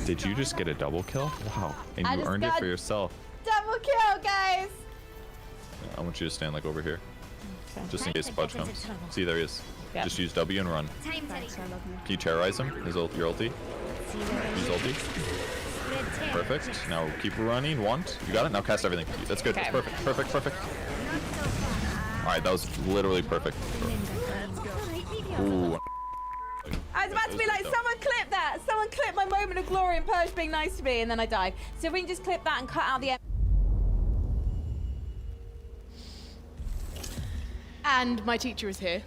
Did you just get a double kill? Wow. And you earned it for yourself. Double kill, guys. I want you to stand like over here. Okay. Just in case Pudge comes. See, there he is. Yep. Just use W and run. Can you terrorize him? His ult, your ulti? Use ulti. Perfect. Now keep running. Want. You got it? Now cast everything. That's good. That's perfect. Perfect. Perfect. Alright, that was literally perfect. Ooh. I was about to be like, someone clip that. Someone clip my moment of glory and Purge being nice to me, and then I died. So if we can just clip that and cut out the end. And my teacher is here.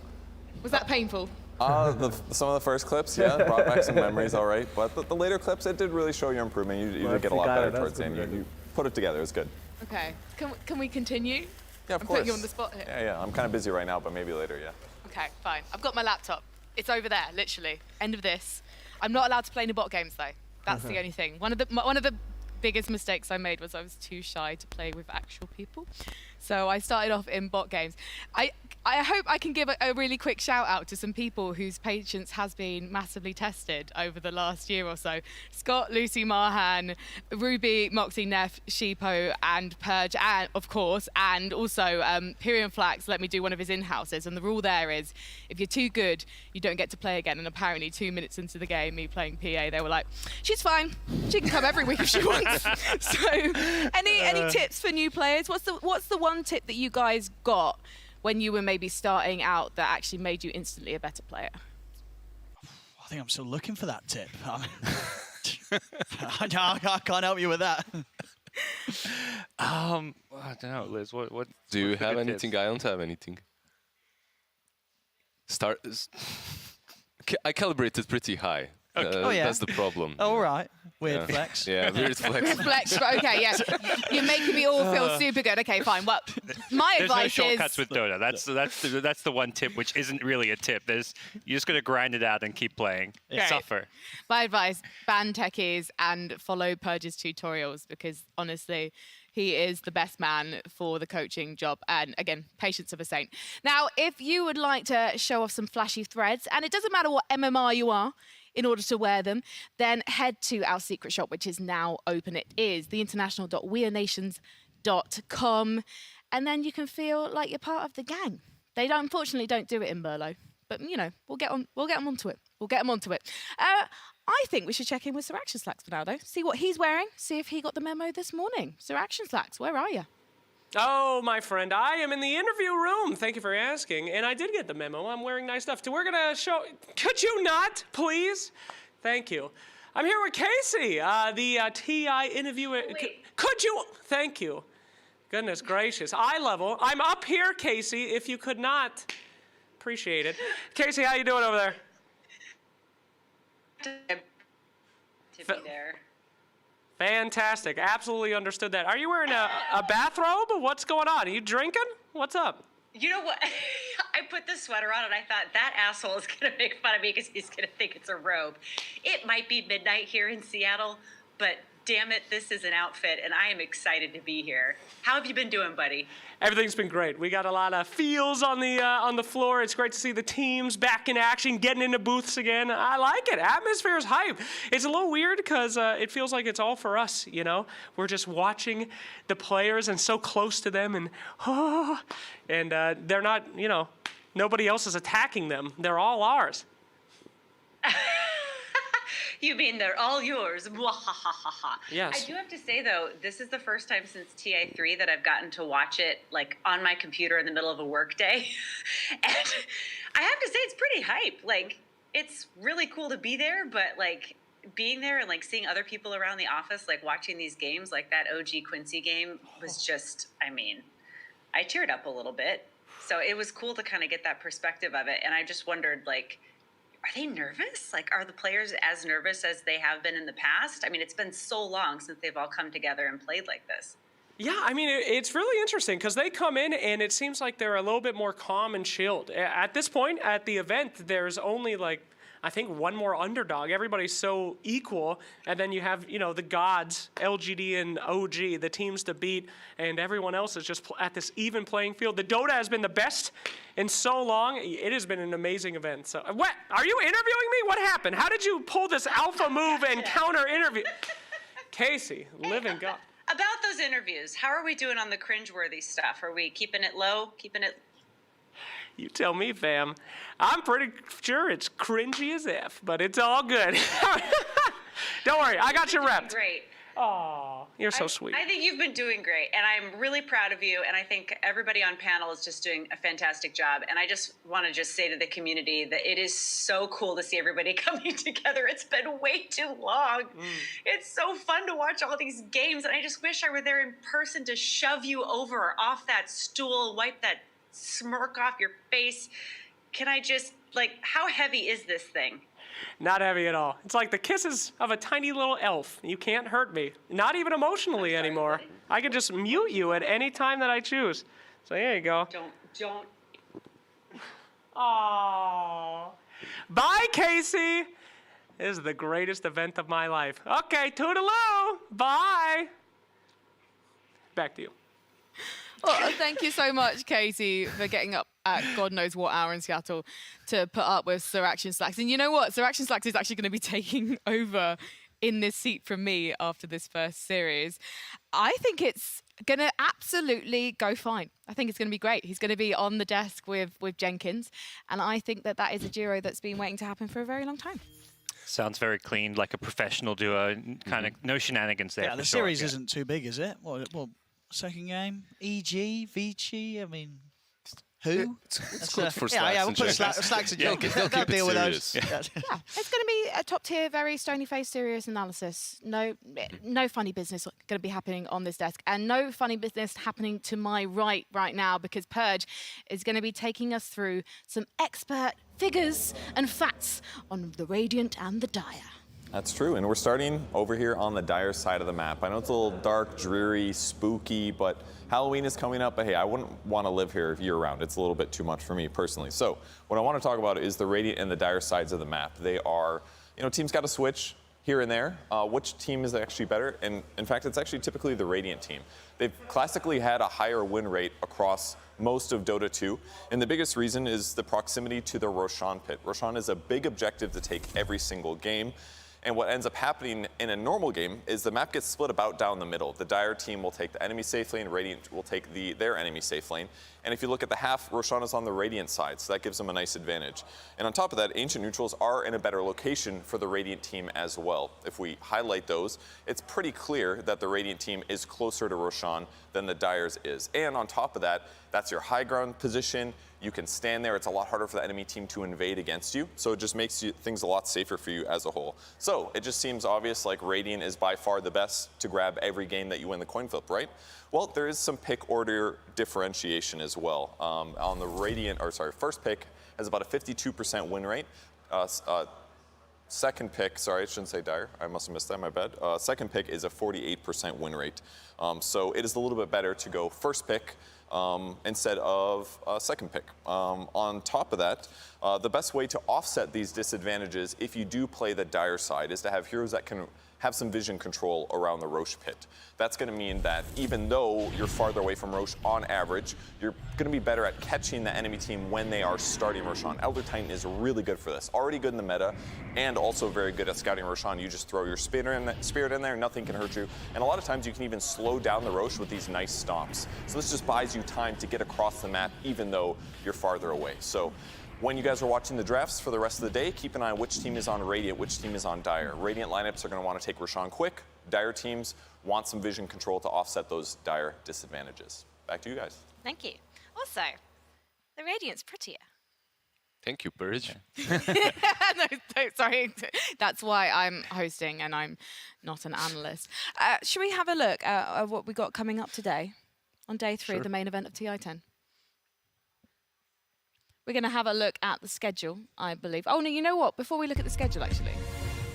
Was that painful? Some of the first clips, yeah, brought back some memories, all right. But the later clips, it did really show your improvement. You did get a lot better towards the end. You put it together. It was good. Okay. Can we continue? Yeah, of course. I'm putting you on the spot here. Yeah. I'm kind of busy right now, but maybe later, yeah. Okay, fine. I've got my laptop. It's over there, literally. End of this. I'm not allowed to play any bot games, though. That's the only thing. One of the biggest mistakes I made was I was too shy to play with actual people. So I started off in bot games. I hope I can give a really quick shout out to some people whose patience has been massively tested over the last year or so. Scott, Lucy Marhan, Ruby, Moxie, Neff, Sheepo, and Purge, and of course, and also Pyrian Flax let me do one of his in-houses. And the rule there is, if you're too good, you don't get to play again. And apparently 2 minutes into the game, me playing PA, they were like, she's fine. She can come every week if she wants. So any tips for new players? What's the one tip that you guys got when you were maybe starting out that actually made you instantly a better player? I think I'm still looking for that tip. I can't help you with that. I don't know, Liz. What do you have anything? I don't have anything. I calibrated pretty high. Okay. Oh, yeah. That's the problem. All right. Weird flex. Yeah, weird flex. Weird flex. Okay, yeah. You're making me all feel super good. Okay, fine. Well, my advice is... There's no shortcuts with Dota. That's the one tip, which isn't really a tip. You're just going to grind it out and keep playing. Okay. Suffer. My advice, ban techies and follow Purge's tutorials, because honestly, he is the best man for the coaching job. And again, patience of a saint. Now, if you would like to show off some flashy threads, and it doesn't matter what MMR you are, in order to wear them, then head to our secret shop, which is now open. It is theinternational.wearnations.com, and then you can feel like you're part of the gang. They unfortunately don't do it in Burlo, but you know, we'll get them onto it. I think we should check in with Sir Action Slacks for now, though. See what he's wearing. See if he got the memo this morning. Sir Action Slacks, where are you? Oh, my friend, I am in the interview room. Thank you for asking. And I did get the memo. I'm wearing nice stuff. We're going to show... Could you not, please? Thank you. I'm here with Casey, the TI interviewer. Could you... Thank you. Goodness gracious. Eye level. I'm up here, Casey, if you could not. Appreciate it. Casey, how you doing over there? To be there. Fantastic. Absolutely understood that. Are you wearing a bathrobe? What's going on? Are you drinking? What's up? You know what? I put this sweater on and I thought that asshole is going to make fun of me because he's going to think it's a robe. It might be midnight here in Seattle, but damn it, this is an outfit and I am excited to be here. How have you been doing, buddy? Everything's been great. We got a lot of feels on the floor. It's great to see the teams back in action, getting into booths again. I like it. Atmosphere is hype. It's a little weird because it feels like it's all for us, you know? We're just watching the players and so close to them and they're not, you know, nobody else is attacking them. They're all ours. You mean they're all yours? Yes. I do have to say, though, this is the first time since TI3 that I've gotten to watch it, like, on my computer in the middle of a work day. And I have to say, it's pretty hype. Like, it's really cool to be there, but, like, being there and, like, seeing other people around the office, like, watching these games, like that OG Quincy game was just, I mean, I teared up a little bit. So it was cool to kind of get that perspective of it. And I just wondered, like, are they nervous? Like, are the players as nervous as they have been in the past? I mean, it's been so long since they've all come together and played like this. Yeah, I mean, it's really interesting because they come in and it seems like they're a little bit more calm and chilled. At this point, at the event, there's only like I think one more underdog. Everybody's so equal, and then you have, you know, the gods, LGD and OG, the teams to beat, and everyone else is just at this even playing field. The Dota has been the best in so long. It has been an amazing event. So, what? Are you interviewing me? What happened? How did you pull this alpha move and counter interview? Casey, living God. About those interviews, how are we doing on the cringeworthy stuff? Are we keeping it low? Keeping it? You tell me, fam. I'm pretty sure it's cringy as F, but it's all good. Don't worry, I got you repped. Great. Aw, you're so sweet. I think you've been doing great, and I'm really proud of you, and I think everybody on panel is just doing a fantastic job. And I just want to just say to the community that it is so cool to see everybody coming together. It's been way too long. It's so fun to watch all these games, and I just wish I were there in person to shove you over or off that stool, wipe that smirk off your face. Can I just, like, how heavy is this thing? Not heavy at all. It's like the kisses of a tiny little elf. You can't hurt me. Not even emotionally anymore. I can just mute you at any time that I choose. So there you go. Don't. Aww. Bye, Casey. This is the greatest event of my life. Okay, toodaloo. Bye. Back to you. Well, thank you so much, Katie, for getting up at God knows what hour in Seattle to put up with Sir Action Slacks. And you know what? Sir Action Slacks is actually going to be taking over in this seat from me after this first series. I think it's going to absolutely go fine. I think it's going to be great. He's going to be on the desk with Jenkins. And I think that is a duo that's been waiting to happen for a very long time. Sounds very clean, like a professional duo. Kind of no shenanigans there. Yeah, the series isn't too big, is it? Well, second game, EG, Vici, I mean, who? It's good for Slacks. Yeah, we'll put Slacks and Jenkins. They'll keep deal it with serious. those. Yeah, it's going to be a top tier, very stony faced, serious analysis. No funny business going to be happening on this desk, and no funny business happening to my right now, because Purge is going to be taking us through some expert figures and facts on the Radiant and the Dire. That's true, and we're starting over here on the Dire side of the map. I know it's a little dark, dreary, spooky, but Halloween is coming up, but hey, I wouldn't want to live here year-round. It's a little bit too much for me personally. So what I want to talk about is the Radiant and the Dire sides of the map. They are, teams got to switch here and there. Which team is actually better? And in fact, it's actually typically the Radiant team. They've classically had a higher win rate across most of Dota 2, and the biggest reason is the proximity to the Roshan pit. Roshan is a big objective to take every single game. And what ends up happening in a normal game is the map gets split about down the middle. The Dire team will take the enemy safe lane, Radiant will take their enemy safe lane. And if you look at the half, Roshan is on the Radiant side, so that gives them a nice advantage. And on top of that, Ancient Neutrals are in a better location for the Radiant team as well. If we highlight those, it's pretty clear that the Radiant team is closer to Roshan than the Dire's is. And on top of that, that's your high ground position. You can stand there. It's a lot harder for the enemy team to invade against you. So it just makes things a lot safer for you as a whole. So it just seems obvious, like Radiant is by far the best to grab every game that you win the coin flip, right? Well, there is some pick order differentiation as well. On the first pick has about a 52% win rate. Second pick, sorry, I shouldn't say Dire. I must have missed that, my bad. Second pick is a 48% win rate. So it is a little bit better to go first pick instead of second pick. On top of that, the best way to offset these disadvantages if you do play the Dire side is to have heroes that can have some vision control around the Roche pit. That's going to mean that even though you're farther away from Roche on average, you're going to be better at catching the enemy team when they are starting Roshan. Elder Titan is really good for this. Already good in the meta, and also very good at scouting Roshan. You just throw your spirit in there, nothing can hurt you. And a lot of times you can even slow down the Roche with these nice stomps. So this just buys you time to get across the map even though you're farther away. So when you guys are watching the drafts for the rest of the day, keep an eye on which team is on Radiant, which team is on Dire. Radiant lineups are going to want to take Roshan quick. Dire teams want some vision control to offset those Dire disadvantages. Back to you guys. Thank you. Also, the Radiant's prettier. Thank you, Purge. No, sorry. That's why I'm hosting and I'm not an analyst. Should we have a look at what we got coming up today on day 3, Sure. the main event of TI10? We're going to have a look at the schedule, I believe. Oh, no, you know what? Before we look at the schedule, actually,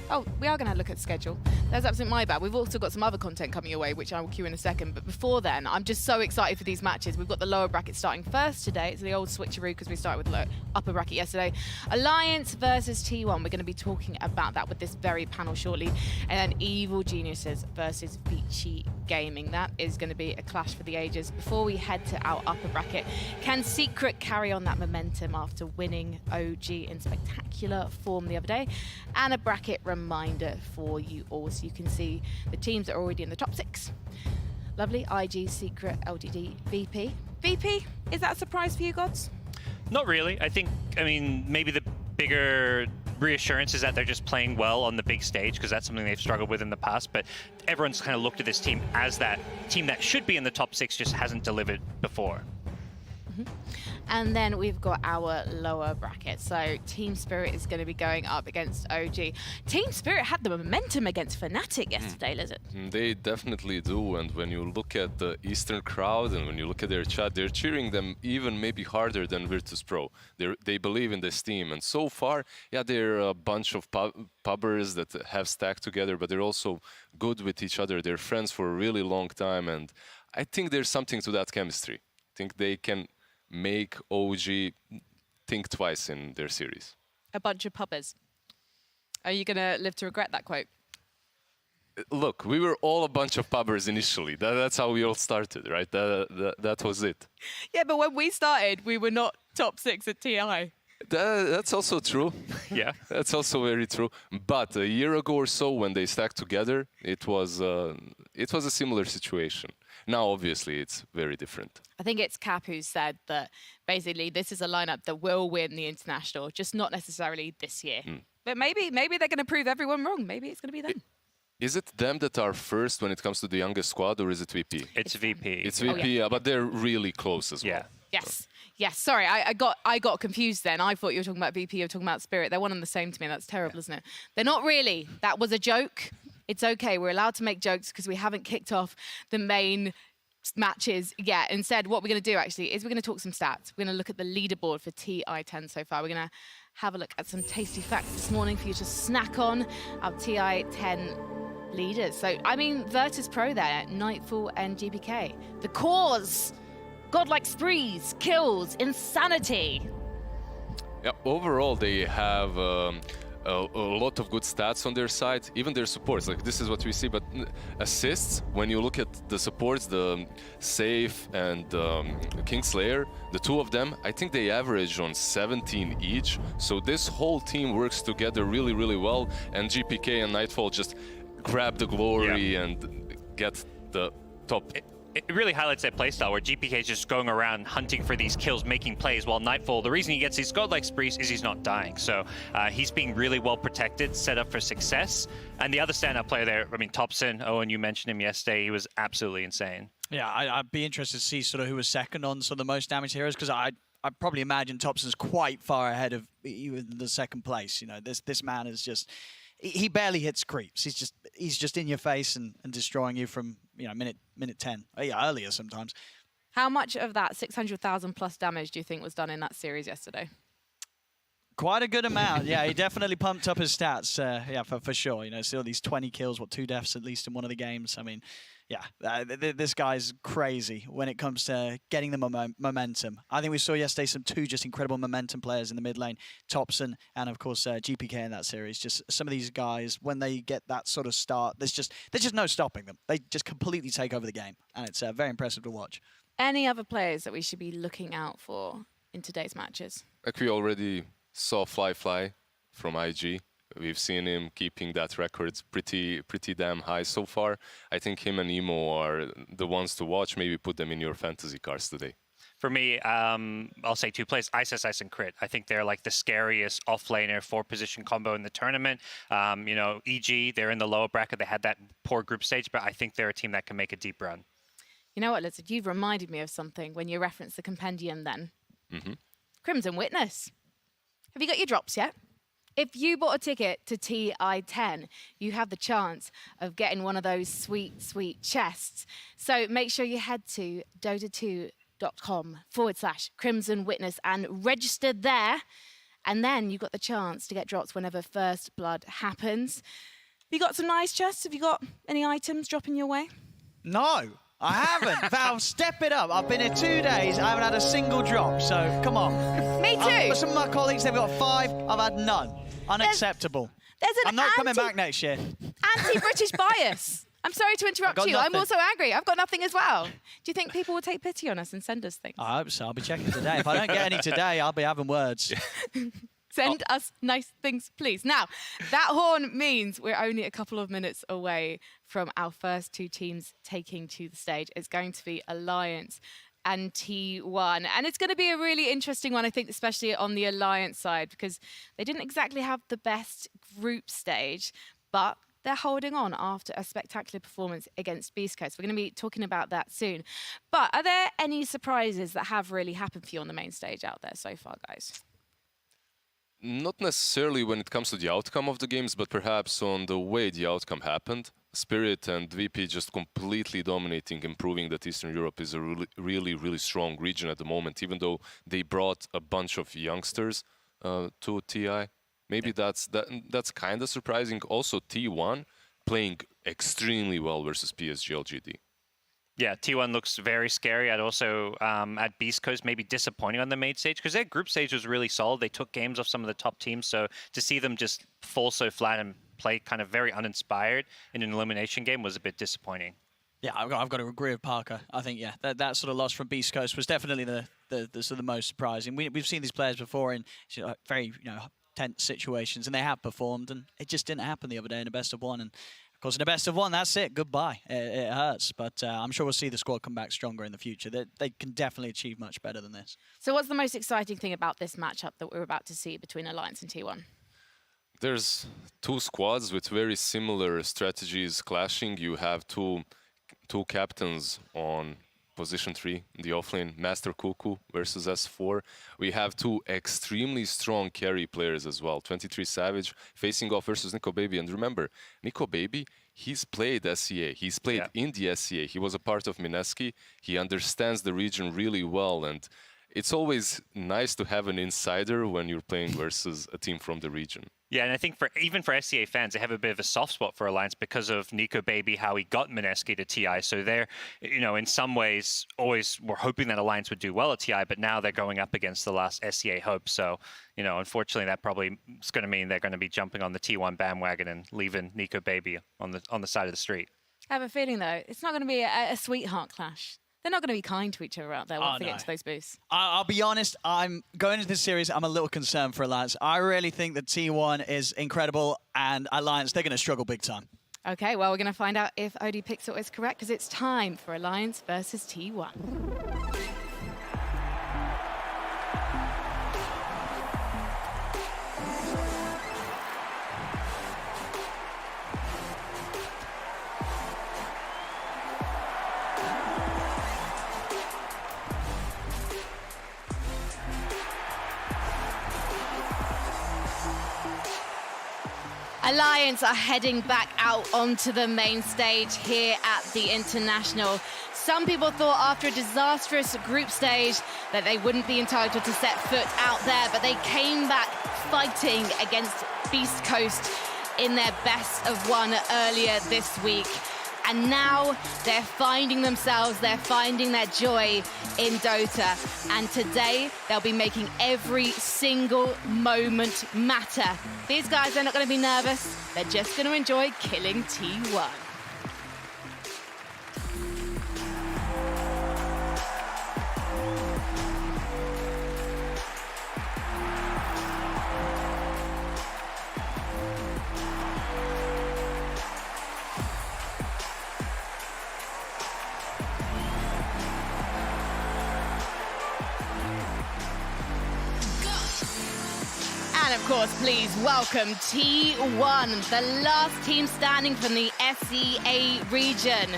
Oh, we are going to look at the schedule. That's absolutely my bad. We've also got some other content coming your way, which I will cue in a second. But before then, I'm just so excited for these matches. We've got the lower bracket starting first today. It's the old switcheroo because we started with the upper bracket yesterday. Alliance versus T1. We're going to be talking about that with this very panel shortly. And then Evil Geniuses versus Vici Gaming. That is going to be a clash for the ages. Before we head to our upper bracket, can Secret carry on that momentum after winning OG in spectacular form the other day? And a bracket reminder for you all, so you can see the teams that are already in the top 6. Lovely. IG, Secret, LDD, VP. VP, is that a surprise for you, Gods? Not really. I mean, maybe the bigger reassurance is that they're just playing well on the big stage, because that's something they've struggled with in the past. But everyone's kind of looked at this team as that team that should be in the top 6, just hasn't delivered before. And then we've got our lower bracket. So Team Spirit is going to be going up against OG. Team Spirit had the momentum against Fnatic yesterday, Lizard. They definitely do, and when you look at the Eastern crowd and when you look at their chat, they're cheering them even maybe harder than Virtus.pro. They believe in this team, and so far, yeah, they're a bunch of pubbers that have stacked together, but they're also good with each other. They're friends for a really long time, and I think there's something to that chemistry. I think they can make OG think twice in their series. A bunch of pubbers. Are you going to live to regret that quote? Look, we were all a bunch of pubbers initially. That's how we all started, right? That was it. Yeah, but when we started, we were not top 6 at TI. That's also true. Yeah. That's also very true. But a year ago or so, when they stacked together, it was a similar situation. Now, obviously, it's very different. I think it's Cap who said that basically this is a lineup that will win the international, just not necessarily this year. But maybe they're going to prove everyone wrong. Maybe it's going to be them. Is it them that are first when it comes to the youngest squad, or is it VP? It's VP. It's VP, yeah, but they're really close as well. Yes. Yes, sorry, I got confused then. I thought you were talking about VP, you were talking about Spirit. They're one and the same to me. That's terrible, isn't it? They're not really. That was a joke. It's okay. We're allowed to make jokes because we haven't kicked off the main matches yet. Instead, what we're going to do actually is we're going to talk some stats. We're going to look at the leaderboard for TI10 so far. We're going to have a look at some tasty facts this morning for you to snack on our TI10 leaders. So, I mean, Virtus.pro there, Nightfall and GPK. The cause, godlike sprees, kills, insanity. Yeah, overall, they have a lot of good stats on their side, even their supports. Like, this is what we see, but assists, when you look at the supports, the Safe and Kingslayer, the two of them, I think they average on 17 each. So this whole team works together really, really well, and GPK and Nightfall just grab the glory and get the top. It really highlights that playstyle where GPK is just going around hunting for these kills, making plays, while Nightfall, the reason he gets these godlike sprees is he's not dying. So he's being really well protected, set up for success. And the other standout player there, I mean, Thompson, Owen, you mentioned him yesterday, he was absolutely insane. Yeah, I'd be interested to see sort of who was second on sort of the most damaged heroes, because I probably imagine Thompson's quite far ahead of even the second place. You know, this man is just... He barely hits creeps. He's just in your face and destroying you from, you know, minute 10. Yeah, earlier sometimes. How much of that 600,000 plus damage do you think was done in that series yesterday? Quite a good amount. Yeah, he definitely pumped up his stats. Yeah, for sure. You know, still these 20 kills, 2 deaths at least in one of the games. I mean, yeah, this guy's crazy when it comes to getting the momentum. I think we saw yesterday two just incredible momentum players in the mid lane, Thompson and, of course, GPK in that series. Just some of these guys, when they get that sort of start, there's just no stopping them. They just completely take over the game, and it's very impressive to watch. Any other players that we should be looking out for in today's matches? Like we already saw Fly from IG. We've seen him keeping that record pretty damn high so far. I think him and Emo are the ones to watch. Maybe put them in your fantasy cards today. For me, I'll say 2 plays, Ice and Crit. I think they're like the scariest offlaner 4-position combo in the tournament. You know, EG, they're in the lower bracket. They had that poor group stage, but I think they're a team that can make a deep run. You know what, Lizard? You've reminded me of something when you referenced the compendium then. Crimson Witness. Have you got your drops yet? If you bought a ticket to TI10, you have the chance of getting one of those sweet, sweet chests. So make sure you head to Dota2.com/Crimson Witness and register there. And then you've got the chance to get drops whenever First Blood happens. Have you got some nice chests? Have you got any items dropping your way? No, I haven't. Val, step it up. I've been here 2 days. I haven't had a single drop, so come on. Me too. Some of my colleagues, they've got 5. I've had none. Unacceptable. There's an I'm not coming back next year. Anti-British bias. I'm sorry to interrupt you. nothing. I'm also angry. I've got nothing as well. Do you think people will take pity on us and send us things? I hope so. I'll be checking today. If I don't get any today, I'll be having words. Send us nice things, please. Now, that horn means we're only a couple of minutes away from our first 2 teams taking to the stage. It's going to be Alliance and T1. And it's going to be a really interesting one, I think, especially on the Alliance side, because they didn't exactly have the best group stage, but they're holding on after a spectacular performance against Beast Coast. We're going to be talking about that soon. But are there any surprises that have really happened for you on the main stage out there so far, guys? Not necessarily when it comes to the outcome of the games, but perhaps on the way the outcome happened. Spirit and VP just completely dominating and proving that Eastern Europe is a really strong region at the moment, even though they brought a bunch of youngsters to TI. Maybe that's kind of surprising. Also, T1 playing extremely well versus PSG LGD. Yeah, T1 looks very scary. I'd also, at Beast Coast, maybe disappointing on the main stage, because their group stage was really solid. They took games off some of the top teams, so to see them just fall so flat and play kind of very uninspired in an elimination game was a bit disappointing. Yeah, I've got to agree with Parker. I think, yeah, that sort of loss from Beast Coast was definitely the sort of the most surprising. We've seen these players before in very tense situations, and they have performed, and it just didn't happen the other day in a best of 1. And of course, in a best of 1, that's it. Goodbye. It hurts, but I'm sure we'll see the squad come back stronger in the future. They can definitely achieve much better than this. So what's the most exciting thing about this matchup that we're about to see between Alliance and T1? There's 2 squads with very similar strategies clashing. You have two captains on position 3, the offlane, Master Cuckoo versus S4. We have 2 extremely strong carry players as well. 23 Savage facing off versus Nico Baby. And remember, Nico Baby, he's played SCA. He's played in the SCA. He was a part of Mineski. He understands the region really well. And it's always nice to have an insider when you're playing versus a team from the region. Yeah, and I think even for SCA fans, they have a bit of a soft spot for Alliance because of Nico Baby, how he got Mineski to TI. So they're, in some ways, always were hoping that Alliance would do well at TI, but now they're going up against the last SCA hope. So, unfortunately, that probably is going to mean they're going to be jumping on the T1 bandwagon and leaving Nico Baby on the side of the street. I have a feeling, though, it's not going to be a sweetheart clash. They're not going to be kind to each other out there once they get to those booths. I'll be honest, I'm going into this series, I'm a little concerned for Alliance. I really think that T1 is incredible, and Alliance, they're going to struggle big time. Okay, well, we're going to find out if OD Pixel is correct, because it's time for Alliance versus T1. Alliance are heading back out onto the main stage here at the International. Some people thought after a disastrous group stage that they wouldn't be entitled to set foot out there, but they came back fighting against Beast Coast in their best of 1 earlier this week. And now they're finding themselves, they're finding their joy in Dota. And today, they'll be making every single moment matter. These guys are not going to be nervous. They're just going to enjoy killing T1. And of course, please welcome T1, the last team standing from the SEA region.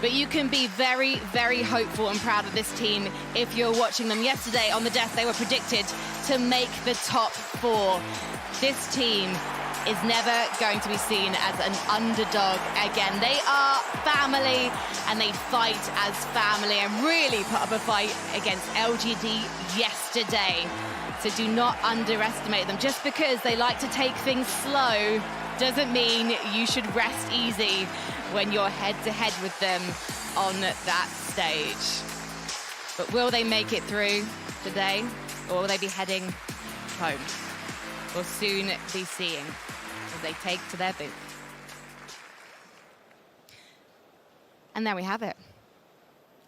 But you can be very, very hopeful and proud of this team if you're watching them. Yesterday on the desk, they were predicted to make the top 4. This team is never going to be seen as an underdog again. They are family, and they fight as family and really put up a fight against LGD yesterday. So do not underestimate them. Just because they like to take things slow doesn't mean you should rest easy when you're head-to-head with them on that stage. But will they make it through today, or will they be heading home? We'll soon be seeing as they take to their booth. And there we have it.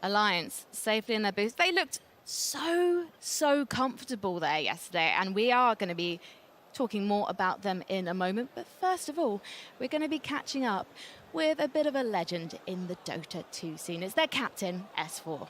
Alliance safely in their booth. They looked so comfortable there yesterday, and we are going to be talking more about them in a moment. But first of all, we're going to be catching up with a bit of a legend in the Dota 2 scene. It's their captain, S4.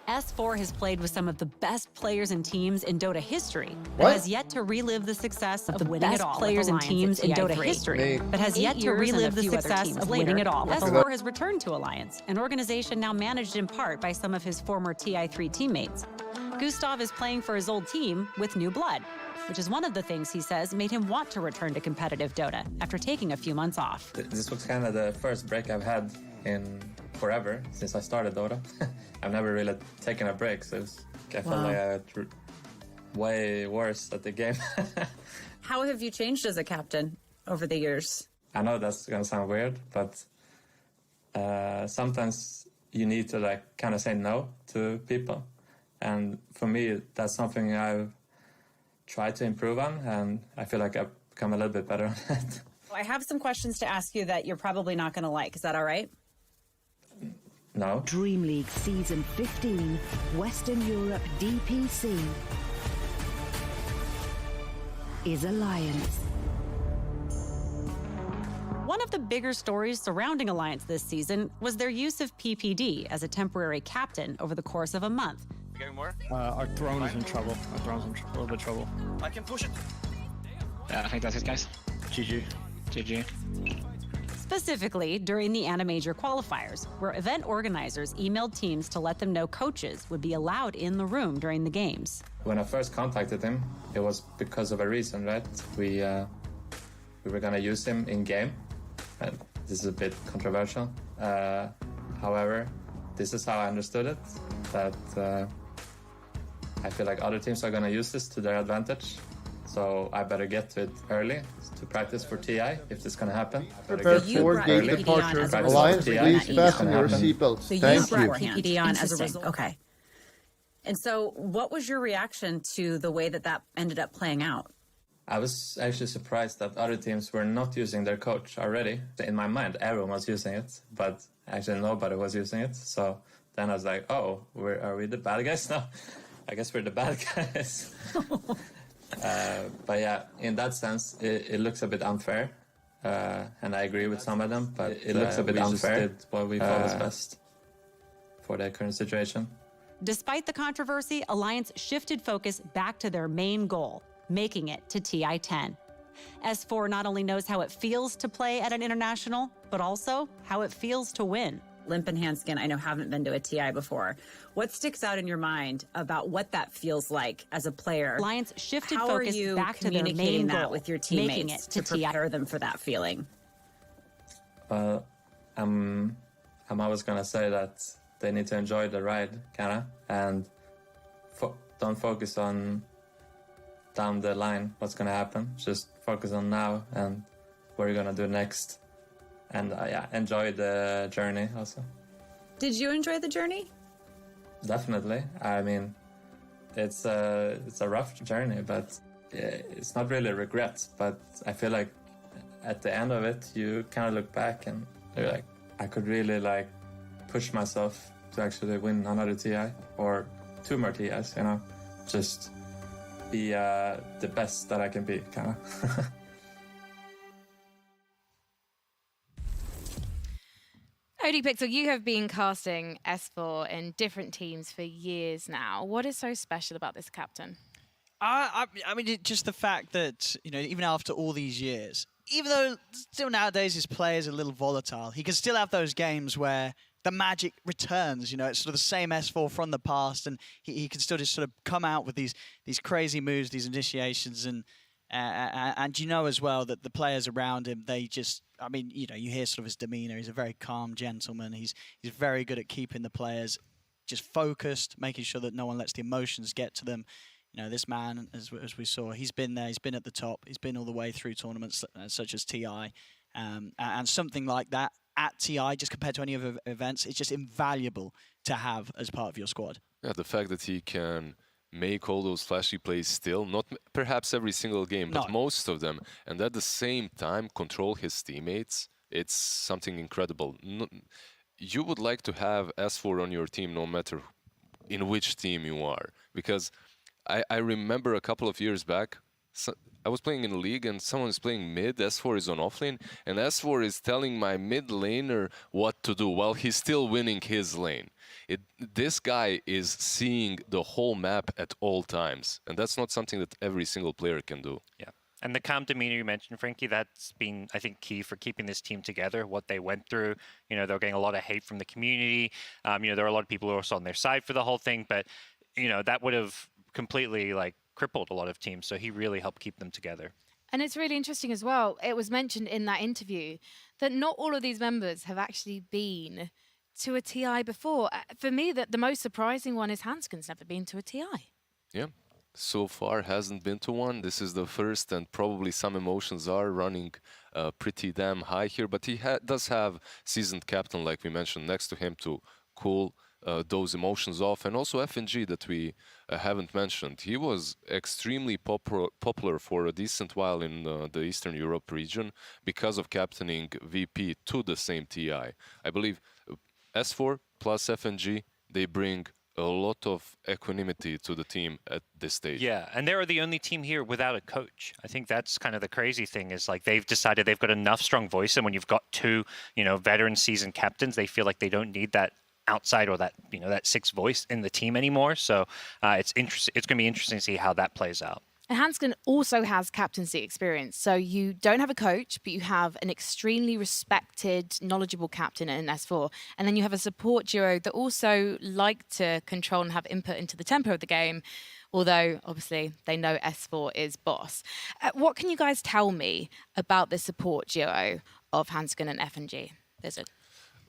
S4 has played with some of the best players and teams in Dota history, but has yet to relive the success of winning it all. Players and teams in Dota history, but has yet to relive the success of winning it all. S4 has returned to Alliance, an organization now managed in part by some of his former TI3 teammates. Gustav is playing for his old team with new blood, which is one of the things he says made him want to return to competitive Dota after taking a few months off. This was kind of the first break I've had in forever since I started Dota. I've never really taken a break, so I felt like I was way worse at the game. How have you changed as a captain over the years? I know that's gonna sound weird, but sometimes you need to like kind of say no to people, and for me that's something I've tried to improve on, and I feel like I've become a little bit better on it. I have some questions to ask you that you're probably not going to like. Is that all right? No. Dream League Season 15, Western Europe DPC is Alliance. One of the bigger stories surrounding Alliance this season was their use of PPD as a temporary captain over the course of a month. You getting more? Our throne is in trouble. Our throne's in a little bit of trouble. I can push it. Yeah, I think that's it, guys. GG. GG. Specifically during the Animajor qualifiers, where event organizers emailed teams to let them know coaches would be allowed in the room during the games. When I first contacted him, it was because of a reason, right? We were gonna use him in game, and this is a bit controversial. However, this is how I understood it, that I feel like other teams are gonna use this to their advantage. So I better get to it early to practice for TI if this is going to happen. Prepare for gate departure. Alliance, please fasten your seatbelts. So Thank you you. brought PPD on as a result. Okay. And so what was your reaction to the way that ended up playing out? I was actually surprised that other teams were not using their coach already. In my mind, everyone was using it, but actually nobody was using it. So then I was like, oh, are we the bad guys now? I guess we're the bad guys. But yeah, in that sense, it looks a bit unfair, and I agree with some of them. But it looks a bit unfair. Did what we thought was best for the current situation. Despite the controversy, Alliance shifted focus back to their main goal, making it to TI-10. S4 not only knows how it feels to play at an international, but also how it feels to win. Limp and Hanskin, I know, haven't been to a TI before. What sticks out in your mind about what that feels like as a player? Alliance shifted focus back to their main goal, with your teammates, making it to prepare them for that feeling. I'm always gonna say that they need to enjoy the ride, kinda, and don't focus on down the line what's gonna happen. Just focus on now and what you're gonna do next. And yeah, enjoy the journey also. Did you enjoy the journey? Definitely. I mean, it's a rough journey, but it's not really regrets. But I feel like at the end of it, you kind of look back and you're like, I could really like push myself to actually win another TI or 2 more TIs, you know, just be the best that I can be, kind of. ODPixel, you have been casting S4 in different teams for years now. What is so special about this captain? I mean, just the fact that, you know, even after all these years, even though still nowadays his play is a little volatile, he can still have those games where the magic returns. You know, it's sort of the same S4 from the past, and he can still just sort of come out with these crazy moves, these initiations, and you know as well that the players around him, they just, I mean, you know, you hear sort of his demeanor. He's a very calm gentleman. He's very good at keeping the players just focused, making sure that no one lets the emotions get to them. You know, this man, as we saw, he's been there, he's been at the top, he's been all the way through tournaments such as TI, and something like that at TI, just compared to any other events, it's just invaluable to have as part of your squad. Yeah, the fact that he can make all those flashy plays still, not perhaps every single game, but most of them, and at the same time control his teammates, it's something incredible. You would like to have S4 on your team no matter in which team you are, because I remember a couple of years back, I was playing in a league and someone is playing mid, S4 is on offlane, and S4 is telling my mid laner what to do while he's still winning his lane. This guy is seeing the whole map at all times, and that's not something that every single player can do. Yeah. And the calm demeanor you mentioned, Frankie, that's been, I think, key for keeping this team together, what they went through. You know, they're getting a lot of hate from the community. You know, there are a lot of people who are also on their side for the whole thing, but, you know, that would have completely, like, crippled a lot of teams, so he really helped keep them together. And it's really interesting as well, it was mentioned in that interview that not all of these members have actually been to a TI before. For me, the most surprising one is Hanskin's never been to a TI. Yeah. So far hasn't been to one. This is the first, and probably some emotions are running pretty damn high here, but he does have seasoned captain, like we mentioned, next to him to cool those emotions off. And also FNG that we haven't mentioned. He was extremely popular for a decent while in the Eastern Europe region because of captaining VP to the same TI. I believe S4 plus FNG, they bring a lot of equanimity to the team at this stage. Yeah, and they're the only team here without a coach. I think that's kind of the crazy thing, is like they've decided they've got enough strong voice, and when you've got two, you know, veteran seasoned captains, they feel like they don't need that outside or that, you know, that sixth voice in the team anymore. So it's interesting. It's going to be interesting to see how that plays out. And Hanskin also has captaincy experience. So you don't have a coach, but you have an extremely respected, knowledgeable captain in S4. And then you have a support duo that also like to control and have input into the tempo of the game, although obviously they know S4 is boss. What can you guys tell me about the support duo of Hanskin and FNG? Blizzard.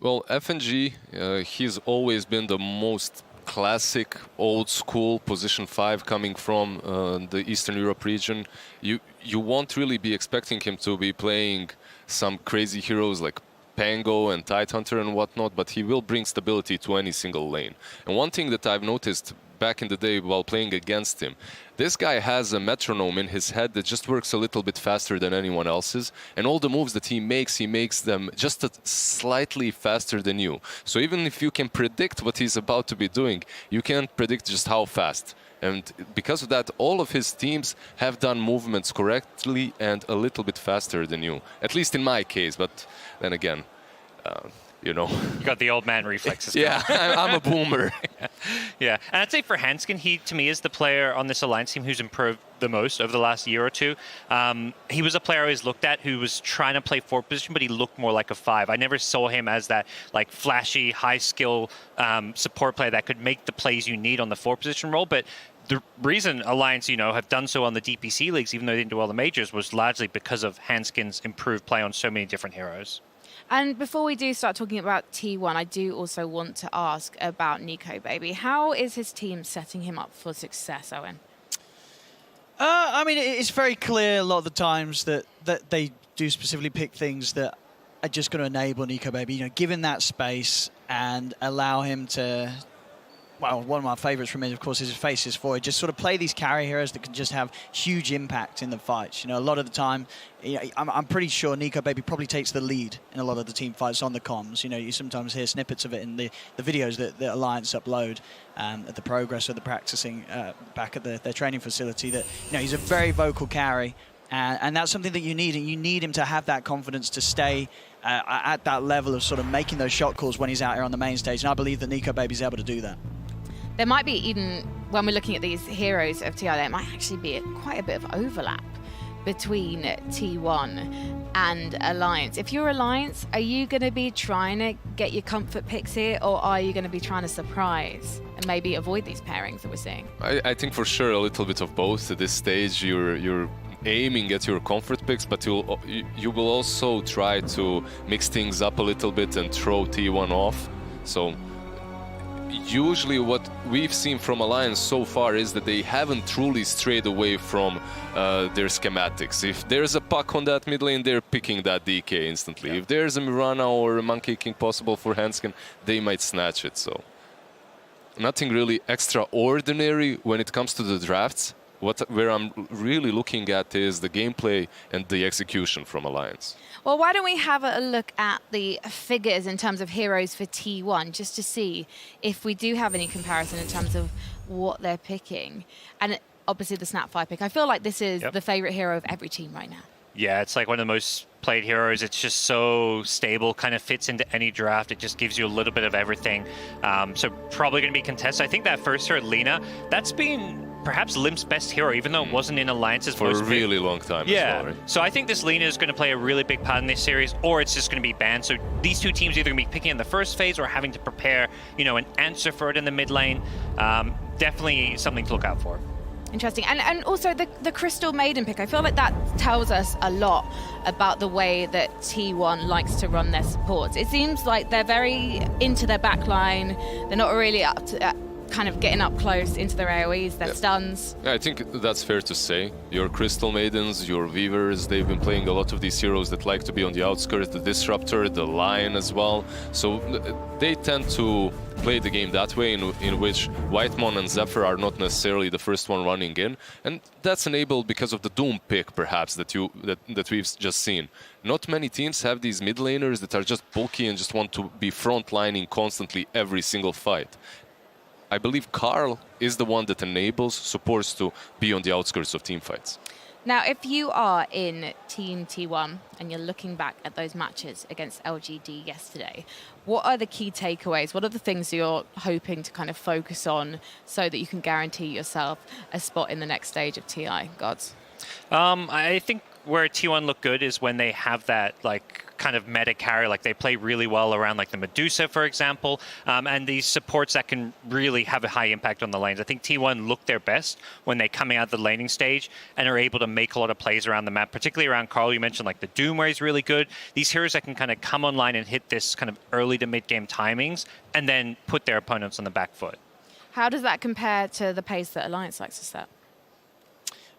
Well, FNG, he's always been the most classic, old-school position 5 coming from the Eastern Europe region. You won't really be expecting him to be playing some crazy heroes like Pango and Tidehunter and whatnot, but he will bring stability to any single lane. And one thing that I've noticed back in the day while playing against him, this guy has a metronome in his head that just works a little bit faster than anyone else's, and all the moves that he makes them just slightly faster than you. So even if you can predict what he's about to be doing, you can't predict just how fast. And because of that, all of his teams have done movements correctly and a little bit faster than you, at least in my case. But then again, you know. You got the old man reflexes. Yeah, I'm a boomer. Yeah, and I'd say for Hanskin, he, to me, is the player on this Alliance team who's improved the most over the last year or two. He was a player I always looked at who was trying to play 4th position, but he looked more like a 5. I never saw him as that like flashy, high-skill support player that could make the plays you need on the 4th position role, but the reason Alliance, you know, have done so on the DPC leagues, even though they didn't do all the majors, was largely because of Hanskin's improved play on so many different heroes. And before we do start talking about T1, I do also want to ask about Nico Baby. How is his team setting him up for success, Owen? I mean, it's very clear a lot of the times that they do specifically pick things that are just going to enable Nico Baby, you know, give him that space and allow him to... Well, one of my favourites from him, of course, is his Faces Forward. Just sort of play these carry heroes that can just have huge impact in the fights. You know, a lot of the time, you know, I'm pretty sure Nico Baby probably takes the lead in a lot of the team fights on the comms. You know, you sometimes hear snippets of it in the videos that the Alliance upload at the progress of the practicing back at their training facility. That, you know, he's a very vocal carry, and that's something that you need. And you need him to have that confidence to stay at that level of sort of making those shot calls when he's out here on the main stage. And I believe that Nico Baby's able to do that. There might be, even when we're looking at these heroes of TI, there might actually be quite a bit of overlap between T1 and Alliance. If you're Alliance, are you going to be trying to get your comfort picks here, or are you going to be trying to surprise and maybe avoid these pairings that we're seeing? I think for sure a little bit of both. At this stage, you're aiming at your comfort picks, but you will also try to mix things up a little bit and throw T1 off. So usually what we've seen from Alliance so far is that they haven't truly strayed away from their schematics. If there's a puck on that mid lane, they're picking that DK instantly. Yeah. If there's a Mirana or a Monkey King possible for Hanskin, they might snatch it. So nothing really extraordinary when it comes to the drafts. Where I'm really looking at is the gameplay and the execution from Alliance. Well, why don't we have a look at the figures in terms of heroes for T1, just to see if we do have any comparison in terms of what they're picking. And obviously the Snapfire pick. I feel like this is the favorite hero of every team right now. Yeah, it's like one of the most played heroes. It's just so stable, kind of fits into any draft. It just gives you a little bit of everything. So probably going to be contested. I think that first hero, Lina, that's been perhaps Limp's best hero, even though it wasn't in Alliance's for a really long time. Yeah. As well, right? So I think this Lina is going to play a really big part in this series, or it's just going to be banned. So these two teams are either going to be picking in the first phase or having to prepare, you know, an answer for it in the mid lane. Definitely something to look out for. Interesting. And also the Crystal Maiden pick, I feel like that tells us a lot about the way that T1 likes to run their supports. It seems like they're very into their backline. They're not really up to kind of getting up close into their AoEs, their stuns. Yeah, I think that's fair to say. Your Crystal Maidens, your Weavers, they've been playing a lot of these heroes that like to be on the outskirts, the Disruptor, the Lion as well. So they tend to play the game that way, in which Whitemon and Zephyr are not necessarily the first one running in, and that's enabled because of the Doom pick, perhaps, that we've just seen. Not many teams have these mid laners that are just bulky and just want to be frontlining constantly every single fight. I believe Karl is the one that enables supports to be on the outskirts of team fights. Now, if you are in Team T1 and you're looking back at those matches against LGD yesterday, what are the key takeaways? What are the things you're hoping to kind of focus on so that you can guarantee yourself a spot in the next stage of TI, Gods? I think where T1 look good is when they have that, like, kind of meta carry, like they play really well around like the Medusa, for example, and these supports that can really have a high impact on the lanes. I think T1 look their best when they're coming out of the laning stage and are able to make a lot of plays around the map, particularly around Karl. You mentioned like the Doom, where he's really good. These heroes that can kind of come online and hit this kind of early to mid game timings and then put their opponents on the back foot. How does that compare to the pace that Alliance likes to set?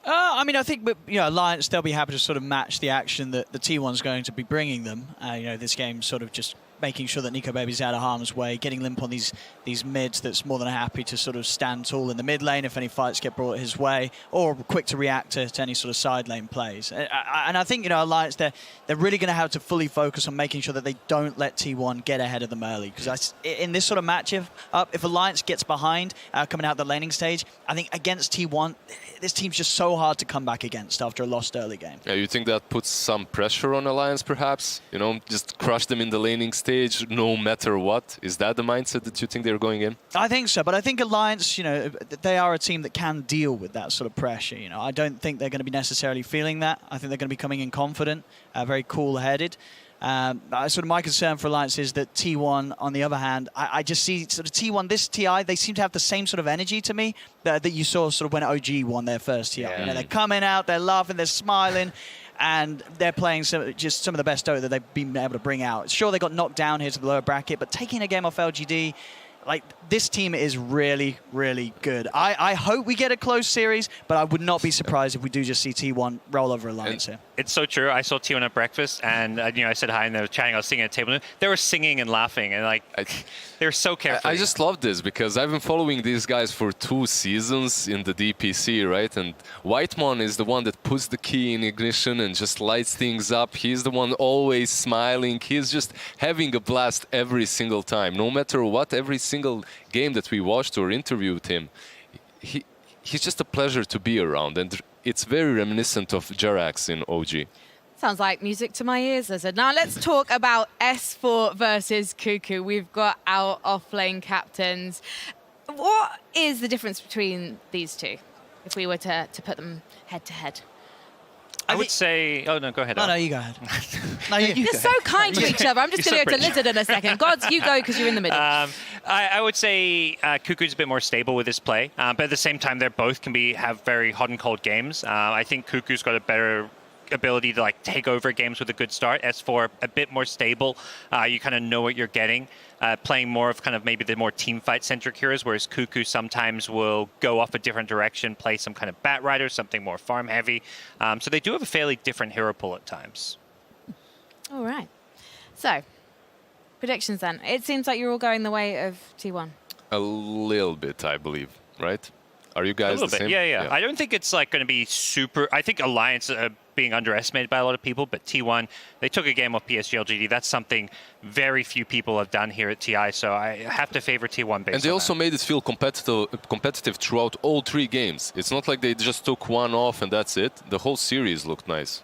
I mean, I think, you know, Alliance, they'll be happy to sort of match the action that the T1's going to be bringing them. You know, this game sort of just making sure that Nico Baby's out of harm's way, getting Limp on these mids that's more than happy to sort of stand tall in the mid lane if any fights get brought his way, or quick to react to any sort of side lane plays. And I think, you know, Alliance, they're really going to have to fully focus on making sure that they don't let T1 get ahead of them early. Because in this sort of matchup, if Alliance gets behind coming out the laning stage, I think against T1, this team's just so hard to come back against after a lost early game. Yeah, you think that puts some pressure on Alliance, perhaps? You know, just crush them in the laning stage, no matter what? Is that the mindset that you think they're going in? I think so, but I think Alliance, you know, they are a team that can deal with that sort of pressure. You know, I don't think they're going to be necessarily feeling that. I think they're going to be coming in confident, very cool-headed. Sort of my concern for Alliance is that T1, on the other hand, I just see sort of T1, this TI, they seem to have the same sort of energy to me that you saw sort of when OG won their first TI. Yeah. You know, they're coming out, they're laughing, they're smiling, and they're playing just some of the best Dota that they've been able to bring out. Sure, they got knocked down here to the lower bracket, but taking a game off LGD, like, this team is really, really good. I hope we get a close series, but I would not be surprised if we do just see T1 roll over Alliance here. It's so true. I saw T1 at breakfast, and you know, I said hi, and they were chatting. I was sitting at a table, and they were singing and laughing, and like they were so careful. I just love this because I've been following these guys for 2 seasons in the DPC, right? And Whitemon is the one that puts the key in ignition and just lights things up. He's the one always smiling. He's just having a blast every single time, no matter what. Every single game that we watched or interviewed him, he's just a pleasure to be around, and it's very reminiscent of Jarax in OG. Sounds like music to my ears, I said. Now let's talk about S4 versus Cuckoo. We've got our off-lane captains. What is the difference between these two, if we were to put them head-to-head? I would say... Oh, no, go ahead. No, you go ahead. You're so kind to each other. I'm just going to go to Lizard in a second. Gods, you go because you're in the middle. I would say Cuckoo's a bit more stable with his play, but at the same time, they both can have very hot and cold games. I think Cuckoo's got a better ability to like take over games with a good start. S4 a bit more stable. You kind of know what you're getting. Playing more of kind of maybe the more team fight centric heroes, whereas Cuckoo sometimes will go off a different direction, play some kind of Bat Rider, something more farm heavy. So they do have a fairly different hero pool at times. All right. So, predictions then. It seems like you're all going the way of T1. A little bit, I believe, right? Are you guys the same? Yeah. I don't think it's like going to be super. I think Alliance being underestimated by a lot of people, but T1, they took a game off PSG LGD. That's something very few people have done here at TI, so I have to favor T1 based And they also made it feel competitive throughout all 3 games. It's not like they just took one off and that's it. The whole series looked nice.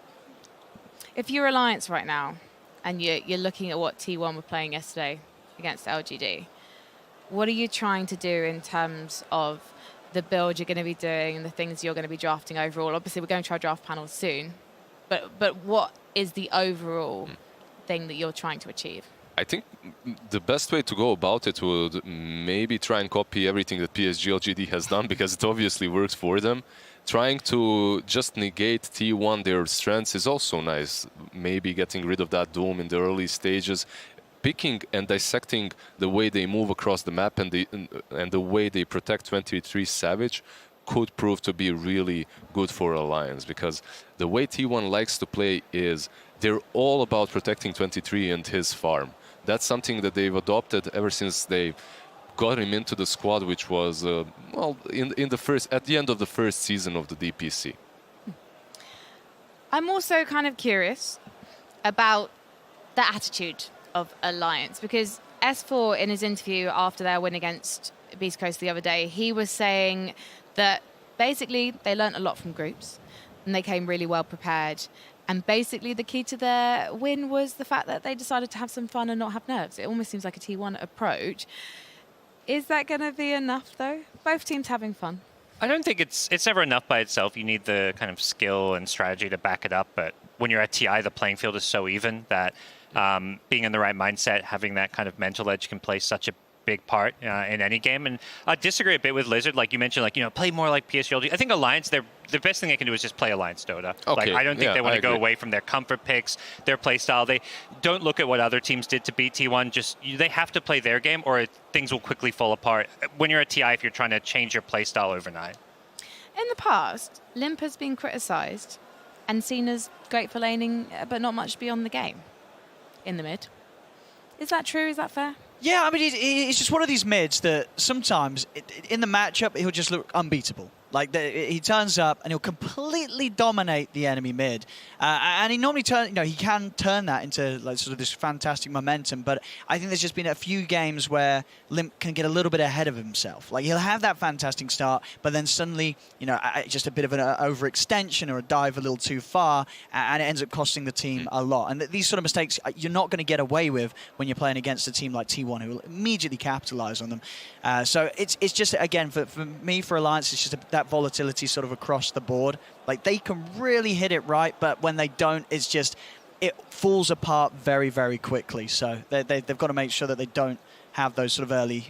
If you're Alliance right now, and you're looking at what T1 were playing yesterday against LGD, what are you trying to do in terms of the build you're going to be doing and the things you're going to be drafting overall? Obviously, we're going to try draft panels soon, but what is the overall thing that you're trying to achieve? I think the best way to go about it would maybe try and copy everything that PSG LGD has done, because it obviously works for them. Trying to just negate T1 their strengths is also nice. Maybe getting rid of that Doom in the early stages, picking and dissecting the way they move across the map and the way they protect 23 Savage could prove to be really good for Alliance, because the way T1 likes to play is they're all about protecting 23 and his farm. That's something that they've adopted ever since they got him into the squad, which was well at the end of the first season of the DPC. I'm also kind of curious about the attitude of Alliance, because S4 in his interview after their win against Beast Coast the other day, he was saying that basically they learnt a lot from groups and they came really well prepared. And basically the key to their win was the fact that they decided to have some fun and not have nerves. It almost seems like a T1 approach. Is that going to be enough, though? Both teams having fun. I don't think it's never enough by itself. You need the kind of skill and strategy to back it up. But when you're at TI, the playing field is so even that being in the right mindset, having that kind of mental edge can play such a big part in any game. And I disagree a bit with Lizard. Like you mentioned, like, play more like PSG. I think Alliance, the best thing they can do is just play Alliance Dota. Okay. Like, I don't think they want to go away from their comfort picks, their play style. They don't look at what other teams did to beat T1. They have to play their game or things will quickly fall apart when you're at TI if you're trying to change your play style overnight. In the past, Limp has been criticised and seen as great for laning, but not much beyond the game in the mid. Is that true? Is that fair? Yeah, I mean, he's just one of these mids that sometimes in the matchup, he'll just look unbeatable. Like, he turns up and he'll completely dominate the enemy mid. And he normally he can turn that into like sort of this fantastic momentum. But I think there's just been a few games where Limp can get a little bit ahead of himself. Like, he'll have that fantastic start, but then suddenly, just a bit of an overextension or a dive a little too far, and it ends up costing the team a lot. And these sort of mistakes you're not going to get away with when you're playing against a team like T1, who will immediately capitalize on them. So it's just, again, for me, for Alliance, it's just that volatility sort of across the board. Like, they can really hit it right, but when they don't, it falls apart very, very quickly. So they've got to make sure that they don't have those sort of early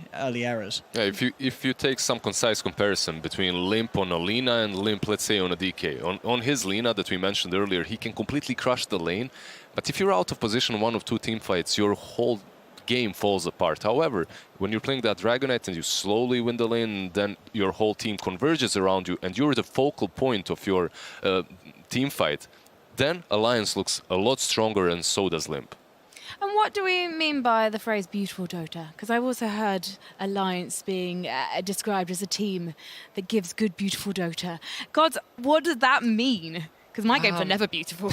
errors. Yeah, if you take some concise comparison between Limp on a Lina and Limp, let's say, on a DK. On his Lina that we mentioned earlier, he can completely crush the lane. But if you're out of position one of two team fights, your whole game falls apart. However, when you're playing that Dragonite and you slowly win the lane, then your whole team converges around you and you're the focal point of your team fight, then Alliance looks a lot stronger, and so does Limp. And what do we mean by the phrase beautiful Dota? Because I've also heard Alliance being described as a team that gives good, beautiful Dota. God, what does that mean? Because my games are never beautiful.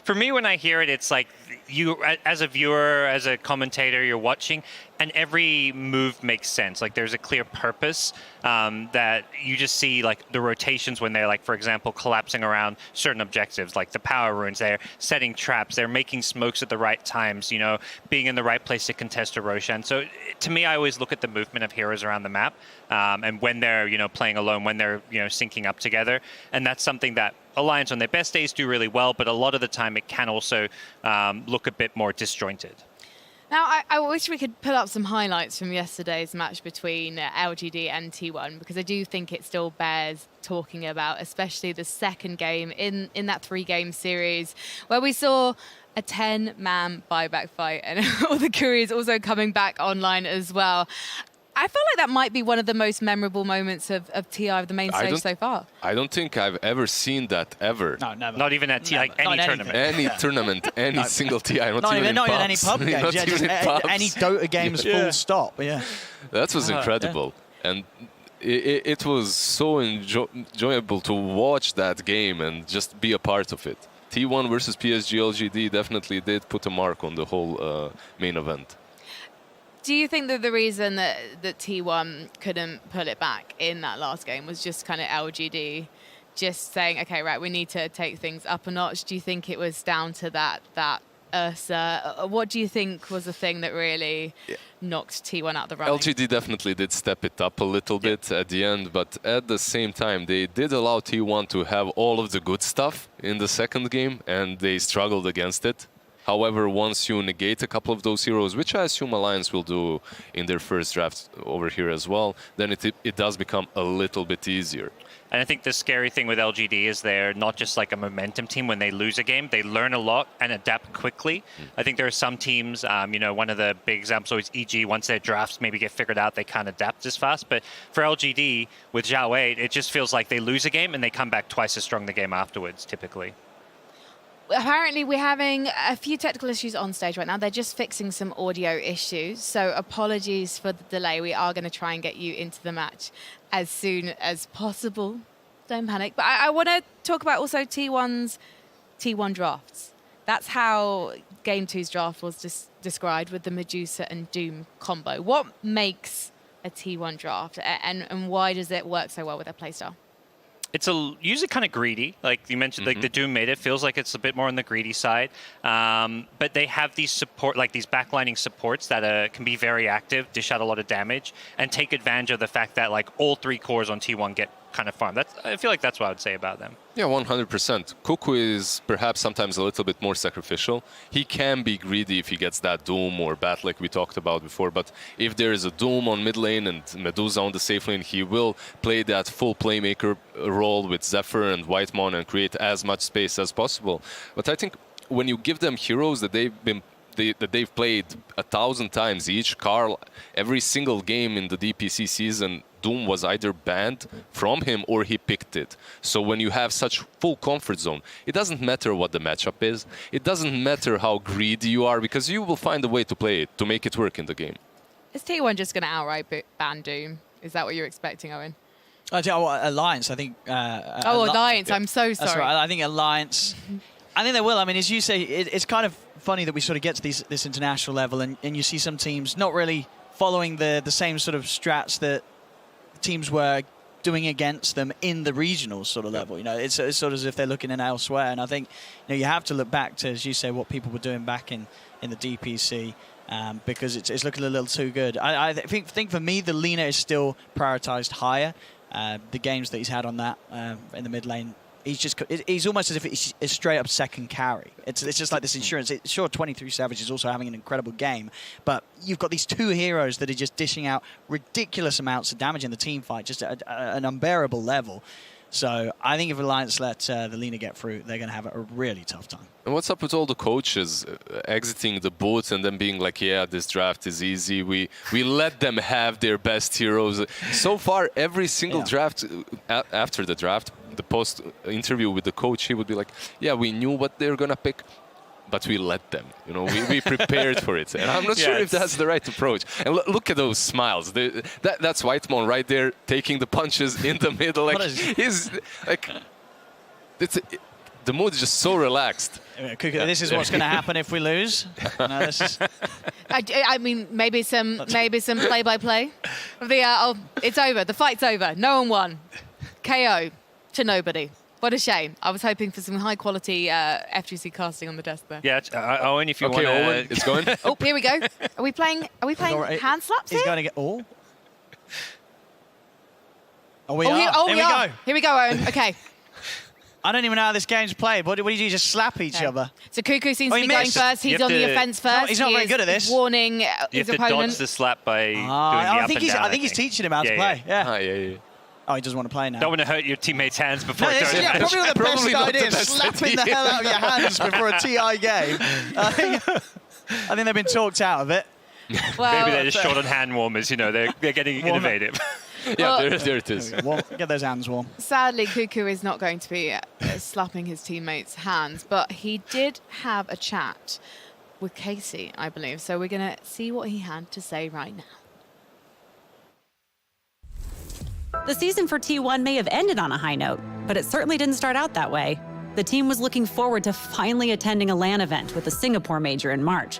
For me, when I hear it, it's like you, as a viewer, as a commentator, you're watching, and every move makes sense. Like, there's a clear purpose that you just see, like, the rotations when they're, like, for example, collapsing around certain objectives, like the power runes. They're setting traps. They're making smokes at the right times, being in the right place to contest a Roshan. So, to me, I always look at the movement of heroes around the map, and when they're, playing alone, when they're, syncing up together. And that's something that Alliance on their best days do really well, but a lot of the time it can also look a bit more disjointed. Now, I wish we could pull up some highlights from yesterday's match between LGD and T1, because I do think it still bears talking about, especially the second game in that 3-game series, where we saw a 10-man buyback fight, and all the couriers also coming back online as well. I feel like that might be one of the most memorable moments of TI of the main stage so far. I don't think I've ever seen that ever. No, never. Not even at TI, like any tournament. Any tournament, any single TI, not even any pub games. Not even in pubs. Any Dota games, full stop. Yeah, that was incredible, and it was so enjoyable to watch that game and just be a part of it. T1 versus PSG LGD definitely did put a mark on the whole main event. Do you think that the reason that T1 couldn't pull it back in that last game was just kind of LGD just saying, okay, right, we need to take things up a notch? Do you think it was down to that Ursa? What do you think was the thing that really knocked T1 out the running? LGD definitely did step it up a little bit at the end, but at the same time, they did allow T1 to have all of the good stuff in the second game, and they struggled against it. However, once you negate a couple of those heroes, which I assume Alliance will do in their first draft over here as well, then it does become a little bit easier. And I think the scary thing with LGD is they're not just like a momentum team. When they lose a game, they learn a lot and adapt quickly. I think there are some teams, one of the big examples always EG, once their drafts maybe get figured out, they can't adapt as fast. But for LGD, with Zhao 8, it just feels like they lose a game and they come back twice as strong the game afterwards, typically. Apparently, we're having a few technical issues on stage right now. They're just fixing some audio issues. So apologies for the delay. We are going to try and get you into the match as soon as possible. Don't panic. But I want to talk about also T1's T1 drafts. That's how Game 2's draft was described with the Medusa and Doom combo. What makes a T1 draft and why does it work so well with their playstyle? It's usually kind of greedy, like you mentioned. Like the Doom made it feels like it's a bit more on the greedy side, but they have these support, like these backlining supports that can be very active, dish out a lot of damage, and take advantage of the fact that like all 3 cores on T1 get kind of farmed. I feel like that's what I would say about them. Yeah, 100%. Cuckoo is perhaps sometimes a little bit more sacrificial. He can be greedy if he gets that Doom or Bat like we talked about before, but if there is a Doom on mid lane and Medusa on the safe lane, he will play that full playmaker role with Zephyr and Whitemon and create as much space as possible. But I think when you give them heroes that they've played 1,000 times each, Karl, every single game in the DPC season, Doom was either banned from him or he picked it. So when you have such full comfort zone, it doesn't matter what the matchup is. It doesn't matter how greedy you are, because you will find a way to play it, to make it work in the game. Is T1 just going to outright ban Doom? Is that what you're expecting, Owen? Alliance, I think. Alliance, I'm so sorry. That's right. I think Alliance, I think they will. I mean, as you say, it's kind of funny that we sort of get to this international level and you see some teams not really following the same sort of strats that teams were doing against them in the regional sort of level. You know, it's sort of as if they're looking in elsewhere. And I think you have to look back to, as you say, what people were doing back in the DPC because it's looking a little too good. I think for me, the Lina is still prioritized higher. The games that he's had on that in the mid lane, he's almost as if it's a straight up second carry. It's just like this insurance. Sure, 23 Savage is also having an incredible game, but you've got these 2 heroes that are just dishing out ridiculous amounts of damage in the team fight, just at an unbearable level. So I think if Alliance let the Lina get through, they're going to have a really tough time. And what's up with all the coaches exiting the booth and then being like, yeah, this draft is easy. We let them have their best heroes. So far, every single draft, after the draft, the post-interview with the coach, he would be like, yeah, we knew what they're going to pick, but we let them. You know, we prepared for it. And I'm not sure if that's the right approach. And look at those smiles. That's Whitemon right there, taking the punches in the middle. Like, he's like, the mood is just so relaxed. This is what's going to happen if we lose. No, this is... I mean, maybe some play-by-play. It's over. The fight's over. No one won. KO to nobody. What a shame. I was hoping for some high-quality FGC casting on the desk there. Yeah, Owen, if you want to... Owen, it's going. Oh, here we go. Are we playing hand slaps here? He's going to get... Oh. We are. Here we go, Owen. Okay. I don't even know how this game's played. What do you do? Just slap each other? So Cuckoo seems Oh, to he be going missed. first. He's on the offense first. No, he's not very good at this. Warning You his have to opponent. dodge the slap by doing the I up think and down. I think he's teaching him how to play. Yeah. Oh, he doesn't want to play now. Don't want to hurt your teammates' hands before No, doing yeah, that. probably not the best Probably not idea. the best Slapping the hell out of your hands before a TI game. I think they've been talked out of it. Well, Maybe they're just short on hand warmers. You know, they're getting innovative. Yeah, there it is. Get those hands warm. Sadly, Cuckoo is not going to be slapping his teammates' hands, but he did have a chat with Casey, I believe. So we're going to see what he had to say right now. The season for T1 may have ended on a high note, but it certainly didn't start out that way. The team was looking forward to finally attending a LAN event with the Singapore major in March.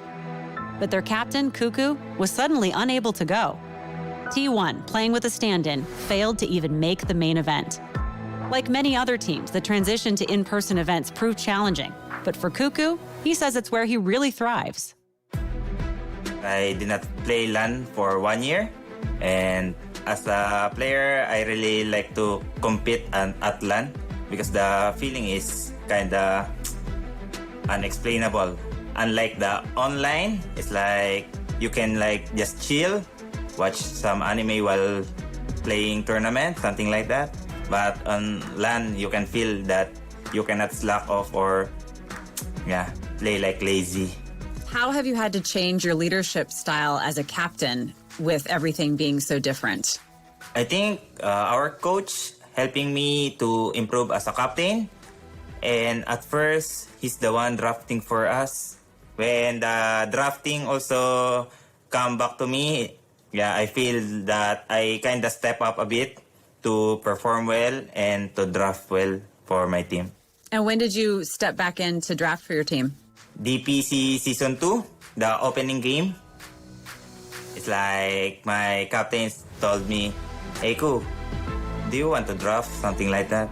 But their captain, Cuckoo, was suddenly unable to go. T1, playing with a stand-in, failed to even make the main event. Like many other teams, the transition to in-person events proved challenging. But for Cuckoo, he says it's where he really thrives. I did not play LAN for 1 year, and as a player, I really like to compete at LAN because the feeling is kinda unexplainable. Unlike the online, it's like you can like just chill, watch some anime while playing tournament, something like that. But on LAN, you can feel that you cannot slack off or play like lazy. How have you had to change your leadership style as a captain with everything being so different? I think our coach helping me to improve as a captain. And at first, he's the one drafting for us. When the drafting also come back to me, I feel that I kind of step up a bit to perform well and to draft well for my team. And when did you step back in to draft for your team? DPC Season 2, the opening game. It's like my captains told me, "Hey, Ku, do you want to draft?" Something like that.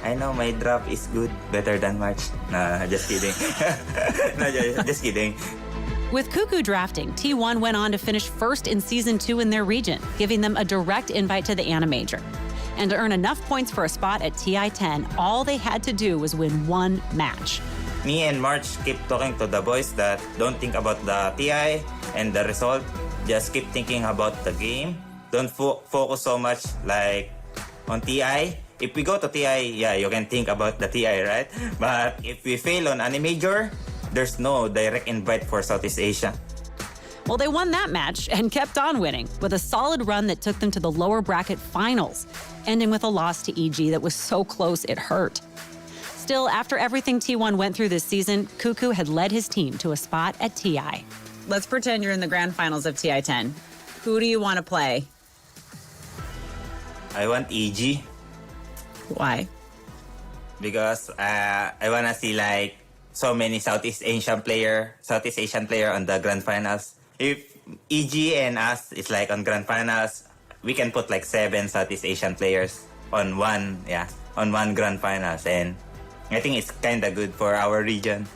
I know my draft is good, better than March. Nah, just kidding. No, just kidding. With Cuckoo drafting, T1 went on to finish first in Season 2 in their region, giving them a direct invite to the ANA Major. And to earn enough points for a spot at TI-10, all they had to do was win one match. Me and March keep talking to the boys that don't think about the TI and the result. Just keep thinking about the game. Don't focus so much like on TI. If we go to TI, you can think about the TI, right? But if we fail on any major, there's no direct invite for Southeast Asia. Well, they won that match and kept on winning with a solid run that took them to the lower bracket finals, ending with a loss to EG that was so close it hurt. Still, after everything T1 went through this season, Cuckoo had led his team to a spot at TI. Let's pretend you're in the grand finals of TI-10. Who do you want to play? I want EG. Why? Because I want to see like so many Southeast Asian player on the grand finals. If EG and us is like on grand finals, we can put like 7 Southeast Asian players on one grand finals, and I think it's kind of good for our region.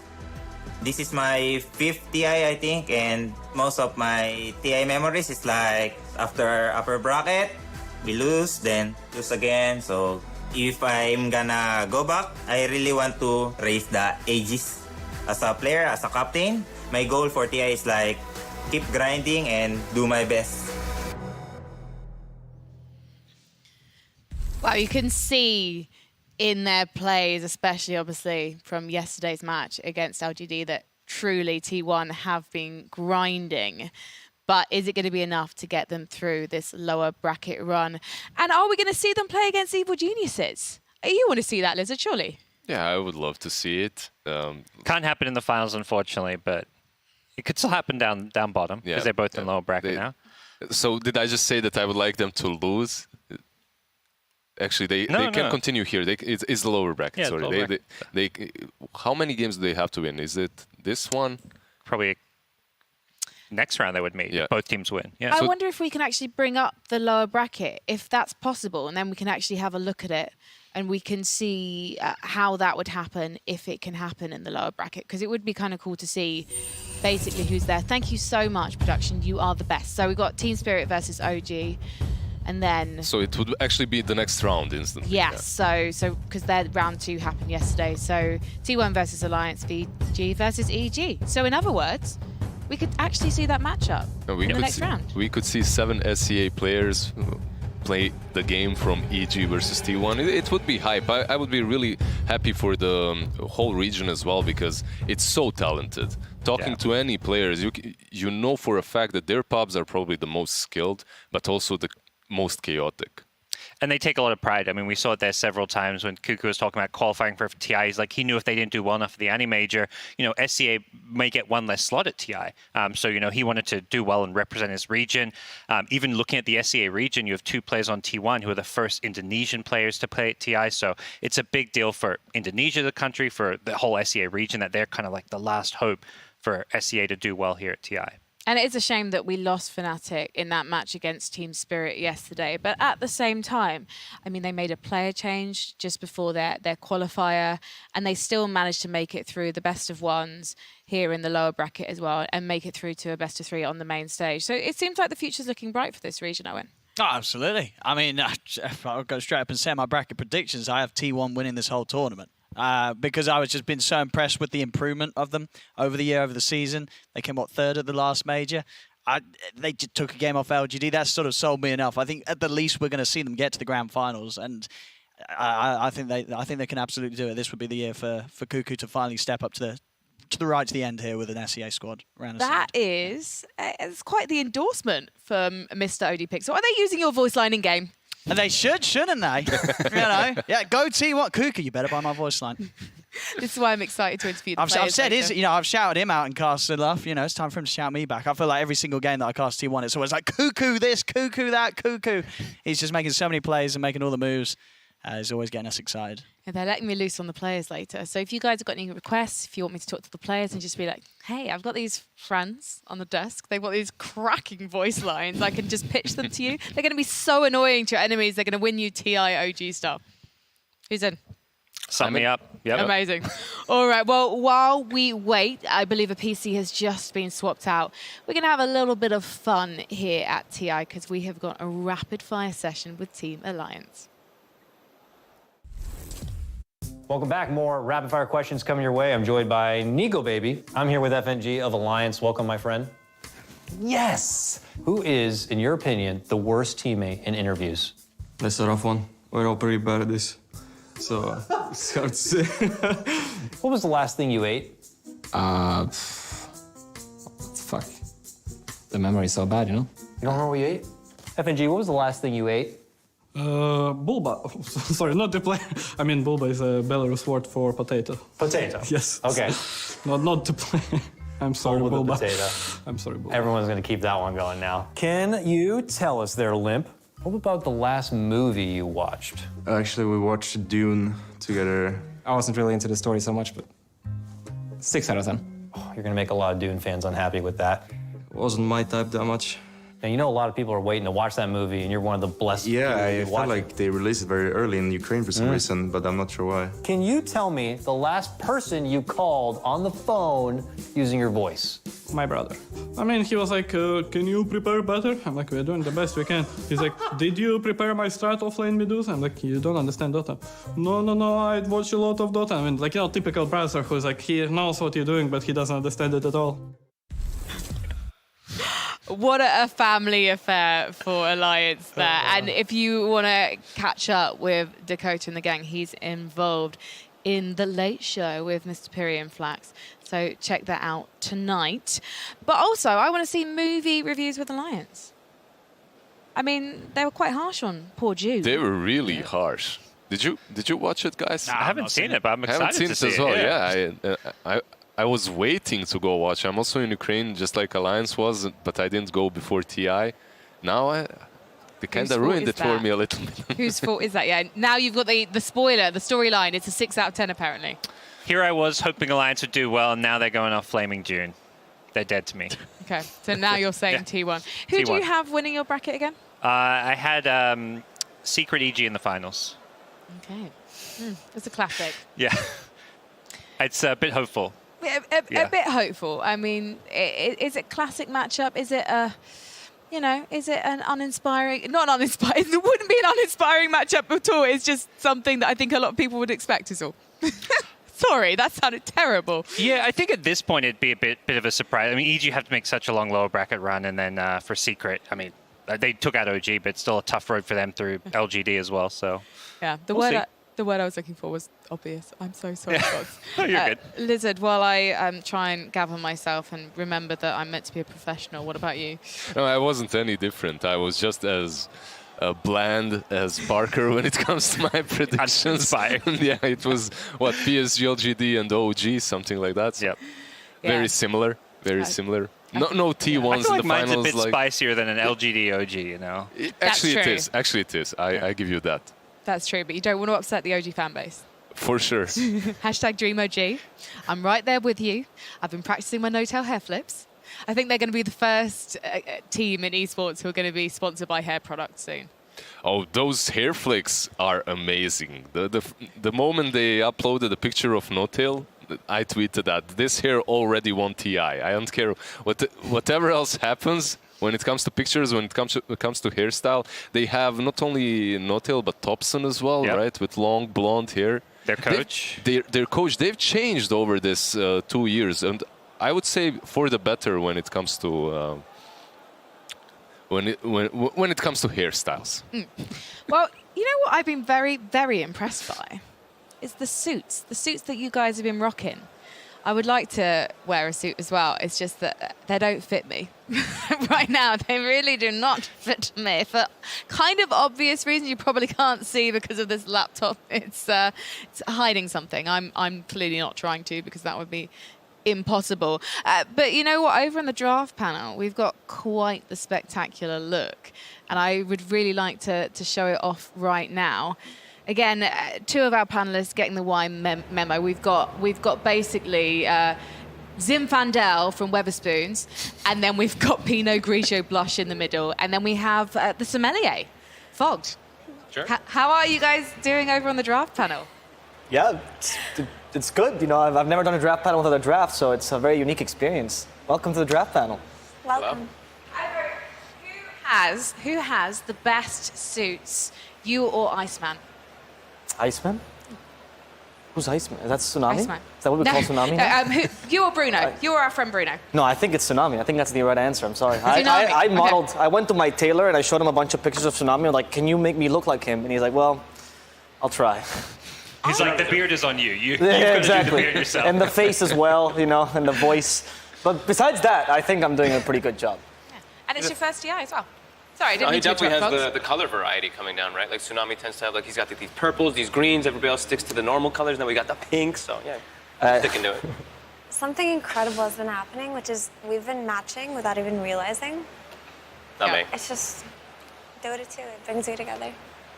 This is my 5th TI, I think, and most of my TI memories is like after upper bracket, we lose, then lose again. So if I'm gonna go back, I really want to raise the ages as a player, as a captain. My goal for TI is like keep grinding and do my best. Wow, you can see in their plays, especially obviously from yesterday's match against LGD, that truly T1 have been grinding. But is it going to be enough to get them through this lower bracket run? And are we going to see them play against Evil Geniuses? You want to see that, Lizard, surely? Yeah, I would love to see it. Can't happen in the finals, unfortunately, but it could still happen down bottom because they're both in lower bracket now. So did I just say that I would like them to lose? Actually, they can continue here. It's the lower bracket. Yeah, sorry, they how many games do they have to win? Is it this one? Probably next round they would meet. Both teams win. Yeah. I wonder if we can actually bring up the lower bracket, if that's possible, and then we can actually have a look at it and we can see how that would happen if it can happen in the lower bracket, because it would be kind of cool to see basically who's there. Thank you so much, production. You are the best. So we've got Team Spirit versus OG. And then... So it would actually be the next round instantly. Yes, yeah. so because their round 2 happened yesterday. So T1 versus Alliance, VG versus EG. So in other words, we could actually see that matchup in the next round. We could see 7 SCA players play the game from EG versus T1. It would be hype. I would be really happy for the whole region as well, because it's so talented. Talking to any players, you know for a fact that their pubs are probably the most skilled, but also the most chaotic. And they take a lot of pride. I mean, we saw it there several times when Cuckoo was talking about qualifying for TI. He's like, he knew if they didn't do well enough for the Anti-Major, SCA may get one less slot at TI. So, he wanted to do well and represent his region. Even looking at the SCA region, you have 2 players on T1 who are the first Indonesian players to play at TI. So it's a big deal for Indonesia, the country, for the whole SCA region, that they're kind of like the last hope for SCA to do well here at TI. And it is a shame that we lost Fnatic in that match against Team Spirit yesterday. But at the same time, I mean, they made a player change just before their qualifier, and they still managed to make it through the best of ones here in the lower bracket as well, and make it through to a best of 3 on the main stage. So it seems like the future's looking bright for this region, Owen. Oh, absolutely. I mean, I'll go straight up and say my bracket predictions. I have T1 winning this whole tournament. Because I was just been so impressed with the improvement of them over the year, over the season. They came, 3rd at the last major. They just took a game off LGD. That sort of sold me enough. I think at the least we're going to see them get to the grand finals, and I think they can absolutely do it. This would be the year for Cuckoo to finally step up to the right to the end here with an SCA squad. That is it's quite the endorsement from Mr. OD Pixel. Are they using your voice line in game? And they shouldn't they? Yeah, go T1. Cuckoo, you better buy my voice line. This is why I'm excited to interview the players. I've said I've shouted him out and cast enough. It's time for him to shout me back. I feel like every single game that I cast T1, it's always like, Cuckoo this, Cuckoo that, Cuckoo. He's just making so many plays and making all the moves. He's always getting us excited. And they're letting me loose on the players later. So if you guys have got any requests, if you want me to talk to the players and just be like, hey, I've got these friends on the desk. They've got these cracking voice lines. I can just pitch them to you. They're going to be so annoying to your enemies. They're going to win you TI OG stuff. Who's in? Sign me up. Yep. Amazing. All right. Well, while we wait, I believe a PC has just been swapped out. We're going to have a little bit of fun here at TI because we have got a rapid fire session with Team Alliance. Welcome back. More rapid fire questions coming your way. I'm joined by Nigo Baby. I'm here with FNG of Alliance. Welcome, my friend. Yes. Who is, in your opinion, the worst teammate in interviews? That's a rough one. We're all pretty bad at this. So it's hard to say. What was the last thing you ate? Fuck. The memory's so bad, You don't remember what you ate? FNG, what was the last thing you ate? Bulba. Sorry, not the player. I mean, Bulba is a Belarus word for potato. Potato? Yes. Okay. Not the player. I'm sorry, Bulba. Potato. I'm sorry, Bulba. Everyone's going to keep that one going now. Can you tell us there, Limp, what about the last movie you watched? Actually, we watched Dune together. I wasn't really into the story so much, but 6 out of 10. Oh, you're going to make a lot of Dune fans unhappy with that. It wasn't my type that much. And a lot of people are waiting to watch that movie, and you're one of the blessed people I to felt like they released it very early in Ukraine for some reason, but I'm not sure why. Can you tell me the last person you called on the phone using your voice? My brother. I mean, he was like, can you prepare better? I'm like, we're doing the best we can. He's like, did you prepare my strat offlane Medusa? I'm like, you don't understand Dota. No, I watch a lot of Dota. I mean, typical browser who's like, he knows what you're doing, but he doesn't understand it at all. What a family affair for Alliance there. And if you want to catch up with Dakota and the gang, he's involved in The Late Show with Mr. Piri and Flax. So check that out tonight. But also, I want to see movie reviews with Alliance. I mean, they were quite harsh on poor Jude. They were really harsh. Did you watch it, guys? Nah, I haven't seen it, but I'm excited to see it. I haven't seen it as well, yeah. I was waiting to go watch. I'm also in Ukraine, just like Alliance was, but I didn't go before TI. Now they kind of ruined it for me a little bit. Whose fault is that? Yeah. Now you've got the spoiler, the storyline. It's a 6 out of 10 apparently. Here I was hoping Alliance would do well, and now they're going off Flaming June. They're dead to me. Okay, so now you're saying T1. Who do you have winning your bracket again? I had Secret EG in the finals. Okay, it's a classic. Yeah, it's a bit hopeful. A bit hopeful. I mean, is it classic matchup? Is it a you know, is it an uninspiring, not uninspiring, it wouldn't be an uninspiring matchup at all. It's just something that I think a lot of people would expect is all. Sorry, that sounded terrible. Yeah, I think at this point it'd be a bit of a surprise. I mean, EG have to make such a long lower bracket run, and then for Secret, I mean, they took out OG, but still a tough road for them through LGD as well. So yeah, the word I was looking for was obvious. I'm so sorry, folks. Oh, you're good. Lizard, while I try and gather myself and remember that I'm meant to be a professional, what about you? No, I wasn't any different. I was just as bland as Parker when it comes to my predictions. Yeah, it was, what, PSG, LGD, and OG, something like that. Yep. Very similar, very similar. No T1s in the finals. I feel like mine's a bit spicier than an LGD OG, you know? Actually, it is. Actually, it is. I give you that. That's true, but you don't want to upset the OG fan base. For sure. Hashtag DreamOG. I'm right there with you. I've been practicing my no-tail hair flips. I think they're going to be the first team in esports who are going to be sponsored by hair products soon. Oh, those hair flicks are amazing. The moment they uploaded a picture of No-Tail, I tweeted that this hair already won TI. I don't care whatever else happens when it comes to pictures, when it comes to hairstyle. They have not only No-Tail but Thompson as well, right? With long blonde hair. Their coach? Their coach, they've changed over this 2 years, and I would say for the better when it comes to when it comes to hairstyles. Well, you know what I've been very, very impressed by is the suits that you guys have been rocking. I would like to wear a suit as well. It's just that they don't fit me. Right now, they really do not fit me for kind of obvious reasons you probably can't see because of this laptop. It's hiding something. I'm clearly not trying to, because that would be impossible. But you know what? Over on the draft panel, we've got quite the spectacular look, and I would really like to show it off right now. Again, two of our panelists getting the Y memo. We've got basically Zim Fandel from Weatherspoons, and then we've got Pinot Grigio Blush in the middle, and then we have the sommelier, Fogged. Sure. How are you guys doing over on the draft panel? Yeah, it's good. You know, I've never done a draft panel without a draft, so it's a very unique experience. Welcome to the draft panel. Welcome. Who has the best suits, you or Iceman? Iceman? Who's Iceman? Is that Tsunami? Iceman. Is that what we call Tsunami now? You or Bruno? You or our friend Bruno? No, I think it's Tsunami. I think that's the right answer. I'm sorry. I modeled. I went to my tailor and I showed him a bunch of pictures of Tsunami. I'm like, can you make me look like him? And he's like, well, I'll try. He's like, the beard is on you. You've got Yeah, to exactly. do the beard yourself. And the face as well, you know, and the voice. But besides that, I think I'm doing a pretty good job. And it's your first TI as well. Sorry, I didn't No, he mean to definitely interrupt, has folks. the color variety coming down, right? Like Tsunami tends to have, like, he's got these purples, these greens. Everybody else sticks to the normal colors. And then we got the pink. So yeah, sticking to it. Something incredible has been happening, which is we've been matching without even realizing. Not me. It's just Dota 2. It brings you together.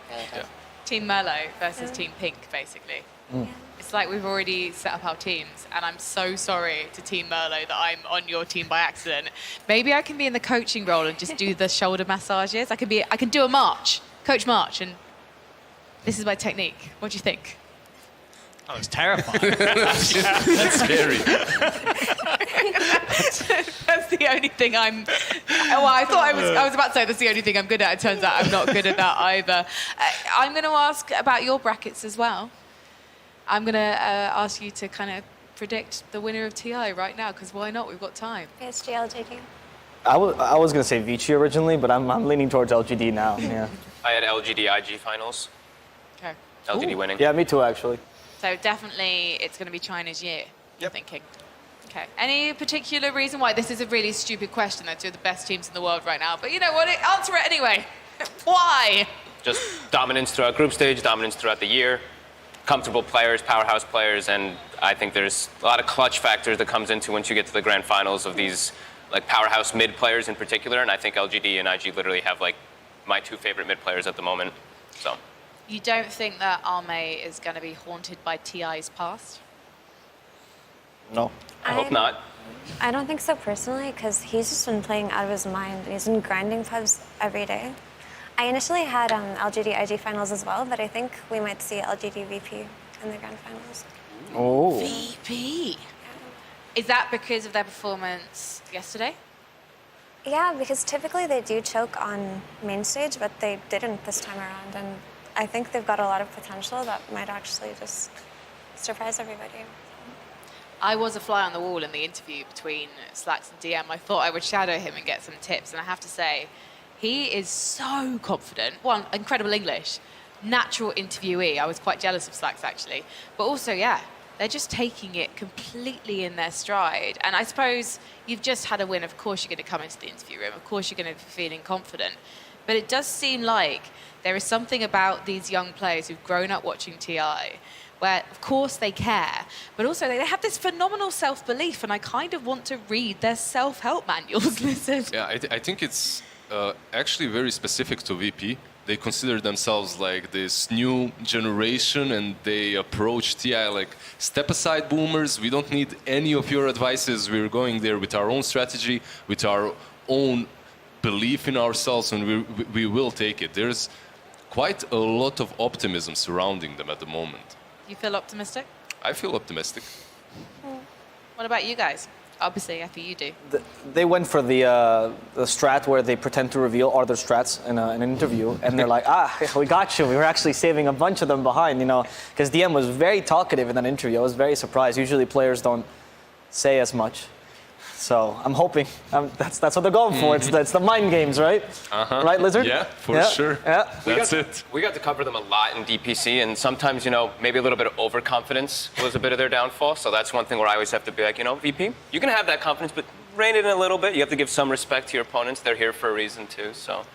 Yeah. Team Merlot versus Team Pink, basically. It's like we've already set up our teams, and I'm so sorry to Team Merlot that I'm on your team by accident. Maybe I can be in the coaching role and just do the shoulder massages. I can do a march, coach march, and this is my technique. What do you think? Oh, it's terrifying. That's scary. That's the only thing I'm. Well, I thought I was about to say that's the only thing I'm good at. It turns out I'm not good at that either. I'm going to ask about your brackets as well. I'm going to ask you to kind of predict the winner of TI right now, because why not? We've got time. PSG, LGD. I was going to say Vici originally, but I'm leaning towards LGD now. Yeah. I had LGD IG finals. Okay. LGD winning. Yeah, me too, actually. So definitely it's going to be China's year, you're thinking. Okay. Any particular reason why? This is a really stupid question. They're two of the best teams in the world right now. But you know what? Answer it anyway. Why? Just dominance throughout group stage, dominance throughout the year, comfortable players, powerhouse players, and I think there's a lot of clutch factors that comes into once you get to the grand finals of these like powerhouse mid players in particular, and I think LGD and IG literally have like my two favorite mid players at the moment. So. You don't think that Arme is going to be haunted by TI's past? No. I hope not. I don't think so personally, because he's just been playing out of his mind. He's been grinding pubs every day. I initially had LGD IG finals as well, but I think we might see LGD VP in the grand finals. Oh. VP? Is that because of their performance yesterday? Yeah, because typically they do choke on main stage, but they didn't this time around. And I think they've got a lot of potential that might actually just surprise everybody. I was a fly on the wall in the interview between Slacks and DM. I thought I would shadow him and get some tips. And I have to say, he is so confident. One, incredible English, natural interviewee. I was quite jealous of Slacks, actually. But also, yeah, they're just taking it completely in their stride. And I suppose you've just had a win. Of course, you're going to come into the interview room. Of course, you're going to be feeling confident. But it does seem like there is something about these young players who've grown up watching TI where, of course, they care, but also they have this phenomenal self-belief, and I kind of want to read their self-help manuals. Listen. Yeah, I think it's actually very specific to VP. They consider themselves like this new generation, and they approach TI like, step aside, boomers. We don't need any of your advices. We're going there with our own strategy, with our own belief in ourselves, and we will take it. There's quite a lot of optimism surrounding them at the moment. You feel optimistic? I feel optimistic. What about you guys? Obviously, I think you do. They went for the strat where they pretend to reveal other strats in an interview, and they're like, we got you. We were actually saving a bunch of them behind, because DM was very talkative in that interview. I was very surprised. Usually players don't say as much. So I'm hoping that's what they're going for. It's the mind games, right? Right, Lizard? Yeah, for sure. Yeah. That's it. We got to cover them a lot in DPC, and sometimes, maybe a little bit of overconfidence was a bit of their downfall. So that's one thing where I always have to be like, VP, you can have that confidence, but rein it in a little bit. You have to give some respect to your opponents. They're here for a reason, too. So,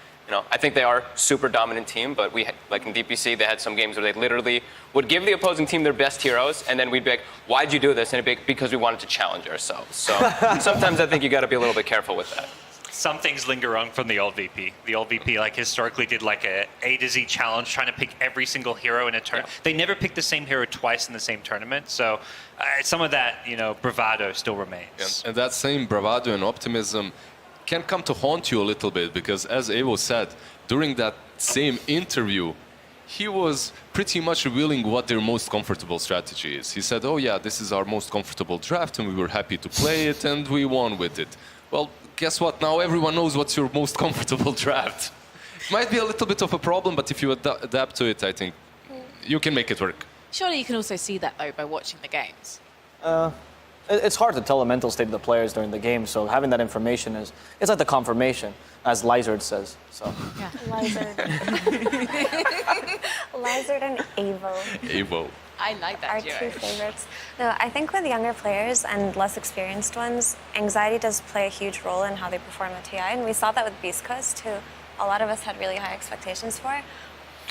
I think they are a super dominant team, but like in DPC, they had some games where they literally would give the opposing team their best heroes, and then we'd be like, why'd you do this? And it'd be because we wanted to challenge ourselves. So sometimes I think you got to be a little bit careful with that. Some things linger on from the old VP. The old VP, historically did A to Z challenge, trying to pick every single hero in a tournament. Yeah. They never picked the same hero twice in the same tournament. So some of that, bravado still remains. And that same bravado and optimism can come to haunt you a little bit, because as Evo said, during that same interview, he was pretty much revealing what their most comfortable strategy is. He said, oh yeah, this is our most comfortable draft, and we were happy to play it, and we won with it. Well, guess what? Now everyone knows what's your most comfortable draft. It might be a little bit of a problem, but if you adapt to it, I think you can make it work. Surely you can also see that, though, by watching the games. It's hard to tell the mental state of the players during the game, so having that information it's like the confirmation, as Lizard says. So. Yeah. Lizard. Lizard and Evo. Evo. I like that Our duo. two favorites. No, I think with younger players and less experienced ones, anxiety does play a huge role in how they perform at TI, and we saw that with Beast Coast, who a lot of us had really high expectations for.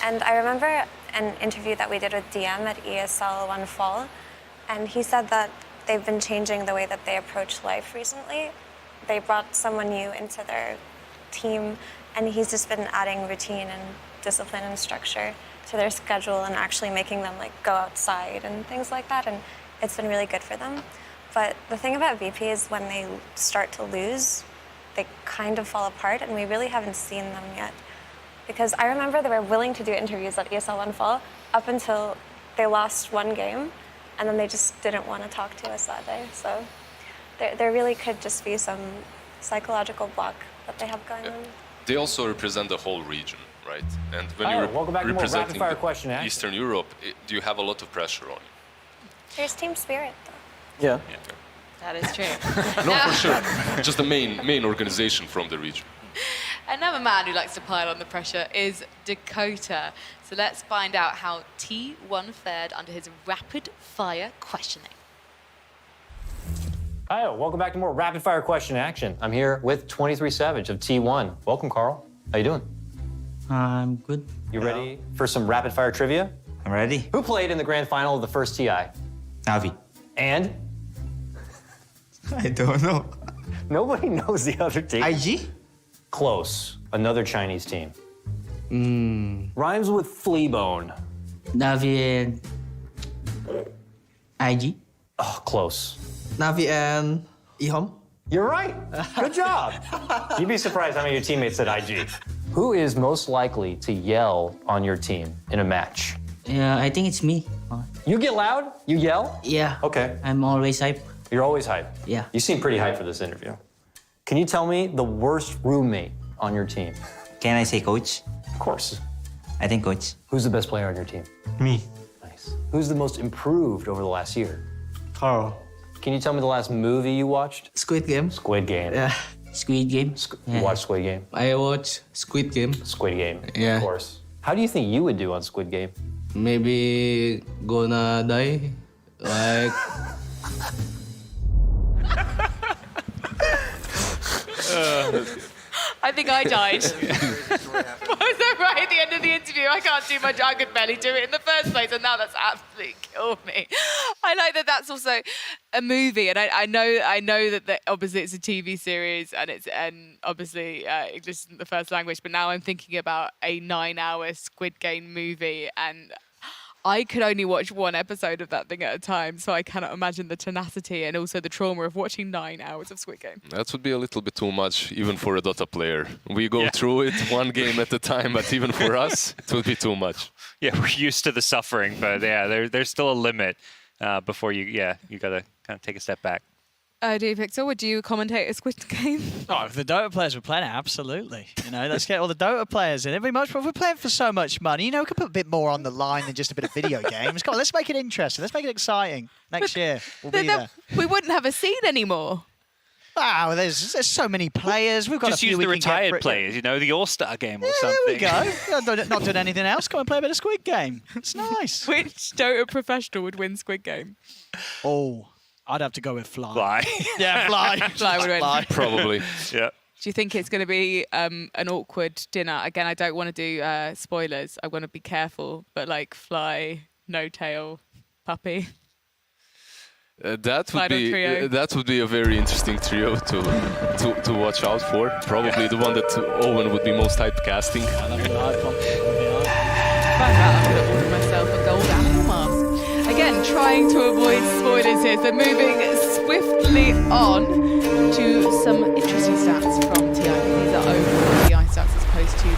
And I remember an interview that we did with DM at ESL One Fall, and he said that they've been changing the way that they approach life recently. They brought someone new into their team, and he's just been adding routine and discipline and structure to their schedule and actually making them go outside and things like that, and it's been really good for them. But the thing about VP is when they start to lose, they kind of fall apart, and we really haven't seen them yet. Because I remember they were willing to do interviews at ESL One Fall up until they lost one game, and then they just didn't want to talk to us that day. So there really could just be some psychological block that they have going on. They also represent the whole region, right? And when you're representing Eastern Europe, do you have a lot of pressure on you? There's team spirit, though. Yeah. That is true. No, for sure. Just the main organization from the region. Another man who likes to pile on the pressure is Dakota. So let's find out how T1 fared under his rapid fire questioning. Hi, welcome back to more rapid fire question action. I'm here with 23 Savage of T1. Welcome, Carl. How you doing? I'm good. You ready for some rapid fire trivia? I'm ready. Who played in the grand final of the first TI? Navi. And? I don't know. Nobody knows the other team. IG? Close. Another Chinese team. Rhymes with Fleabone. Navi and IG? Oh, close. Navi and Ihom? You're right. Good job. You'd be surprised how many of your teammates said IG. Who is most likely to yell on your team in a match? Yeah, I think it's me. You get loud? You yell? Yeah. Okay. I'm always hype. You're always hype? Yeah. You seem pretty hyped for this interview. Can you tell me the worst roommate on your team? Can I say coach? Of course. I think coach. Who's the best player on your team? Me. Nice. Who's the most improved over the last year? Carl. Can you tell me the last movie you watched? Squid Game. Squid Game. Yeah. Squid Game. You watched Squid Game? I watch Squid Game. Squid Game, Yeah. of course. How do you think you would do on Squid Game? Maybe gonna die. Like. I think I died. Was that right at the end of the interview? I can't do much. I could barely do it in the first place, and now that's absolutely killed me. I like that that's also a movie, and I know that obviously it's a TV series, and obviously English isn't the first language. But now I'm thinking about a 9-hour Squid Game movie, and I could only watch one episode of that thing at a time, so I cannot imagine the tenacity and also the trauma of watching 9 hours of Squid Game. That would be a little bit too much, even for a Dota player. We go through it one game at a time, but even for us, it would be too much. Yeah, we're used to the suffering, but yeah, there's still a limit before you gotta kind of take a step back. Do you, Victor? Would you commentate a Squid Game? Oh, if the Dota players were playing it, absolutely. You know, let's get all the Dota players in. It'd be much more. We're playing for so much money. You know, we could put a bit more on the line than just a bit of video games. Come on, let's make it interesting. Let's make it exciting. Next year, we'll be there. We wouldn't have a scene anymore. Wow, there's so many players. We've got Just a few use we the can get retired players, you know, the All-Star game or There we something. go. Not doing anything else. Come and play a bit of Squid Game. It's nice. Which Dota professional would win Squid Game? Oh, I'd have to go with Fly. Fly. Yeah, Fly. Fly would win. Probably. Yeah. Do you think it's going to be an awkward dinner? Again, I don't want to do spoilers. I want to be careful, but like Fly, No Tail, Puppy. That would be a very interesting trio to watch out for. Probably the one that Owen would be most typecasting. Find out, I'm going to order myself a gold animal mask. Again, trying to avoid spoilers here. So moving swiftly on to some interesting stats from TI. These are overall TI stats as opposed to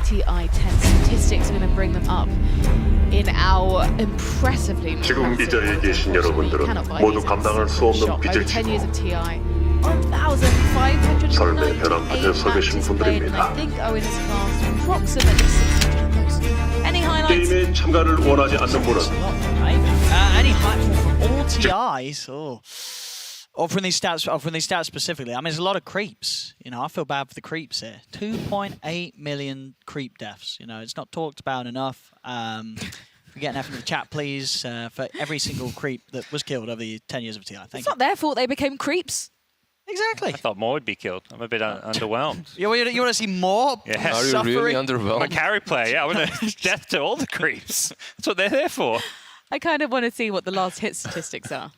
TI 10 statistics. We're going to bring them up in our impressively 지금 이 자리에 계신 여러분들은 모두 감당할 수 없는 빚을 over 10 지고 years of TI. 1,500 삶의 벼랑 끝에 서 계신 분들입니다. I think Owen has classed approximately 600 of those. Any highlights? 게임에 참가를 원하지 않는 분은 Any highlights from all TIs? Or from these stats specifically? I mean, there's a lot of creeps. You know, I feel bad for the creeps here. 2.8 million creep deaths. You know, it's not talked about enough. If we get an F in the chat, please, for every single creep that was killed over the 10 years of TI. Thank you. It's not their fault they became creeps. Exactly. I thought more would be killed. I'm a bit underwhelmed. You want to see more Yeah. Are you suffering? really underwhelmed? I'm a carry player, yeah. I want death to all the creeps. That's what they're there for. I kind of want to see what the last hit statistics are.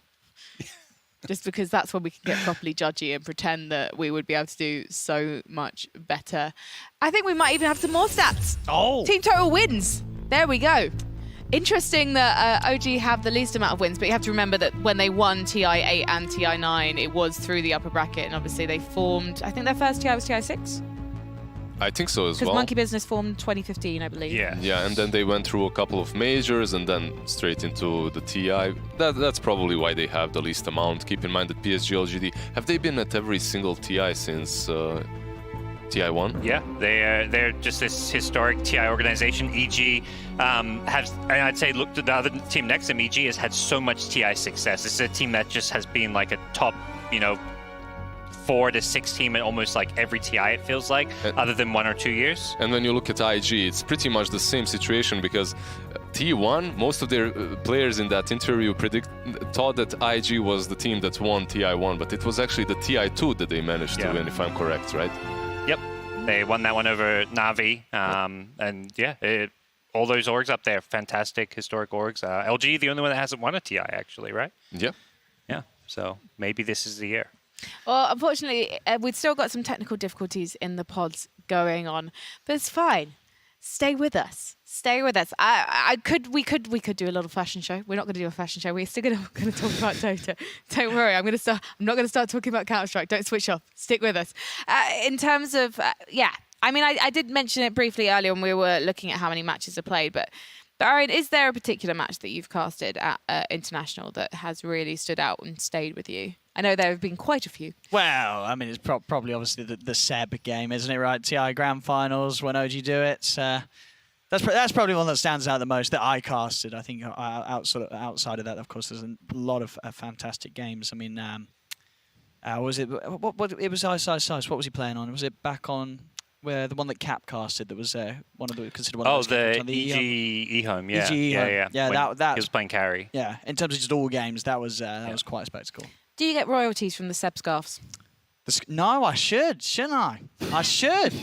Just because that's when we can get properly judgy and pretend that we would be able to do so much better. I think we might even have some more stats. Oh. Team total wins. There we go. Interesting that OG have the least amount of wins, but you have to remember that when they won TI 8 and TI 9, it was through the upper bracket, and obviously they formed, I think their first TI was TI 6? I think so as well. Because Monkey Business formed 2015, I believe. Yeah, and then they went through a couple of majors and then straight into the TI. That's probably why they have the least amount. Keep in mind that PSG LGD, have they been at every single TI since TI 1? Yeah, they're just this historic TI organization. EG has, and I'd say, look to the other team next to them. EG has had so much TI success. This is a team that just has been like a top, 4 to 6 team in almost like every TI, it feels like, other than 1 or 2 years. And when you look at IG, it's pretty much the same situation because T1, most of their players in that interview thought that IG was the team that won TI1, but it was actually the TI2 that they managed to win, if I'm correct, right? Yep, they won that one over Navi, and yeah, all those orgs up there, fantastic historic orgs. LG, the only one that hasn't won a TI, actually, right? Yeah. Yeah, so maybe this is the year. Well, unfortunately, we've still got some technical difficulties in the pods going on, but it's fine. Stay with us. Stay with us. We could do a little fashion show. We're not going to do a fashion show. We're still going to talk about Dota. Don't worry. I'm not going to start talking about Counter-Strike. Don't switch off. Stick with us. In terms of I mean, I did mention it briefly earlier when we were looking at how many matches are played, but But Aaron, is there a particular match that you've casted at International that has really stood out and stayed with you? I know there have been quite a few. Well, I mean, it's probably obviously the Seb game, isn't it, right? TI Grand Finals, when OG do it. That's probably one that stands out the most that I casted. I think outside of that, of course, there's a lot of fantastic games. I mean, was it? What it was Ice. What was he playing on? Was it back on where the one that Cap casted? That was one of the considered one. Oh, of the EG Ehome. Yeah, yeah. That he was playing carry. Yeah, in terms of just all games, that was quite a spectacle. Do you get royalties from the Seb scarves? No, I should, shouldn't I? I should.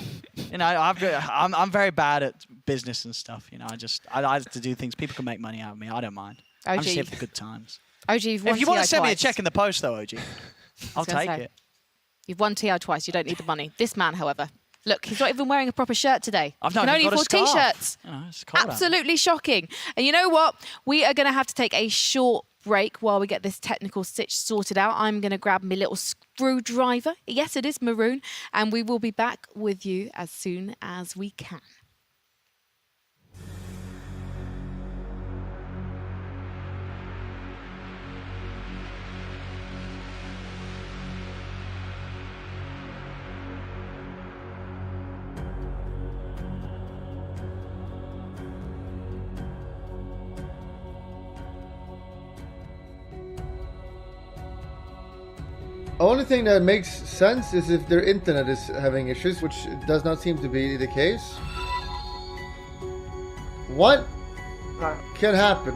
You know, I'm very bad at business and stuff. You know, I like to do things. People can make money out of me. I don't mind. I'm just here for the good times. OG, you've won if you TI want to send me a twice. check in the post, though, OG, I'll take it. You've won TI twice. You don't need the money. This man, however, look, he's not even wearing a proper shirt today. I've He not can even only got afford a scarf. t-shirts. You know, it's cold out. Absolutely shocking. And you know what? We are going to have to take a short break while we get this technical stitch sorted out. I'm going to grab my little screwdriver. Yes, it is maroon. And we will be back with you as soon as we can. Only thing that makes sense is if their internet is having issues, which does not seem to be the case. What can happen?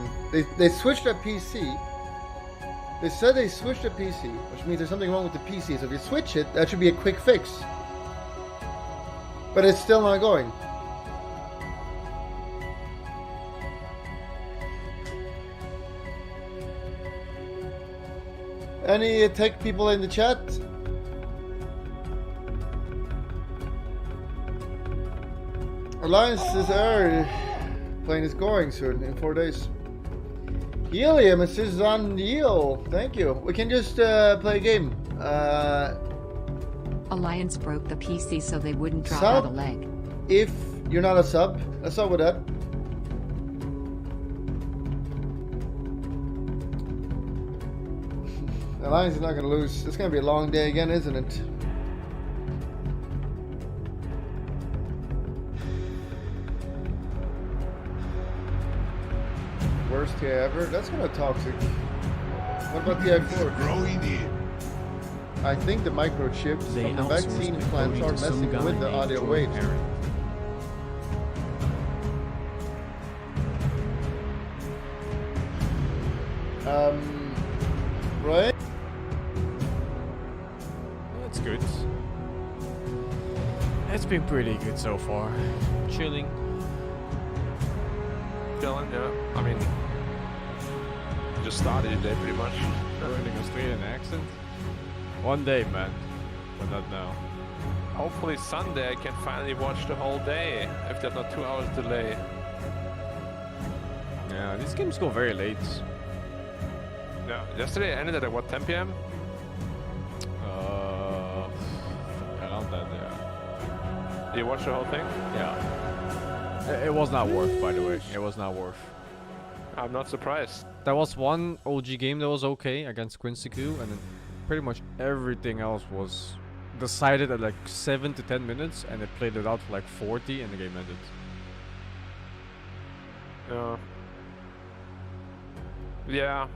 They switched their PC. They said they switched their PC, which means there's something wrong with the PC. So if you switch it, that should be a quick fix. But it's still not going. Any tech people in the chat? Alliance is plane is going soon in 4 days. Helium is on Yale. Thank you. We can just play a game. Alliance broke the PC so they wouldn't drop Sub? out a leg. If you're not a sub, let's start with that. Alliance is not going to lose. It's going to be a long day again, isn't it? Worst TI ever? That's kind of toxic. What about TI4? I think the microchips from the vaccine plants are messing with the audio waves. Right? That's good. It's been pretty good so far. Chilling. Chilling, yeah. I mean, just started your day pretty much. Learning Australian accent. One day, man, but not now. Hopefully Sunday I can finally watch the whole day, if there's not 2 hours delay. Yeah, these games go very late. Yeah, yesterday ended at what, 10 p.m.? Around that, yeah. Did you watch the whole thing? Yeah. It was not worth, by the way. It was not worth. I'm not surprised. There was one OG game that was okay against Quincy-Q, and then pretty much everything else was decided at like 7 to 10 minutes, and they played it out for like 40, and the game ended. Yeah.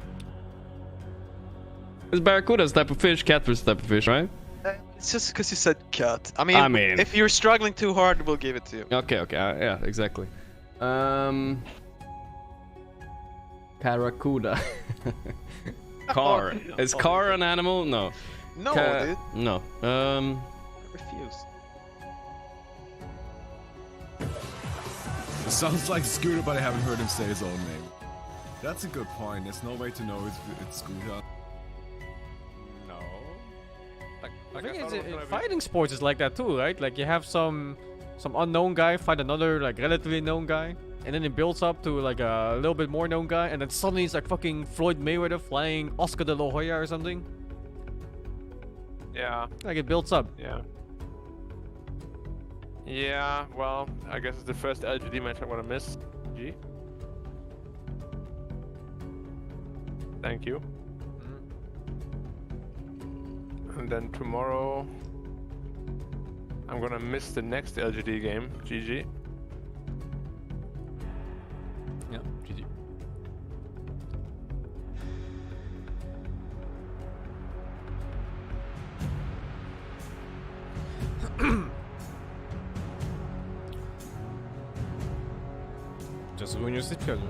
It's Barracuda's type of fish, Catfish type of fish, right? It's just because you said cat. I mean, if you're struggling too hard, we'll give it to you. Okay, yeah, exactly. Barracuda. Car. Is car an animal? No. No, dude. No. I refuse. It sounds like Scooter, but I haven't heard him say his own name. That's a good point. There's no way to know it's Scooter. No. I think fighting sports is like that too, right? Like you have some unknown guy fight another like relatively known guy, and then it builds up to like a little bit more known guy, and then suddenly it's like fucking Floyd Mayweather flying Oscar de la Hoya or something. Yeah. Like it builds up. Yeah. Yeah, well, I guess it's the first LGD match I want to miss. G. Thank you. And then tomorrow, I'm gonna miss the next LGD game. GG. Yeah, GG. Just ruin your sleep schedule.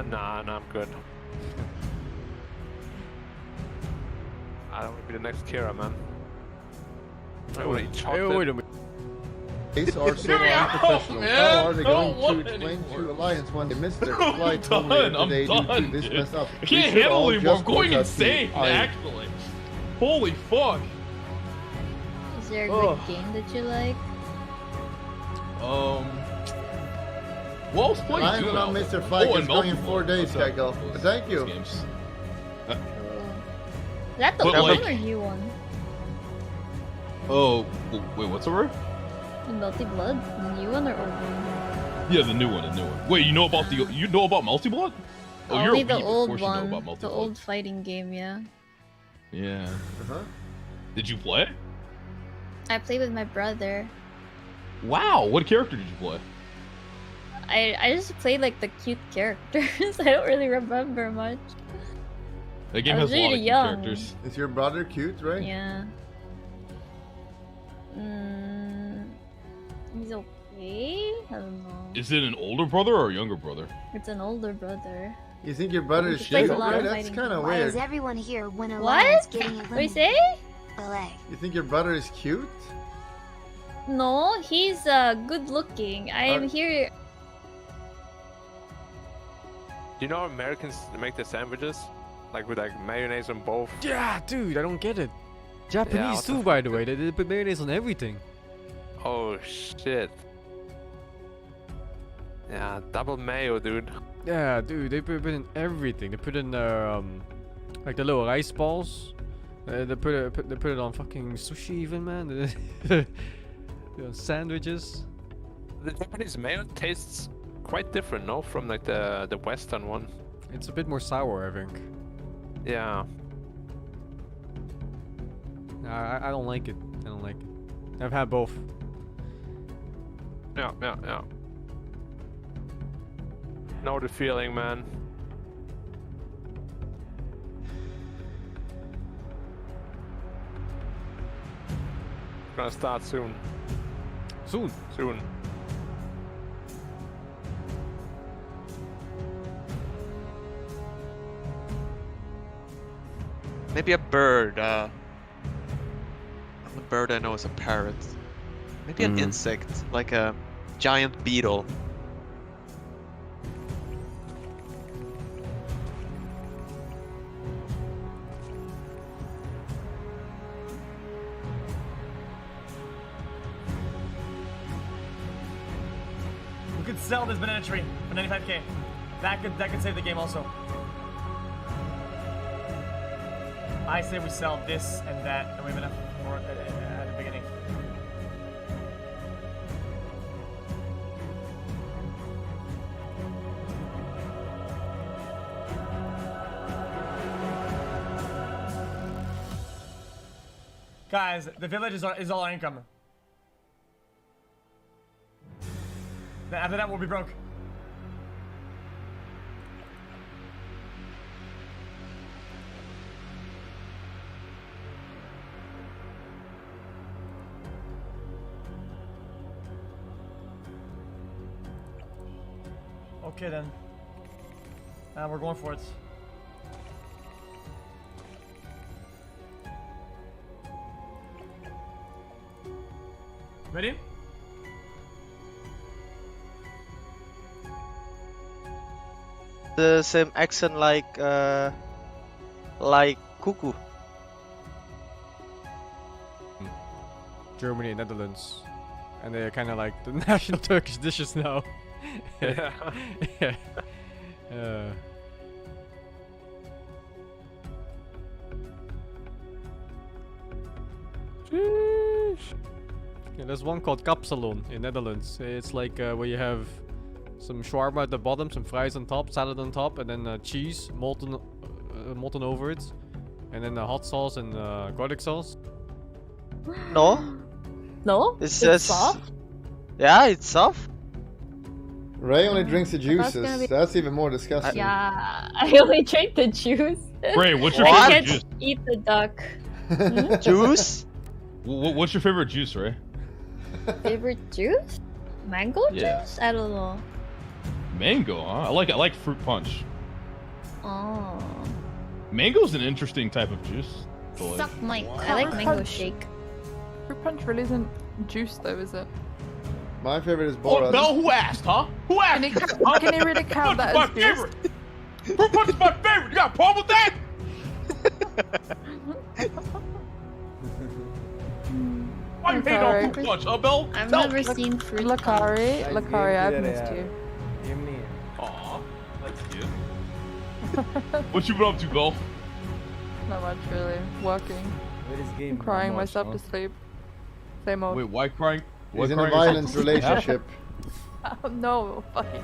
Nah, I'm good. I don't want to be the next Kira, man. I want to eat chocolate. Wait a minute. Ace are so unprofessional. How are they going to explain to Alliance when they missed their flight home later today due to this mess up? I can't handle it anymore. I'm going insane, actually. Holy fuck. Is there a good game that you like? Well, I was playing Lions two will not miss their flight. It's going in 4 days, Kegel. Thank you. Is that the old one or new one? Oh, wait, what's the word? The Multi Blood? The new one or old one? Yeah, the new one, Wait, you know about Multi Blood? Oh, Only you're a the weeb, old of course you know one. about Multi The Blood. old fighting game, yeah. Yeah. Did you play? I played with my brother. Wow, what character did you play? I just played like the cute characters. I don't really remember much. That game I has was a lot of really cute young. characters. Is your brother cute, right? Yeah. He's okay. I don't know. Is it an older brother or a younger brother? It's an older brother. You think your brother is He plays cute? a lot Right? of That's fighting kind of games. weird. everyone here when What? What do you say? You think your brother is cute? No, he's good looking. I am here. Do you know Americans make the sandwiches? Like with like mayonnaise on both? Yeah, dude, I don't get it. Yeah, Japanese what too, by the way. They put mayonnaise on everything. Oh shit. Yeah, double mayo, dude. Yeah, dude, they put it in everything. They put in like the little rice balls. They put it on fucking sushi even, man. On sandwiches. The Japanese mayo tastes quite different, no, from like the Western one. It's a bit more sour, I think. Yeah. I don't like it. I don't like it. I've had both. Yeah. Know the feeling, man. Gonna start soon. Soon. Maybe a bird. The bird I know is a parrot. Maybe an insect, like a giant beetle. We could sell this banana tree for 95k. That could save the game also. I say we sell this and that, and we have enough for at the beginning. Guys, the village is all our income. Then after that, we'll be broke. Okay then. We're going for it. Ready? The same accent like Cuckoo. Germany and Netherlands. And they're kind of like the national Turkish dishes now. Yeah. Yeah. Yeah, there's one called Kapsalon in Netherlands. It's like where you have some shawarma at the bottom, some fries on top, salad on top, and then cheese molten over it, and then hot sauce and garlic sauce. No. No? It's It's just soft? Yeah, it's soft. Ray only drinks the That's juices. gonna be- That's even more disgusting. Yeah, I only drink the juice. Ray, what's your I favorite can't juice? eat the duck. Juice? What's your favorite juice, Ray? Favorite juice? Mango Yeah. juice? I don't know. Mango, huh? I like fruit punch. Oh. Mango's an interesting type of juice. Suck my. I like mango shake. Fruit punch really isn't juice though, is it? My favorite is Oh, Borat. Bell, who asked, huh? Who asked? Can you really count that as Fruit punch is my favorite. Fruit punch is my favorite. You got a problem with that? Why you hate on fruit punch, huh, Bell? I've Tell never me. seen fruit. Lakari, punch. Lakari, I've missed you. Aw, that's cute. What you been up to, Bell? Not much really. Working. I'm crying myself to sleep. Same old. Wait, why crying? He's in a violent relationship. No, fucking.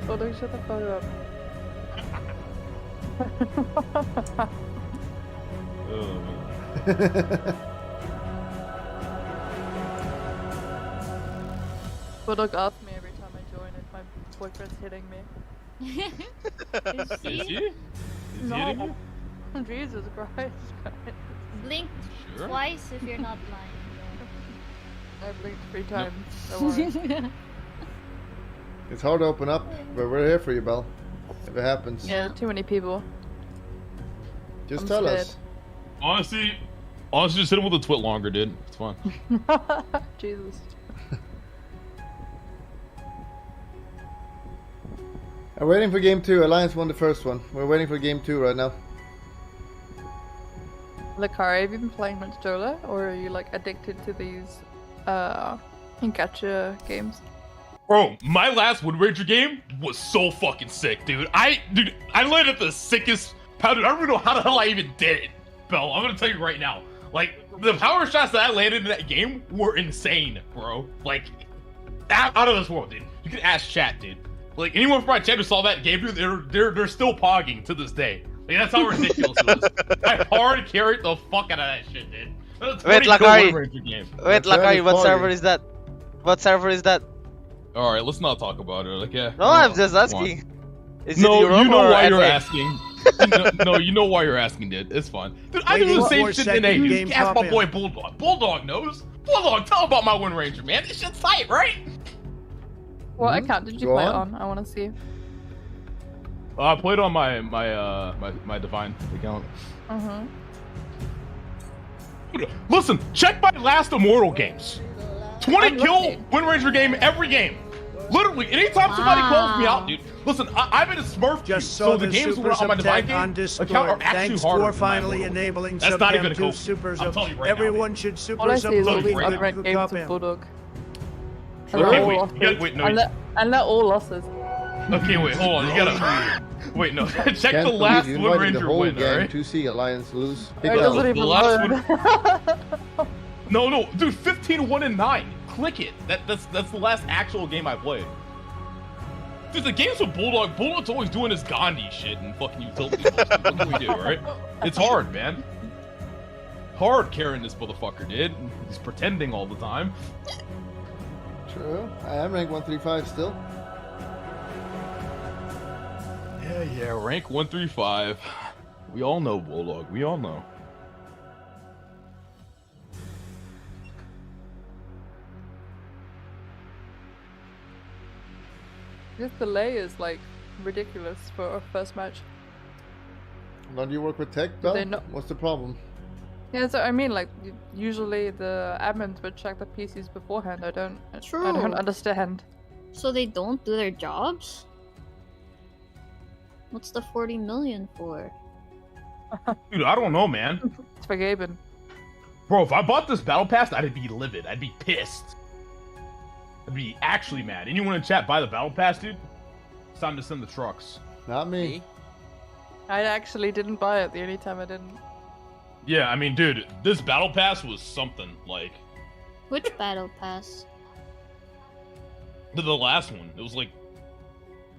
Oh, don't shut the fuck up. Bulldog asks me every time I join if my boyfriend's hitting me. Is he? Is he? Is he hitting you? Jesus Christ. Blink Sure. twice if you're not blind. I blinked 3 times. Don't worry. It's hard to open up, but we're here for you, Belle. If it happens. Yeah, too many people. Just I'm tell scared. us. Honestly, just hit him with a twit longer, dude. It's fine. Jesus. I'm waiting for game 2. Alliance won the first one. We're waiting for game 2 right now. Lakari, have you been playing much Dota, or are you like addicted to these gacha games? Bro, my last Wind Ranger game was so fucking sick, dude. I landed the sickest powder. I don't even know how the hell I even did it, Bell. I'm gonna tell you right now. Like, the power shots that I landed in that game were insane, bro. Like, out of this world, dude. You can ask chat, dude. Like, anyone from my chat who saw that game, dude, they're still pogging to this day. Like, that's how ridiculous it was. I hard carried the fuck out of that shit, dude. That's a Wait, 20 kill Lakari. Wind Ranger game. Wait, Lakari, what server is that? What server is that? All right, let's not talk about it. Like, yeah. No, I'm just asking. Is it No, Europe you know or why you're NA? asking. No, you know why you're asking, dude. It's fine. Dude, I do the same shit in A. You can ask my boy Bulldog. Bulldog knows. Bulldog, tell him about my Wind Ranger, man. This shit's tight, right? What account did you Go play on. on? I want to see. I played on my Divine account. Listen, check my last Immortal games. 20 kill Wind Ranger game every game. Literally, anytime somebody calls me out, dude. Listen, I've been a Smurf, dude, so the games on my Divine game account are actually Thanks harder for than my finally Immortal. enabling That's not even a Subcam cool. 2 Super I'm Sub. telling you right Everyone should Super All I Sub see is all load these for the unranked games Cup of in. Bulldog. Okay, wait, you gotta, wait, no. And they're all losses. Okay, wait, hold on. You gotta wait, no. Check Can't the last believe you Wind invited the Ranger whole win, gang alright? to see Alliance lose. It Big doesn't L. even The last load. No, dude, 15-1-9. Click it. That's the last actual game I played. Dude, the games with Bulldog's always doing his Gandhi shit and fucking utility. That's what we do, right? It's hard, man. Hard carrying this motherfucker, dude. He's pretending all the time. True. I am ranked 135 still. Yeah, rank 135. We all know Bulldog. We all know. This delay is like ridiculous for our first match. Now do you work with tech, they Bell? not- What's the problem? Yeah, so I mean, like usually the admins would check the PCs beforehand. I don't understand. So they don't do their jobs? What's the 40 million for? Dude, I don't know, man. It's for Gaben. Bro, if I bought this battle pass, I'd be livid. I'd be pissed. I'd be actually mad. Anyone in chat buy the battle pass, dude? It's time to send the trucks. Not me. I actually didn't buy it the only time I didn't. Yeah, I mean, dude, this battle pass was something. Like, Which battle pass? the last one. It was like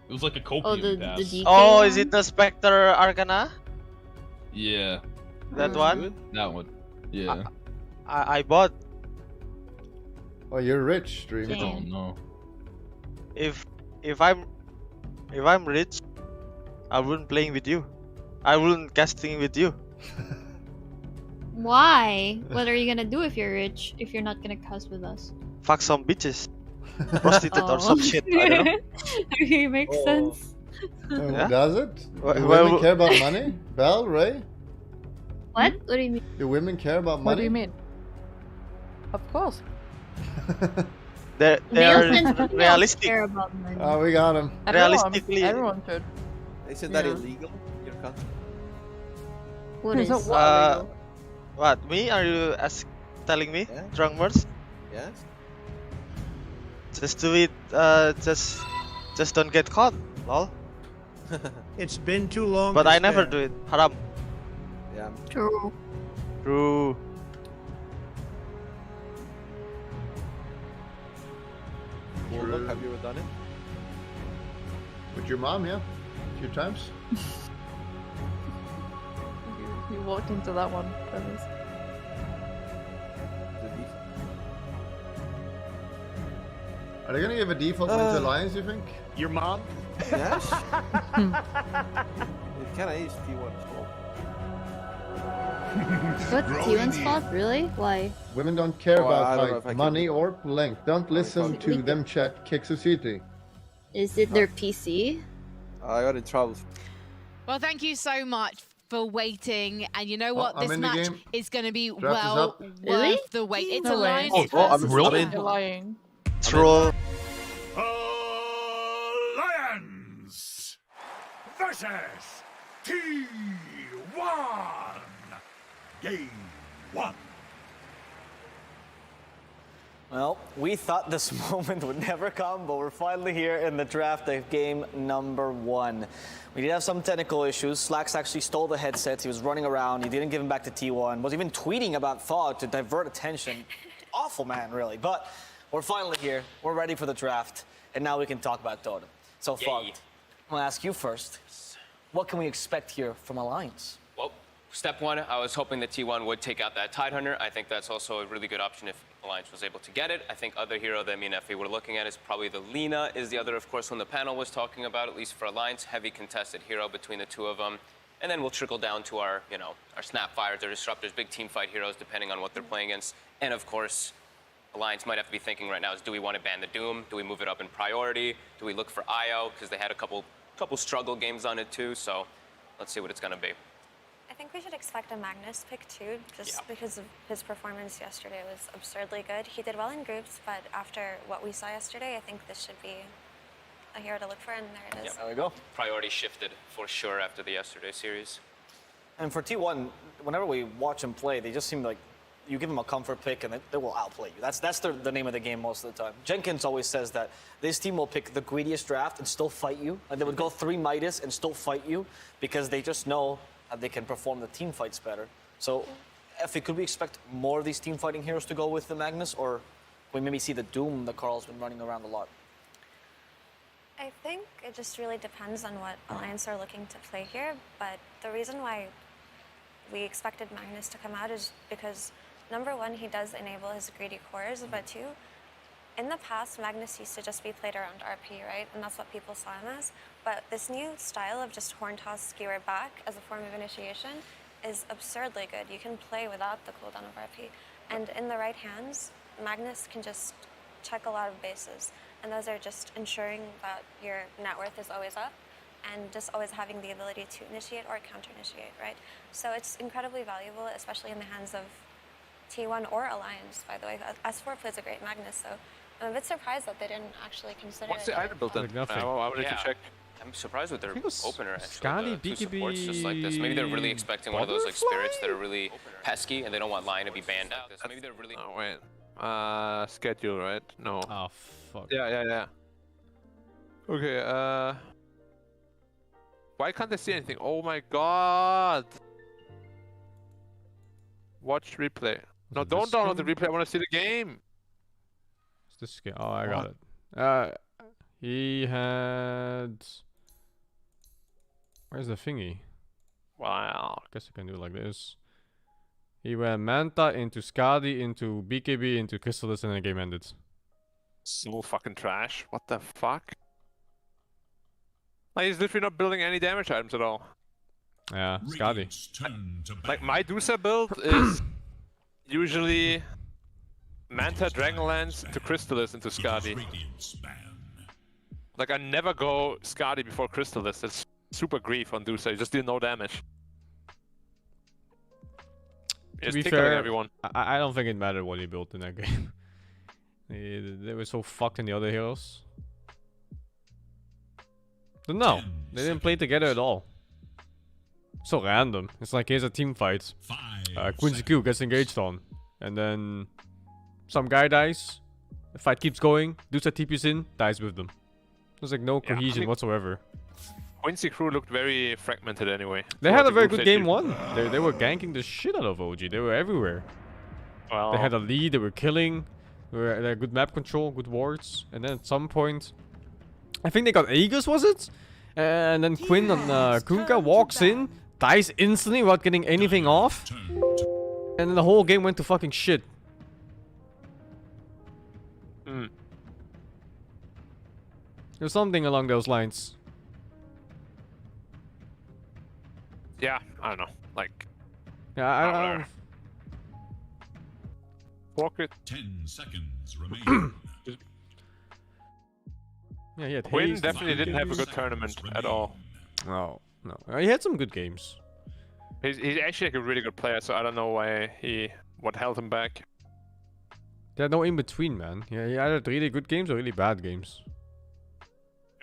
It was like a copium Oh, the pass. DK Oh, one? is it the Spectre Arcana? Yeah. That one? That one. Yeah. I bought. Oh, you're rich, streamer. Oh no. If I'm rich, I wouldn't playing with you. I wouldn't casting with you. Why? What are you gonna do if you're rich? If you're not gonna cast with us? Fuck some bitches. Prostitute or some shit. I don't know. Okay, makes sense. Yeah? Does it? Do Well, women care about money? Belle, Ray? What? What do you mean? Do women care about money? What do you mean? Of course. They Males are and females realistic. care about money. Oh, we got him. Realistically. Everyone should. Isn't that Yeah. illegal in your country? What is? What? Me? Are you telling me? Yeah. Drunk words? Yes. Just do it. Just don't get caught. Lol. It's been too long. But I never do it. Haram. Yeah. True. True. Look, have you ever done it? With your mom, yeah. A few times. You walked into that one, Travis. Are they gonna give a default win to Lions, you think? Your mom? Yes. It kinda is T1's fault. What? T1's fault? Really? Why? Women don't care Oh, I don't know about if I money or length. Don't listen to We them chat Kick Society. Is it their PC? I got in trouble. Well, thank you so much for waiting. And you know what? I'm This in the match game. is going to be Draft is well up. Really? worth the wait. It's No way. Alliance I'm versus really? You're lying. Troll. Lions versus T1. Game 1. Well, we thought this moment would never come, but we're finally here in the draft of game number 1. We did have some technical issues. Slacks actually stole the headsets. He was running around. He didn't give him back to T1. Was even tweeting about Thawg to divert attention. Awful man, really. But we're finally here. We're ready for the draft. And now we can talk about Dota. So, Thawg, I'm going to ask you first. What can we expect here from Alliance? Well, step one, I was hoping that T1 would take out that Tidehunter. I think that's also a really good option if Alliance was able to get it. I think other hero that me and Effie were looking at is probably the Lina is the other, of course, one the panel was talking about, at least for Alliance, heavy contested hero between the two of them. And then we'll trickle down to our, our Snapfires, our Disruptors, big team fight heroes, depending on what they're playing against. And of course, Alliance might have to be thinking right now is, do we want to ban the Doom? Do we move it up in priority? Do we look for IO? Because they had a couple struggle games on it too, so let's see what it's going to be. I think we should expect a Magnus pick too, just because of his performance yesterday was absurdly good. He did well in groups, but after what we saw yesterday, I think this should be a hero to look for, and there it is. There we go. Priority shifted for sure after the yesterday series. And for T1, whenever we watch them play, they just seem like you give them a comfort pick and they will outplay you. That's the name of the game most of the time. Jenkins always says that this team will pick the greediest draft and still fight you. And they would go 3 Midas and still fight you because they just know that they can perform the team fights better. So, Effie, could we expect more of these team fighting heroes to go with the Magnus, or we maybe see the Doom that Carl's been running around a lot? I think it just really depends on what Alliance are looking to play here, but the reason why we expected Magnus to come out is because, number one, he does enable his greedy cores, but two, in the past, Magnus used to just be played around RP, right? And that's what people saw him as. But this new style of just horn toss skewer back as a form of initiation is absurdly good. You can play without the cooldown of RP. And in the right hands, Magnus can just check a lot of bases. And those are just ensuring that your net worth is always up and just always having the ability to initiate or counter-initiate, right? So it's incredibly valuable, especially in the hands of T1 or Alliance, by the way. S4 plays a great Magnus, so I'm a bit surprised that they didn't actually consider What's Oh, it. the item built in? I wanted to check. I'm surprised with their opener, actually. Scotty, The 2 supports just like this. Maybe they're really expecting one of those like spirits that are really pesky and they don't want Lion to be banned out. So maybe they're really... Oh, wait. Schedule, right? No. Oh, fuck. Yeah. Okay, why can't I see anything? Oh my god! Watch replay. No, don't download the replay. I want to see the game. Is this game? Oh, I got it. He had... Where's the thingy? Wow. I guess I can do it like this. He went Manta into Skadi, into BKB, into Crystallis, and then the game ended. So fucking trash. What the fuck? Like, he's literally not building any damage items at all. Yeah, Skadi. Like, my Dusa build is usually Manta, Dragonlance, to Crystallis, into Skadi. Like, I never go Skadi before Crystallis. It's super grief on Dusa. You just do no damage. To be tickling fair, everyone. I don't think it mattered what he built in that game. They were so fucked in the other heroes. But no, they didn't play together at all. So random. It's like here's a team fight. Quincy Q gets engaged on, and then some guy dies. The fight keeps going. Dusa TPs in, dies with them. There's like no cohesion whatsoever. Quincy crew looked very fragmented anyway. They had a very good game one. They were ganking the shit out of OG. They were everywhere. Well, they had a lead. They were killing. They had good map control, good wards. And then at some point, I think they got Aegis, was it? And then Quinn on Kunkka walks in, dies instantly without getting anything off. And then the whole game went to fucking shit. There's something along those lines. Yeah, I don't know. Like, yeah, I don't know. Walk it. 10 seconds remain. Yeah, yeah. Quinn definitely didn't have a good tournament at all. No. He had some good games. He's actually like a really good player, so I don't know what held him back. There's no in between, man. Yeah, he either had really good games or really bad games.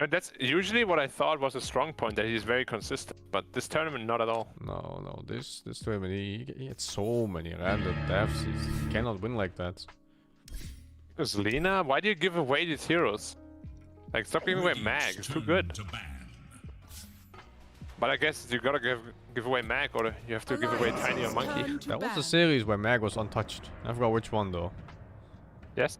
And that's usually what I thought was a strong point, that he's very consistent. But this tournament, not at all. No. This tournament, he had so many random deaths. He cannot win like that. Because Lina, why do you give away these heroes? Like, stop giving away Mag. It's too good. But I guess you gotta give away Mag, or you have to give away Tiny or Monkey. That was a series where Mag was untouched. I forgot which one though. Yes.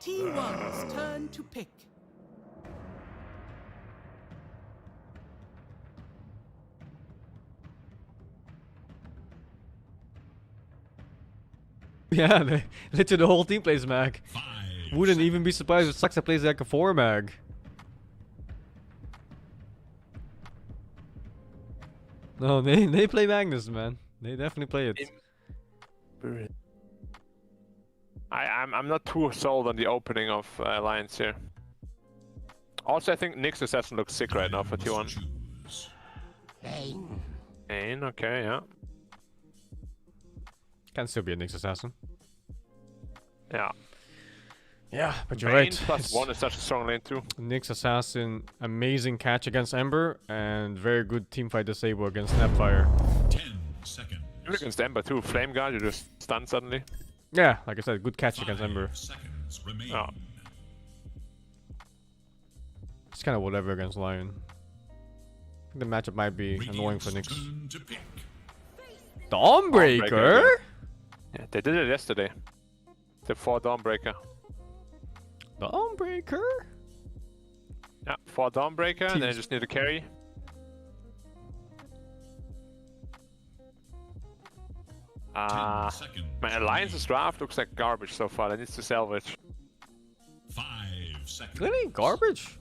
T1's turn to pick. Yeah, literally the whole team plays Mag. Wouldn't even be surprised if Saxa plays like a 4 Mag. No, they play Magnus, man. They definitely play it. I'm not too sold on the opening of Alliance here. Also, I think Nyx Assassin looks sick right now for T1. Pain, okay, yeah. Can still be a Nyx Assassin. Yeah. Yeah, but you're Bane right. plus 1 is such a strong lane too. Nyx Assassin, amazing catch against Ember, and very good teamfight disable against Snapfire. 10 seconds. Even against Ember too. Flame Guard, you just stun suddenly. Yeah, like I said, good catch against Ember. Seconds remain. Oh. It's kind of whatever against Lion. I think the matchup might be annoying for Nyx. Dawnbreaker? Yeah, they did it yesterday. The 4 Dawnbreaker. Dawnbreaker? Yeah, 4 Dawnbreaker, and then you just need to carry. My Alliance's draft looks like garbage so far. That needs to salvage. 5 seconds. Really? Garbage?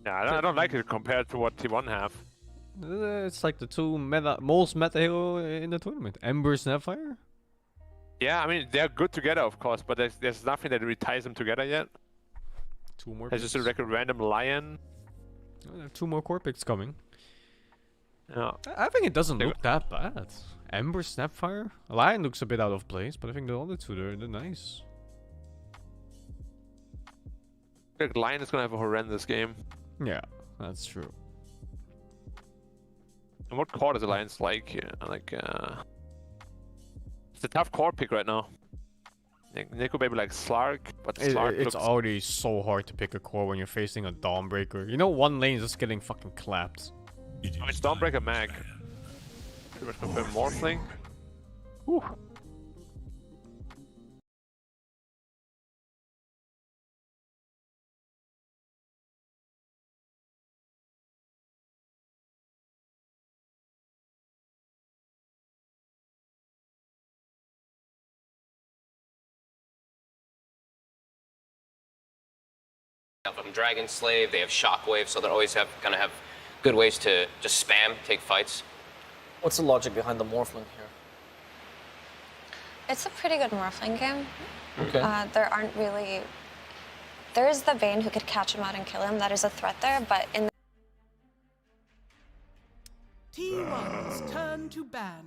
Yeah, I don't like it compared to what T1 have. It's like the two most meta hero in the tournament. Ember, Snapfire? Yeah, I mean, they're good together, of course, but there's nothing that really ties them together yet. 2 more There's picks. just a random Lion. There are 2 more core picks coming. Yeah. I think it doesn't look that bad. Ember Snapfire? Lion looks a bit out of place, but I think the other two, they're nice. I think Lion is gonna have a horrendous game. Yeah, that's true. And what core does Alliance like here? It's a tough core pick right now. Nico maybe like Slark, but Slark It's looks... already so hard to pick a core when you're facing a Dawnbreaker. You know, one lane is just getting fucking clapped. It's Dawnbreaker mag. Pretty much confirm Morphling. Whew. Them Dragon Slave, they have Shockwave, so they're always gonna have good ways to just spam, take fights. What's the logic behind the Morphling here? It's a pretty good Morphling game. Okay. There aren't really... There is the Bane who could catch him out and kill him. That is a threat there, but in the... T1's turn to ban.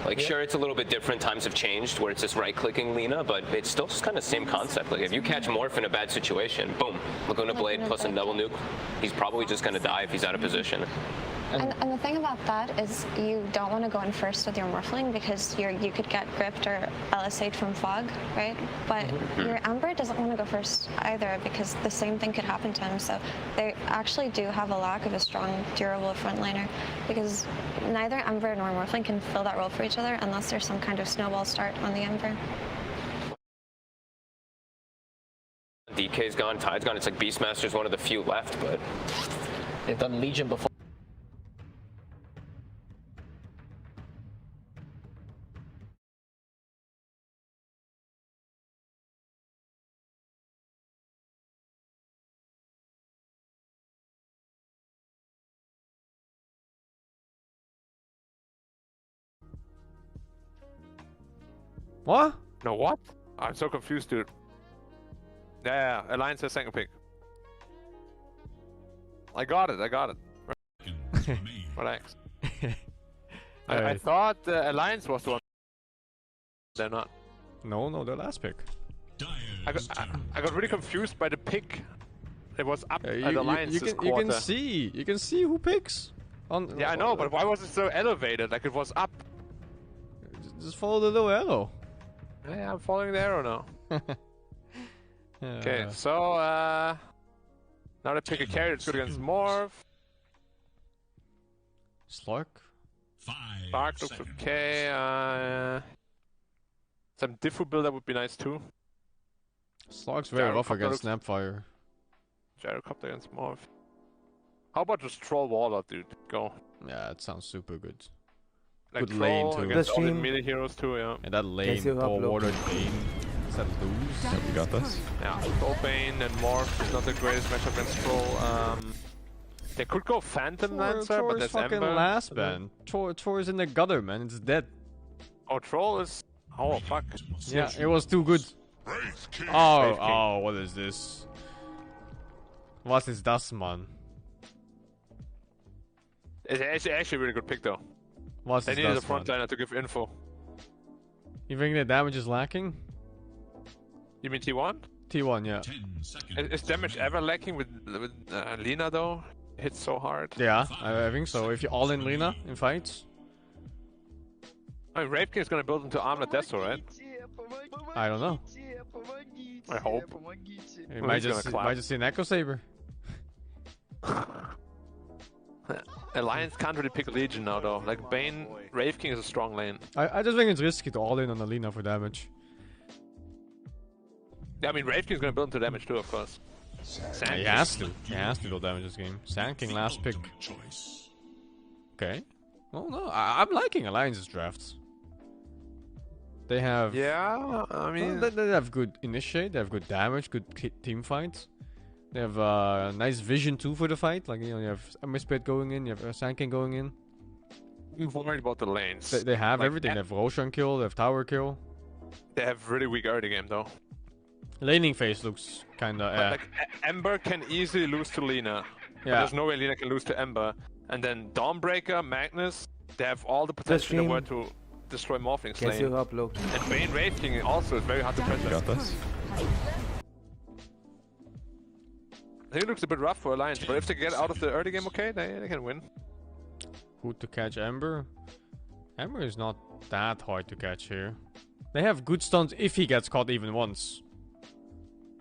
Like, sure, it's a little bit different. Times have changed where it's just right-clicking Lina, but it's still just kind of same concept. Like, if you catch Morph in a bad situation, boom, Laguna Blade plus a double nuke, he's probably just going to die if he's out of position. And the thing about that is you don't want to go in first with your Morphling because you could get gripped or LSA'd from Fog, right? But your Ember doesn't want to go first either because the same thing could happen to him. So they actually do have a lack of a strong, durable frontliner because neither Ember nor Morphling can fill that role for each other unless there's some kind of snowball start on the Ember. DK's gone, Tide's gone. It's like Beastmaster's one of the few left, but they've done Legion before. What? No, what? I'm so confused, dude. Yeah, Alliance has second pick. I got it. Relax. I thought the Alliance was the one. They're not. No, their last pick. I got really confused by the pick. It was up at Alliance's quarter. You can see who picks. Yeah, I know, but why was it so elevated? Like it was up. Just follow the little arrow. Yeah, I'm following the arrow now. Okay, so now they pick a carry that's good against Morph. Slark. Slark looks okay. Some Diffu builder would be nice too. Slark's very rough against Snapfire. Gyrocopter against Morph. How about just Troll Waller, dude? Go. Yeah, it sounds super good. Like good lane too. Against all the melee heroes too, yeah. And that lane, Troll Water, Bane. Is that lose? Yeah, we got this. Yeah, Troll Bane and Morph is not the greatest matchup against Troll. They could go Phantom Lancer, but that's fucking Ember. last, man. Troll is in the gutter, man. It's dead. Oh, Troll is... Oh, fuck. Yeah, it was too good. Oh, what is this? What is das, man? It's actually a really good pick, though. What they is needed a das, man? frontliner to give info. You think the damage is lacking? You mean T1? T1, yeah. Is damage ever lacking with Lina, though? Hits so hard. Yeah, I think so. If you all in Lina in fights. I mean, Rape King is gonna build into Armlet Deso, right? I don't know. I hope. You might just see an Echo Saber. Alliance can't really pick Legion now, though. Like, Bane, Rave King is a strong lane. I just think it's risky to all in on Alina for damage. Yeah, I mean, Rave King is gonna build into damage too, of course. He has to. He has to build damage this game. Sand King last pick. Okay. Well, no, I'm liking Alliance's drafts. They have... Yeah, I mean... They have good initiate, they have good damage, good team fights. They have nice vision too for the fight. Like, you know, you have Mispit going in, you have Sand King going in. I'm worried about the lanes. They have like, everything. They have Roshan kill, they have tower kill. They have really weak early game though. Laning phase looks kinda. Like Ember can easily lose to Lina. But Yeah. there's no way Lina can lose to Ember. And then Dawnbreaker, Magnus, they have all the potential in the world to destroy Morphling Slane. And Bane Wraith King also is very hard to pressure. Got this. I think it looks a bit rough for Alliance, but if they get out of the early game okay, they can win. Who to catch Ember? Ember is not that hard to catch here. They have good stuns if he gets caught even once.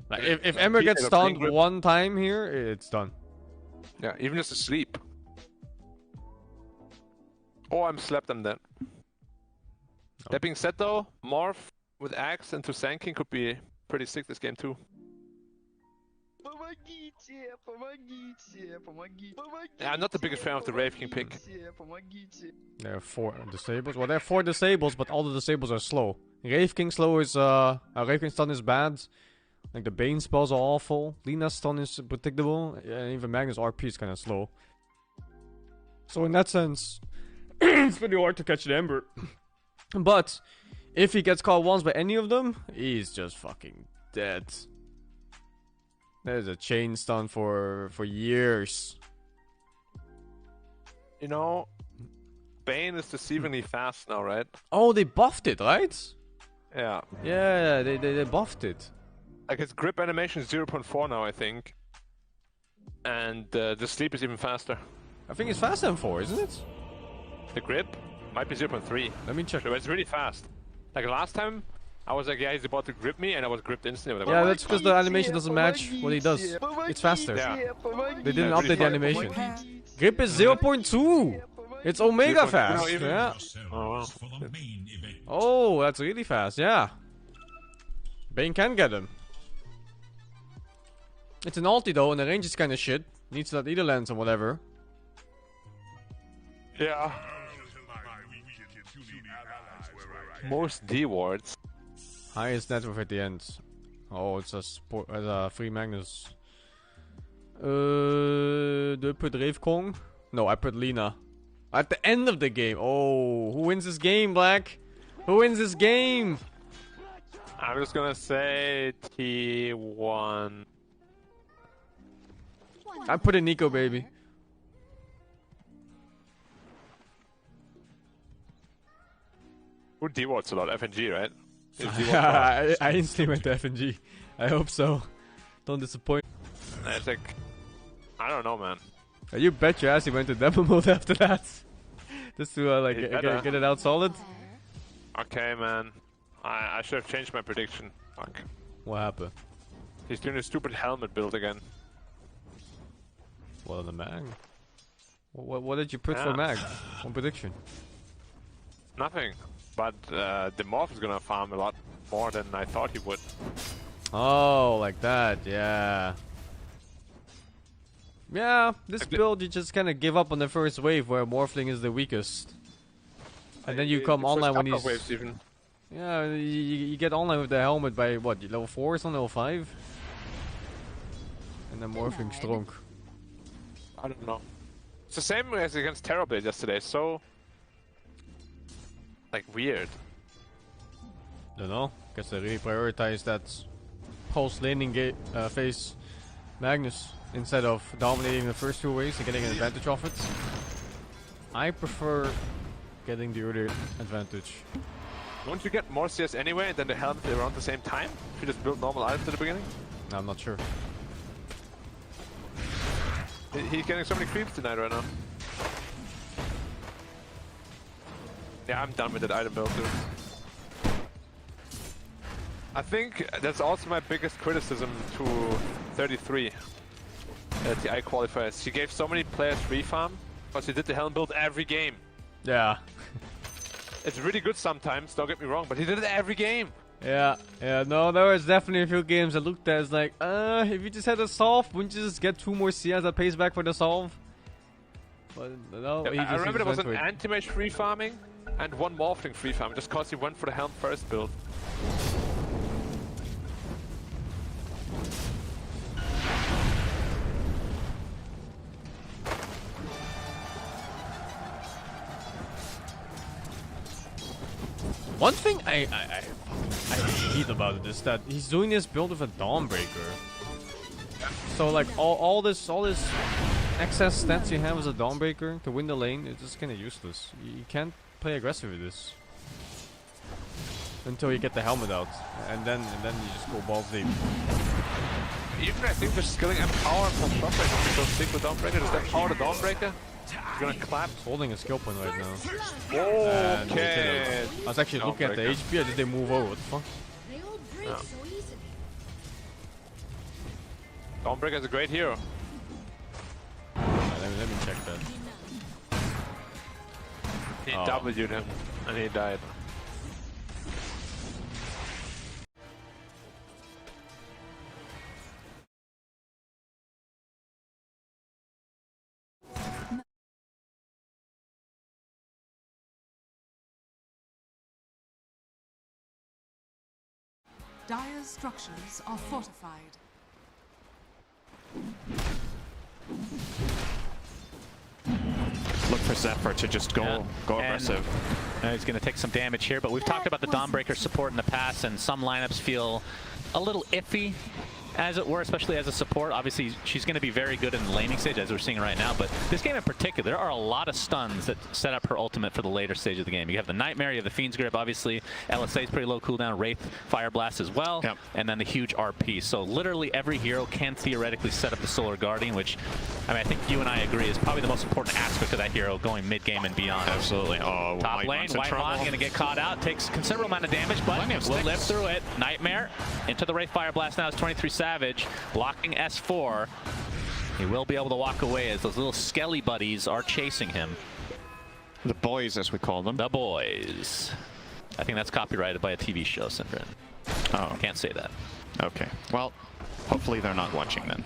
Like if Ember gets stunned one time here, it's done. Yeah, even just asleep. Oh, I'm slept on that. That being said though, Morph with Axe into Sand King could be pretty sick this game too. Yeah, I'm not the biggest fan of the Wraith King pick. There are 4 disables. Well, there are 4 disables, but all the disables are slow. Wraith King slow is Wraith King stun is bad. Like the Bane spells are awful. Lina's stun is predictable. And even Magnus RP is kind of slow. So in that sense, it's pretty hard to catch the Ember. But if he gets caught once by any of them, he's just fucking dead. There's a chain stun for years. You know, Bane is deceivingly fast now, right? Oh, they buffed it, right? Yeah. Yeah, they buffed it. Like his grip animation is 0.4 now, I think. And the sleep is even faster. I think it's faster than 4, isn't it? The grip might be 0.3. Let me check. But it's really fast. Like last time, I was like, yeah, he's about to grip me, and I was gripped instantly. Yeah, that's because the animation doesn't match what he does. It's faster. Yeah. They didn't update the animation. Grip is 0.2! It's Omega fast, yeah. Oh, wow. Oh, that's really fast, yeah. Bane can get him. It's an ulti though, and the range is kinda shit. Needs that either lens or whatever. Yeah. Most D wards. Highest net worth at the end. Oh, it's a free Magnus. Do I put Wraith Kong? No, I put Lina. At the end of the game. Oh, who wins this game, Black? Who wins this game? I'm just gonna say T1. I put in Nico, baby. Who D wards a lot? FNG, right? I instantly went to FNG. I hope so. Don't disappoint. It's like, I don't know, man. You bet your ass he went to demo mode after that. Just to like get it out solid. Okay, man. I should have changed my prediction. Fuck. What happened? He's doing a stupid helmet build again. Well, the mag. What did you put for mag? One prediction. Nothing. But the Morph is gonna farm a lot more than I thought he would. Oh, like that, yeah. Yeah, this build you just kind of give up on the first wave where Morphling is the weakest. And then you come online when he's... waves even. Yeah, you get online with the helmet by what, level 4 or something, level 5? And then Morphling strong. I don't know. It's the same as against Terrorblade yesterday, so... like, weird. Don't know. Guess they really prioritized that post-laning phase Magnus instead of dominating the first 2 waves and getting an advantage off it. I prefer getting the earlier advantage. Won't you get more CS anyway and then the helmet around the same time? If you just build normal items at the beginning? I'm not sure. He's getting so many creeps tonight right now. Yeah, I'm done with that item build, dude. I think that's also my biggest criticism to 33 at the TI qualifiers. He gave so many players free farm because he did the helm build every game. Yeah. It's really good sometimes, don't get me wrong, but he did it every game. Yeah, no, there was definitely a few games that looked at as like, if you just had a solve, wouldn't you just get 2 more CS that pays back for the solve? But no, Yeah, I remember there was an went for it. anti-mage free farming and one Morphling free farm just cause he went for the helm first build. One thing I hate about it is that he's doing this build with a Dawnbreaker. So like all this excess stats you have as a Dawnbreaker to win the lane, it's just kind of useless. You can't play aggressive with this until you get the helmet out, and then you just go balls deep. Even I think they're skilling and power from Dawnbreaker. If you don't stick with Dawnbreaker, does that power the Dawnbreaker? You're gonna clap. He's holding a skill point right now. Okay. I was actually looking at the HP. Did they move over? What the fuck? Yeah. Dawnbreaker is a great hero. Let me check that. He W'd him and he died. Dire's structures are fortified. Look for Zephyr to just go aggressive. He's going to take some damage here, but we've talked about the Dawnbreaker support in the past, and some lineups feel a little iffy, as it were, especially as a support. Obviously, she's going to be very good in the laning stage, as we're seeing right now, but this game in particular, there are a lot of stuns that set up her ultimate for the later stage of the game. You have the Nightmare, you have the Fiend's Grip, obviously, LSA is pretty low cooldown, Wraith, Fire Blast as well, and then the huge RP. So literally every hero can theoretically set up the Solar Guardian, which, I mean, I think you and I agree is probably the most important aspect of that hero going mid-game and beyond. Absolutely. Oh, top lane, Whitemon going to get caught out, takes considerable amount of damage, but will live through it. Nightmare into the Wraith Fire Blast now is 23 Savage. Blocking S4. He will be able to walk away as those little skelly buddies are chasing him. The boys, as we call them. The boys. I think that's copyrighted by a TV show, Simran. Oh. Can't say that. Okay. Well, hopefully they're not watching then.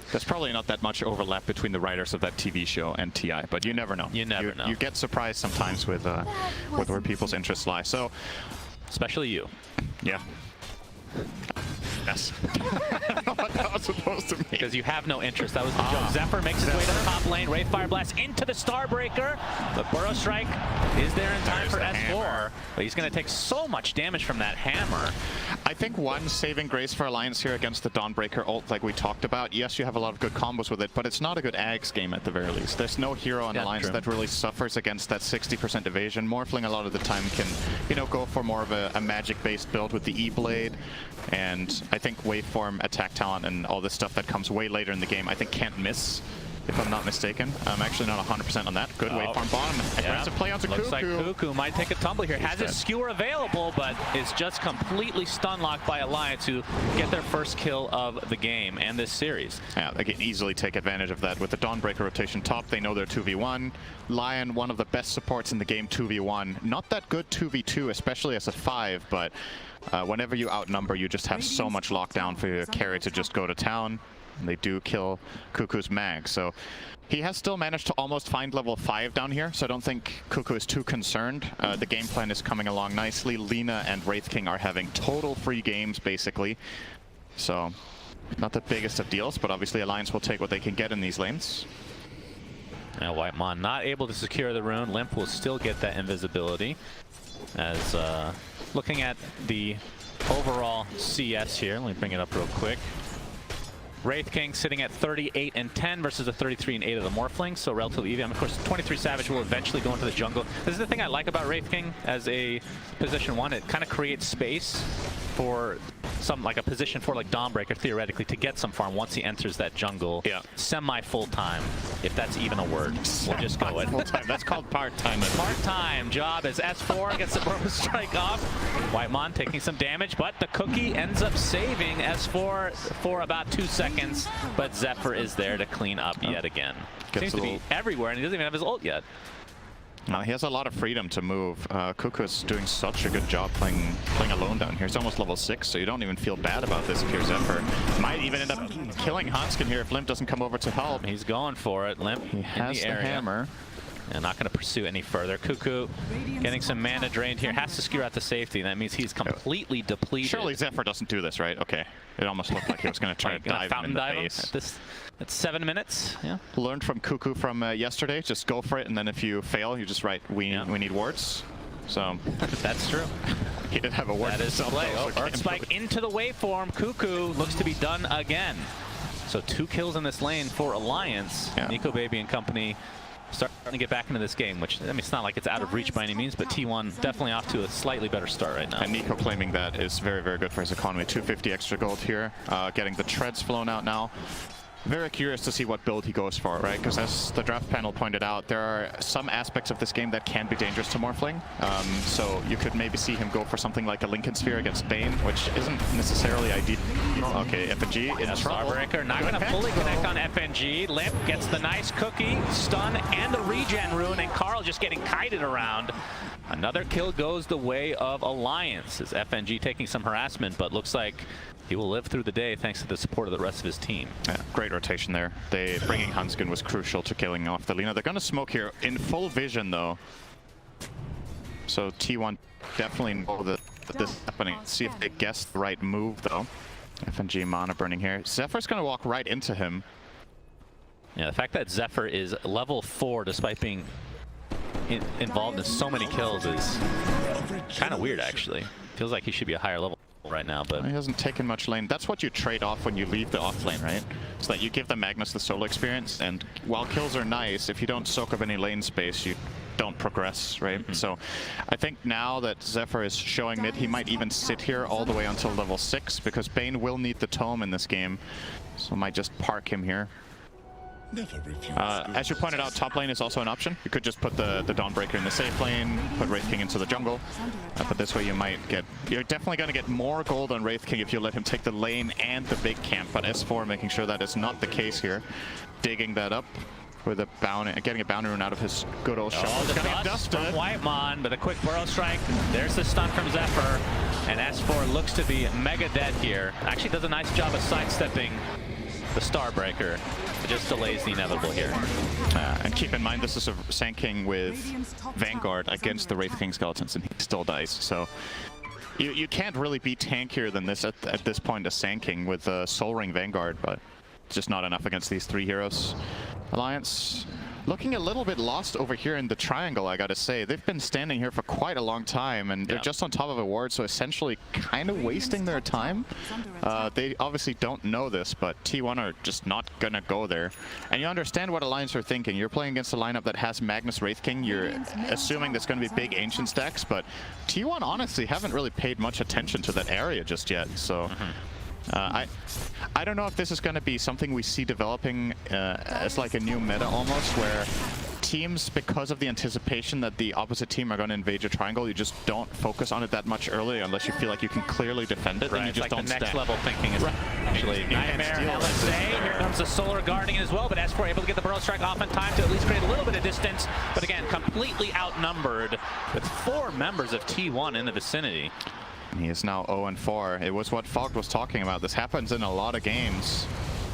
There's probably not that much overlap between the writers of that TV show and TI, but you never know. You never know. You get surprised sometimes with where people's interests lie. So, especially you. Yeah. Yes. I don't know what that was supposed to mean. Because you have no interest. That was the joke. Zephyr makes his way to the top lane. Wraith Fire Blast into the Starbreaker. The Burrow Strike is there in time for S4. Hammer. But he's going to take so much damage from that hammer. I think one saving grace for Alliance here against the Dawnbreaker ult, like we talked about. Yes, you have a lot of good combos with it, but it's not a good Ags game at the very least. There's no hero on Alliance that really suffers against that 60% evasion. Morphling a lot of the time can, you know, go for more of a magic-based build with the E-Blade. And I think waveform, attack talent, and all this stuff that comes way later in the game, I think can't miss, if I'm not mistaken. I'm actually not 100% on that. Good waveform bomb. Aggressive play onto Cuckoo. Looks like Cuckoo might take a tumble here. Has his skewer available, but is just completely stun locked by Alliance, who get their first kill of the game and this series. Yeah, they can easily take advantage of that. With the Dawnbreaker rotation top, they know they're 2v1. Lion, one of the best supports in the game, 2v1. Not that good 2v2, especially as a 5, but whenever you outnumber, you just have so much lockdown for your carry to just go to town. And they do kill Cuckoo's mag. So he has still managed to almost find level 5 down here, so I don't think Cuckoo is too concerned. The game plan is coming along nicely. Lina and Wraith King are having total free games, basically. So not the biggest of deals, but obviously Alliance will take what they can get in these lanes. Now Whitemon not able to secure the rune. Limp will still get that invisibility. As looking at the overall CS here, let me bring it up real quick. Wraith King sitting at 38 and 10 versus the 33 and 8 of the Morphling, so relatively even. Of course, 23 Savage will eventually go into the jungle. This is the thing I like about Wraith King as a position 1. It kind of creates space for some, like a position for like Dawnbreaker theoretically to get some farm once he enters that jungle. Yeah. Semi-full time, if that's even a word. We'll just go with full time. That's called part-time. Part-time job as S4 gets the Burrow Strike off. Whitemon taking some damage, but the cookie ends up saving S4 for about 2 seconds, but Zephyr is there to clean up yet again. Seems to be everywhere, and he doesn't even have his ult yet. He has a lot of freedom to move. Cuckoo's doing such a good job playing alone down here. He's almost level 6, so you don't even feel bad about this if you're Zephyr. Might even end up killing Hanskin here if Limp doesn't come over to help. He's going for it. Limp he has the hammer. And not going to pursue any further. Cuckoo getting some mana drained here. Has to skewer out the safety. That means he's completely depleted. Surely Zephyr doesn't do this, right? Okay. It almost looked like he was going to try to dive him in the face. At 7 minutes. Yeah. Learned from Cuckoo from yesterday. Just go for it, and then if you fail, you just write, we need wards. So that's true. He did have a word. That is the play. Oh, Earth Spike into the waveform. Cuckoo looks to be done again. So 2 kills in this lane for Alliance. Yeah. Nico Baby and company starting to get back into this game, which, I mean, it's not like it's out of reach by any means, but T1 definitely off to a slightly better start right now. And Nico claiming that is very, very good for his economy. 250 extra gold here, getting the treads flown out now. Very curious to see what build he goes for, right? Because as the draft panel pointed out, there are some aspects of this game that can be dangerous to Morphling. So you could maybe see him go for something like a Lincoln Sphere against Bane, which isn't necessarily ideal. Okay, FNG in trouble. Starbreaker not going to fully connect on FNG. Limp gets the nice cookie, stun, and the regen rune, and Carl just getting kited around. Another kill goes the way of Alliance, as FNG taking some harassment, but looks like he will live through the day thanks to the support of the rest of his team. Yeah, great rotation there. Bringing Hanskin was crucial to killing off the Lina. They're going to smoke here in full vision, though. So T1 definitely know that this is happening. See if they guess the right move, though. FNG mana burning here. Zephyr's going to walk right into him. Yeah, the fact that Zephyr is level 4 despite being involved in so many kills is kind of weird, actually. Feels like he should be a higher level right now, but he hasn't taken much lane. That's what you trade off when you leave the off lane, right? So that you give the Magnus the solo experience, and while kills are nice, if you don't soak up any lane space, you don't progress, right? So I think now that Zephyr is showing mid, he might even sit here all the way until level 6, because Bane will need the tome in this game, so might just park him here. As you pointed out, top lane is also an option. You could just put the Dawnbreaker in the safe lane, put Wraith King into the jungle. But this way you might get... You're definitely going to get more gold on Wraith King if you let him take the lane and the big camp. But S4 making sure that is not the case here. Digging that up with a bounty, getting a bounty rune out of his good old shot. Oh, the dust from Whitemon, but a quick burrow strike. There's the stun from Zephyr. And S4 looks to be mega dead here. Actually does a nice job of sidestepping the Starbreaker. It just delays the inevitable here. And keep in mind, this is a Sand King with Vanguard against the Wraith King skeletons, and he still dies. So you can't really be tankier than this at this point as Sand King with Soul Ring Vanguard, but it's just not enough against these 3 heroes. Alliance looking a little bit lost over here in the triangle, I gotta say. They've been standing here for quite a long time, and they're just on top of a ward, so essentially kind of wasting their time. They obviously don't know this, but T1 are just not gonna go there. And you understand what Alliance are thinking. You're playing against a lineup that has Magnus Wraith King. You're assuming there's gonna be big Ancient stacks, but T1 honestly haven't really paid much attention to that area just yet, so... I don't know if this is going to be something we see developing as like a new meta almost, where teams, because of the anticipation that the opposite team are going to invade your triangle, you just don't focus on it that much early unless you feel like you can clearly defend it. Right, and you just like don't the next stack. level thinking is actually Nightmare, LSA, here comes the Solar guarding as well, but S4 able to get the burrow strike off in time to at least create a little bit of distance, but again, completely outnumbered with 4 members of T1 in the vicinity. He is now 0-4. It was what Fogg was talking about. This happens in a lot of games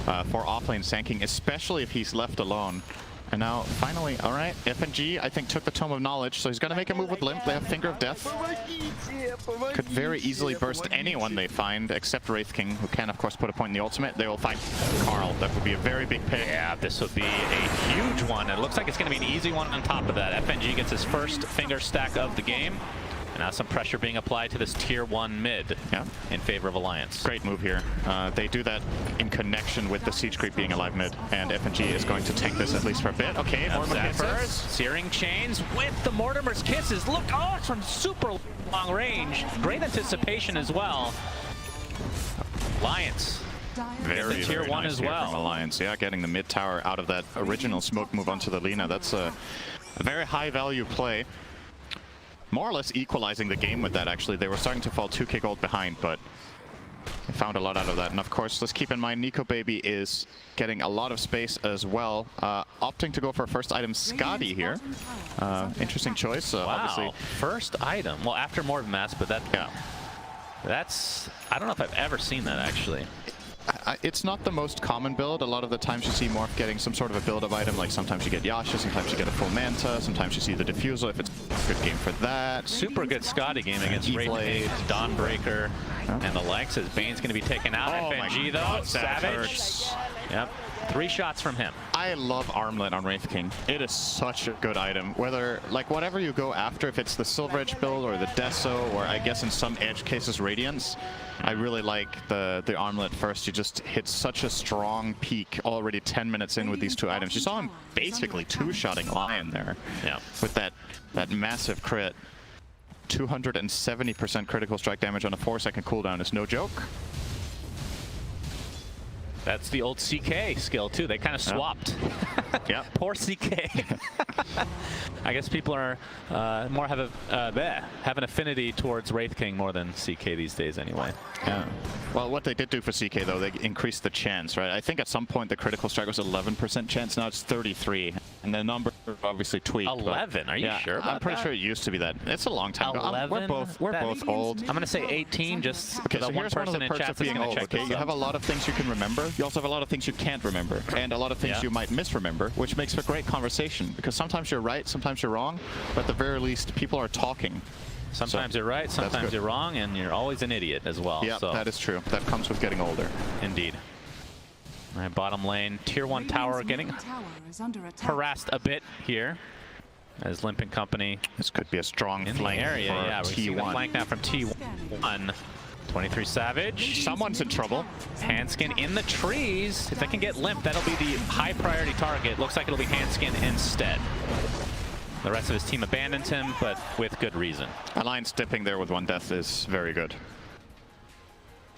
for offlane Sand King, especially if he's left alone. And now, finally, all right, FNG, I think, took the Tome of Knowledge, so he's going to make a move with Limp. They have Finger of Death. Could very easily burst anyone they find, except Wraith King, who can, of course, put a point in the ultimate. They will find Carl. That would be a very big pick. Yeah, this would be a huge one. It looks like it's going to be an easy one on top of that. FNG gets his first Finger stack of the game. And now some pressure being applied to this tier 1 mid in favor of Alliance. Great move here. They do that in connection with the Siege Creep being alive mid, and FNG is going to tank this at least for a bit. Okay, Mortimer Kisses. Searing Chains with the Mortimer's Kisses. Look, oh, it's from super long range. Great anticipation as well. Alliance. Very, tier very 1 nice as here well. From Alliance. Yeah, getting the mid tower out of that original smoke move onto the Lina. That's a very high value play. More or less equalizing the game with that, actually. They were starting to fall 2k gold behind, but they found a lot out of that. And of course, let's keep in mind, Nico Baby is getting a lot of space as well. Opting to go for first item Skadi here. Interesting choice, obviously. First item. Well, after Morph Mask, but that... Yeah. That's... I don't know if I've ever seen that, actually. It's not the most common build. A lot of the times you see Morph getting some sort of a build-up item, like sometimes you get Yasha, sometimes you get a full Manta, sometimes you see the Diffusal if it's a good game for that. Super good Scotty game against Wraith, Dawnbreaker, and the likes, as Bane's going to be taken out. Oh FNG, my though. God, Savage. Yep. 3 shots from him. I love Armlet on Wraith King. It is such a good item. Whether, like, whatever you go after, if it's the Silver Edge build or the Deso, or I guess in some edge cases Radiance, I really like the Armlet first. You just hit such a strong peak already 10 minutes in with these 2 items. You saw him basically 2-shotting Lion there. Yeah. With that massive crit. 270% critical strike damage on a 4-second cooldown is no joke. That's the old CK skill too. They kind of swapped. Yeah. Poor CK. I guess people are more have an affinity towards Wraith King more than CK these days anyway. Yeah. Well, what they did do for CK though, they increased the chance, right? I think at some point the critical strike was 11% chance. Now it's 33, and the number obviously tweaked. 11? Are you sure about I'm pretty that? sure it used to be that. It's a long time ago. 11? We're both old. I'm gonna say 18. Just okay. the So one here's one of person the in perks chat of that's being gonna old. check Okay, this you out. have a lot of things you can remember. You also have a lot of things you can't remember, and a lot of things you might misremember, which makes for great conversation. Because sometimes you're right, sometimes you're wrong, but at the very least, people are talking. Sometimes you're right, sometimes you're wrong, and you're always an idiot as well. Yeah, so. that is true. That comes with getting older. Indeed. All right, bottom lane, tier 1 tower getting harassed a bit here. As Limp and company. This could be a strong flank area. for Yeah, we're seeing the T1. flank now from T1. 23 Savage. Someone's in trouble. Handskin in the trees. If they can get Limp, that'll be the high priority target. Looks like it'll be Handskin instead. The rest of his team abandons him, but with good reason. Alliance dipping there with 1 death is very good.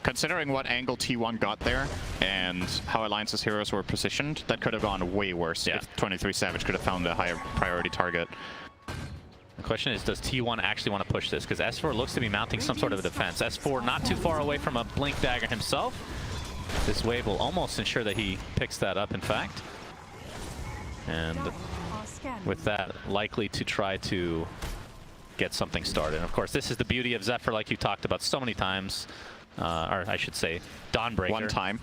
Considering what angle T1 got there and how Alliance's heroes were positioned, that could have gone way worse if 23 Savage could have found a higher priority target. The question is, does T1 actually want to push this? Because S4 looks to be mounting some sort of a defense. S4 not too far away from a Blink Dagger himself. This wave will almost ensure that he picks that up, in fact. And with that, likely to try to get something started. And of course, this is the beauty of Zephyr, like you talked about so many times. Or I should say, Dawnbreaker. 1 time.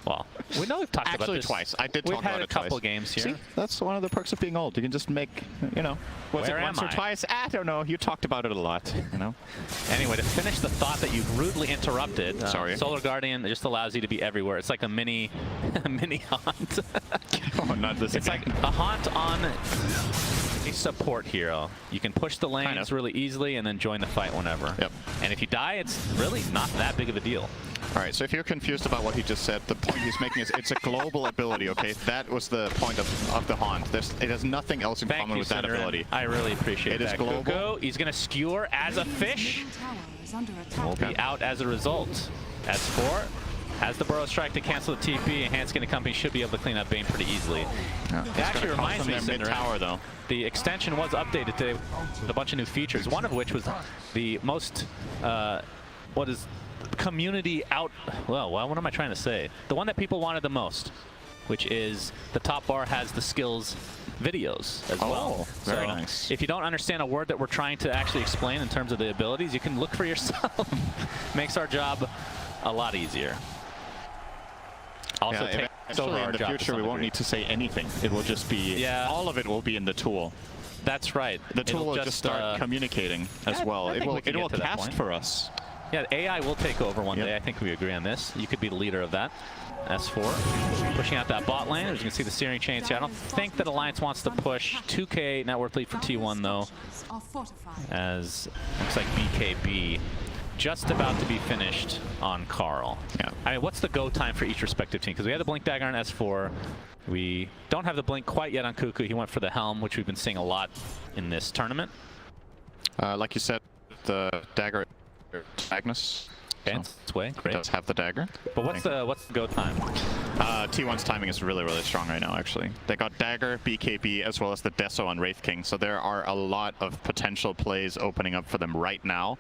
Well, we know we've talked about this. Actually, twice. I did talk about it twice. We've had a couple games here. See, that's one of the perks of being old. You can just make, you know, was it once or twice? I don't know. You talked about it a lot, you know. Anyway, to finish the thought that you've rudely interrupted, Sorry. Solar Guardian just allows you to be everywhere. It's like a mini haunt. Oh, not this It's again. like a haunt on a support hero. You can push the lanes really easily and then join the fight whenever. Yep. And if you die, it's really not that big of a deal. All right, so if you're confused about what he just said, the point he's making is it's a global ability, okay? That was the point of the haunt. It has nothing else in common with that ability. I really appreciate it. It that. is global. Kuku, he's going to skewer as a fish. Will be out as a result. S4 has the Burrow Strike to cancel the TP, and Hanskin and company should be able to clean up Bane pretty easily. Yeah. It actually reminds me of mid-tower, though. The extension was updated today with a bunch of new features, one of which was the most, community out, well, what am I trying to say? The one that people wanted the most, which is the top bar has the skills videos as well. Very nice. If you don't understand a word that we're trying to actually explain in terms of the abilities, you can look for yourself. Makes our job a lot easier. Also, yeah, eventually in the future we won't need to say anything. It will just be, all of it will be in the tool. That's right. The tool will just start communicating as well. It will cast for us. Yeah, AI will take over one day. I think we agree on this. You could be the leader of that. S4 pushing out that bot lane. As you can see the steering chains here. I don't think that Alliance wants to push. 2K net worth lead for T1 though. As looks like BKB just about to be finished on Carl. Yeah. I mean, what's the go time for each respective team? Because we have the Blink Dagger on S4. We don't have the Blink quite yet on Kuku. He went for the Helm, which we've been seeing a lot in this tournament. Like you said, the dagger Magnus. Its way. Great. It does have the dagger. But what's the go time? T1's timing is really, really strong right now, actually. They got dagger, BKB, as well as the Deso on Wraith King, so there are a lot of potential plays opening up for them right now.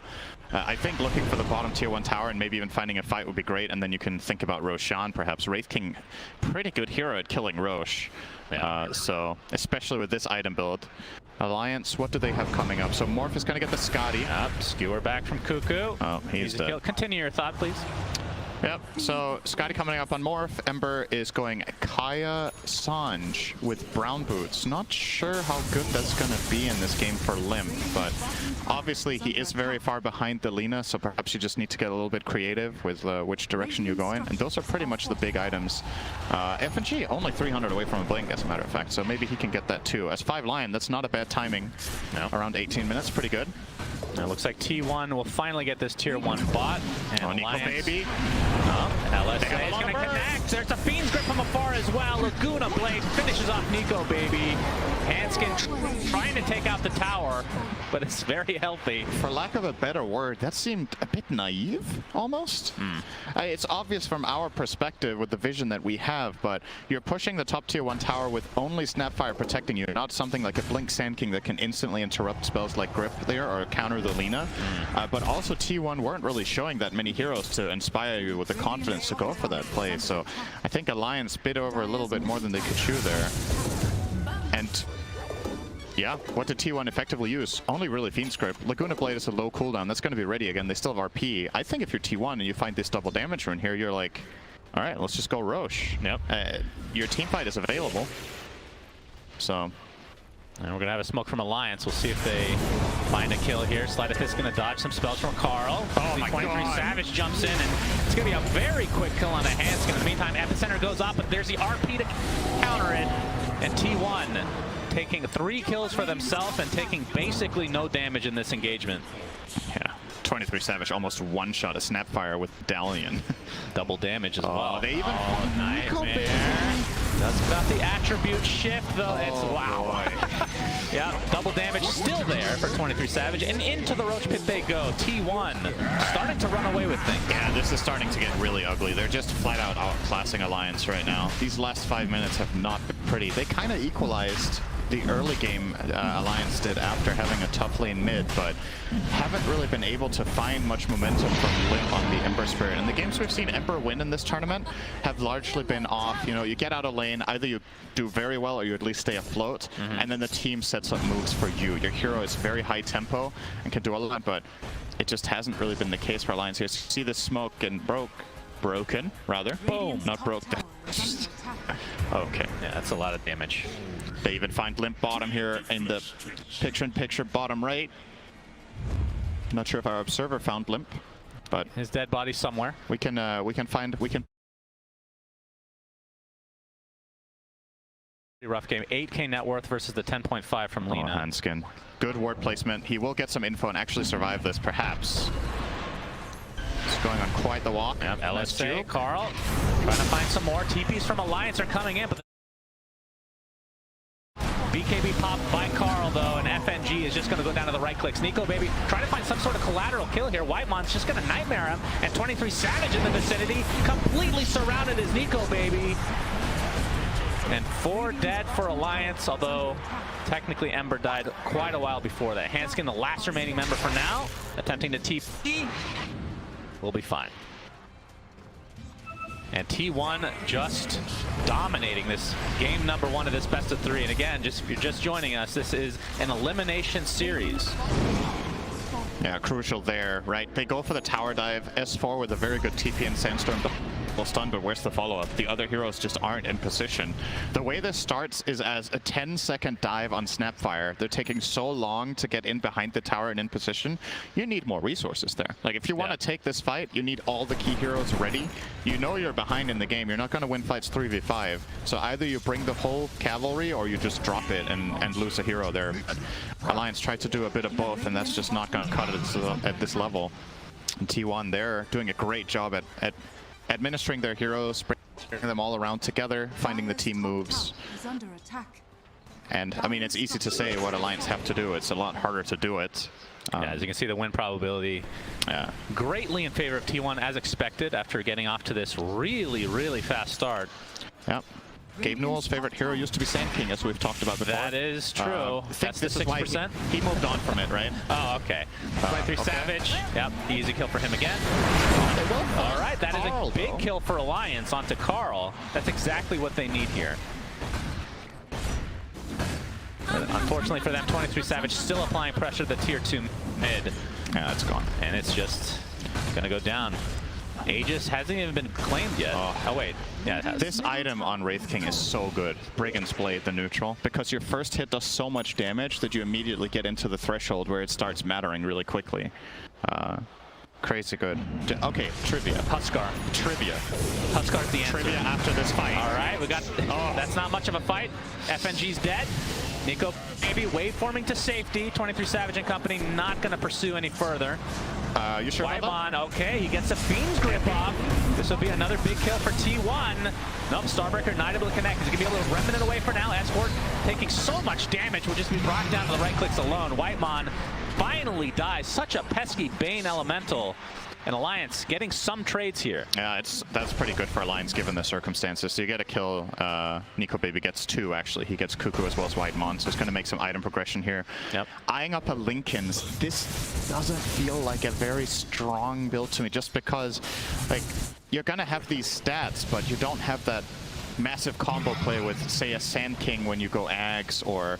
I think looking for the bottom tier 1 tower and maybe even finding a fight would be great, and then you can think about Roshan perhaps. Wraith King, pretty good hero at killing Rosh. So, especially with this item build. Alliance, what do they have coming up? So Morph is going to get the Scotty. Skewer back from Kuku. Oh, he's dead. Continue your thought, please. Yep, so Scotty coming up on Morph. Ember is going Kaya Sanj with brown boots. Not sure how good that's going to be in this game for Limp, but obviously he is very far behind the Lina, so perhaps you just need to get a little bit creative with which direction you're going. And those are pretty much the big items. FNG only 300 away from a blink, as a matter of fact, so maybe he can get that too. As 5 Lion, that's not a bad timing. No. Around 18 minutes, pretty good. It looks like T1 will finally get this tier 1 bot. And Nico baby. LSA is going to connect. There's a Fiend's Grip from afar as well. Laguna Blade finishes off Nico baby. Hanskin trying to take out the tower, but it's very healthy. For lack of a better word, that seemed a bit naive, almost. It's obvious from our perspective with the vision that we have, but you're pushing the top tier 1 tower with only Snapfire protecting you, not something like a Blink Sand King that can instantly interrupt spells like Grip there or counter the Lina. But also T1 weren't really showing that many heroes to inspire you with the confidence to go for that play, so I think Alliance bit over a little bit more than they could chew there. And yeah, what did T1 effectively use? Only really Fiend's Grip. Laguna Blade is a low cooldown. That's going to be ready again. They still have RP. I think if you're T1 and you find this double damage rune here, you're like, all right, let's just go Roche. Yep. Your team fight is available. So. And we're going to have a smoke from Alliance. We'll see if they find a kill here. Sleight of Fist going to dodge some spells from Carl. Oh my 23 God. Savage jumps in, and it's going to be a very quick kill on the Hanskin. In the meantime, Epicenter goes up, but there's the RP to counter it. And T1 taking 3 kills for themselves and taking basically no damage in this engagement. Yeah, 23 Savage almost one-shot a Snapfire with Dalian. Double damage as well. They even Nightmare. That's about the attribute shift, though. It's wow. Yeah, double damage still there for 23 Savage, and into the Roach Pit they go. T1 starting to run away with things. Yeah, this is starting to get really ugly. They're just flat out outclassing Alliance right now. These last 5 minutes have not been pretty. They kind of equalized the early game Alliance did after having a tough lane mid, but haven't really been able to find much momentum from Limp on the Ember Spirit. And the games we've seen Ember win in this tournament have largely been off, you know, you get out of lane, either you do very well or you at least stay afloat, and then the team sets up moves for you. Your hero is very high tempo and can do all of that, but it just hasn't really been the case for Alliance here. So you see this smoke and broken, rather. Boom, not broke. Okay. Yeah, that's a lot of damage. They even find Limp bottom here in the picture-in-picture bottom right. Not sure if our observer found Limp, but his dead body somewhere. We can find. Rough game. 8K net worth versus the 10.5 from Lina. Hanskin. Good ward placement. He will get some info and actually survive this, perhaps. He's going on quite the walk. Yep, LSA, Carl trying to find some more. TPs from Alliance are coming in, but BKB popped by Carl, though, and FNG is just going to go down to the right clicks. Nico baby trying to find some sort of collateral kill here. Whitemon's just going to nightmare him, and 23 Savage in the vicinity, completely surrounded as Nico baby. And 4 dead for Alliance, although technically Ember died quite a while before that. Hanskin, the last remaining member for now, attempting to TP. Will be fine. And T1 just dominating this game number 1 of this best of 3. And again, if you're just joining us, this is an elimination series. Yeah, crucial there, right? They go for the tower dive. S4 with a very good TP and Sandstorm stun, but where's the follow-up? The other heroes just aren't in position. The way this starts is as a 10-second dive on Snapfire. They're taking so long to get in behind the tower and in position. You need more resources there. Like, if you want to take this fight, you need all the key heroes ready. You know you're behind in the game. You're not going to win fights 3v5. So either you bring the whole cavalry or you just drop it and lose a hero there. But Alliance tried to do a bit of both, and that's just not going to cut it at this level. And T1, they're doing a great job at administering their heroes, bringing them all around together, finding the team moves. And, I mean, it's easy to say what Alliance have to do. It's a lot harder to do it. Yeah, as you can see, the win probability greatly in favor of T1 as expected after getting off to this really, really fast start. Yep. Gabe Newell's favorite hero used to be Sand King, as we've talked about before. That is true. That's the 6%. He moved on from it, right? Oh, okay. 23 Savage. Yep, easy kill for him again. All right, that is a big kill for Alliance onto Carl. That's exactly what they need here. Unfortunately for them, 23 Savage still applying pressure to the tier 2 mid. Yeah, it's gone. And it's just going to go down Aegis hasn't even been claimed yet. Oh wait, yeah, it has. This item on Wraith King is so good. Brigand's Blade, the neutral, because your first hit does so much damage that you immediately get into the threshold where it starts mattering really quickly. Crazy good. Okay, trivia. Huskar. Trivia. Huskar's the answer. Trivia after this fight. All right, we got. Oh, that's not much of a fight. FNG's dead. Nico Baby waveforming to safety. 23 Savage and company not going to pursue any further. You sure about that? Okay, he gets a Fiend's Grip off. This will be another big kill for T1. Nope, Starbreaker not able to connect. He's going to be able to remnant away for now. S4 taking so much damage will just be brought down to the right clicks alone. Whitemon finally dies. Such a pesky Bane Elemental. And Alliance getting some trades here. Yeah, that's pretty good for Alliance given the circumstances. So you get a kill. Nico Baby gets 2 actually. He gets Cuckoo as well as Whitemon. So it's going to make some item progression here. Yep. Eyeing up a Linken's, this doesn't feel like a very strong build to me, just because like you're going to have these stats, but you don't have that massive combo play with, say, a Sand King when you go Ags, or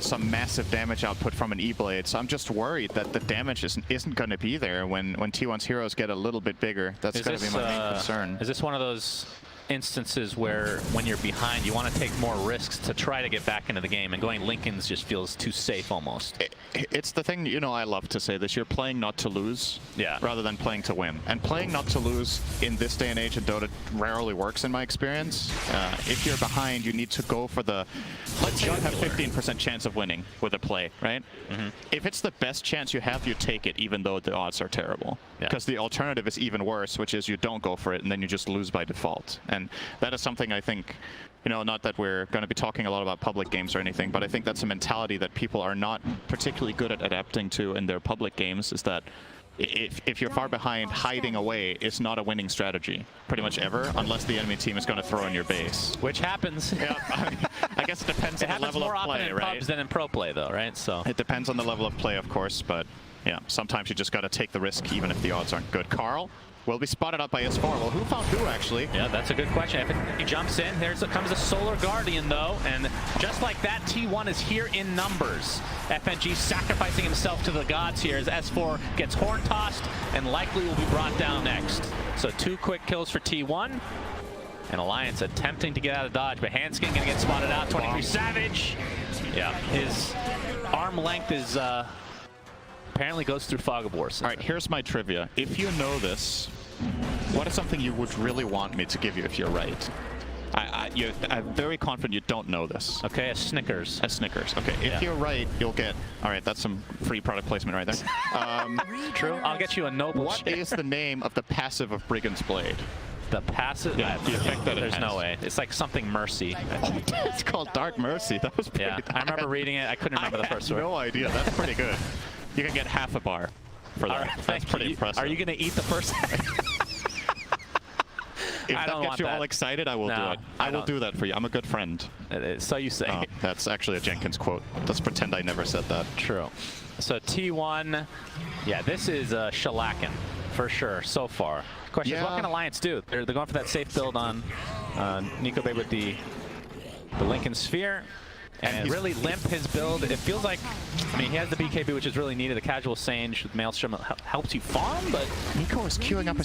some massive damage output from an E-Blade. So I'm just worried that the damage isn't going to be there when T1's heroes get a little bit bigger. That's going to be my main concern. Is this one of those instances where when you're behind you want to take more risks to try to get back into the game, and going Linken's just feels too safe almost? It's the thing, you know, I love to say this, you're playing not to lose rather than playing to win. And playing not to lose in this day and age in Dota rarely works in my experience. If you're behind, you need to go for the, let's say you have 15% chance of winning with a play, right? If it's the best chance you have, you take it even though the odds are terrible. Because the alternative is even worse, which is you don't go for it and then you just lose by default. And that is something I think, you know, not that we're going to be talking a lot about public games or anything, but I think that's a mentality that people are not particularly good at adapting to in their public games, is that if you're far behind, hiding away is not a winning strategy, pretty much ever, unless the enemy team is going to throw in your base. Which happens. Yeah, I guess it depends on the level of play, right? It happens more often in pubs than in pro play, though, right? So it depends on the level of play, of course, but yeah, sometimes you just got to take the risk even if the odds aren't good. Carl will be spotted up by S4. Well, who found who, actually? Yeah, that's a good question. He jumps in. There comes a Solar Guardian, though, and just like that, T1 is here in numbers. FNG sacrificing himself to the gods here as S4 gets horn tossed and likely will be brought down next. So 2 quick kills for T1. And Alliance attempting to get out of dodge, but Hanskin going to get spotted out. 23 Savage. Yeah, his arm length is apparently goes through Fog of War. All right, here's my trivia. If you know this, what is something you would really want me to give you if you're right? I'm very confident you don't know this. Okay, a Snickers. A Snickers. Okay, if you're right, you'll get... All right, that's some free product placement right there. True. I'll get you a noble What is the name of the passive of Brigand's Blade? The passive? Yeah, the effect that there's no way. It's like something Mercy. It's called Dark Mercy. That was pretty I remember reading it. I couldn't remember the first word. No idea. That's pretty good. You can get half a bar for that. Right, that's pretty impressive. Are you going to eat the first? If that gets you all excited, I will do it. I will do that for you. I'm a good friend. So you say. Oh, that's actually a Jenkins quote. Let's pretend I never said that. True. So T1, yeah, this is shellacking for sure so far. Question is, what can Alliance do? They're going for that safe build on Nico Babe with the Lincoln Sphere. And really limp his build. It feels like, I mean, he has the BKB, which is really needed. The casual Sage with Maelstrom helps you farm, but Nico is queuing up a...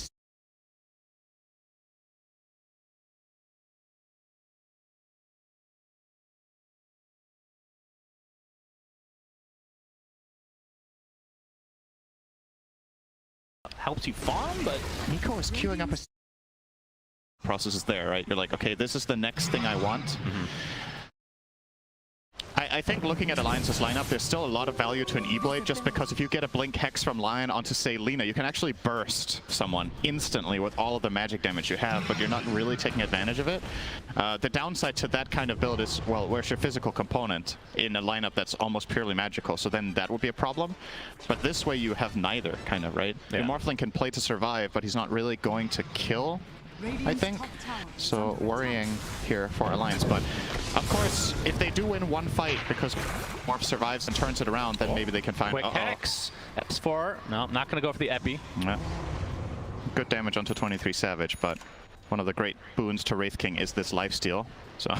helps you farm, but Nico is queuing up a... Process is there, right? You're like, okay, this is the next thing I want. I think looking at Alliance's lineup, there's still a lot of value to an E-Blade, just because if you get a Blink Hex from Lion onto, say, Lina, you can actually burst someone instantly with all of the magic damage you have, but you're not really taking advantage of it. The downside to that kind of build is, well, where's your physical component in a lineup that's almost purely magical? So then that would be a problem. But this way you have neither, kind of, right? Yeah. Your Morphling can play to survive, but he's not really going to kill, I think. So worrying here for Alliance, but of course, if they do win one fight because Morph survives and turns it around, then maybe they can find... Quick Hex. Eps4. No, not going to go for the Epi. Yeah. Good damage onto 23 Savage, but one of the great boons to Wraith King is this lifesteal. So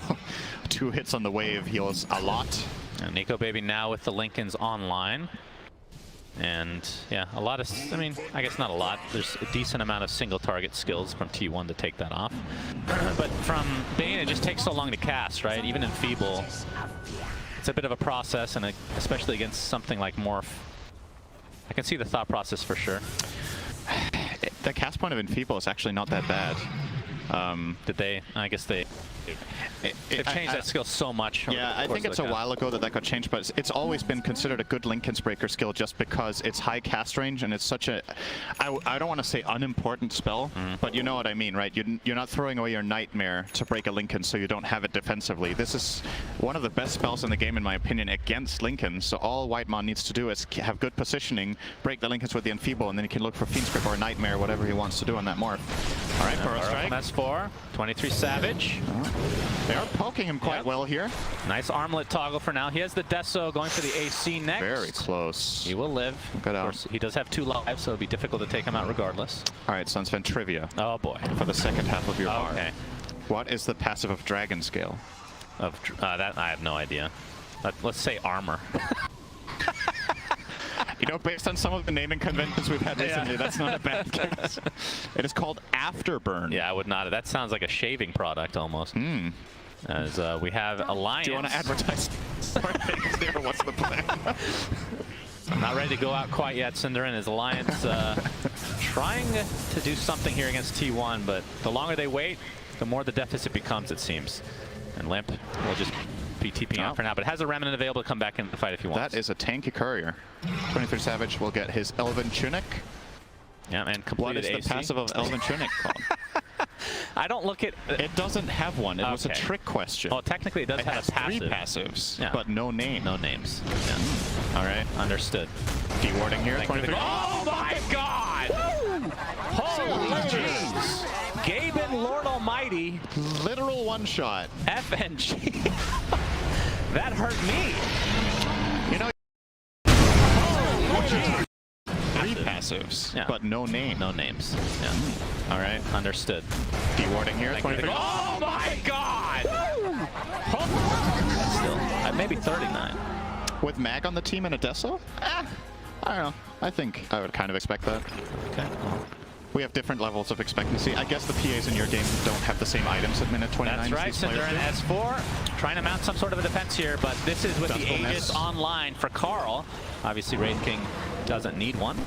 2 hits on the wave heals a lot. And Nico Baby now with the Lincolns online. And yeah, a lot of, I mean, I guess not a lot. There's a decent amount of single target skills from T1 to take that off. But from Bane, it just takes so long to cast, right? Even in Feeble, it's a bit of a process, and especially against something like Morph. I can see the thought process for sure. The cast point of Enfeeble is actually not that bad. Did they? I guess they've changed that skill so much. Yeah, I think it's a while ago that got changed, but it's always been considered a good Linken's Breaker skill just because it's high cast range and it's such a, I don't want to say unimportant spell, but you know what I mean, right? You're not throwing away your Nightmare to break a Linken so you don't have it defensively. This is one of the best spells in the game, in my opinion, against Linken. So all Whitemon needs to do is have good positioning, break the Linkens with the Enfeeble, and then he can look for Fiend's Grip or Nightmare, whatever he wants to do on that Morph. All right, Burrow Strike. S4, 23 Savage. They are poking him quite well here. Nice armlet toggle for now. He has the Deso going for the AC next. Very close. He will live. Good of course, he does have 2 lives, so it'll be difficult to take him out regardless. All right, Sunsven trivia. Oh boy. For the second half of your bar. Okay. What is the passive of Dragon Scale? Of that, I have no idea. Let's say armor. You know, based on some of the naming conventions we've had recently, that's not a bad guess. It is called Afterburn. Yeah, I would not. That sounds like a shaving product almost. As we have Alliance. Do you want to advertise things there? What's the plan? I'm not ready to go out quite yet. Cinderin is Alliance trying to do something here against T1, but the longer they wait, the more the deficit becomes, it seems. And Limp will just be TPing out for now, but has a Remnant available to come back into the fight if he wants. That is a tanky courier. 23 Savage will get his Elven Tunic. Yeah, and What completed is the AC. passive of Elven Tunic called? I don't look at... It doesn't have one. It was a trick question. Oh, technically it does have a passive. 3 passives, yeah. but no name. No names. Yeah. All right. Understood. Dewarding here. 23. Oh my God! Holy jeez! Gaben Lord Almighty. Literal one-shot. FNG. That hurt me. You know... 3 passives, but no name. No names. Yeah. All right. Understood. Dewarding here. 23. Oh my God! Still, maybe 39. With Mag on the team and a Deso? I don't know. I think I would kind of expect that. Okay. We have different levels of expectancy. I guess the PAs in your game don't have the same items at minute 29. That's right, Cinderin S4 trying to mount some sort of a defense here, but this is with the Aegis online for Carl. Obviously, Wraith King doesn't need one.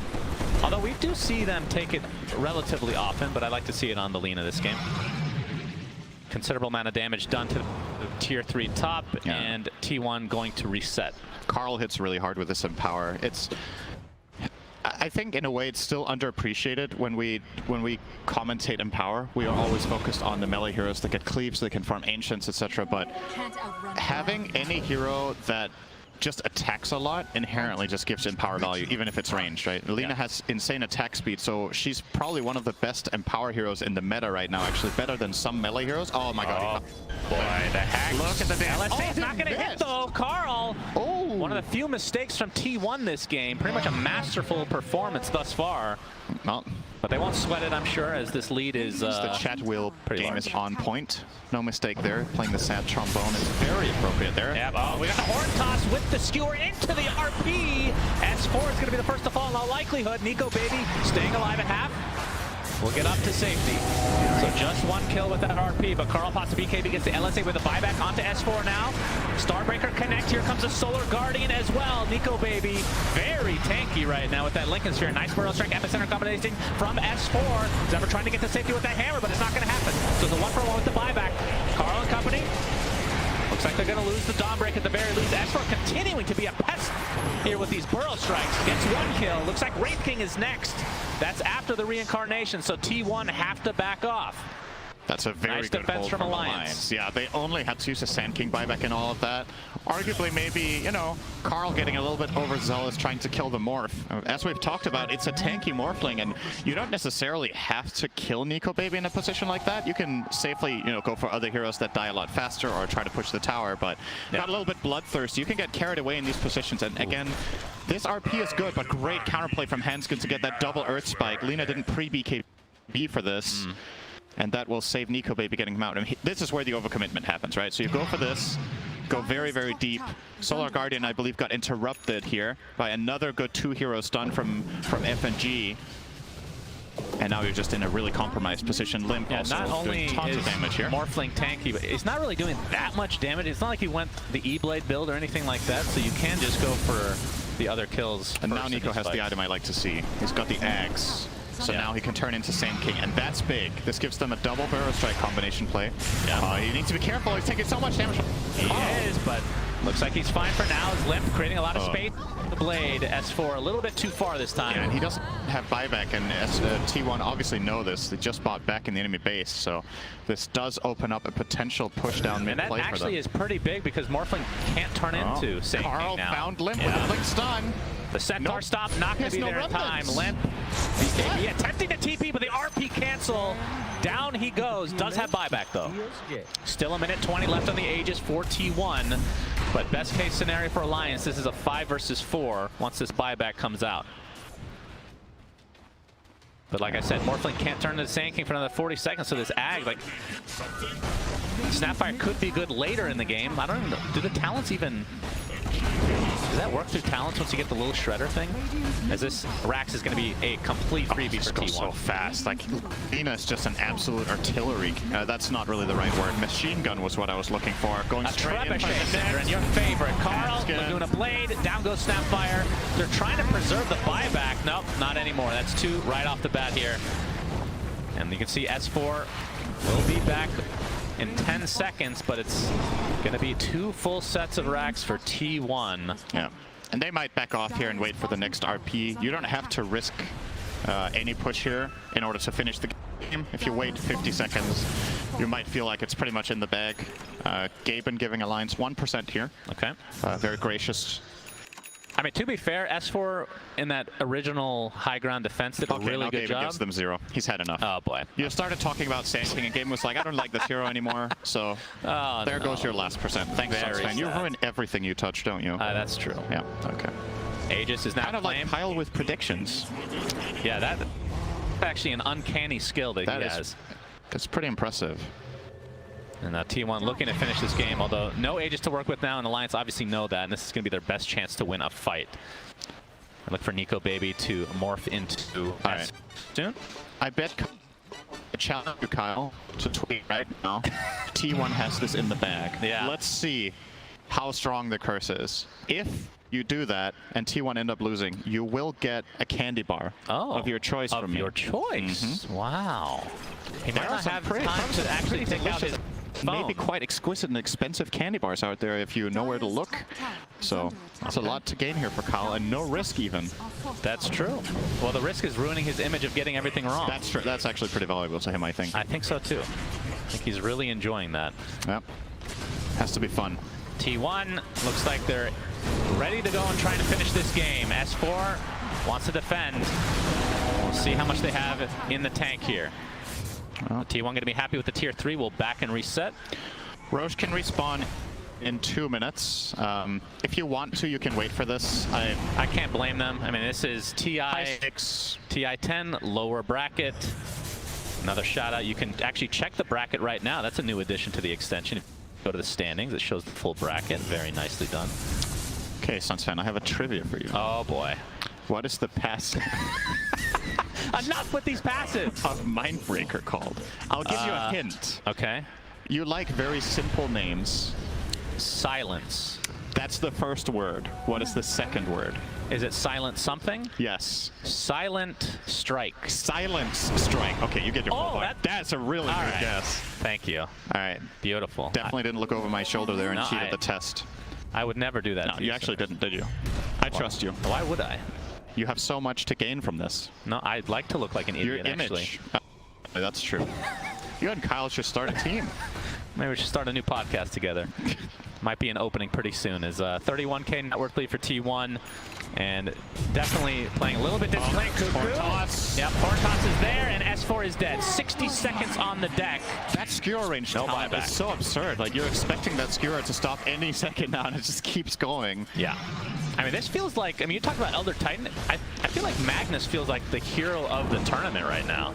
Although we do see them take it relatively often, but I like to see it on the Lina this game. Considerable amount of damage done to the tier 3 top, and T1 going to reset. Carl hits really hard with this Empower. I think in a way it's still underappreciated when we commentate Empower. We are always focused on the melee heroes that get cleaves, that can farm ancients, etc. But having any hero that just attacks a lot inherently just gives Empower value, even if it's ranged, right? Lina has insane attack speed, so she's probably one of the best Empower heroes in the meta right now, actually better than some melee heroes. Oh my God. Boy, the hack. Look at the damage. LSA's not going to hit though. Carl, one of the few mistakes from T1 this game. Pretty much a masterful performance thus far. Well, but they won't sweat it, I'm sure, as this lead is the chat wheel game is on point. No mistake there. Playing the sad trombone is very appropriate there. Yeah, we got the horn toss with the skewer into the RP. S4 is going to be the first to fall in all likelihood. Nico Baby staying alive at half. We'll get up to safety. So just 1 kill with that RP, but Carl pops the BKB, gets the LSA with a buyback onto S4 now. Starbreaker connect, here comes a Solar Guardian as well. Nico Baby, very tanky right now with that Linken Sphere. Nice Burrow Strike, Epicenter combination from S4. Zephyr trying to get to safety with that hammer, but it's not going to happen. So the 1-for-1 with the buyback. Carl and company. Looks like they're going to lose the Dawnbreak at the very least. S4 continuing to be a pest here with these Burrow Strikes. Gets 1 kill. Looks like Wraith King is next. That's after the reincarnation, so T1 have to back off. That's a very nice good defense hold from Alliance. Yeah, they only had to use a Sand King buyback and all of that. Arguably, maybe, you know, Carl getting a little bit overzealous trying to kill the Morph. As we've talked about, it's a tanky Morphling, and you don't necessarily have to kill Nico Baby in a position like that. You can safely, you know, go for other heroes that die a lot faster or try to push the tower, but got a little bit bloodthirsty. You can get carried away in these positions, and again, this RP is good, but great counterplay from Hanskin to get that double Earth Spike. Lina didn't pre-BKB for this. And that will save Nico Baby getting him out. And this is where the overcommitment happens, right? So you go for this, go very, very deep. Solar Guardian, I believe, got interrupted here by another good 2-hero stun from FNG. And now you're just in a really compromised position. Limp also not only doing tons of is damage here. Morphling tanky, but it's not really doing that much damage. It's not like he went the E-Blade build or anything like that, so you can just go for the other kills. And now Nico has the item I like to see. He's got the axe. So now he can turn into Sand King, and that's big. This gives them a double Barrow Strike combination play. He needs to be careful. He's taking so much damage. He is, but looks like he's fine for now. His Limp creating a lot of space. The Blade, S4 a little bit too far this time. Yeah, and he doesn't have buyback, and T1 obviously know this. They just bought back in the enemy base, so this does open up a potential push down mid play for them. And that actually is pretty big because Morphling can't turn into Sand King now. Carl found Limp with a Blink stun. The Centaur stop not going to be there in time. Limp, BKB attempting to TP, but the RP cancel. Down he goes. Does have buyback though. Still a minute 20 left on the Aegis for T1. But best case scenario for Alliance, this is a 5 versus 4 once this buyback comes out. But like I said, Morphling can't turn to the Sand King for another 40 seconds, so this Ag, like, Snapfire could be good later in the game. I don't even know. Do the talents even... Does that work through talents once you get the little shredder thing? As this Rax is going to be a complete freebie for T1. So fast. Like, Lina is just an absolute artillery. That's not really the right word. Machine gun was what I was looking for. Going straight in front of the and your favorite. Carl, Laguna Blade, down goes Snapfire. They're trying to preserve the buyback. Nope, not anymore. That's 2 right off the bat here. And you can see S4 will be back in 10 seconds, but it's going to be 2 full sets of racks for T1. Yeah, and they might back off here and wait for the next RP. You don't have to risk any push here in order to finish the game. If you wait 50 seconds, you might feel like it's pretty much in the bag. Gaben giving Alliance 1% here. Okay. Very gracious. I mean, to be fair, S4 in that original high ground defense did a really good job. Gives them 0. He's had enough. Oh boy. You started talking about Sand King, and Gaben was like, I don't like this hero anymore. So there goes your last percent. Thanks, Sunsfan. You ruin everything you touch, don't you? That's true. Yeah. Okay. Aegis is now kind of like Kyle with predictions. Yeah, that's actually an uncanny skill that he has. That's pretty impressive. And T1 looking to finish this game, although no Aegis to work with now, and Alliance obviously know that, and this is going to be their best chance to win a fight. I look for Nico Baby to morph into soon. I bet I challenge you, Kyle, to tweet right now. T1 has this in the bag. Yeah. Let's see how strong the curse is. If you do that and T1 end up losing, you will get a candy bar of your choice from me. Of your choice? Wow. He might not have time to actually take out his phone. Maybe quite exquisite and expensive candy bars out there if you know where to look. So that's a lot to gain here for Kyle, and no risk even. That's true. Well, the risk is ruining his image of getting everything wrong. That's true. That's actually pretty valuable to him, I think. I think so too. I think he's really enjoying that. Yep. Has to be fun. T1 looks like they're ready to go and trying to finish this game. S4 wants to defend. We'll see how much they have in the tank here. Well, T1 going to be happy with the tier 3. We'll back and reset. Roche can respawn in 2 minutes. If you want to, you can wait for this. I can't blame them. I mean, this is TI10, lower bracket. Another shout out. You can actually check the bracket right now. That's a new addition to the extension. If you go to the standings, it shows the full bracket. Very nicely done. Okay, Sunsfan, I have a trivia for you. Oh boy. What is the passive? Enough with these passives! Of Mindbreaker called. I'll give you a hint. Okay. You like very simple names. Silence. That's the first word. What is the second word? Is it silent something? Yes. Silent strike. Silence strike. Okay, you get your full point. That's a really good guess. Thank you. All right. Beautiful. Definitely didn't look over my shoulder there and cheated the test. I would never do that. No, you actually didn't, did you? I trust you. Why would I? You have so much to gain from this. No, I'd like to look like an idiot, Your image. actually. That's true. You and Kyle should start a team. Maybe we should start a new podcast together. Might be an opening pretty soon. Is 31K net worth lead for T1, and definitely playing a little bit differently. Portos. Yep, Portos is there, and S4 is dead. 60 seconds on the deck. That skewer range time is so absurd. Like, you're expecting that skewer to stop any second now, and it just keeps going. Yeah. I mean, this feels like, I mean, you talk about Elder Titan. I feel like Magnus feels like the hero of the tournament right now.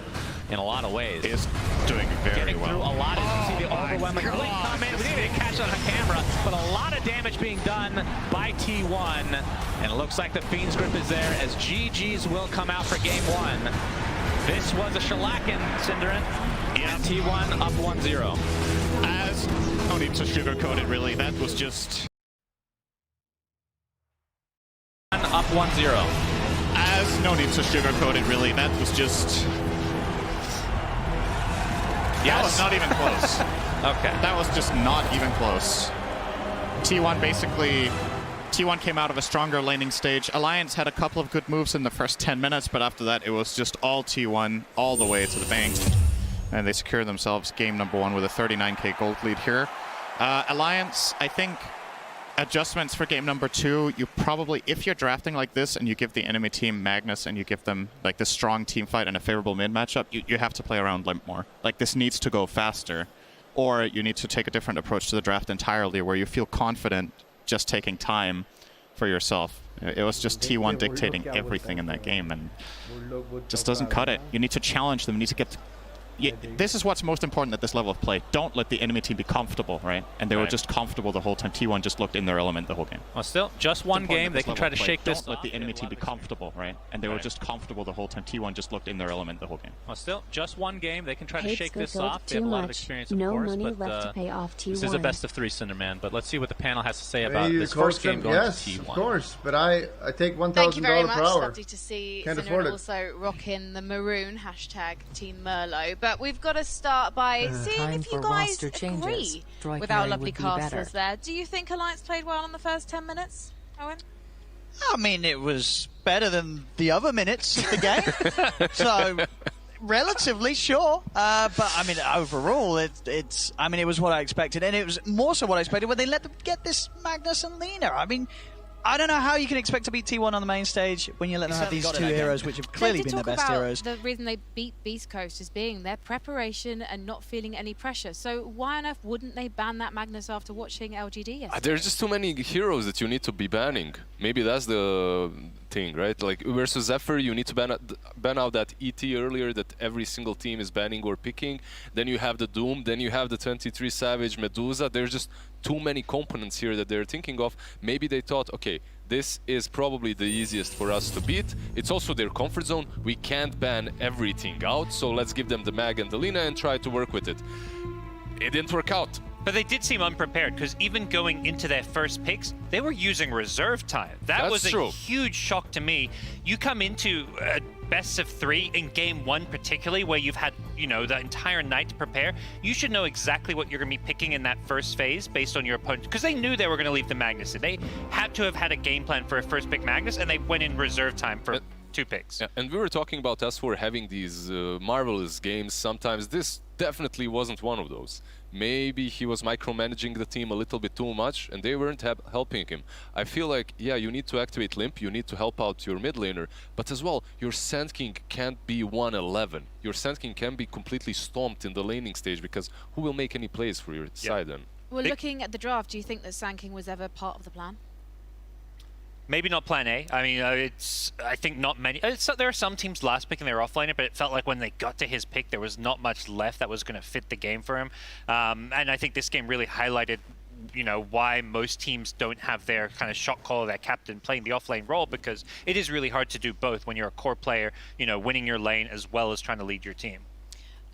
in a lot of ways. Is doing very Getting well. through a lot, as you see the overwhelming blink come in. We didn't catch it on camera, but a lot of damage being done by T1. And it looks like the Fiend's grip is there as GG's will come out for game 1. This was a shellacking, Cinderin. Yeah, T1 up 1-0. As no need to sugarcoat it really, that was just up 1-0. As no need to sugarcoat it really, that was just That was not even close. Okay. That was just not even close. T1 came out of a stronger laning stage. Alliance had a couple of good moves in the first 10 minutes, but after that it was just all T1 all the way to the bank. And they secure themselves game number 1 with a 39k gold lead here. Alliance, I think, adjustments for game number 2, you probably, if you're drafting like this and you give the enemy team Magnus and you give them like this strong team fight and a favorable mid matchup, you have to play around Limp more. Like this needs to go faster. Or you need to take a different approach to the draft entirely where you feel confident just taking time for yourself. It was just T1 dictating everything in that game and just doesn't cut it. You need to challenge them. You need to get... this is what's most important at this level of play. Don't let the enemy team be comfortable, right? And they were just comfortable the whole time. T1 just looked in their element the whole game. Well, still, just one game. They can try to shake this. Don't let the enemy team be comfortable, right? And they were just comfortable the whole time. T1 just looked in their element the whole game. Well, still, just one game. They can try to Hates shake the this build off. They have a lot of experience, of no course. money But left to pay off T1. this is a best of 3 Cinderman. But let's see what the panel has to say about Hey, this first coach game going yes, to T1. of course. But I take $1,000 Thank you very much. per hour. Lovely to see Can't Cinder afford it. also rocking the maroon hashtag Team Merlot. But we've got to start by seeing time if you for guys roster changes. agree Droid with our Carry lovely would be casters better. there. Do you think Alliance played well in the first 10 minutes, Owen? I mean, it was better than the other minutes of the game. So, relatively sure. But, I mean, overall, it's. I mean, it was what I expected. And it was more so what I expected when they let them get this Magnus and Lina. I mean, I don't know how you can expect to beat T1 on the main stage when you let them have these two heroes, which have clearly been their best heroes. The reason they beat Beast Coast as being their preparation and not feeling any pressure. So why on earth wouldn't they ban that Magnus after watching LGD yesterday? There's just too many heroes that you need to be banning. Maybe that's the thing, right? Like versus Zephyr, you need to ban out that ET earlier that every single team is banning or picking. Then you have the Doom, then you have the 23 Savage Medusa. There's just too many components here that they're thinking of. Maybe they thought, okay, this is probably the easiest for us to beat. It's also their comfort zone. We can't ban everything out, so let's give them the Mag and the Lina and try to work with it. It didn't work out. But they did seem unprepared, because even going into their first picks, they were using reserve time. That was a huge shock to me. You come into a best of 3 in game 1 particularly, where you've had, you know, the entire night to prepare. You should know exactly what you're going to be picking in that first phase based on your opponent, because they knew they were going to leave the Magnus. They had to have had a game plan for a first pick Magnus, and they went in reserve time for 2 picks. Yeah, and we were talking about S4 having these marvelous games. Sometimes this definitely wasn't one of those. Maybe he was micromanaging the team a little bit too much and they weren't helping him. I feel like, yeah, you need to activate Limp, you need to help out your mid laner, but as well, your Sand King can't be 111. Your Sand King can be completely stomped in the laning stage, because who will make any plays for your side then? Well, looking at the draft, do you think that Sand King was ever part of the plan? Maybe not plan A. I mean, I think not many. There are some teams last picking their offlaner, but it felt like when they got to his pick, there was not much left that was going to fit the game for him. And I think this game really highlighted, you know, why most teams don't have their kind of shot caller, their captain, playing the offlane role, because it is really hard to do both when you're a core player, you know, winning your lane as well as trying to lead your team.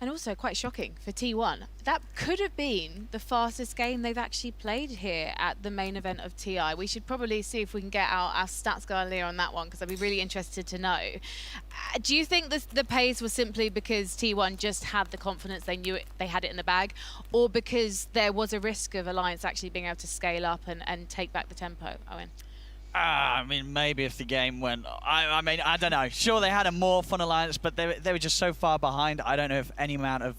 And also quite shocking for T1. That could have been the fastest game they've actually played here at the main event of TI. We should probably see if we can get our stats guy Leah on that one, because I'd be really interested to know. Do you think the pace was simply because T1 just had the confidence, they knew it, they had it in the bag, or because there was a risk of Alliance actually being able to scale up and take back the tempo, Owen? I mean, maybe if the game went... I mean, I don't know. Sure, they had a more fun Alliance, but they were just so far behind. I don't know if any amount of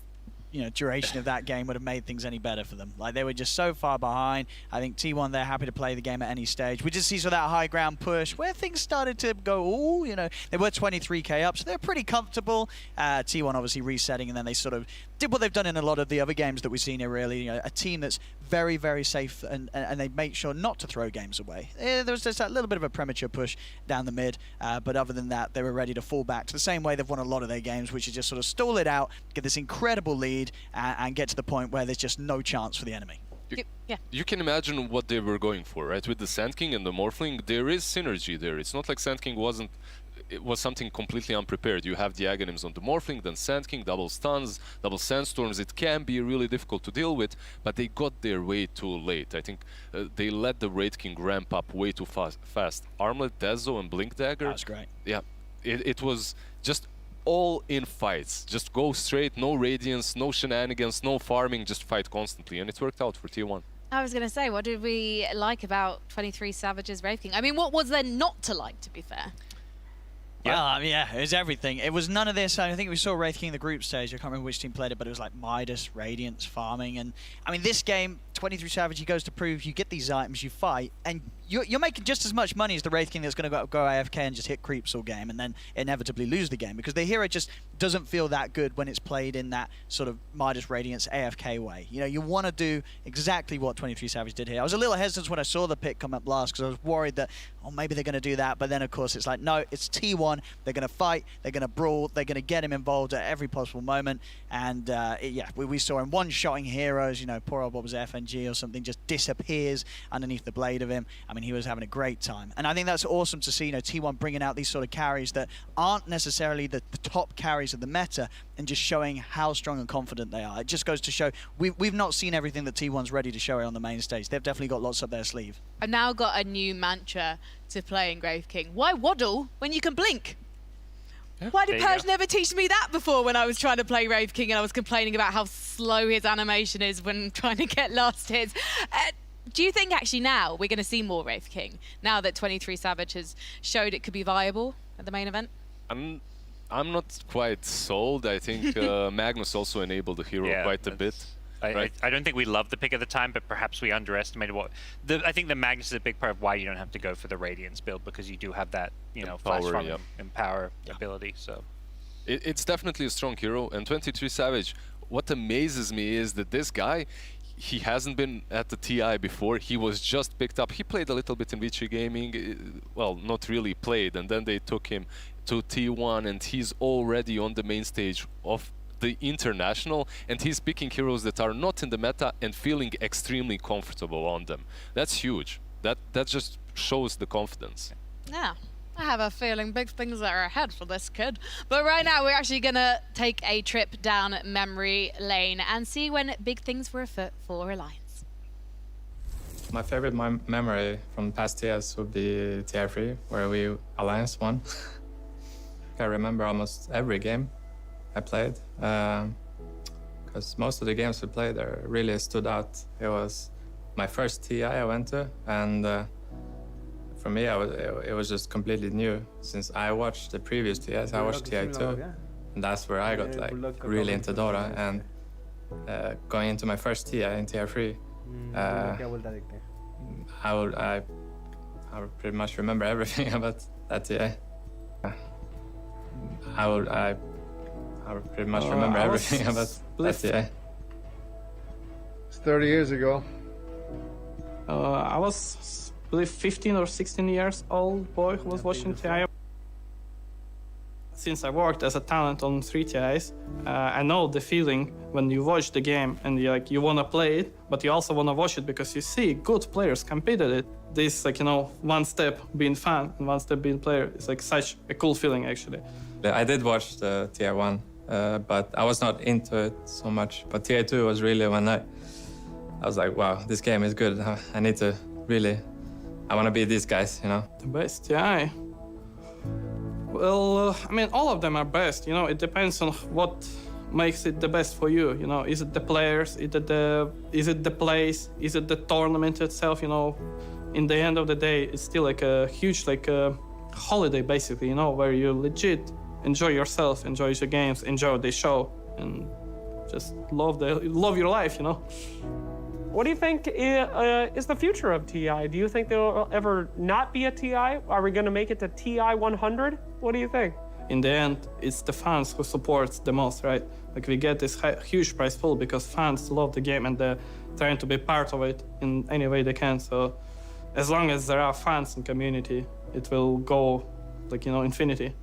duration of that game would have made things any better for them. Like, they were just so far behind. I think T1, they're happy to play the game at any stage. We just see that high ground push where things started to go, they were 23k up, so they're pretty comfortable. T1 obviously resetting, and then they sort of did what they've done in a lot of the other games that we've seen here, really. A team that's very, very safe, and they make sure not to throw games away. There was just that little bit of a premature push down the mid, but other than that, they were ready to fall back to the same way they've won a lot of their games, which is just sort of stall it out, get this incredible lead, and get to the point where there's just no chance for the enemy. You can imagine what they were going for, right? With the Sand King and the Morphling, there is synergy there. It's not like Sand King it was something completely unprepared. You have the Aghanims on the Morphling, then Sand King, double stuns, double Sandstorms. It can be really difficult to deal with, but they got there way too late. I think they let the Wraith King ramp up way too fast. Armlet, Dezo, and Blink Dagger. That's great. Yeah, it was just all in fights. Just go straight, no Radiance, no shenanigans, no farming, just fight constantly, and it worked out for T1. I was going to say, what did we like about 23 Savage's Wraith King? I mean, what was there not to like, to be fair? Well, it was everything. It was none of this. I think we saw Wraith King in the group stage. I can't remember which team played it, but it was like Midas, Radiance, farming. And I mean, this game, 23 Savage, he goes to prove you get these items, you fight, and you're making just as much money as the Wraith King that's going to go AFK and just hit creeps all game and then inevitably lose the game, because the hero just doesn't feel that good when it's played in that sort of Midas, Radiance, AFK way. You want to do exactly what 23 Savage did here. I was a little hesitant when I saw the pick come up last, because I was worried that, maybe they're going to do that, but then of course it's like, no, it's T1, they're going to fight, they're going to brawl, they're going to get him involved at every possible moment, and we saw him one-shotting heroes. Poor old what was it, FNG or something, just disappears underneath the blade of him. I mean, he was having a great time, and I think that's awesome to see, T1 bringing out these sort of carries that aren't necessarily the top carries of the meta, and just showing how strong and confident they are. It just goes to show we've not seen everything that T1's ready to show on the main stage. They've definitely got lots up their sleeve. I've now got a new mantra to playing Wraith King. Why waddle when you can blink? Why did Purge never teach me that before when I was trying to play Wraith King and I was complaining about how slow his animation is when trying to get last hits? Do you think actually now we're going to see more Wraith King, now that 23 Savage has showed it could be viable at the main event? I'm not quite sold. I think Magnus also enabled the hero quite a bit. I don't think we loved the pick at the time, but perhaps we underestimated what... I think the Magnus is a big part of why you don't have to go for the Radiance build, because you do have that, flash farm and power ability. So it's definitely a strong hero. And 23 Savage, what amazes me is that this guy, he hasn't been at the TI before. He was just picked up. He played a little bit in Vici Gaming. Well, not really played. And then they took him to T1, and he's already on the main stage of the international, and he's picking heroes that are not in the meta and feeling extremely comfortable on them. That's huge. That just shows the confidence. Yeah, I have a feeling big things are ahead for this kid. But right now we're actually gonna take a trip down memory lane and see when big things were afoot for Alliance. My favorite memory from past TS would be TI3, where we Alliance won. I remember almost every game I played, because most of the games we played there really stood out. It was my first TI I went to, and for me, it was just completely new. Since I watched the previous TIs, I watched TI2, and that's where I got like really into Dota. And going into my first TI in TI3, I pretty much remember everything about that TI. I pretty much remember everything about that TI. It's 30 years ago. I was, I believe, 15 or 16 years old boy who was watching TI. Since I worked as a talent on 3 TIs, I know the feeling when you watch the game and you want to play it, but you also want to watch it because you see good players compete at it. This, one step being fan and one step being player is such a cool feeling, actually. I did watch the TI1, but I was not into it so much. But TI2 was really when I was like, wow, this game is good. I need to really, I want to be these guys, The best TI? Well, all of them are best. It depends on what makes it the best for you. Is it the players? Is it the place? Is it the tournament itself? In the end of the day, it's still a huge holiday, basically. Where you legit enjoy yourself, enjoy your games, enjoy the show, and just love your life, you know. What do you think is the future of TI? Do you think there will ever not be a TI? Are we going to make it to TI 100? What do you think? In the end, it's the fans who support the most, right? Like we get this huge prize pool because fans love the game and they're trying to be part of it in any way they can. So as long as there are fans and community, it will go like, you know, infinity.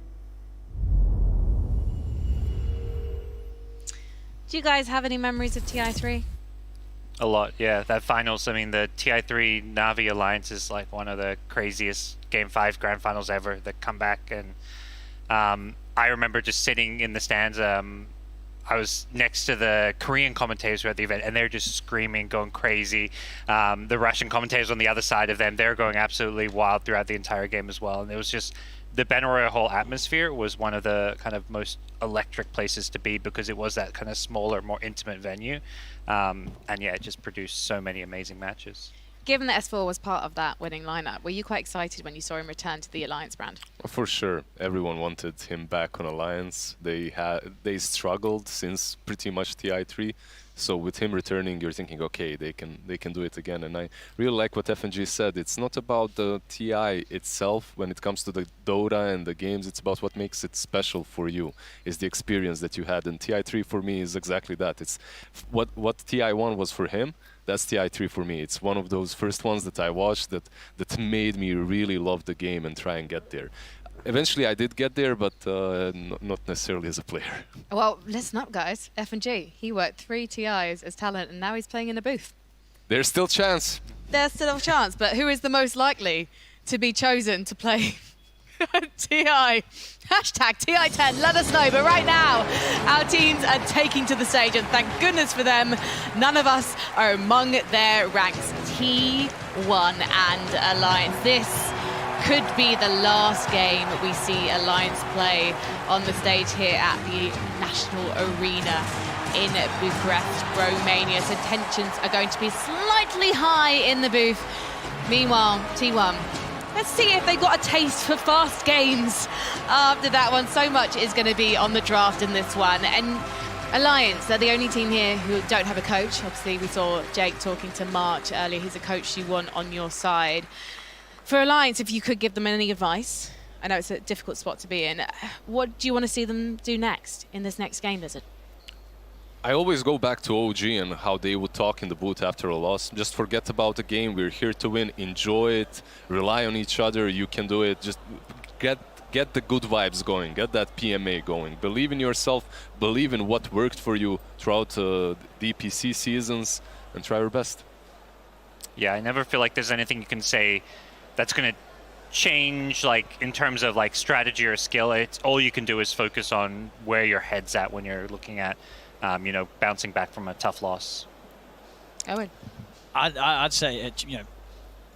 Do you guys have any memories of TI3? A lot, yeah. That finals, I mean, the TI3 Na'Vi Alliance is like one of the craziest Game 5 Grand Finals ever. The comeback, and I remember just sitting in the stands. I was next to the Korean commentators who were at the event, and they're just screaming, going crazy. The Russian commentators on the other side of them, they're going absolutely wild throughout the entire game as well. And it was just, the Battle Royale whole atmosphere was one of the kind of most electric places to be because it was that kind of smaller, more intimate venue. And yeah, it just produced so many amazing matches. Given that S4 was part of that winning lineup, were you quite excited when you saw him return to the Alliance brand? For sure, everyone wanted him back on Alliance. They struggled since pretty much TI3, so with him returning, you're thinking, okay, they can do it again. And I really like what FNG said. It's not about the TI itself when it comes to the Dota and the games. It's about what makes it special for you. Is the experience that you had. And TI3 for me is exactly that. It's what TI1 was for him. That's TI3 for me. It's one of those first ones that I watched that made me really love the game and try and get there. Eventually I did get there, but not necessarily as a player. Well, listen up, guys. F&G, he worked 3 TIs as talent, and now he's playing in a booth. There's still chance. There's still a chance, but who is the most likely to be chosen to play TI? Hashtag TI10, let us know. But right now, our teams are taking to the stage, and thank goodness for them, none of us are among their ranks. T1 and Alliance. This could be the last game we see Alliance play on the stage here at the National Arena in Bucharest, Romania. So tensions are going to be slightly high in the booth. Meanwhile, T1, let's see if they've got a taste for fast games after that one. So much is going to be on the draft in this one. And Alliance, they're the only team here who don't have a coach. Obviously, we saw Jake talking to March earlier. He's a coach you want on your side. For Alliance, if you could give them any advice, I know it's a difficult spot to be in, what do you want to see them do next in this next game, Lizard? I always go back to OG and how they would talk in the booth after a loss. Just forget about the game. We're here to win. Enjoy it. Rely on each other. You can do it. Just get the good vibes going. Get that PMA going. Believe in yourself. Believe in what worked for you throughout the DPC seasons, and try your best. Yeah, I never feel like there's anything you can say that's going to change, like in terms of like strategy or skill. It's all you can do is focus on where your head's at when you're looking at, you know, bouncing back from a tough loss. Owen, I'd say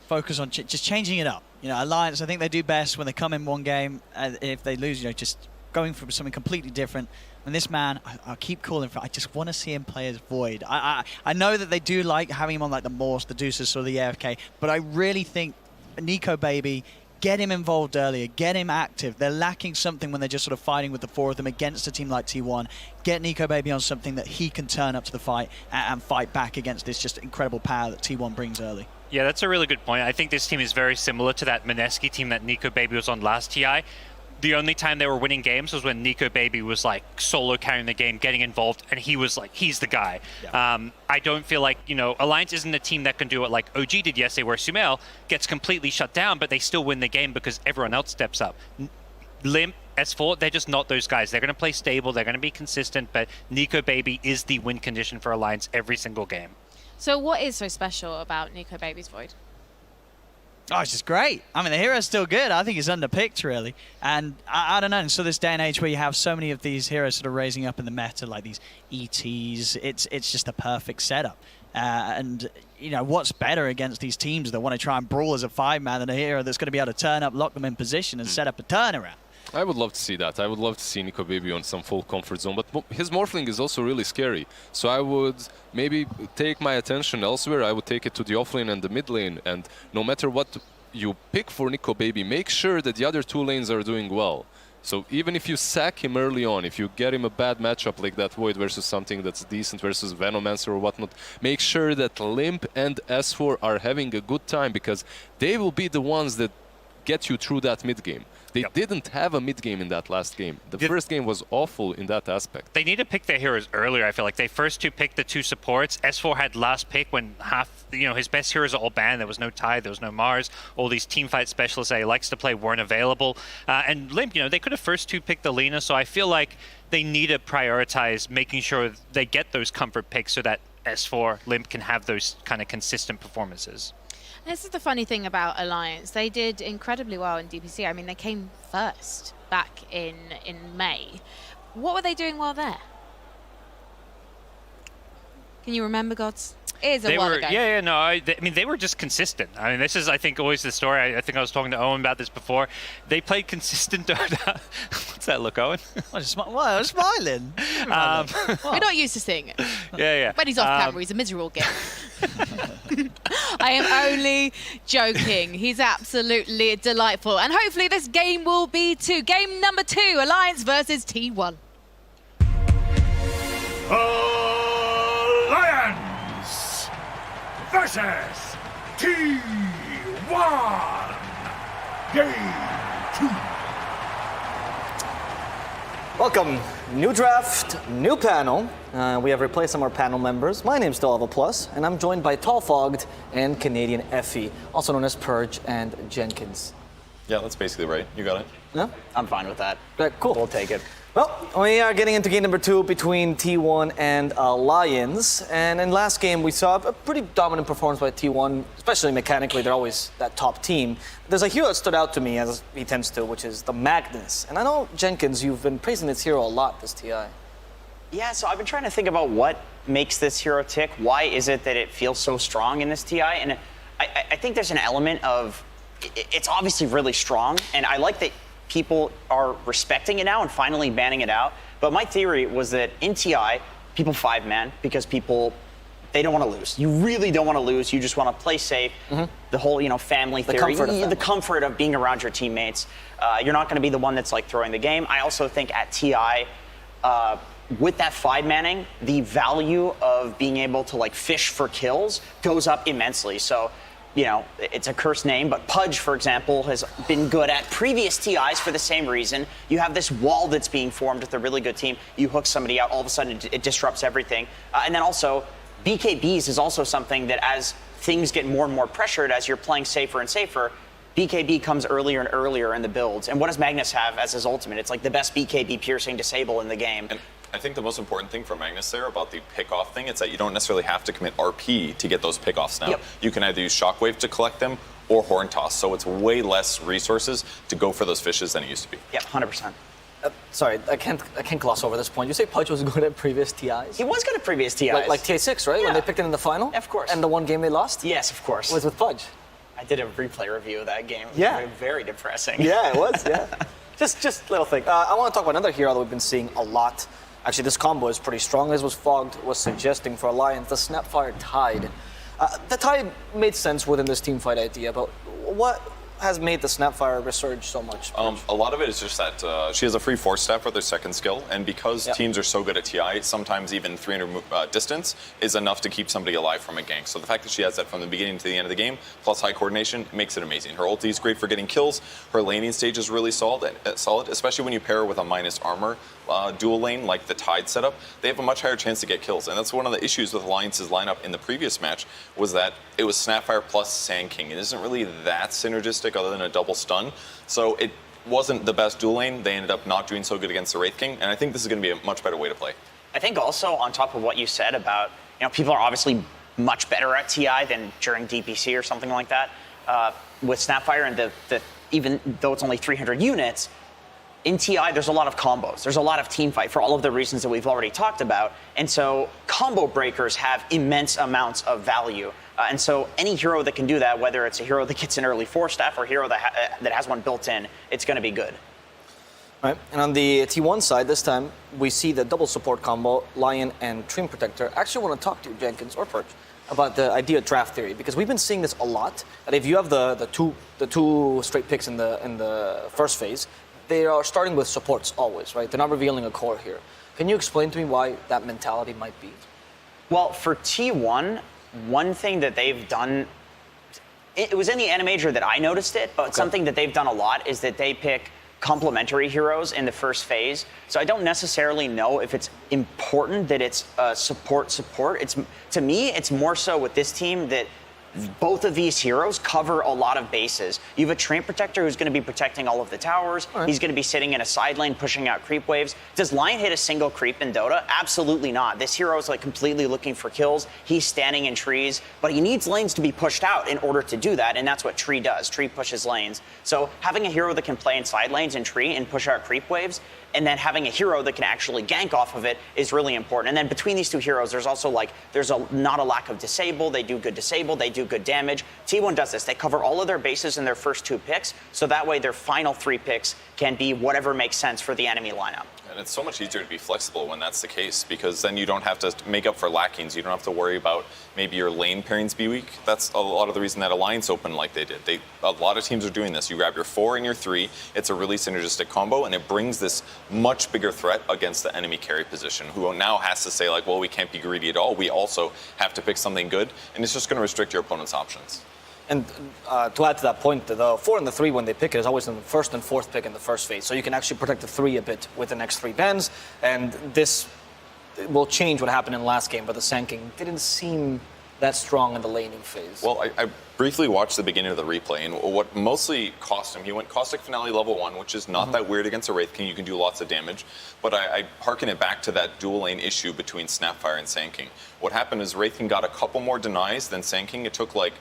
focus on just changing it up. You know, Alliance, I think they do best when they come in one game. If they lose, you know, just going for something completely different. And this man, I'll keep calling for. I just want to see him play as Void. I know that they do like having him on like the Morse, the Deuces, or the AFK, but I really think Nico Baby, get him involved earlier, get him active. They're lacking something when they're just sort of fighting with the 4 of them against a team like T1. Get Nico Baby on something that he can turn up to the fight and fight back against this just incredible power that T1 brings early. Yeah, that's a really good point. I think this team is very similar to that Mineski team that Nico Baby was on last TI. The only time they were winning games was when Nico Baby was like solo carrying the game, getting involved, and he was like, he's the guy. Yeah. I don't feel like, you know, Alliance isn't a team that can do it like OG did yesterday, where Sumail gets completely shut down, but they still win the game because everyone else steps up. Limp, S4, they're just not those guys. They're going to play stable, they're going to be consistent, but Nico Baby is the win condition for Alliance every single game. So what is so special about Nico Baby's Void? Oh, it's just great. I mean, the hero's still good. I think he's underpicked, really. And I don't know. And so this day and age where you have so many of these heroes sort of raising up in the meta, like these ETs, it's just a perfect setup. And, you know, what's better against these teams that want to try and brawl as a 5-man than a hero that's going to be able to turn up, lock them in position, and set up a turnaround? I would love to see that. I would love to see Nico Baby on some full comfort zone, but his Morphling is also really scary. So I would maybe take my attention elsewhere. I would take it to the offlane and the mid lane, and no matter what you pick for Nico Baby, make sure that the other 2 lanes are doing well. So even if you sack him early on, if you get him a bad matchup like that Void versus something that's decent versus Venomancer or whatnot, make sure that Limp and S4 are having a good time, because they will be the ones that get you through that mid game. They didn't have a mid game in that last game. The first game was awful in that aspect. They need to pick their heroes earlier, I feel like. They first two picked the two supports. S4 had last pick when his best heroes are all banned. There was no Tide, there was no Mars. All these teamfight specialists that he likes to play weren't available. And Limp, they could have first two picked the Lina, so I feel like they need to prioritize making sure they get those comfort picks so that S4, Limp can have those kind of consistent performances. This is the funny thing about Alliance. They did incredibly well in DPC. I mean, they came first back in May. What were they doing while there? Can you remember, Gods? It is a while ago. I mean, they were just consistent. I mean, this is, I think, always the story. I think I was talking to Owen about this before. They played consistent Dota. What's that look, Owen? I was smiling. We're not used to seeing it. Yeah. When he's off camera, he's a miserable git. I am only joking. He's absolutely delightful. And hopefully this game will be game number 2, Alliance versus T1. Alliance versus T1. Game 2. Welcome. New draft, new panel. We have replaced some of our panel members. My name's Delava Plus, and I'm joined by Tall Fogged and Canadian Effie, also known as Purge and Jenkins. Yeah, that's basically right. You got it. Yeah? I'm fine with that. Right, cool. We'll take it. Well, we are getting into game number 2 between T1 and Alliance. And in last game, we saw a pretty dominant performance by T1, especially mechanically. They're always that top team. There's a hero that stood out to me, as he tends to, which is the Magnus. And I know, Jenkins, you've been praising this hero a lot this TI. Yeah, so I've been trying to think about what makes this hero tick. Why is it that it feels so strong in this TI? And I think there's an element of, it's obviously really strong, and I like that people are respecting it now and finally banning it out. But my theory was that in TI, people 5-man because they don't want to lose. You really don't want to lose. You just want to play safe. The whole, family theory, the comfort of being around your teammates. You're not going to be the one that's like throwing the game. I also think at TI, with that 5-manning, the value of being able to like fish for kills goes up immensely. So, it's a cursed name, but Pudge, for example, has been good at previous TIs for the same reason. You have this wall that's being formed with a really good team. You hook somebody out, all of a sudden it disrupts everything. And then also, BKBs is also something that as things get more and more pressured, as you're playing safer and safer, BKB comes earlier and earlier in the builds. And what does Magnus have as his ultimate? It's like the best BKB piercing disable in the game. And I think the most important thing for Magnus there about the pick-off thing is that you don't necessarily have to commit RP to get those pick-offs now. You can either use Shockwave to collect them or Horn Toss, so it's way less resources to go for those fishes than it used to be. Yep, 100%. Sorry, I can't gloss over this point. You say Pudge was good at previous TIs? He was good at previous TIs. Like TA6, right? Yeah. When they picked it in the final? Of course. And the one game they lost? Yes, of course. Was with Pudge. I did a replay review of that game. Yeah. Very depressing. Yeah, it was, yeah. Just little thing. I want to talk about another hero that we've been seeing a lot. Actually, this combo is pretty strong, as Fogged was suggesting for Alliance, the Snapfire Tide. The Tide made sense within this teamfight idea, but what has made the Snapfire resurge so much? A lot of it is just that she has a free force staff for their second skill, and because teams are so good at TI, sometimes even 300 distance is enough to keep somebody alive from a gank. So the fact that she has that from the beginning to the end of the game, plus high coordination, makes it amazing. Her ulti is great for getting kills. Her laning stage is really solid, especially when you pair her with a minus armor dual lane like the Tide setup. They have a much higher chance to get kills, and that's one of the issues with Alliance's lineup in the previous match, was that it was Snapfire plus Sand King. It isn't really that synergistic other than a double stun, so it wasn't the best dual lane. They ended up not doing so good against the Wraith King, and I think this is going to be a much better way to play. I think also on top of what you said about, people are obviously much better at TI than during DPC or something like that. With Snapfire and even though it's only 300 units, in TI, there's a lot of combos. There's a lot of team fight for all of the reasons that we've already talked about. And so combo breakers have immense amounts of value. And so any hero that can do that, whether it's a hero that gets an early 4-staff or a hero that has one built in, it's going to be good. All right, and on the T1 side, this time, we see the double support combo, Lion and Dream Protector. I actually want to talk to you, Jenkins or Purge, about the idea of draft theory, because we've been seeing this a lot. That if you have the two straight picks in the first phase, they are starting with supports always, right? They're not revealing a core here. Can you explain to me why that mentality might be? Well, for T1, one thing that they've done, it was in the Animator that I noticed it, but something that they've done a lot is that they pick complementary heroes in the first phase. So I don't necessarily know if it's important that it's support. To me, it's more so with this team that both of these heroes cover a lot of bases. You have a Treant Protector who's going to be protecting all of the towers. Right. He's going to be sitting in a side lane pushing out creep waves. Does Lion hit a single creep in Dota? Absolutely not. This hero is like completely looking for kills. He's standing in trees, but he needs lanes to be pushed out in order to do that, and that's what Tree does. Tree pushes lanes. So having a hero that can play in side lanes and Tree and push out creep waves, and then having a hero that can actually gank off of it is really important. And then between these two heroes, there's also not a lack of disable. They do good disable. They do good damage. T1 does this. They cover all of their bases in their first 2 picks, so that way their final 3 picks can be whatever makes sense for the enemy lineup. And it's so much easier to be flexible when that's the case, because then you don't have to make up for lackings. You don't have to worry about maybe your lane pairings be weak. That's a lot of the reason that Alliance opened like they did. A lot of teams are doing this. You grab your 4 and your 3. It's a really synergistic combo, and it brings this much bigger threat against the enemy carry position, who now has to say, like, well, we can't be greedy at all. We also have to pick something good, and it's just going to restrict your opponent's options. And to add to that point, the 4 and the 3, when they pick it, is always in the first and fourth pick in the first phase. So you can actually protect the 3 a bit with the next 3 bans. And this will change what happened in the last game, but the Sanking didn't seem that strong in the laning phase. Well, I briefly watched the beginning of the replay, and what mostly cost him, he went Caustic Finale level 1, which is not that weird against a Wraith King. You can do lots of damage. But I hearken it back to that dual lane issue between Snapfire and Sanking. What happened is Wraith King got a couple more denies than Sanking. It took like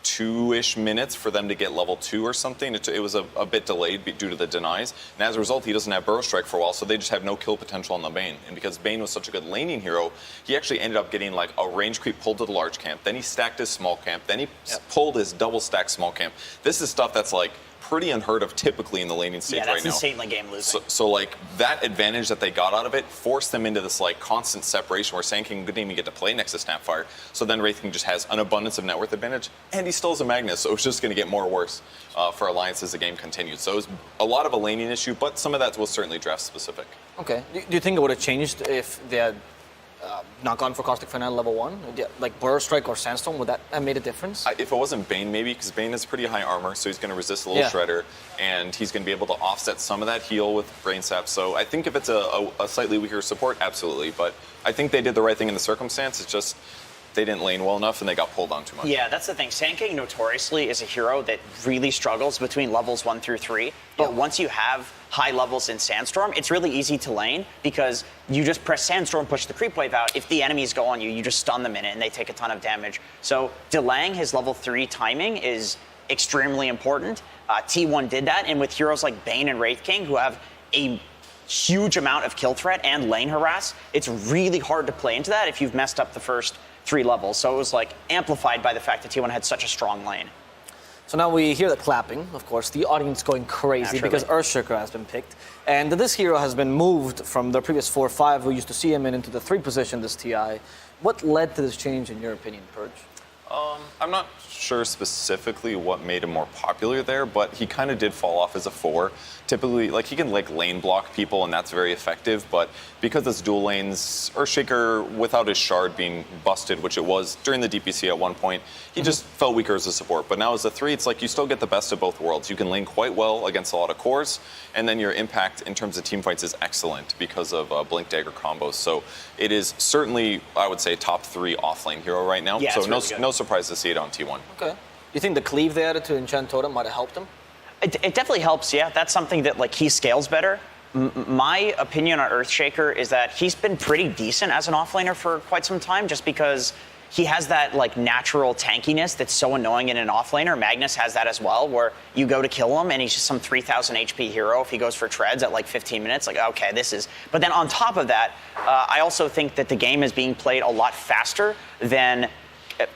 2-ish minutes for them to get level 2 or something. It was a bit delayed due to the denies. And as a result, he doesn't have Burrow Strike for a while, so they just have no kill potential on the Bane. And because Bane was such a good laning hero, he actually ended up getting like a range creep pulled to the large camp. Then he stacked his small camp. Then he pulled his double stack small camp. This is stuff that's like pretty unheard of typically in the laning stage right now. Yeah, that's insanely game losing. So like that advantage that they got out of it forced them into this like constant separation where Sanking didn't even get to play next to Snapfire. So then Wraith King just has an abundance of net worth advantage, and he still has a Magnus, so it's just going to get more worse for Alliance as the game continues. So it was a lot of a laning issue, but some of that was certainly draft specific. Okay. Do you think it would have changed if they had not gone for Caustic Finale level 1? Like Burrow Strike or Sandstorm, would that have made a difference? If it wasn't Bane, maybe, because Bane has pretty high armor, so he's going to resist a little Shredder, and he's going to be able to offset some of that heal with Brain Sap. So I think if it's a slightly weaker support, absolutely. But I think they did the right thing in the circumstance. It's just they didn't lane well enough and they got pulled on too much. Yeah, that's the thing. Sanking notoriously is a hero that really struggles between levels 1 through 3. But once you have high levels in Sandstorm, it's really easy to lane because you just press Sandstorm, push the creep wave out. If the enemies go on you, you just stun them in it and they take a ton of damage. So delaying his level 3 timing is extremely important. T1 did that, and with heroes like Bane and Wraith King, who have a huge amount of kill threat and lane harass, it's really hard to play into that if you've messed up the first 3 levels. So it was like amplified by the fact that T1 had such a strong lane. So now we hear the clapping, of course, the audience going crazy because Earthshaker has been picked. And this hero has been moved from the previous 4-5 who used to see him into the 3 position, this TI. What led to this change in your opinion, Purge? I'm not sure specifically what made him more popular there, but he kind of did fall off as a 4. Typically, like, he can like lane block people, and that's very effective, but because it's dual lanes, Earthshaker, without his shard being busted, which it was during the DPC at one point, he just felt weaker as a support. But now as a 3, it's like you still get the best of both worlds. You can lane quite well against a lot of cores, and then your impact in terms of team fights is excellent because of Blink Dagger combos. So it is certainly, I would say, top 3 offlane hero right now. Yeah, so really no surprise to see it on T1. Okay. Do you think the cleave they added to Enchant Totem might have helped him? It definitely helps, yeah. That's something that like he scales better. My opinion on Earthshaker is that he's been pretty decent as an offlaner for quite some time, just because he has that like natural tankiness that's so annoying in an offlaner. Magnus has that as well, where you go to kill him and he's just some 3,000 HP hero. If he goes for treads at like 15 minutes, like, okay, this is... But then on top of that, I also think that the game is being played a lot faster than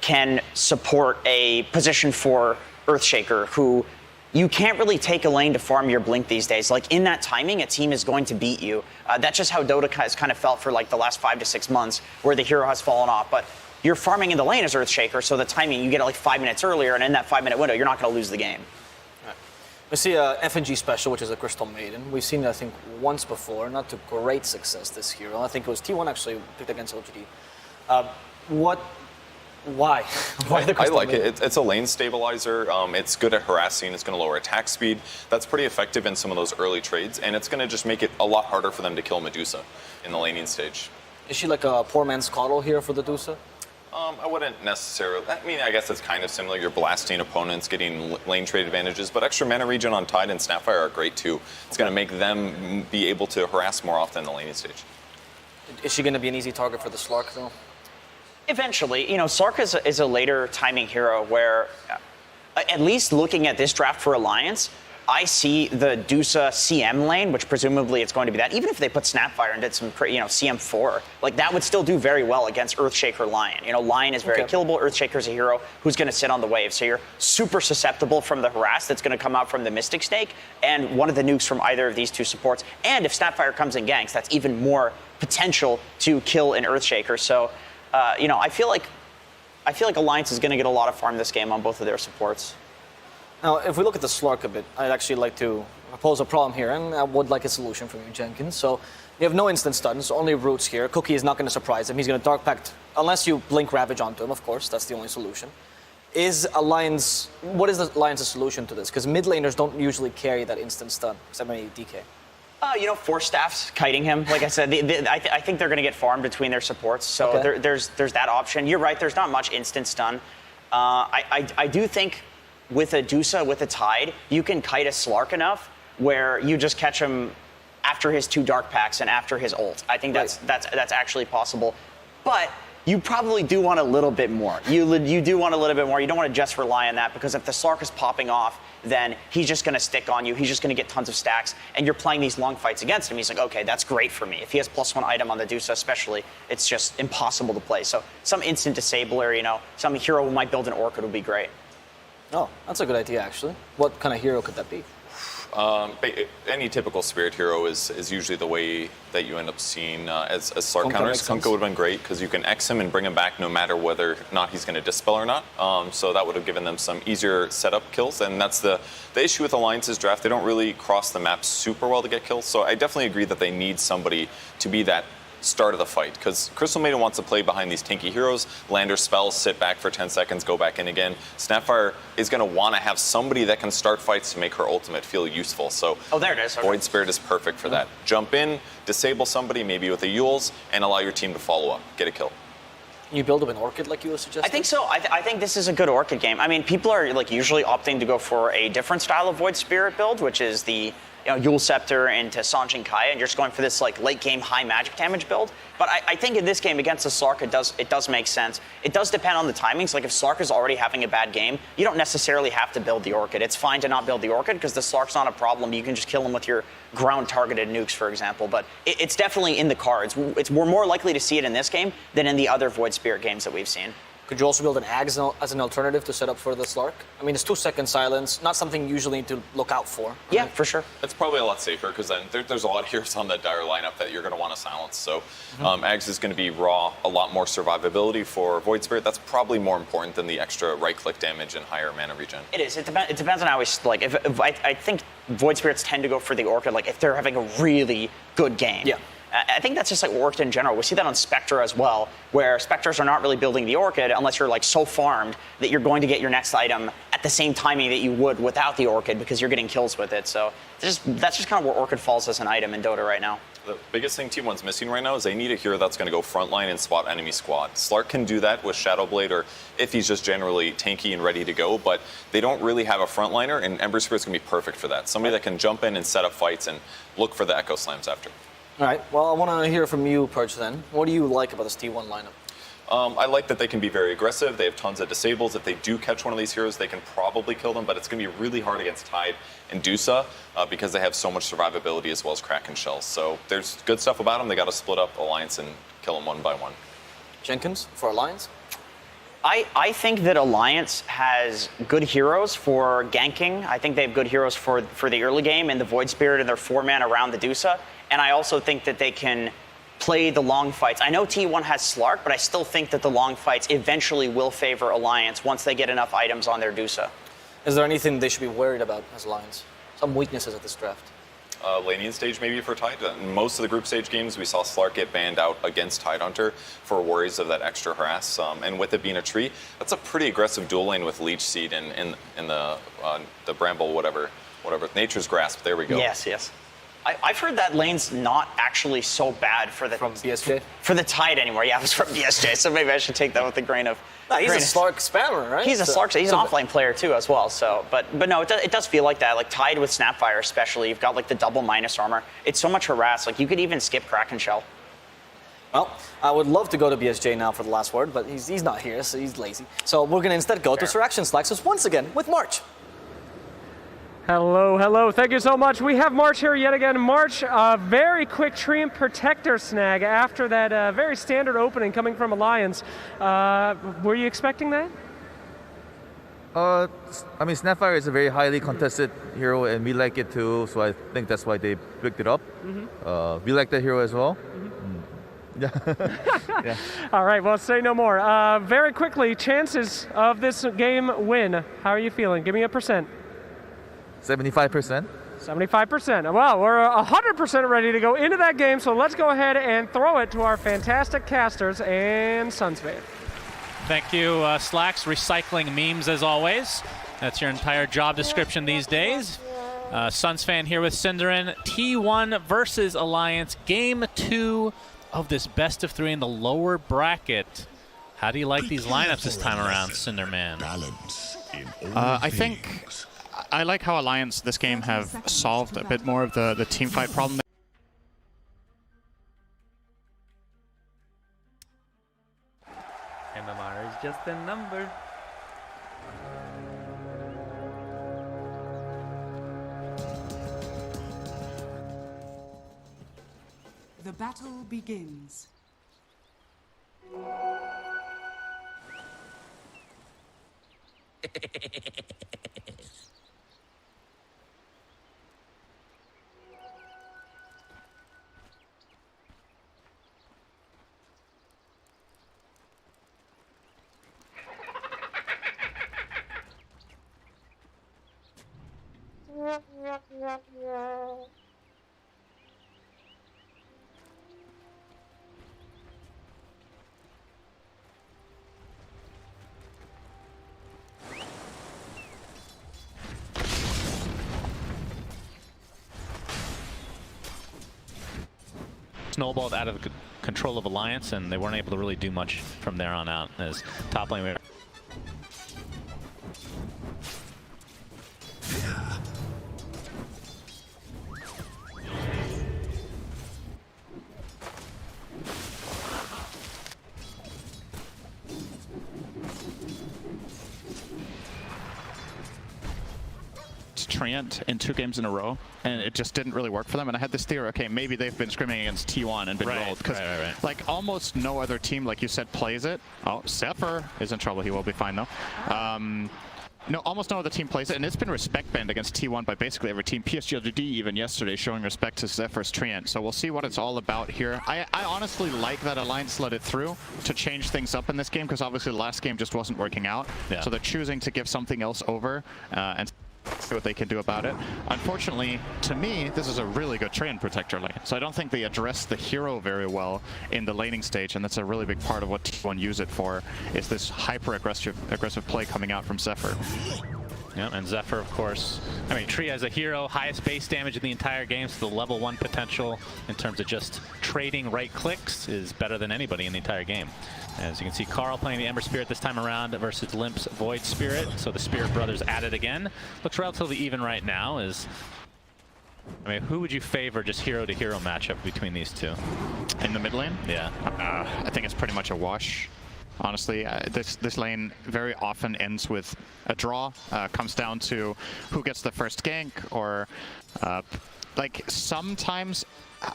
can support a position for Earthshaker, who... You can't really take a lane to farm your Blink these days. Like, in that timing, a team is going to beat you. That's just how Dota has kind of felt for like the last 5 to 6 months, where the hero has fallen off. But you're farming in the lane as Earthshaker, so the timing, you get it like 5 minutes earlier, and in that 5-minute window, you're not going to lose the game. We see a FNG special, which is a Crystal Maiden. We've seen it, I think, once before, not to great success this hero. I think it was T1 actually picked against LGD. Why? Why the I Crystal like Maiden? it. It's a lane stabilizer. It's good at harassing. It's going to lower attack speed. That's pretty effective in some of those early trades, and it's going to just make it a lot harder for them to kill Medusa in the laning stage. Is she like a poor man's coddle here for the Dusa? I wouldn't necessarily. I mean, I guess it's kind of similar. You're blasting opponents, getting lane trade advantages, but extra mana regen on Tide and Snapfire are great too. It's going to make them be able to harass more often in the laning stage. Is she going to be an easy target for the Slark, though? Eventually, you know, Slark is a later timing hero where, at least looking at this draft for Alliance, I see the Dusa CM lane, which presumably it's going to be that. Even if they put Snapfire and did some, CM4, like that would still do very well against Earthshaker Lion. You know, Lion is very killable. Earthshaker's a hero who's going to sit on the wave. So you're super susceptible from the harass that's going to come out from the Mystic Snake and one of the nukes from either of these two supports. And if Snapfire comes in ganks, that's even more potential to kill an Earthshaker. So, I feel like Alliance is going to get a lot of farm this game on both of their supports. Now, if we look at the Slark a bit, I'd actually like to propose a problem here, and I would like a solution from you, Jenkins. So you have no instant stuns, only roots here. Cookie is not going to surprise him. He's going to Dark Pact, unless you blink Ravage onto him, of course. That's the only solution. What is the Alliance's solution to this? Because mid laners don't usually carry that instant stun, except maybe DK. Force staffs kiting him. Like I said, I think they're going to get farmed between their supports. So there's that option. You're right. There's not much instant stun. I do think with a Dusa, with a Tide, you can kite a Slark enough where you just catch him after his 2 Dark Packs and after his ult. I think that's actually possible. But you probably do want a little bit more. You do want a little bit more. You don't want to just rely on that, because if the Slark is popping off, then he's just going to stick on you. He's just going to get tons of stacks, and you're playing these long fights against him. He's like, okay, that's great for me. If he has +1 item on the Dusa especially, it's just impossible to play. So some instant disabler, some hero who might build an Orchid would be great. Oh, that's a good idea, actually. What kind of hero could that be? Any typical spirit hero is usually the way that you end up seeing as Slark counters. Kunkka would have been great because you can X him and bring him back no matter whether or not he's going to dispel or not. So that would have given them some easier setup kills. And that's the issue with Alliance's draft. They don't really cross the map super well to get kills. So I definitely agree that they need somebody to be that start of the fight, because Crystal Maiden wants to play behind these tanky heroes, land her spells, sit back for 10 seconds, go back in again. Snapfire is going to want to have somebody that can start fights to make her ultimate feel useful. So there it is. Okay. Void Spirit is perfect for that. Jump in, disable somebody, maybe with a Yules, and allow your team to follow up, get a kill. Can you build up an Orchid like you were suggesting? I think so. I think this is a good Orchid game. I mean, people are usually opting to go for a different style of Void Spirit build, which is the Yule Scepter into Sanjin Kaya, and you're just going for this late game high magic damage build. But I think in this game against the Slark, it does make sense. It does depend on the timings. Like if Slark is already having a bad game, you don't necessarily have to build the Orchid. It's fine to not build the Orchid because the Slark's not a problem. You can just kill him with your ground targeted nukes, for example. But it's definitely in the cards. We're more likely to see it in this game than in the other Void Spirit games that we've seen. Could you also build an Ags as an alternative to set up for the Slark? I mean, it's 2-second silence, not something you usually need to look out for. Yeah, for sure. It's probably a lot safer because then there's a lot of heroes on the Dire lineup that you're going to want to silence. So Ags is going to be raw, a lot more survivability for Void Spirit. That's probably more important than the extra right-click damage and higher mana regen. It is. It depends on how I think Void Spirits tend to go for the Orchid, if they're having a really good game. Yeah. I think that's just Orchid in general. We see that on Spectre as well, where Spectres are not really building the Orchid unless you're so farmed that you're going to get your next item at the same timing that you would without the Orchid because you're getting kills with it. So that's just kind of where Orchid falls as an item in Dota right now. The biggest thing T1's missing right now is they need a hero that's going to go frontline and spot enemy squad. Slark can do that with Shadowblade or if he's just generally tanky and ready to go, but they don't really have a frontliner, and Ember Spirit's going to be perfect for that. Somebody that can jump in and set up fights and look for the Echo Slams after. All right. Well, I want to hear from you, Perch, then. What do you like about this T1 lineup? I like that they can be very aggressive. They have tons of disables. If they do catch one of these heroes, they can probably kill them, but it's going to be really hard against Tide and Dusa because they have so much survivability as well as Kraken Shells. So there's good stuff about them. They got to split up Alliance and kill them one by one. Jenkins, for Alliance? I think that Alliance has good heroes for ganking. I think they have good heroes for the early game and the Void Spirit and their 4-man around the Dusa. And I also think that they can play the long fights. I know T1 has Slark, but I still think that the long fights eventually will favor Alliance once they get enough items on their Dusa. Is there anything they should be worried about as Alliance? some weaknesses at this draft? Laning stage maybe for Tide. In most of the group stage games, we saw Slark get banned out against Tidehunter for worries of that extra harass. And with it being a tree, that's a pretty aggressive dual lane with Leech Seed and the Bramble, whatever, Nature's Grasp. There we go. Yes, yes. I've heard that lane's not actually so bad for the BSJ? For the Tide anymore. Yeah, it was from BSJ, so maybe I should take that with a grain of. No, he's a Slark spammer, right? He's a Slark. He's an offlane player too, as well. So, but no, it does feel like that. Like Tide with Snapfire, especially, you've got like the double minus armor. It's so much harass. Like you could even skip Kraken Shell. Well, I would love to go to BSJ now for the last word, but he's not here, so he's lazy. So we're gonna instead go to Sir Action Slaxus once again with March. Hello, hello. Thank you so much. We have March here yet again. March, a very quick Treant Protector snag after that very standard opening coming from Alliance. Were you expecting that? I mean, Snapfire is a very highly contested hero, and we like it too, so I think that's why they picked it up. We like that hero as well. Yeah. All right, well, say no more. Very quickly, chances of this game win. How are you feeling? Give me a percent. 75%. 75%. Well, we're 100% ready to go into that game, so let's go ahead and throw it to our fantastic casters and Sunsfan. Thank you, Slacks. Recycling memes as always. That's your entire job description these days. Sunsfan here with Cinderin. T1 versus Alliance. Game 2 of this best of 3 in the lower bracket. How do you like these lineups this time around, Cinderman? I think I like how Alliance this game have solved a bit more of the team fight problem. MMR is just a number. The battle begins. Snowballed out of the control of Alliance, and they weren't able to really do much from there on out as top lane. Treant in 2 games in a row, and it just didn't really work for them. And I had this theory, okay, maybe they've been scrimming against T1 and been rolled, because like almost no other team, like you said, plays it. Oh, Zephyr is in trouble. He will be fine though. No, almost no other team plays it, and it's been respect banned against T1 by basically every team. PSG even yesterday showing respect to Zephyr's Treant. So we'll see what it's all about here. I honestly like that Alliance let it through to change things up in this game, because obviously the last game just wasn't working out. So they're choosing to give something else over and see what they can do about it. Unfortunately, to me, this is a really good Treant Protector lane. So I don't think they address the hero very well in the laning stage, and that's a really big part of what T1 use it for, is this hyper-aggressive play coming out from Zephyr. Yeah, and Zephyr, of course, I mean, Tree as a hero, highest base damage in the entire game, so the level 1 potential in terms of just trading right clicks is better than anybody in the entire game. As you can see, Carl playing the Ember Spirit this time around versus Limp's Void Spirit, so the Spirit Brothers at it again. Looks relatively even right now. I mean, who would you favor just hero-to-hero matchup between these two? In the mid lane? Yeah. I think it's pretty much a wash. Honestly, this lane very often ends with a draw. Comes down to who gets the first gank, or like sometimes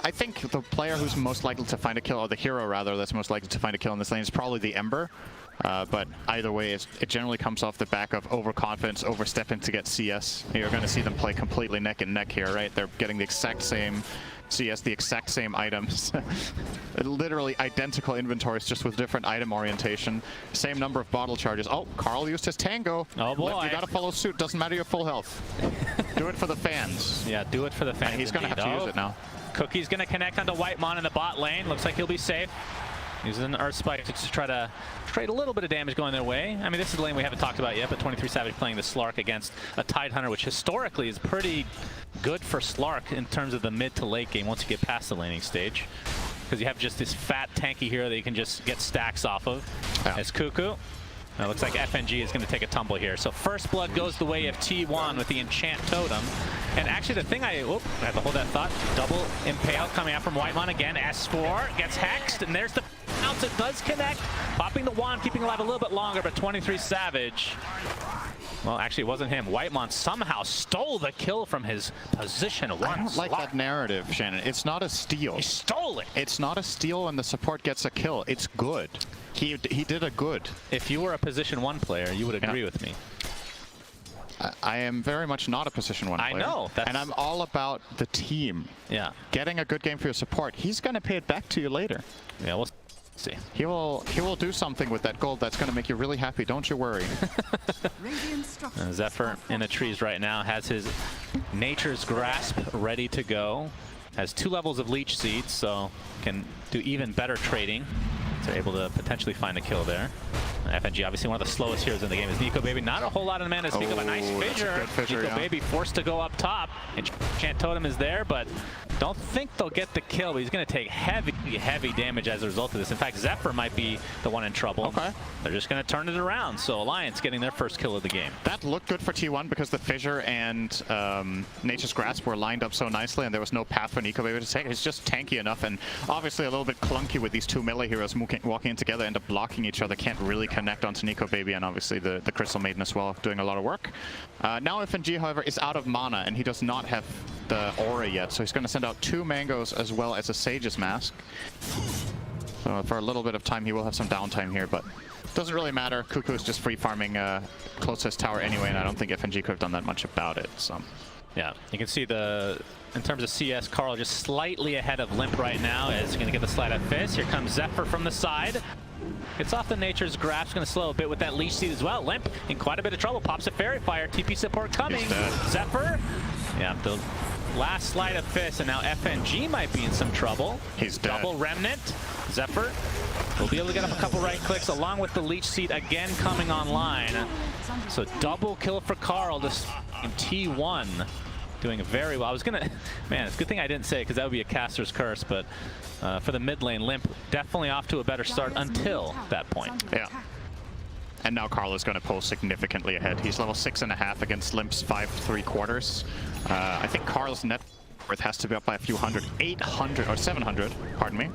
I think the player who's most likely to find a kill, or the hero rather, that's most likely to find a kill in this lane is probably the Ember. But either way, it generally comes off the back of overconfidence, overstepping to get CS. You're going to see them play completely neck and neck here, right? They're getting the exact same CS, the exact same items. Literally identical inventories, just with different item orientation. Same number of bottle charges. Oh, Carl used his tango. Oh boy. You gotta follow suit, doesn't matter your full health. Do it for the fans. Yeah, do it for the fans. And he's gonna have to use it now. Cookie's gonna connect onto Whitemon in the bot lane. Looks like he'll be safe. Using an Earth Spike to just try to trade a little bit of damage going their way. I mean, this is the lane we haven't talked about yet, but 23 Savage playing the Slark against a Tidehunter, which historically is pretty good for Slark in terms of the mid to late game once you get past the laning stage. Because you have just this fat tanky hero that you can just get stacks off of. Yeah. As Cuckoo. It looks like FNG is going to take a tumble here. So first blood goes the way of T1 with the Enchant Totem. And actually the thing I have to hold that thought. Double Impale coming out from Whitemon again. S4 gets hexed, and there's the bounce. It does connect. Popping the wand, keeping alive a little bit longer, but 23 Savage. Well, actually, it wasn't him. Whitemon somehow stole the kill from his position once. I don't like that narrative, Shannon. It's not a steal. He stole it. It's not a steal when the support gets a kill. It's good. He did a good. If you were a position 1 player, you would agree with me. I am very much not a position 1 player. I know. And I'm all about the team. Yeah. Getting a good game for your support. He's going to pay it back to you later. Yeah, we'll see. He will do something with that gold that's going to make you really happy. Don't you worry. Zephyr in the trees right now has his Nature's Grasp ready to go. Has 2 levels of Leech Seeds, so can do even better trading. They're able to potentially find a kill there. FNG, obviously one of the slowest heroes in the game, is Nico Baby. Not a whole lot of mana to speak of. A nice fissure. Nico Baby forced to go up top. Enchant Totem is there, but don't think they'll get the kill. But he's going to take heavy damage as a result of this. In fact, Zephyr might be the one in trouble. Okay. They're just going to turn it around. So Alliance getting their first kill of the game. That looked good for T1 because the Fissure and Nature's Grasp were lined up so nicely, and there was no path for Nico Baby to take. It's just tanky enough, and obviously a little bit clunky with these 2 melee heroes walking in together, end up blocking each other, can't really connect onto Nico Baby, and obviously the Crystal Maiden as well, doing a lot of work. Now FNG, however, is out of mana, and he does not have the aura yet, so he's going to send out 2 Mangoes as well as a Sage's Mask. So for a little bit of time, he will have some downtime here, but doesn't really matter. Cuckoo is just free farming closest tower anyway, and I don't think FNG could have done that much about it. So yeah, you can see in terms of CS, Carl just slightly ahead of Limp right now as he's going to get the slide of Fist. Here comes Zephyr from the side. Gets off the Nature's Grasp, going to slow a bit with that Leech Seed as well. Limp in quite a bit of trouble, pops a Fairy Fire, TP support coming. Zephyr, yeah, the last slide of Fist, and now FNG might be in some trouble. He's dead. Double Remnant. Zephyr will be able to get up a couple right clicks along with the Leech Seed again coming online. So double kill for Carl, just in T1. Doing very well. I was gonna, man, it's a good thing I didn't say it because that would be a caster's curse, but for the mid lane, Limp definitely off to a better start until that point. Yeah. And now Carl is going to pull significantly ahead. He's level 6.5 against Limp's 5.75. I think Carl's net worth has to be up by a few hundred, 800 or 700, pardon me.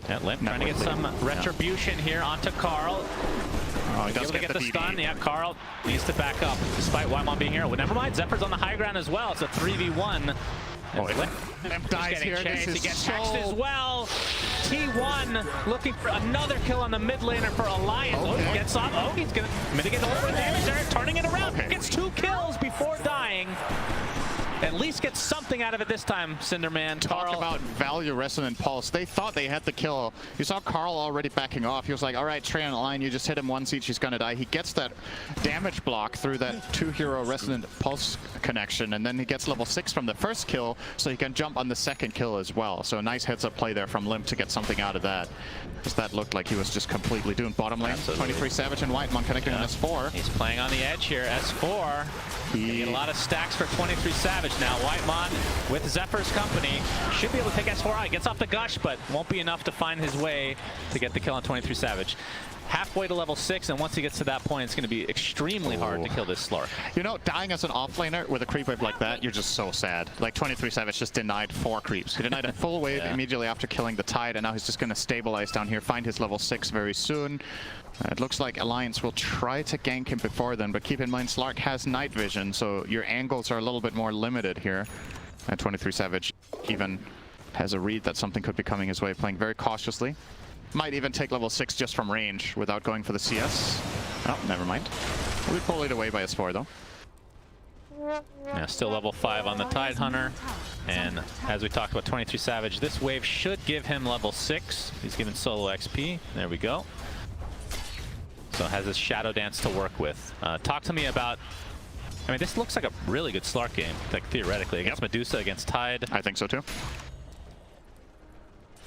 Yeah, Limp trying to get some retribution here onto Carl. Oh, he does get the stun. Yeah, Carl needs to back up despite Whitemon being here. Well, never mind, Zephyr's on the high ground as well. It's a 3v1. Oh, Limp dies here. Chased. He gets hexed as well. T1 looking for another kill on the mid laner for Alliance. Okay. Oh, he gets off. Oh, he's going to mitigate a little bit of damage there. Turning it around. Okay. Gets 2 kills before dying. At least get something out of it this time, Cinderman. Talk about value Resonant Pulse. They thought they had the kill. You saw Carl already backing off. He was like, all right, Trey on the line, you just hit him once each, he's going to die. He gets that damage block through that 2-hero Resonant Pulse connection, and then he gets level 6 from the first kill, so he can jump on the second kill as well. So a nice heads-up play there from Limp to get something out of that. Because that looked like he was just completely doing bottom lane. Absolutely. 23 Savage and Whitemon connecting on S4. He's playing on the edge here. S4. He get a lot of stacks for 23 Savage now. Whitemon with Zephyr's company should be able to take S4 out. He gets off the gush, but won't be enough to find his way to get the kill on 23 Savage. Halfway to level 6, and once he gets to that point, it's going to be extremely hard to kill this Slark. You know, dying as an offlaner with a creep wave like that, you're just so sad. Like 23 Savage just denied 4 creeps. He denied a full wave immediately after killing the Tide, and now he's just going to stabilize down here, find his level 6 very soon. It looks like Alliance will try to gank him before then, but keep in mind Slark has night vision, so your angles are a little bit more limited here. And 23 Savage even has a read that something could be coming his way, playing very cautiously. Might even take level 6 just from range without going for the CS. Oh, never mind. We'll be pulled away by S4 though. Yeah, still level 5 on the Tidehunter. And as we talked about 23 Savage, this wave should give him level 6. He's given solo XP. There we go. So has his Shadow Dance to work with. Talk to me about... I mean, this looks like a really good Slark game, like theoretically, against Medusa, against Tide. I think so too.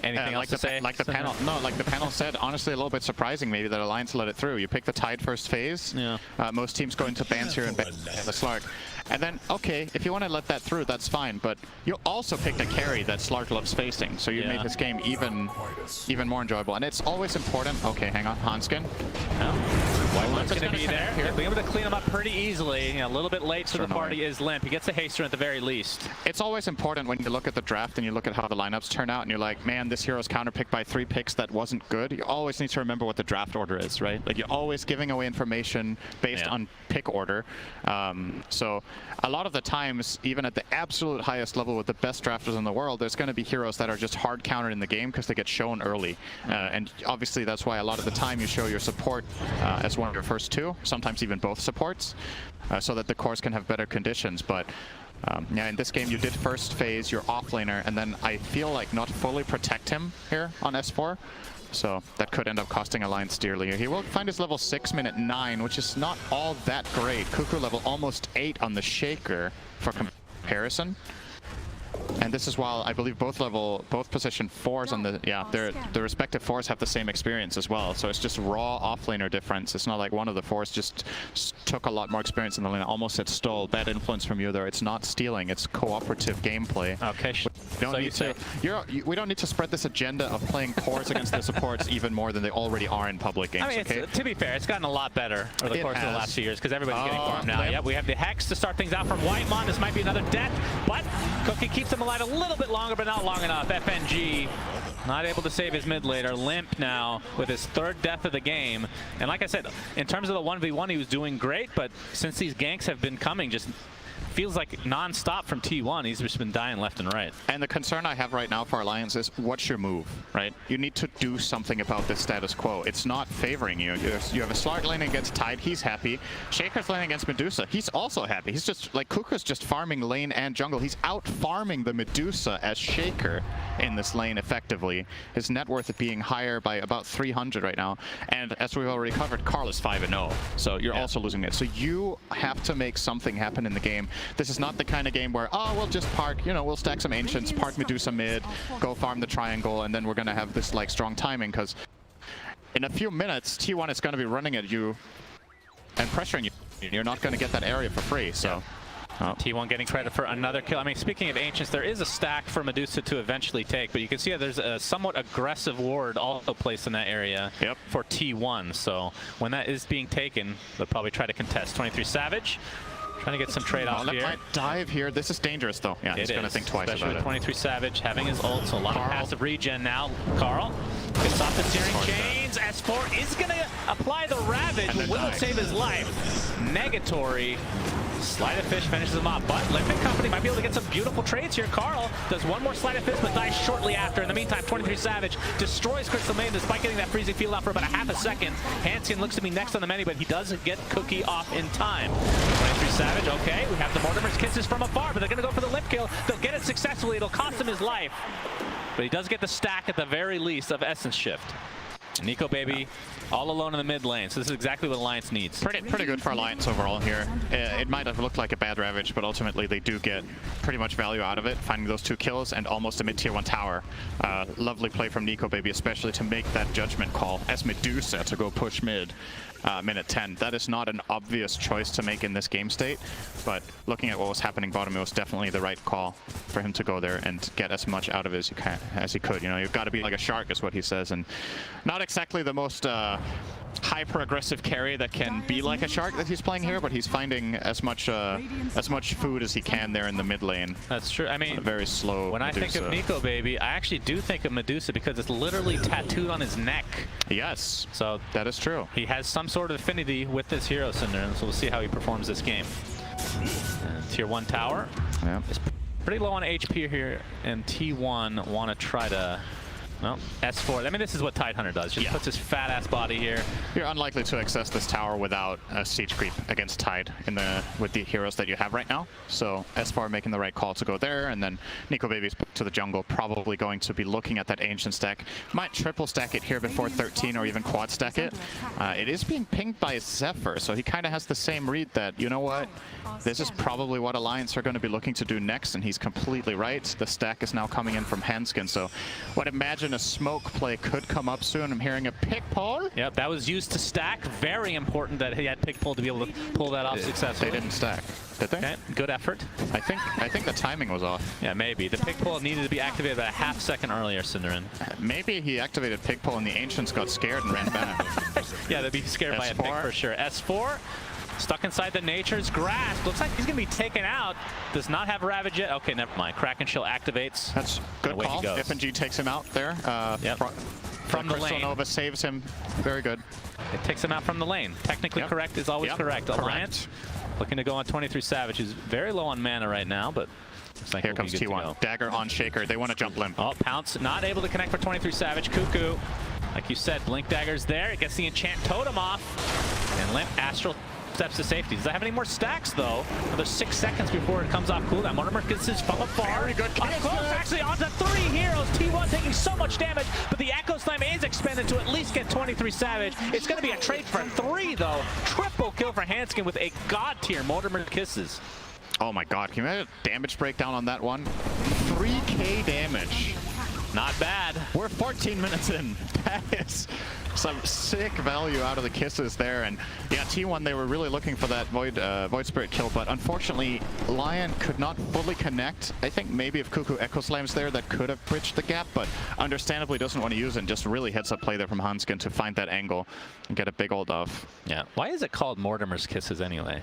Anything else to say? Like the panel, no, like the panel said, honestly, a little bit surprising maybe that Alliance let it through. You pick the Tide first phase. Yeah. Most teams go into bans here and ban the Slark. And then, okay, if you want to let that through, that's fine. But you also picked a carry that Slark loves facing, so you made his game even more enjoyable. And it's always important. Okay, hang on, Hanskin. Whiteman's going to be there. He'll be able to clean him up pretty easily. A little bit late to the party is Limp. He gets a haster at the very least. It's always important when you look at the draft and you look at how the lineups turn out and you're like, man, this hero's counterpicked by 3 picks that wasn't good. You always need to remember what the draft order is, right? Like, you're always giving away information based on pick order. So a lot of the times, even at the absolute highest level with the best drafters in the world, there's going to be heroes that are just hard countered in the game because they get shown early. And obviously that's why a lot of the time you show your support as one of your first 2, sometimes even both supports, so that the cores can have better conditions. But yeah, in this game you did first phase your offlaner, and then I feel like not fully protect him here on S4. So that could end up costing Alliance dearly. He will find his level 6 minute 9, which is not all that great. Cuckoo level almost 8 on the Shaker for comparison. And this is while I believe both position 4s on the, the respective 4s have the same experience as well. So it's just raw offlaner difference. It's not like one of the 4s just took a lot more experience in the lane. Almost said stole. Bad influence from you there. It's not stealing. It's cooperative gameplay. Okay. We don't need to spread this agenda of playing cores against the supports even more than they already are in public games. I mean, to be fair, it's gotten a lot better over the course of the last few years because everybody's getting farmed now. Yep, we have the Hex to start things out from Whitemon. This might be another death, but Cookie keeps him alive a little bit longer, but not long enough. FNG not able to save his mid laner. Limp now with his 3rd death of the game. And like I said, in terms of the 1v1, he was doing great, but since these ganks have been coming, just feels like non-stop from T1. He's just been dying left and right. And the concern I have right now for Alliance is, what's your move, right? You need to do something about this status quo. It's not favoring you. You have a Slark lane against Tide, he's happy. Shaker's lane against Medusa, he's also happy. He's just, like, Kuka's just farming lane and jungle. He's out farming the Medusa as Shaker in this lane effectively. His net worth being higher by about 300 right now. And as we've already covered, Karl is 5-0. So you're also losing it. So you have to make something happen in the game. This is not the kind of game where, oh, we'll just park, you know, we'll stack some Ancients, park Medusa mid, go farm the triangle, and then we're going to have this, like, strong timing, because in a few minutes, T1 is going to be running at you and pressuring you. You're not going to get that area for free, so... T1 getting credit for another kill. I mean, speaking of Ancients, there is a stack for Medusa to eventually take, but you can see that there's a somewhat aggressive ward also placed in that area for T1. So when that is being taken, they'll probably try to contest. 23 Savage. Trying to get some trade-offs here. Might dive here. This is dangerous, though. Yeah, he's going to think twice especially about with 23 Savage having his ult, so a lot of passive regen now. Karl gets off the steering chains. S4 is going to apply the Ravage. Will it save his life? Negatory. Sleight of Fish finishes him off, but Limp Company might be able to get some beautiful trades here. Karl does one more Sleight of Fish, but dies shortly after. In the meantime, 23 Savage destroys Crystal Maiden despite getting that freezing field out for about a half a second. Hanskin looks to be next on the menu, but he doesn't get Cookie off in time. 23 Savage, okay, we have the Mortimer's Kisses from afar, but they're going to go for the Limp kill. They'll get it successfully. It'll cost him his life, but he does get the stack at the very least of Essence Shift. Nico Baby all alone in the mid lane, so this is exactly what Alliance needs. Pretty good for Alliance overall here. It might have looked like a bad Ravage, but ultimately they do get pretty much value out of it, finding those 2 kills and almost a mid-tier 1 tower. Lovely play from Nico Baby, especially to make that judgment call as Medusa to go push mid. Minute 10. That is not an obvious choice to make in this game state, but looking at what was happening bottom, it was definitely the right call for him to go there and get as much out of it as he could. You know, you've got to be like a shark, is what he says, and not exactly the most hyper-aggressive carry that can be like a shark that he's playing here, but he's finding as much food as he can there in the mid lane. That's true. I mean, very slow. When Medusa. I think of Nico Baby, I actually do think of Medusa because it's literally tattooed on his neck. Yes, so that is true. He has some sort of affinity with this hero Cinder, so we'll see how he performs this game. And tier 1 tower is pretty low on HP here, and T1 want to try to Well, S4. I mean, this is what Tidehunter does. Just puts his fat ass body here. You're unlikely to access this tower without a siege creep against Tide with the heroes that you have right now. So S4 making the right call to go there, and then Nico Baby's to the jungle, probably going to be looking at that ancient stack. Might triple stack it here before 13 or even quad stack it. It is being pinged by Zephyr, so he kind of has the same read that, you know what, this is probably what Alliance are going to be looking to do next, and he's completely right. The stack is now coming in from Hanskin, so would imagine a smoke play could come up soon. I'm hearing a pick pull. Yep, that was used to stack. Very important that he had pick pull to be able to pull that off successfully. They didn't stack, did they? Okay, good effort. I think the timing was off. Yeah, maybe. The pick pull needed to be activated about a half second earlier, Cinderin. Maybe he activated pick pull and the Ancients got scared and ran back. Yeah, they'd be scared by a pick for sure. S4. Stuck inside the Nature's Grasp. Looks like he's going to be taken out. Does not have Ravage yet. Okay, never mind. Kraken Shield activates. That's good call. FNG takes him out there. From the Crystal lane. Nova saves him. Very good. It takes him out from the lane. Technically correct is always correct. Alliance looking to go on 23 Savage, who's very low on mana right now, but looks like here comes T1. Dagger on Shaker. They want to jump limp. Oh, Pounce not able to connect for 23 Savage. Cuckoo. Like you said, Blink Dagger's there. It gets the Enchant Totem off. And Limp Astral steps to safety. Does that have any more stacks, though? Another 6 seconds before it comes off cooldown. Mortimer gets his from afar. Very good. Up close, actually, onto 3 heroes. T1 taking so much damage, but the Echo Slam is expended to at least get 23 Savage. It's going to be a trade for 3, though. Triple kill for Hanskin with a god tier Mortimer Kisses. Oh my god, can you imagine damage breakdown on that one? 3k damage. Not bad. We're 14 minutes in. That is some sick value out of the Kisses there. And yeah, T1, they were really looking for that Void Spirit kill, but unfortunately, Lion could not fully connect. I think maybe if Cuckoo Echo Slams there, that could have bridged the gap, but understandably doesn't want to use it, and just really heads up play there from Hanskin to find that angle and get a big old off. Yeah. Why is it called Mortimer's Kisses anyway?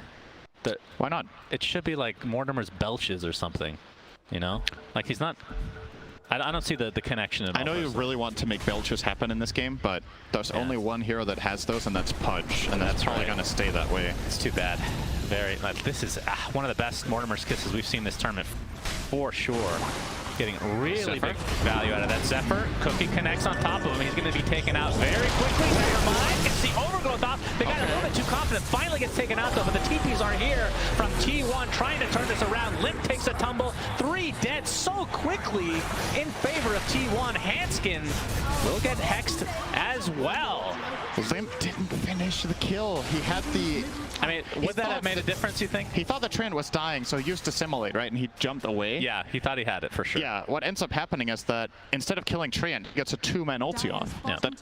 Why not? It should be like Mortimer's Belches or something, you know? Like he's not... I don't see the connection at all. I know you really want to make belches happen in this game, but there's only one hero that has those, and that's Pudge, and that's probably going to stay that way. It's too bad. This is one of the best Mortimer's Kisses we've seen this tournament for sure. Getting really big value out of that. Zephyr, Cookie connects on top of him. He's going to be taken out very quickly. Never mind. Gets the overgrowth off. They got a little bit too confident. Finally gets taken out though, but the TPs are here from T1 trying to turn this around. Limp takes a tumble. 3 dead so quickly in favor of T1. Hanskin will get hexed as well. Limp didn't finish the kill. He had the... I mean, would that have made a difference, you think? He thought the Treant was dying, so he used Dissimulate, right? And he jumped away. Yeah, he thought he had it for sure. Yeah, what ends up happening is that instead of killing Treant, he gets a 2-man ulti off. Yeah. That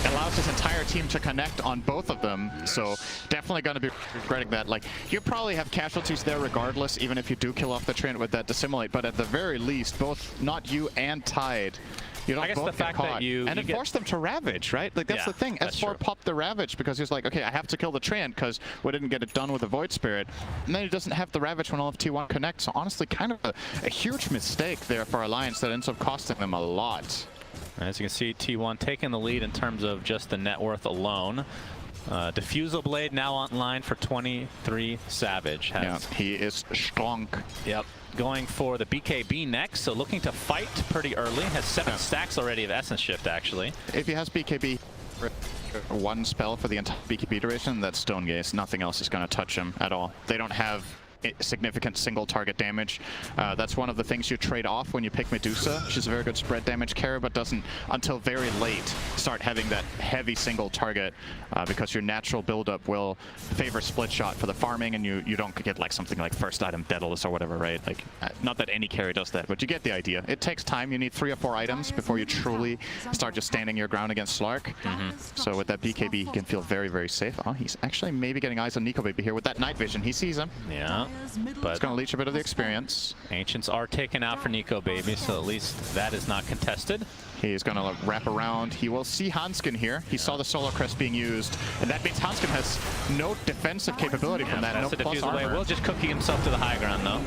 allows his entire team to connect on both of them, so definitely going to be regretting that. Like, you probably have casualties there regardless, even if you do kill off the Treant with that Dissimulate, but at the very least, both not you and Tide, you don't both the fact get caught. That and it forced them to Ravage, right? Like, that's the thing. S4 popped the Ravage because he's like, okay, I have to kill the Treant because we didn't get it done with the Void Spirit. And then he doesn't have the Ravage when all of T1 connects. So honestly, kind of a huge mistake there for Alliance that ends up costing them a lot. As you can see, T1 taking the lead in terms of just the net worth alone. Diffusal Blade now online for 23 Savage. Yeah, he is strong. Yep. Going for the BKB next, so looking to fight pretty early. Has 7 stacks already of Essence Shift, actually. If he has BKB, one spell for the entire BKB duration, that's Stone Gaze. Nothing else is going to touch him at all. They don't have significant single target damage. That's one of the things you trade off when you pick Medusa. She's a very good spread damage carrier, but doesn't until very late start having that heavy single target because your natural buildup will favor split shot for the farming, and you don't get like something like first item Daedalus or whatever, right? Like not that any carry does that, but you get the idea. It takes time. You need 3 or 4 items before you truly start just standing your ground against Slark. So with that BKB, he can feel very, very safe. Oh, he's actually maybe getting eyes on Nico Baby here with that night vision. He sees him. Yeah. But it's going to leech a bit of the experience. Ancients are taken out for Nico Baby, so at least that is not contested. He's going to wrap around. He will see Hanskin here. He saw the Solar Crest being used, and that means Hanskin has no defensive capability from that. No plus armor. Will just cookie himself to the high ground, though.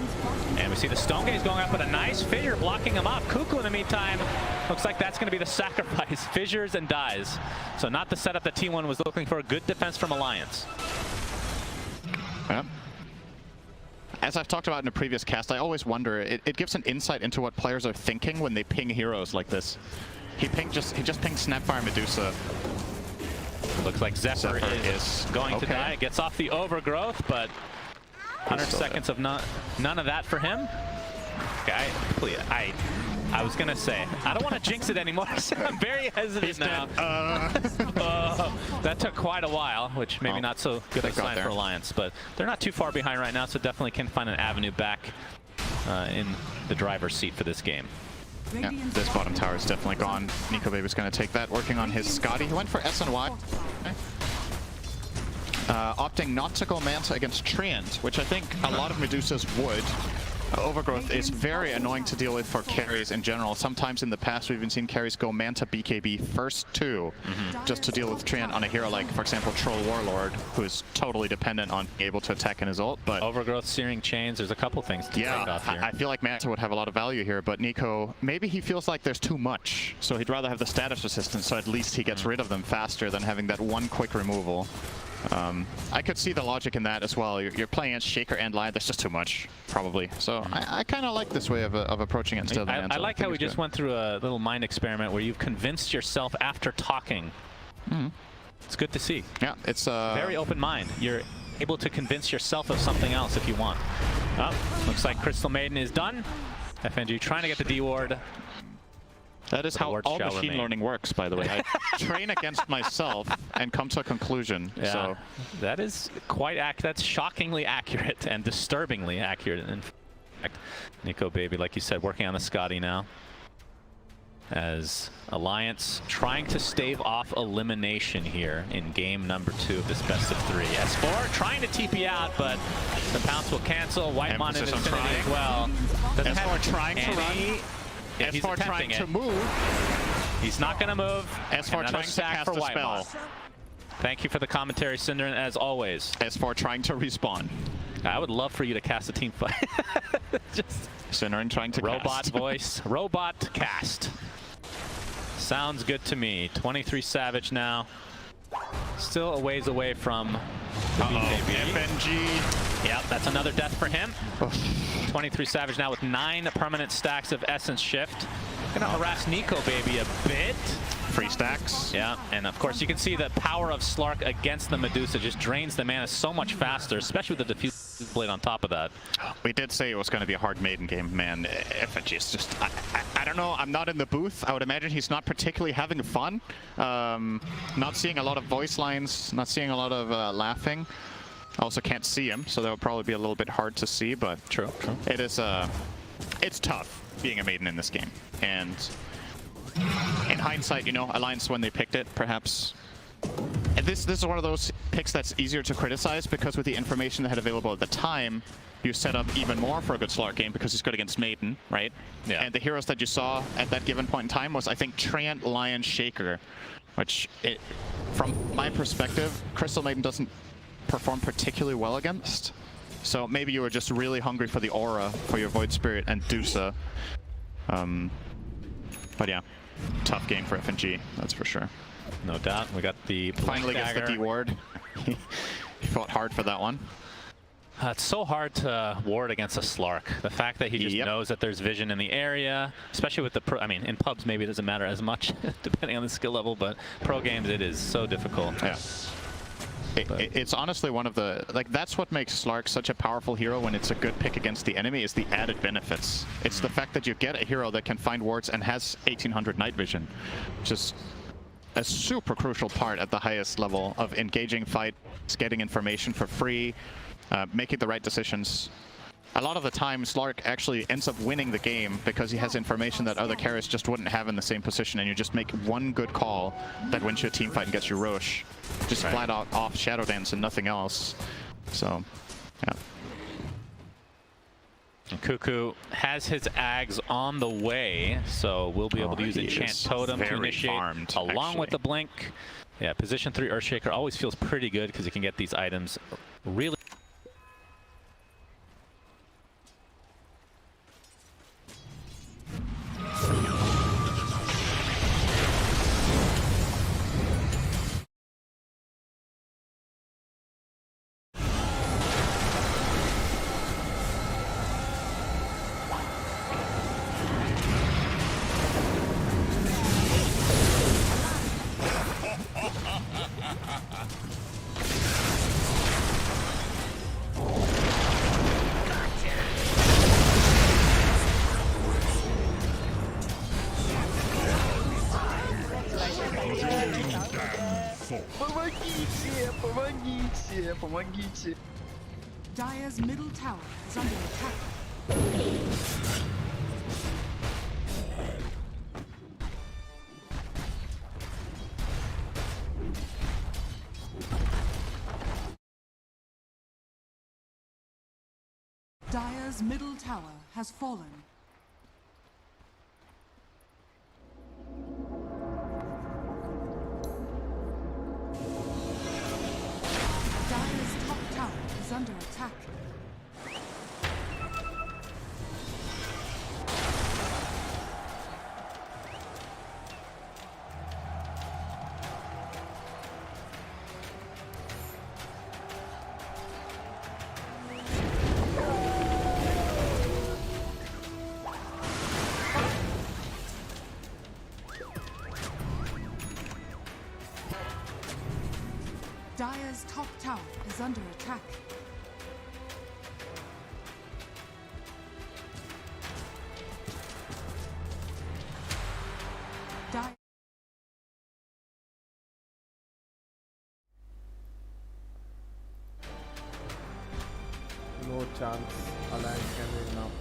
And we see the Stone Gaze going up with a nice fissure blocking him off. Cuckoo, in the meantime, looks like that's going to be the sacrifice. Fissures and dies. So not the setup that T1 was looking for. A good defense from Alliance. Yeah. As I've talked about in a previous cast, I always wonder, it gives an insight into what players are thinking when they ping heroes like this. He just pinged Snapfire Medusa. Looks like Zephyr is going to die. Gets off the overgrowth, but 100 seconds of none of that for him. Okay, I was gonna say I don't want to jinx it anymore, so I'm very hesitant now. That took quite a while, which maybe not so good a sign for Alliance, but they're not too far behind right now, so definitely can find an avenue back in the driver's seat for this game. Yeah, this bottom tower is definitely gone. Nico Baby's going to take that, working on his Scotty. He went for S and Y. Okay. Opting not to go Manta against Treant, which I think a lot of Medusas would. Overgrowth is very annoying to deal with for carries in general. Sometimes in the past we've even seen carries go Manta BKB first two, just to deal with Treant on a hero like, for example, Troll Warlord, who is totally dependent on being able to attack in his ult. But Overgrowth, Searing Chains, there's a couple things to take off here. I feel like Manta would have a lot of value here, but Nico, maybe he feels like there's too much, so he'd rather have the status resistance, so at least he gets rid of them faster than having that one quick removal. I could see the logic in that as well. You're playing against Shaker and Lion, that's just too much, probably. So I kind of like this way of approaching it instead of the Manta. I like how we just went through a little mind experiment where you've convinced yourself after talking. It's good to see. Yeah, it's very open mind. You're able to convince yourself of something else if you want. Oh, looks like Crystal Maiden is done. FNG trying to get the D ward. That is how all machine learning works, by the way. I train against myself and come to a conclusion. Yeah, so that is that's shockingly accurate and disturbingly accurate. In fact, Nico Baby, like you said, working on the Scotty now. As Alliance trying to stave off elimination here in game number 2 of this best of 3. S4 trying to TP out, but the pounce will cancel. Whitemon in Infinity as well. S4 trying to run. Yeah, S4 trying to move. He's not going to move. S4 trying to cast a spell. Thank you for the commentary, Cinderin, as always. S4 trying to respawn. I would love for you to cast a team fight. Just Cinderin trying to robot cast. Voice, robot cast. Sounds good to me. 23 Savage now. Still a ways away from the BKB. FNG. Yep, that's another death for him. 23 Savage now with 9 permanent stacks of Essence Shift. Gonna harass Nico Baby a bit. Free stacks. Yeah, and of course you can see the power of Slark against the Medusa just drains the mana so much faster, especially with the Diffuse Blade on top of that. We did say it was going to be a hard maiden game, man. FNG is just, I don't know, I'm not in the booth. I would imagine he's not particularly having fun. Not seeing a lot of voice lines, not seeing a lot of laughing. I also can't see him, so that would probably be a little bit hard to see, but true. It is, it's tough being a maiden in this game. And in hindsight, you know, Alliance, when they picked it, perhaps this is one of those picks that's easier to criticize, because with the information they had available at the time, you set up even more for a good Slark game because he's good against Maiden, right? Yeah. And the heroes that you saw at that given point in time was, I think, Treant, Lion, Shaker, which, from my perspective, Crystal Maiden doesn't perform particularly well against. So maybe you were just really hungry for the aura for your Void Spirit and Dusa. But yeah, tough game for FNG, that's for sure. No doubt. We got the finally gets the D ward. He fought hard for that one. It's so hard to ward against a Slark. The fact that he just knows that there's vision in the area, especially with the pro. I mean, in pubs maybe it doesn't matter as much, depending on the skill level, but pro games it is so difficult. Yeah. It's honestly one of the, like, that's what makes Slark such a powerful hero when it's a good pick against the enemy, is the added benefits. It's the fact that you get a hero that can find wards and has 1800 night vision, which is a super crucial part at the highest level of engaging fights, getting information for free, making the right decisions. A lot of the time, Slark actually ends up winning the game because he has information that other carriers just wouldn't have in the same position, and you just make one good call that wins you a team fight and gets you Roche. Just flat out off Shadow Dance and nothing else. So, yeah. And Cuckoo has his Ags on the way, so we'll be able to use Enchant Totem to initiate along with the Blink. Yeah, position 3 Earthshaker always feels pretty good because you can get these items really. Помогите, помогите, помогите. Dire's middle tower is under attack. Dire's middle tower has fallen. Dire's top tower is under attack. Dire's top tower is under attack. Dire. No chance. Alliance can win now.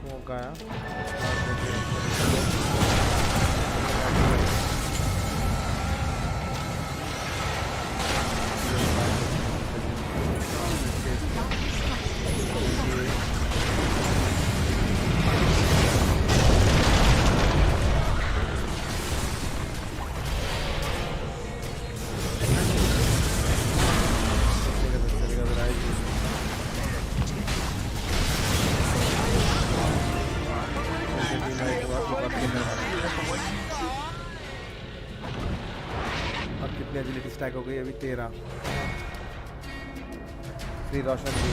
मौका है अब कितनी agility stack हो गई? अभी 13। श्री रोशन भी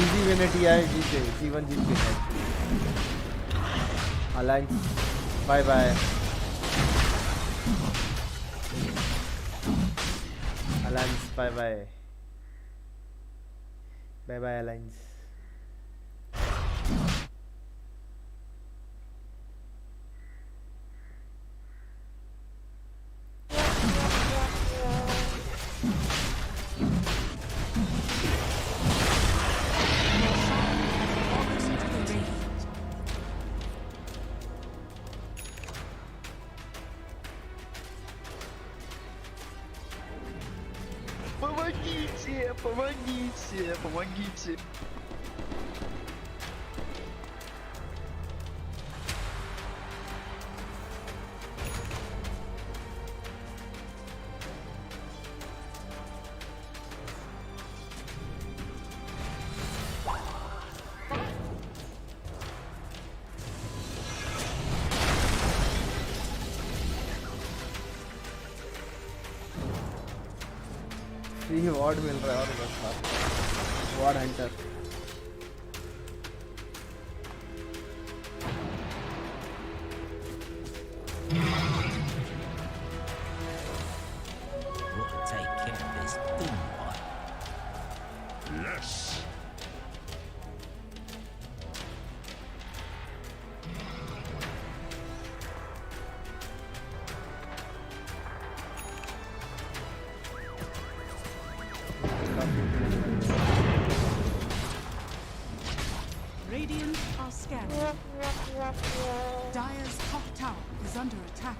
easy win है। TI जीते, T1 जीत के है। Alliance bye bye. Alliance bye bye. Bye bye alliance. Помогите, помогите, помогите. Free ward मिल रहा है और बस ward hunter. Take care of this thing, boy. Yes. Radiant are scanning. Dire's top tower is under attack.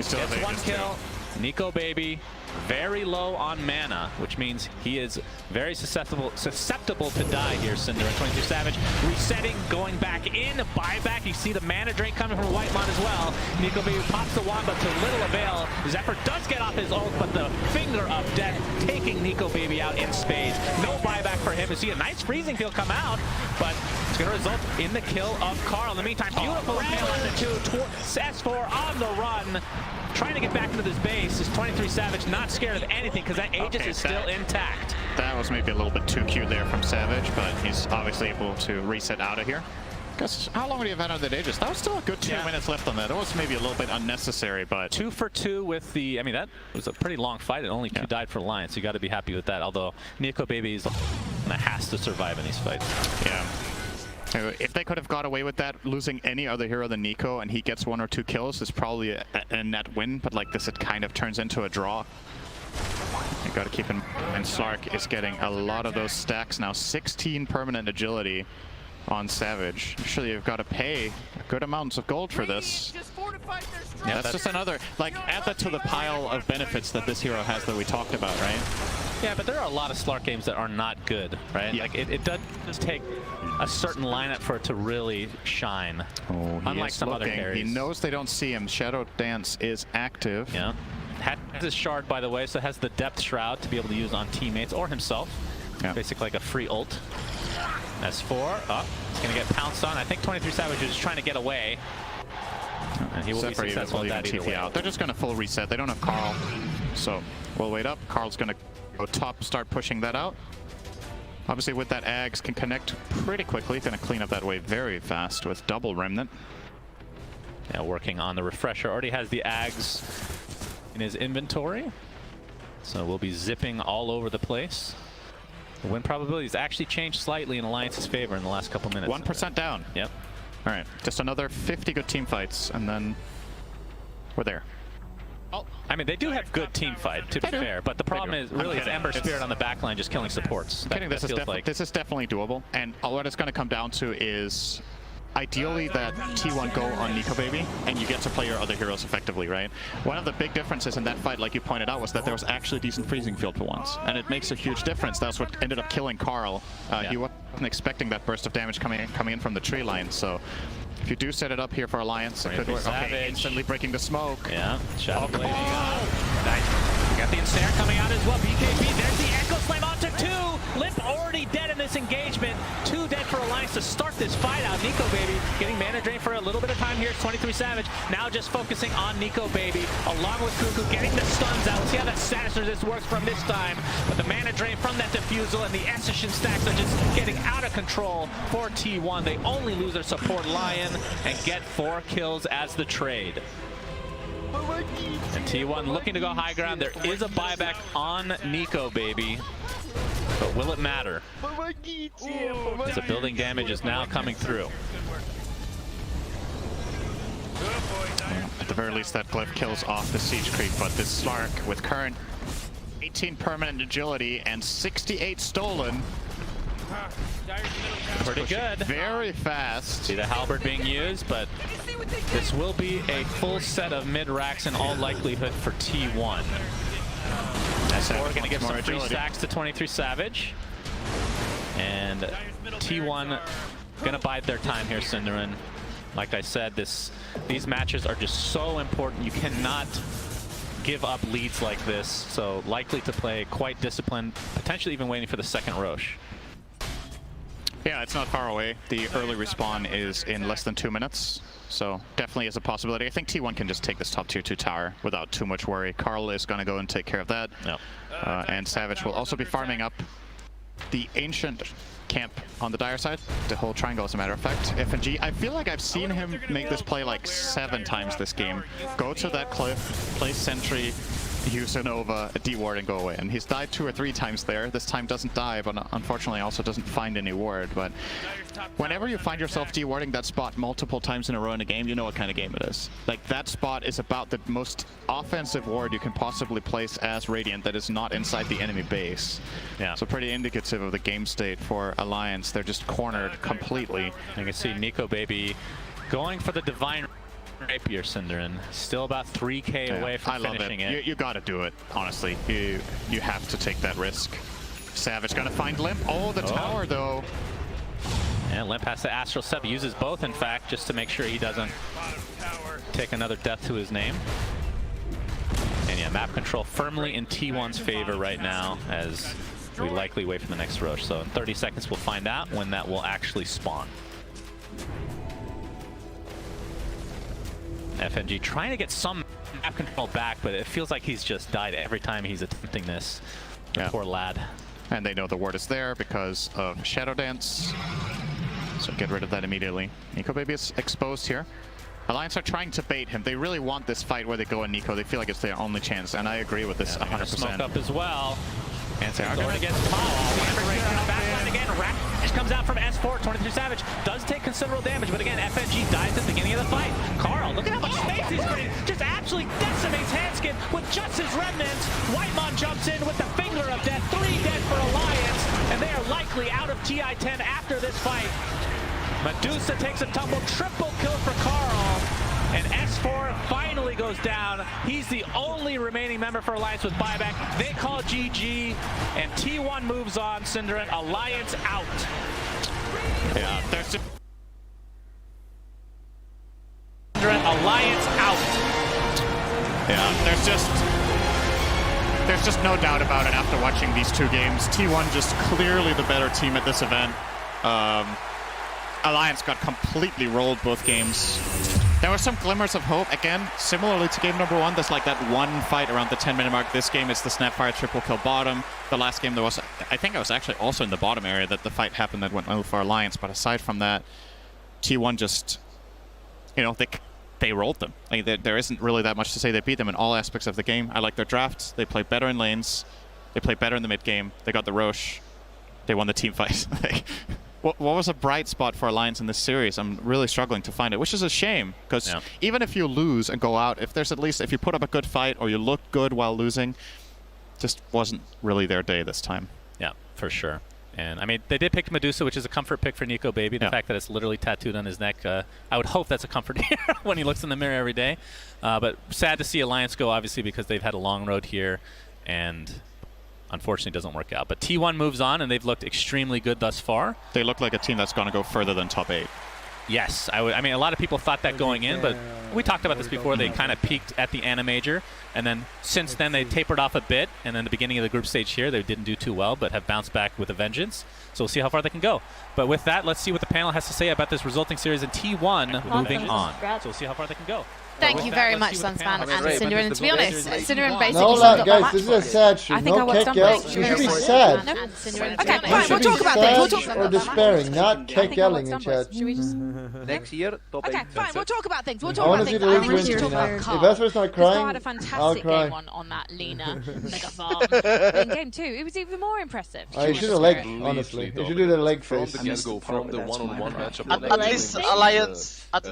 Still gets one kill. Nico Baby, very low on mana, which means he is very susceptible to die here, Cinder. 22 Savage resetting, going back in, buyback. You see the mana drain coming from Whitemon as well. Nico Baby pops the wand, but to little avail. Zephyr does get off his ult, but the finger of death taking Nico Baby out in spades. No buyback for him. You see a nice freezing field come out, but it's going to result in the kill of Karl. In the meantime, beautiful impale on the 2. S4 on the run. Trying to get back into this base. Is 23 Savage not scared of anything because that Aegis is still intact. That was maybe a little bit too cute there from Savage, but he's obviously able to reset out of here. Guess how long would he have had on that Aegis? That was still a good 2 minutes left on that. That was maybe a little bit unnecessary, but 2 for 2 with the. I mean, that was a pretty long fight, and only 2 died for Alliance. You got to be happy with that. Although Nico Baby has to survive in these fights. Yeah. If they could have got away with that, losing any other hero than Nico, and he gets 1 or 2 kills, is probably a net win. But like this, it kind of turns into a draw. You got to keep in mind, and Slark is getting a lot of those stacks now. 16 permanent agility on Savage. Surely you've got to pay good amounts of gold for this. Yeah, that's just another, like, add that to the pile of benefits that this hero has that we talked about, right? Yeah, but there are a lot of Slark games that are not good, right? Yeah. Like, it does take a certain lineup for it to really shine. Oh, unlike some other carries. He knows they don't see him. Shadow Dance is active. Yeah. Has his shard, by the way, so has the Depth Shroud to be able to use on teammates or himself. Yeah. Basically like a free ult. S4, he's going to get pounced on. I think 23 Savage is trying to get away. And he will be successful at that either way. They're just going to full reset. They don't have Karl. So we'll wait up. Karl's going to go top, start pushing that out. Obviously with that Ags can connect pretty quickly. Going to clean up that wave very fast with double Remnant. Yeah, working on the refresher. Already has the Ags in his inventory. So we'll be zipping all over the place. The win probabilities actually changed slightly in Alliance's favor in the last couple minutes. 1% down. Yep. All right, just another 50 good team fights, and then we're there. Oh, I mean, they do have good team fight, to be fair, but the problem is really it's Ember Spirit on the back line just killing supports. This is definitely doable, and what it's going to come down to is ideally that T1 go on Nico Baby, and you get to play your other heroes effectively, right? One of the big differences in that fight, like you pointed out, was that there was actually a decent freezing field for once, and it makes a huge difference. That's what ended up killing Karl. He wasn't expecting that burst of damage coming in from the tree line, so if you do set it up here for Alliance, it could work. Okay, instantly breaking the smoke. Yeah, Shadow Blade. Nice. Got the Ensnare coming out as well. BKB, there's the Echo Slam onto 2. Limp already dead in this engagement. 2 dead for Alliance to start this fight out. Nico Baby getting mana drain for a little bit of time here. 23 Savage now just focusing on Nico Baby along with Cuckoo getting the stuns out. We'll see how that status resist works from this time. But the mana drain from that Diffusal and the Essention stacks are just getting out of control for T1. They only lose their support Lion and get 4 kills as the trade. And T1 looking to go high ground. There is a buyback on Nico Baby, but will it matter? As the building damage is now coming through. At the very least, that glyph kills off the siege creep, but this Slark with current 18 permanent agility and 68 stolen. Pretty good. Very fast. See the halberd being used, but this will be a full set of mid-racks in all likelihood for T1. S4 going to give some free stacks to 23 Savage. And T1 going to bide their time here, Cinderin. Like I said, these matches are just so important. You cannot give up leads like this. So likely to play quite disciplined, potentially even waiting for the second Roche. Yeah, it's not far away. The early respawn is in less than 2 minutes, so definitely is a possibility. I think T1 can just take this top tier 2 tower without too much worry. Karl is going to go and take care of that. Yep. And Savage will also be farming up the Ancient camp on the Dire side. The whole triangle, as a matter of fact. FNG, I feel like I've seen him make this play like 7 times this game. Go to that cliff, play sentry, use a Nova, a D-ward, and go away. And he's died 2 or 3 times there. This time doesn't die, but unfortunately also doesn't find any ward. But whenever you find yourself D-warding that spot multiple times in a row in a game, you know what kind of game it is. Like, that spot is about the most offensive ward you can possibly place as Radiant that is not inside the enemy base. Yeah. So pretty indicative of the game state for Alliance. They're just cornered completely. You can see Nico Baby going for the Divine Rapier, Cinderin. Still about 3K away from finishing it. You gotta do it, honestly. You have to take that risk. Savage gonna find Limp. Oh, the tower though. And Limp has to Astral Step. Uses both, in fact, just to make sure he doesn't take another death to his name. And yeah, map control firmly in T1's favor right now, as we likely wait for the next rush. So in 30 seconds, we'll find out when that will actually spawn. FNG trying to get some map control back, but it feels like he's just died every time he's attempting this. Yeah. Poor lad. And they know the ward is there because of Shadow Dance. So get rid of that immediately. Nico Baby is exposed here. Alliance are trying to bait him. They really want this fight where they go on Nico. They feel like it's their only chance, and I agree with this 100%. Smoke up as well. And they are going against backline again. Rash comes out from S4. 23 Savage does take considerable damage, but again, FNG dies at the beginning of the fight. Carl, look at how much space he's creating. Just absolutely decimates Hanskin with just his remnants. Whitemon jumps in with the finger of death. 3 dead for Alliance, and they are likely out of TI-10 after this fight. Medusa takes a tumble. Triple kill for Carl. And S4 finally goes down. He's the only remaining member for Alliance with buyback. They call GG, and T1 moves on. Cinderin, Alliance out. Yeah, there's Alliance out. Yeah, there's just no doubt about it after watching these two games. T1 just clearly the better team at this event. Alliance got completely rolled both games. There were some glimmers of hope. Again, similarly to game number 1, there's like that one fight around the 10-minute mark. This game is the Snapfire triple kill bottom. The last game there was, I think I was actually also in the bottom area that the fight happened that went well for Alliance. But aside from that, T1 just, you know, they rolled them. Like there isn't really that much to say. They beat them in all aspects of the game. I like their drafts. They play better in lanes. They play better in the mid game. They got the Roche. They won the team fight. What was a bright spot for Alliance in this series? I'm really struggling to find it, which is a shame, because even if you lose and go out, if you put up a good fight or you look good while losing, just wasn't really their day this time. Yeah, for sure. And I mean, they did pick Medusa, which is a comfort pick for Nico Baby. The fact that it's literally tattooed on his neck, I would hope that's a comfort here when he looks in the mirror every day. But sad to see Alliance go, obviously, because they've had a long road here, and unfortunately doesn't work out. But T1 moves on, and they've looked extremely good thus far. They look like a team that's going to go further than top 8. Yes, I mean, a lot of people thought that going in, but we talked about this before. They kind of peaked at the Ana Major, and then since then they tapered off a bit, and then the beginning of the group stage here, they didn't do too well, but have bounced back with a vengeance. So we'll see how far they can go. But with that, let's see what the panel has to say about this resulting series in T1 moving on. So we'll see how far they can go. Thank you very much, Sunspan and Cinderin. To be honest, Cinderin basically no, summed up guys, my this match is a sad shoot. No keck yelling. You should be sad. Okay, fine, we'll talk about things. We'll talk or despairing, not keck yelling in chat. Next year, top 8. Okay, fine, we'll talk about things. We'll I talk want about to see things. the I Liz think we win should talk screen about now. If Carl. Vesper's not Carl crying, had a I'll fantastic cry. game on that Lena mega farm. In game 2, it was even more impressive. You should have legged, honestly. You should do the leg face. From the get-go, from the one-on-one matchup. At least Alliance, at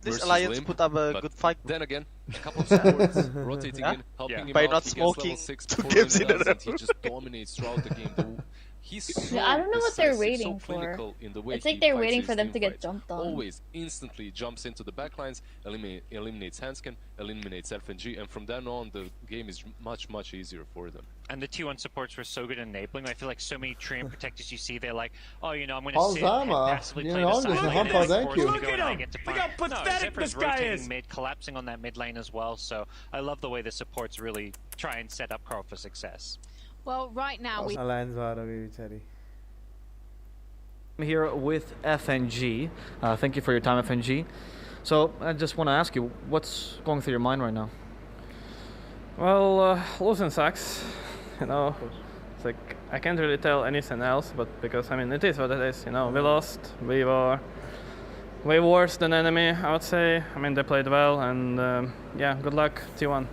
least Alliance put up a good fight. Then again, a couple of supports rotating in, helping him by out. not He gets smoking level 6 2 before games in a anyone row. else, and he just dominates throughout the game. He's so I don't know what they're decisive, waiting so for. clinical in the way It's like he they're fights waiting his for them team to get fights. jumped on. Always instantly jumps into the backlines, eliminates Hanskin, eliminates FNG, and from then on the game is much easier for them. And the T1 supports were so good enabling. I feel like so many Treant protectors you see, they're like, oh, you know, I'm going to sit and passively play the side lane. Look at him! Look how pathetic this guy is! Mid, collapsing on that mid lane as well. So I love the way the supports really try and set up Carl for success. Well, right now we... Alliance वालों की I'm here with FNG. Thank you for your time, FNG. So I just want to ask you, what's going through your mind right now? Well, losing sucks. You know, it's like I can't really tell anything else, but because I mean it is what it is. You know, we lost. We were way worse than enemy, I would say. I mean they played well, and yeah, good luck, T1.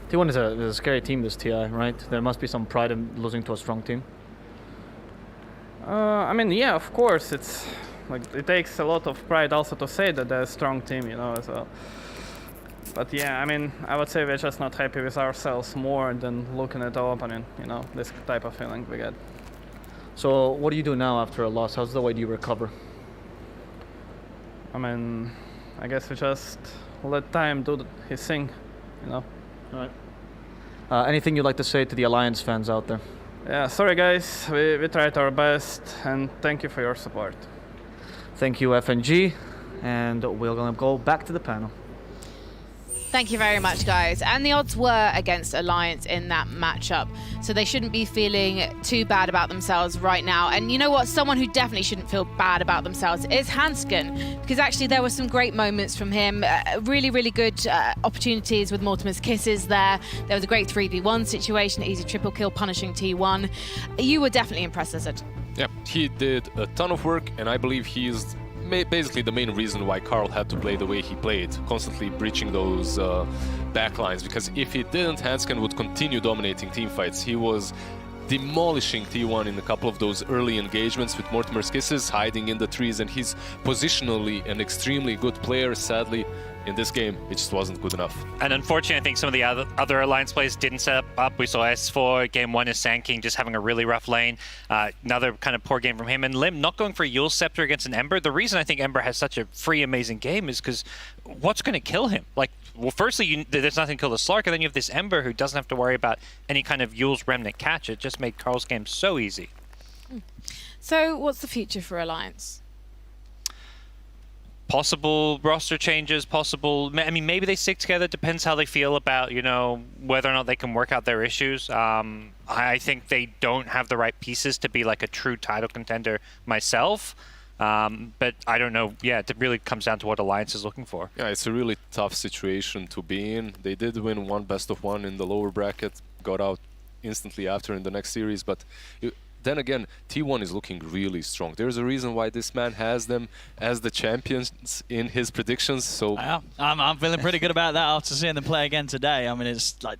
T1 is a scary team, this TI, right? There must be some pride in losing to a strong team. I mean, yeah, of course, it's like it takes a lot of pride also to say that they're a strong team, you know, as well. But yeah, I mean, I would say we're just not happy with ourselves more than looking at our opponent, you know, this type of feeling we get. So what do you do now after a loss? How's the way do you recover? I mean, I guess we just let time do his thing, you know. All right. Anything you'd like to say to the Alliance fans out there? Yeah, sorry guys, we tried our best, and thank you for your support. Thank you, FNG, and we're gonna go back to the panel. Thank you very much, guys. And the odds were against Alliance in that matchup, so they shouldn't be feeling too bad about themselves right now. And you know what? Someone who definitely shouldn't feel bad about themselves is Hansken, because actually there were some great moments from him. Really, really good opportunities with Mortimer's kisses there. There was a great 3v1 situation, easy triple kill, punishing T1. You were definitely impressed, Lizard. Yeah, he did a ton of work, and I believe he is basically the main reason why Karl had to play the way he played, constantly breaching those backlines, because if he didn't, Hansken would continue dominating teamfights. He was demolishing T1 in a couple of those early engagements with Mortimer's kisses, hiding in the trees, and he's positionally an extremely good player. Sadly, in this game, it just wasn't good enough. And unfortunately, I think some of the other Alliance players didn't set up. We saw S4, game 1 is Sandking just having a really rough lane. Another kind of poor game from him. And Lim not going for Yule's Scepter against an Ember. The reason I think Ember has such a free, amazing game is because what's going to kill him? Like, well, firstly, there's nothing to kill the Slark, and then you have this Ember who doesn't have to worry about any kind of Yule's Remnant catch. It just made Karl's game so easy. So what's the future for Alliance? Possible roster changes, possible... I mean, maybe they stick together. Depends how they feel about, you know, whether or not they can work out their issues. I think they don't have the right pieces to be like a true title contender myself. But I don't know. Yeah, it really comes down to what Alliance is looking for. Yeah, it's a really tough situation to be in. They did win one best-of-1 in the lower bracket, got out instantly after in the next series, but... Then again, T1 is looking really strong. There's a reason why this man has them as the champions in his predictions. So I'm feeling pretty good about that after seeing them play again today. I mean, it's like,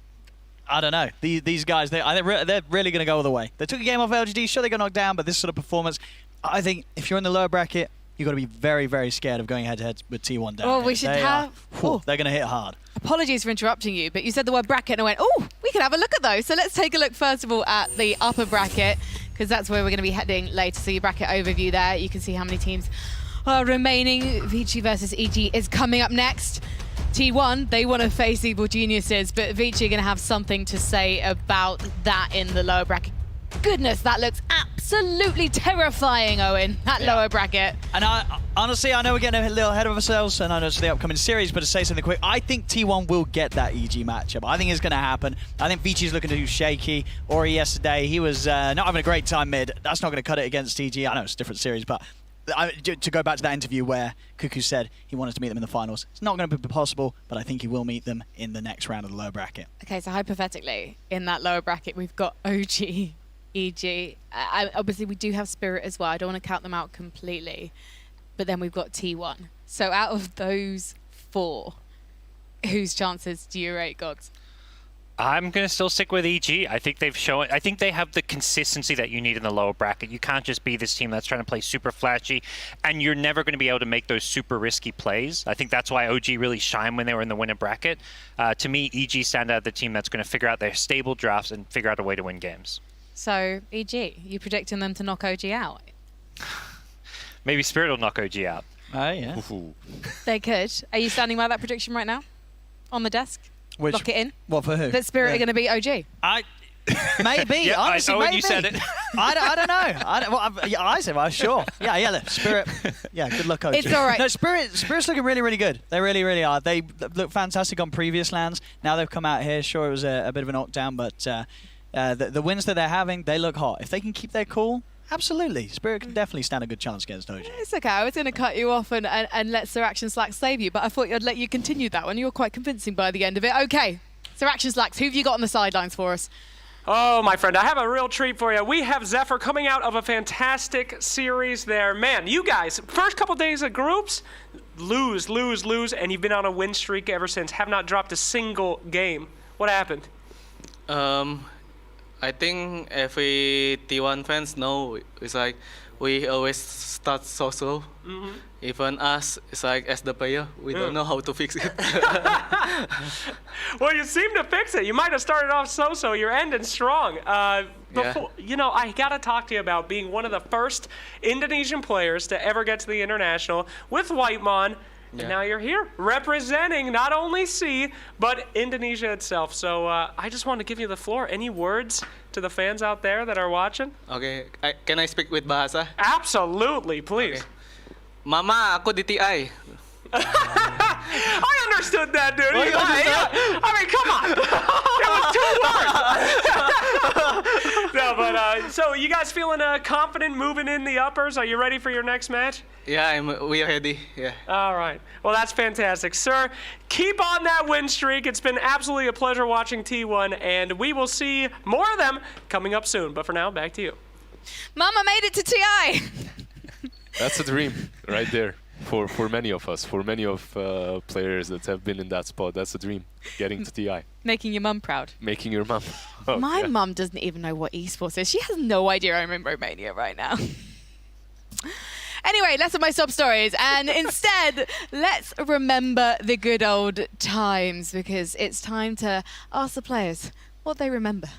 I don't know. These guys, they're really going to go all the way. They took a game off LGD. Sure, they got knocked down, but this sort of performance, I think if you're in the lower bracket, you've got to be very, very scared of going head-to-head with T1 down. Well, we should have... They're going to hit hard. Apologies for interrupting you, but you said the word bracket and I went, oh, we can have a look at those. So let's take a look, first of all, at the upper bracket, because that's where we're going to be heading later. So your bracket overview there. You can see how many teams are remaining. Vici versus EG is coming up next. T1, they want to face Evil Geniuses, but Vici are going to have something to say about that in the lower bracket. Goodness, that looks absolutely terrifying, Owen, that lower bracket. And honestly, I know we're getting a little ahead of ourselves, and I know it's the upcoming series, but to say something quick, I think T1 will get that EG matchup. I think it's going to happen. I think Vici's looking to do shaky. Ori yesterday, he was not having a great time mid. That's not going to cut it against EG. I know it's a different series, but to go back to that interview where Cuckoo said he wanted to meet them in the finals, it's not going to be possible, but I think he will meet them in the next round of the lower bracket. Okay, so hypothetically, in that lower bracket, we've got OG, EG. Obviously, we do have Spirit as well. I don't want to count them out completely. But then we've got T1. So out of those four, whose chances do you rate, Gogs? I'm going to still stick with EG. I think they've shown... I think they have the consistency that you need in the lower bracket. You can't just be this team that's trying to play super flashy, and you're never going to be able to make those super risky plays. I think that's why OG really shined when they were in the winner bracket. To me, EG stand out the team that's going to figure out their stable drafts and figure out a way to win games. So, EG, you predicting them to knock OG out? Maybe Spirit will knock OG out. Oh, yeah. They could. Are you standing by that prediction right now? On the desk? Lock it in? What, for who? That Spirit are going to beat OG? Maybe. Yeah, honestly, when maybe. you said it. I don't know. I said, well, sure. Yeah, Spirit. Yeah, good luck, OG. It's all right. No, Spirit's looking really, really good. They really, really are. They look fantastic on previous lands. Now they've come out here. Sure, it was a bit of a knockdown, but the wins that they're having, they look hot. If they can keep their cool, absolutely. Spirit can definitely stand a good chance against OG. It's okay. I was going to cut you off and let Sir Action Slacks save you, but I thought I'd let you continue that one. You were quite convincing by the end of it. Okay, Sir Action Slacks, who have you got on the sidelines for us? Oh, my friend, I have a real treat for you. We have Zephyr coming out of a fantastic series there. Man, you guys, first couple days of groups, lose, and you've been on a win streak ever since. Have not dropped a single game. What happened? I think every T1 fans know it's like we always start so slow. Even us, it's like as the player, we don't know how to fix it. Well, you seem to fix it. You might have started off so-so. You're ending strong. You know, I got to talk to you about being one of the first Indonesian players to ever get to the International with Whitemon. And now you're here representing not only C, but Indonesia itself. So I just want to give you the floor. Any words to the fans out there that are watching? Okay, can I speak with bahasa? Absolutely, please. Okay. Mama, ako di TI. I understood that, dude. Oh, you understood? I mean, come on. It was 2 words. No, but so you guys feeling confident moving in the uppers? Are you ready for your next match? Yeah, we are ready. Yeah. All right. Well, that's fantastic. Sir, keep on that win streak. It's been absolutely a pleasure watching T1, and we will see more of them coming up soon. But for now, back to you. Mama made it to TI. That's a dream right there. For many of us, for many of players that have been in that spot, that's a dream, getting to TI. Making your mum proud. Making your mum. Oh, My yeah. mum doesn't even know what esports is. She has no idea I'm in Romania right now. Anyway, less of my sob stories, and instead, let's remember the good old times, because it's time to ask the players what they remember.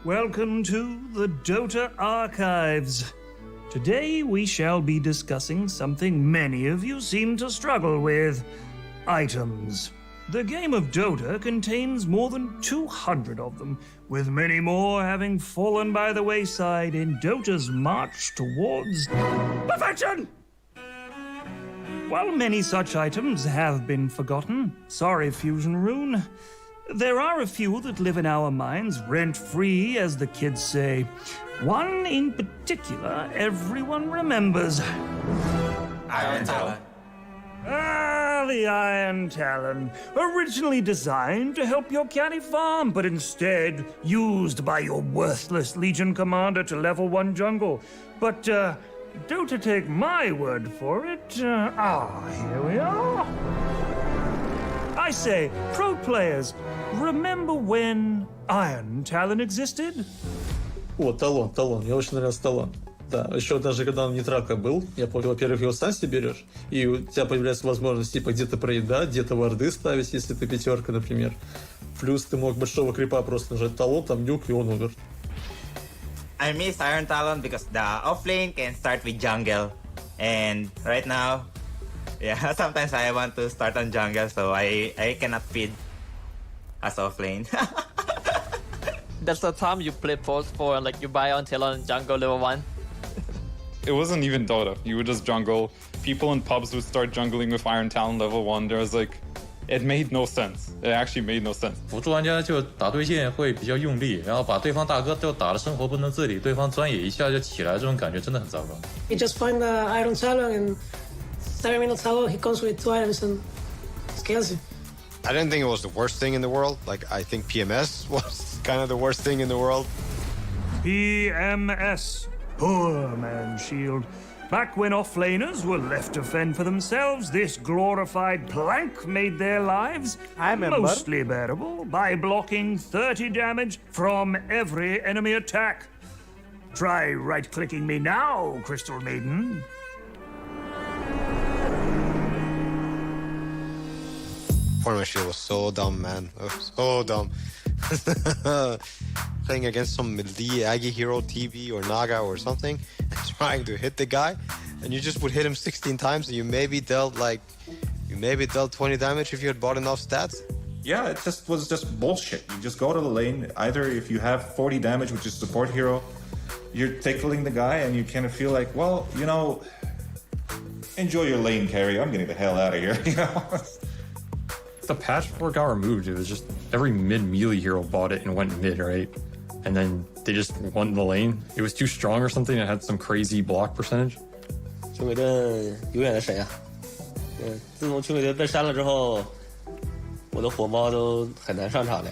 Welcome to the Dota Archives. Today we shall be discussing something many of you seem to struggle with: items. The game of Dota contains more than 200 of them, with many more having fallen by the wayside in Dota's march towards perfection! While many such items have been forgotten, sorry Fusion Rune, there are a few that live in our minds rent-free, as the kids say. One in particular everyone remembers. Iron Talon. Ah, the Iron Talon. Originally designed to help your canny farm, but instead used by your worthless Legion commander to level 1 jungle. But don't take my word for it. Here we are. I say, pro players, remember when Iron Talon existed? О, талон. Мне очень нравился талон. Да, еще даже когда он нейтралка был, я помню, во-первых, его сам себе берешь, и у тебя появляется возможность типа где-то проедать, где-то варды ставить, если ты пятерка, например. Плюс ты мог большого крипа просто нажать талон, там нюк, и он умер. I miss Iron Talon because the offlane can start with jungle. And right now, yeah, sometimes I want to start on jungle, so I cannot feed as offlane. That's the time you play post for, like you buy on Talon jungle level 1. It wasn't even Dota. You would just jungle. People in pubs would start jungling with Iron Talon level 1. There was like, it made no sense. It actually made no sense. 辅助玩家就打对线会比较用力，然后把对方大哥都打得生活不能自理，对方专野一下就起来，这种感觉真的很糟糕。You just find the Iron Talon and 7 minutes ago he comes with 2 items and scales you. I didn't think it was the worst thing in the world. Like, I think PMS was kind of the worst thing in the world. PMS. Poor man's shield. Back when offlaners were left to fend for themselves, this glorified plank made their lives mostly bearable by blocking 30 damage from every enemy attack. Try right-clicking me now, Crystal Maiden. Tournament shield was so dumb, man. It was so dumb. Playing against some melee Aggie hero TV or Naga or something and trying to hit the guy, and you just would hit him 16 times and you maybe dealt 20 damage if you had bought enough stats. Yeah, it was just bullshit. You just go to the lane. Either if you have 40 damage, which is support hero, you're tickling the guy and you kind of feel like, well, you know, enjoy your lane carry. I'm getting the hell out of here. You know. The patch before it got removed, it was just every mid melee hero bought it and went mid, right? And then they just won the lane. It was too strong or something. It had some crazy block percentage. 去美队永远的神啊！对，自从去美队被删了之后，我的火猫都很难上场了。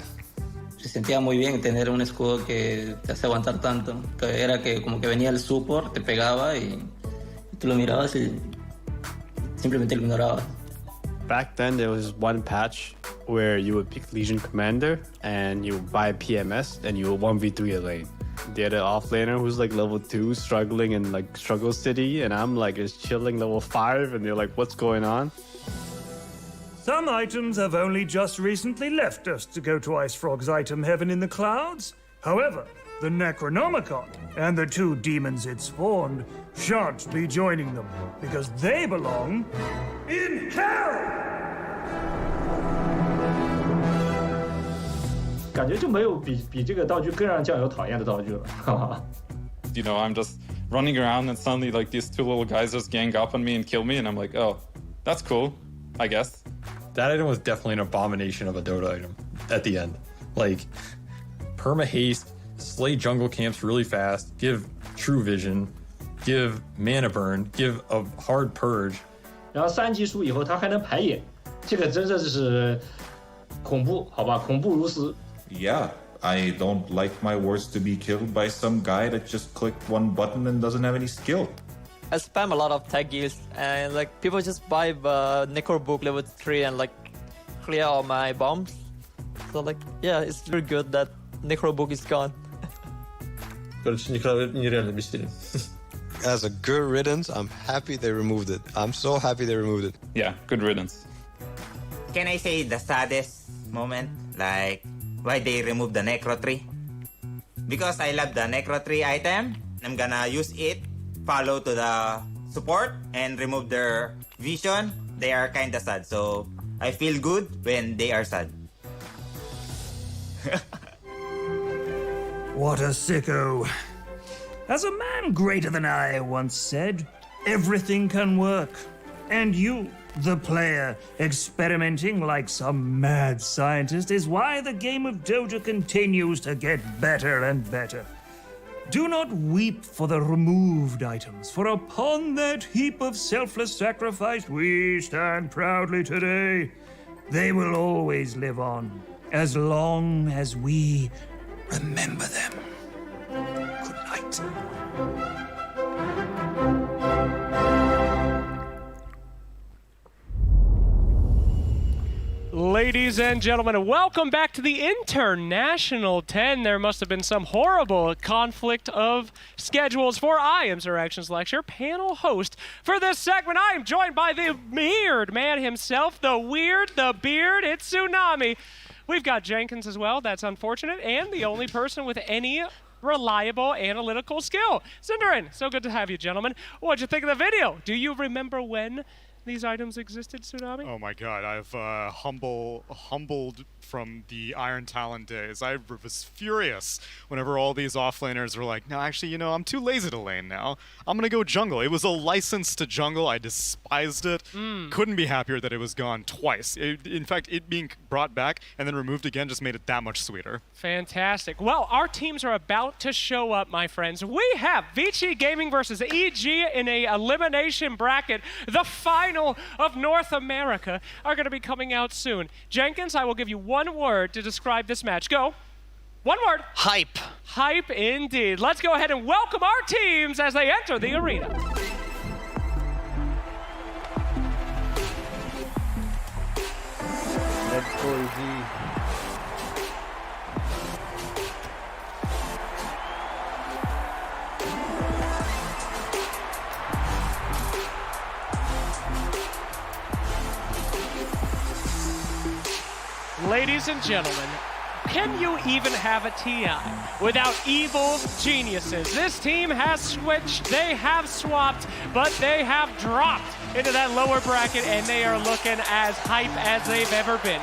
Se sentía muy bien tener un escudo que te hace aguantar tanto. Que era que como que venía el support, te pegaba y tú lo mirabas y simplemente lo ignorabas. Back then, there was one patch where you would pick Legion Commander and you would buy PMS and you would 1v3 a lane. The other offlaner who's like level 2 struggling in like Struggle City, and I'm like just chilling level 5, and they're like, what's going on? Some items have only just recently left us to go to Ice Frog's item heaven in the clouds. However, the Necronomicon and the 2 demons it spawned shan't be joining them because they belong in hell! 感觉就没有比这个道具更让酱油讨厌的道具了，哈哈。You know, I'm just running around and suddenly like these 2 little guys just gang up on me and kill me, and I'm like, oh, that's cool, I guess. That item was definitely an abomination of a Dota item at the end. Like, perma haste, slay jungle camps really fast, give true vision, give mana burn, give a hard purge. 然后3级输以后他还能排野，这个真的是恐怖，好吧，恐怖如斯。Yeah, I don't like my wards to be killed by some guy that just clicked 1 button and doesn't have any skill. I spam a lot of tag gears and like people just buy Necro Book level 3 and like clear all my bombs. So like yeah, it's very good that Necro Book is gone. Короче, нереально бессилен. As a good riddance, I'm happy they removed it. I'm so happy they removed it. Yeah, good riddance. Can I say the saddest moment? Like, why they removed the Necro Tree? Because I love the Necro Tree item. I'm gonna use it, follow to the support, and remove their vision. They are kinda sad, so I feel good when they are sad. What a sicko. As a man greater than I once said, everything can work. And you, the player, experimenting like some mad scientist is why the game of Dota continues to get better and better. Do not weep for the removed items, for upon that heap of selfless sacrifice we stand proudly today. They will always live on, as long as we remember them. Good night. Ladies and gentlemen, welcome back to the International 10. There must have been some horrible conflict of schedules, for I am Sir Actions Lecture, panel host for this segment. I am joined by the weird man himself, the weird, the beard, it's Tsunami. We've got Jenkins as well, that's unfortunate, and the only person with any reliable analytical skill. Cinderin, so good to have you, gentlemen. What'd you think of the video? Do you remember when these items existed, Tsunami? Oh my god, I've humbled from the Iron Talon days. I was furious whenever all these offlaners were like, no, actually, you know, I'm too lazy to lane now. I'm gonna go jungle. It was a license to jungle. I despised it. Couldn't be happier that it was gone twice. In fact, it being brought back and then removed again just made it that much sweeter. Fantastic. Well, our teams are about to show up, my friends. We have Vici Gaming versus EG in a elimination bracket. The final of North America are going to be coming out soon. Jenkins, I will give you one word to describe this match. Go. One word. Hype. Hype indeed. Let's go ahead and welcome our teams as they enter the arena. Let's go, EG. Ladies and gentlemen, can you even have a TI without evil geniuses? This team has switched, they have swapped, but they have dropped into that lower bracket and they are looking as hype as they've ever been.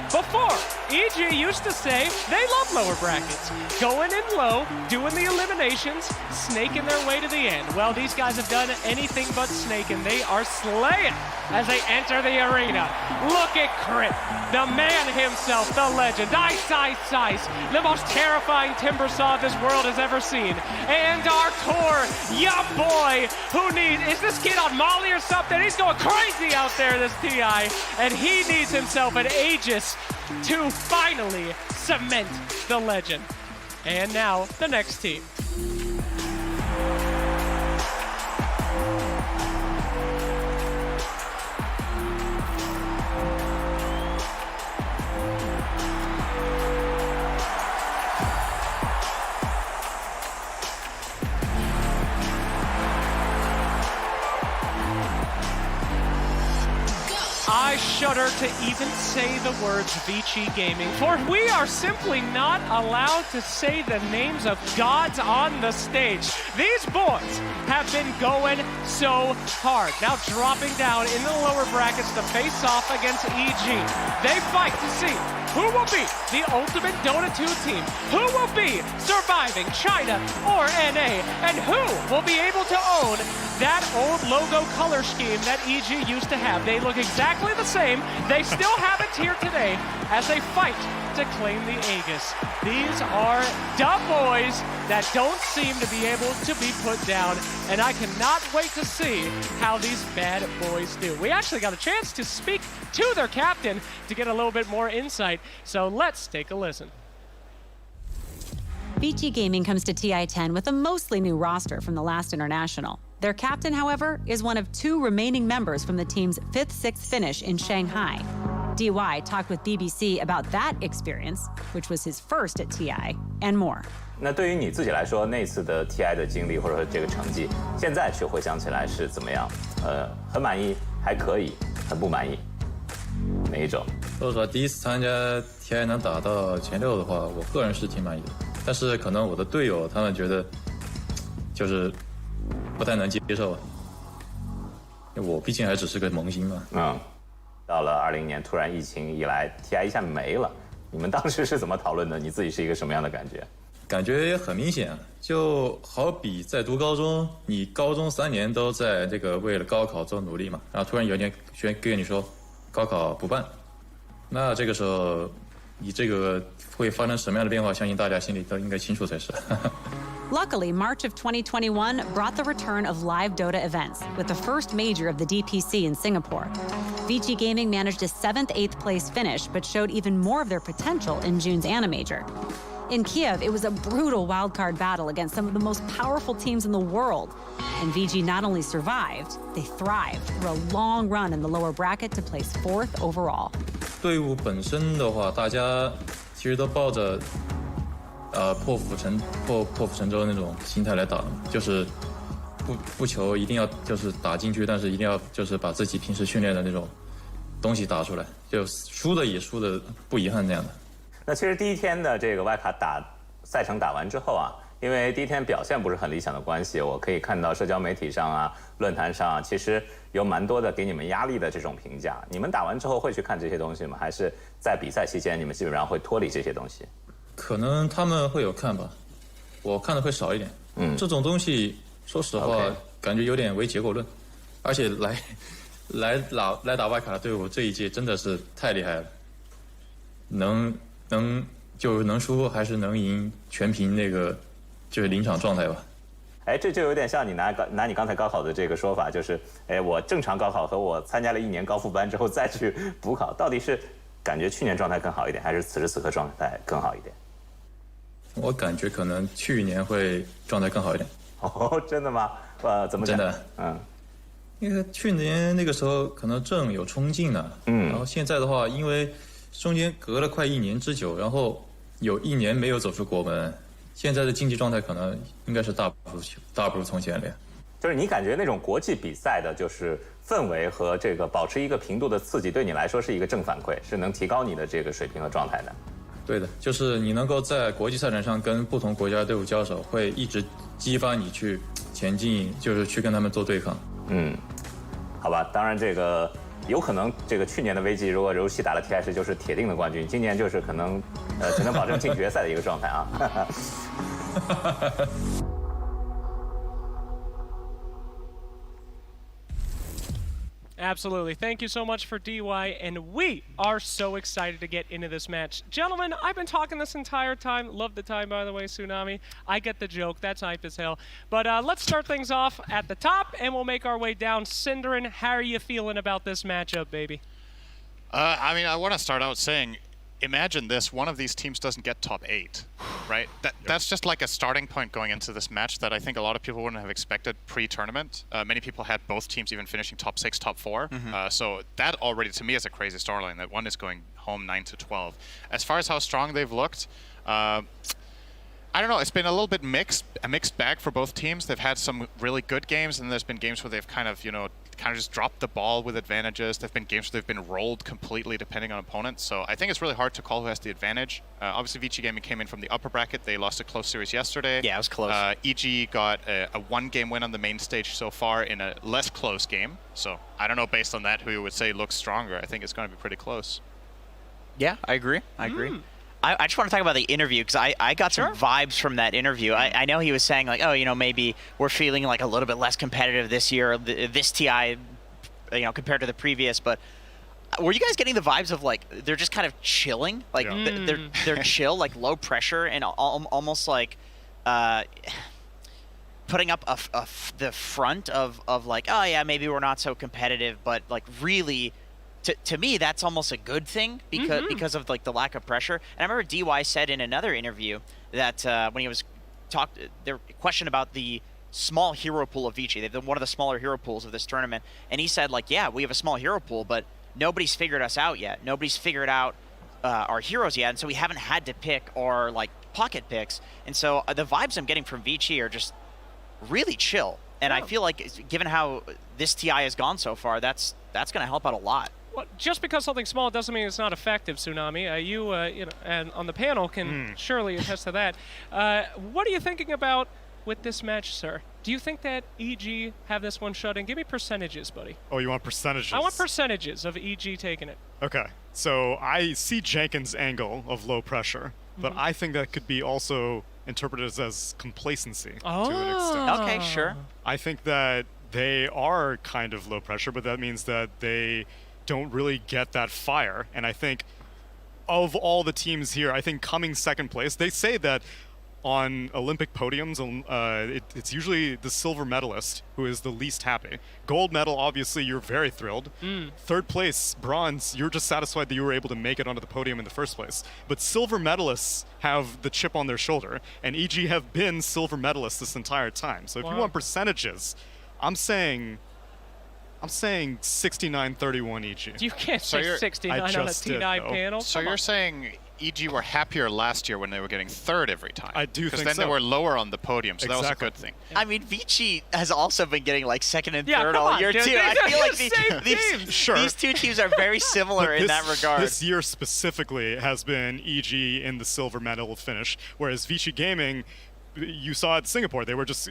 Before, EG used to say they love lower brackets. Going in low, doing the eliminations, snaking their way to the end. Well, these guys have done anything but snake, and they are slaying as they enter the arena. Look at Crit, the man himself, the legend, Ice, the most terrifying timber saw this world has ever seen. And our core, ya boy, is this kid on Molly or something? He's going crazy out there, this TI, and he needs himself an Aegis to finally cement the legend. And now, the next team. shudder to even say the words Vici Gaming, for we are simply not allowed to say the names of gods on the stage. These boys have been going so hard. Now dropping down in the lower brackets to face off against EG. They fight to see who will be the ultimate Dota 2 team, who will be surviving China or NA, and who will be able to own that old logo color scheme that EG used to have. They look exactly the same. They still have it here today as they fight to claim the Aegis. These are dumb boys that don't seem to be able to be put down, and I cannot wait to see how these bad boys do. We actually got a chance to speak to their captain to get a little bit more insight, so let's take a listen. Vici Gaming comes to TI-10 with a mostly new roster from the last international. Their captain, however, is one of 2 remaining members from the team's 5th-6th finish in Shanghai. DY talked with BBC about that experience, which was his first at TI, and more. 那对于你自己来说，那次的 TI 的经历或者说这个成绩，现在去回想起来是怎么样？很满意，还可以，很不满意，哪一种？说实话，第一次参加 TI 能打到前6的话，我个人是挺满意的。但是可能我的队友他们觉得就是不太能接受，我毕竟还只是个萌新嘛。到了20年，突然疫情一来 ，TI 一下没了。你们当时是怎么讨论的？你自己是一个什么样的感觉？感觉很明显，就好比在读高中，你高中3年都在这个为了高考做努力嘛，然后突然有一天跟你说高考不办，那这个时候你这个会发生什么样的变化？相信大家心里都应该清楚才是。Luckily, March of 2021 brought the return of live Dota events, with the first major of the DPC in Singapore. Vici Gaming managed a 7th-8th place finish, but showed even more of their potential in June's ANA major. In Kiev, it was a brutal wildcard battle against some of the most powerful teams in the world. And VG not only survived, they thrived through a long run in the lower bracket to place 4th overall. 队伍本身的话，大家其实都抱着破釜沉舟那种心态来打的，就是不求一定要就是打进去，但是一定要就是把自己平时训练的那种东西打出来，就输的也输的不遗憾那样的。那其实第一天的这个外卡赛程打完之后啊，因为第一天表现不是很理想的关系，我可以看到社交媒体上啊、论坛上啊，其实有蛮多的给你们压力的这种评价。你们打完之后会去看这些东西吗？还是在比赛期间你们基本上会脱离这些东西？可能他们会有看吧，我看的会少一点。这种东西说实话感觉有点唯结果论，而且来打外卡的队伍这一届真的是太厉害了，能输还是能赢，全凭那个就是临场状态吧。哎，这就有点像你拿你刚才高考的这个说法，就是我正常高考和我参加了1年高复班之后再去补考，到底是感觉去年状态更好一点，还是此时此刻状态更好一点？我感觉可能去年会状态更好一点。哦，真的吗？怎么讲？真的，因为去年那个时候可能正有冲劲呢，然后现在的话，因为中间隔了快1年之久，然后有1年没有走出国门，现在的竞技状态可能应该是大不如从前了呀。就是你感觉那种国际比赛的，就是氛围和这个保持一个频度的刺激，对你来说是一个正反馈，是能提高你的这个水平和状态的。对的，就是你能够在国际赛场上跟不同国家的队伍交手，会一直激发你去前进，就是去跟他们做对抗。好吧，当然这个有可能这个去年的危机，如果柔系打了 TI10就是铁定的冠军，今年就是可能只能保证进决赛的一个状态啊。Absolutely. Thank you so much for DY, and we are so excited to get into this match. Gentlemen, I've been talking this entire time. Love the time, by the way, Tsunami. I get the joke. That's hype as hell. But let's start things off at the top, and we'll make our way down. Cinderin, how are you feeling about this matchup, baby? I mean, I want to start out saying, imagine this, one of these teams doesn't get top 8, right? That's just like a starting point going into this match that I think a lot of people wouldn't have expected pre-tournament. Many people had both teams even finishing top 6, top 4. So that already, to me, is a crazy storyline, that one is going home 9-12. As far as how strong they've looked, I don't know, it's been a little bit a mixed bag for both teams. They've had some really good games, and there's been games where they've kind of, kind of just dropped the ball with advantages. There've been games where they've been rolled completely depending on opponents. So I think it's really hard to call who has the advantage. Obviously, VG Gaming came in from the upper bracket. They lost a close series yesterday. Yeah, it was close. EG got a one-game win on the main stage so far in a less close game. So I don't know, based on that, who you would say looks stronger. I think it's going to be pretty close. Yeah, I agree. I agree. I just want to talk about the interview because I got some vibes from that interview. I know he was saying like, oh, you know, maybe we're feeling like a little bit less competitive this year, this TI, you know, compared to the previous. But were you guys getting the vibes of like they're just kind of chilling, like they're chill, like low pressure and almost like putting up the front of like, oh yeah, maybe we're not so competitive, but like really. To me, that's almost a good thing because of like the lack of pressure. And I remember DY said in another interview that when he was there questioned about the small hero pool of VG. They're one of the smaller hero pools of this tournament, and he said like, yeah, we have a small hero pool, but nobody's figured us out yet. Nobody's figured out our heroes yet, and so we haven't had to pick our like pocket picks. And so the vibes I'm getting from VG are just really chill. And I feel like given how this TI has gone so far, that's going to help out a lot. Well, just because something's small doesn't mean it's not effective, Tsunami. You know, and on the panel can surely attest to that. What are you thinking about with this match, sir? Do you think that EG have this one shut in? Give me percentages, buddy. Oh, you want percentages? I want percentages of EG taking it. Okay, so I see Jenkins' angle of low pressure, but I think that could be also interpreted as complacency to an extent. Okay, sure. I think that they are kind of low pressure, but that means that they don't really get that fire. And I think of all the teams here, I think coming second place, they say that on Olympic podiums, it's usually the silver medalist who is the least happy. Gold medal, obviously, you're very thrilled. Third place, bronze, you're just satisfied that you were able to make it onto the podium in the first place. But silver medalists have the chip on their shoulder, and EG have been silver medalists this entire time. So if you want percentages, I'm saying 69-31 EG. You can't say 69 on a T9 panel. So you're saying EG were happier last year when they were getting third every time. I do think so. Because then they were lower on the podium, so that was a good thing. I mean, Vici has also been getting like second and third all year, too. I feel like these two teams are very similar in that regard. This year specifically has been EG in the silver medal finish, whereas Vici Gaming, you saw at Singapore, they were just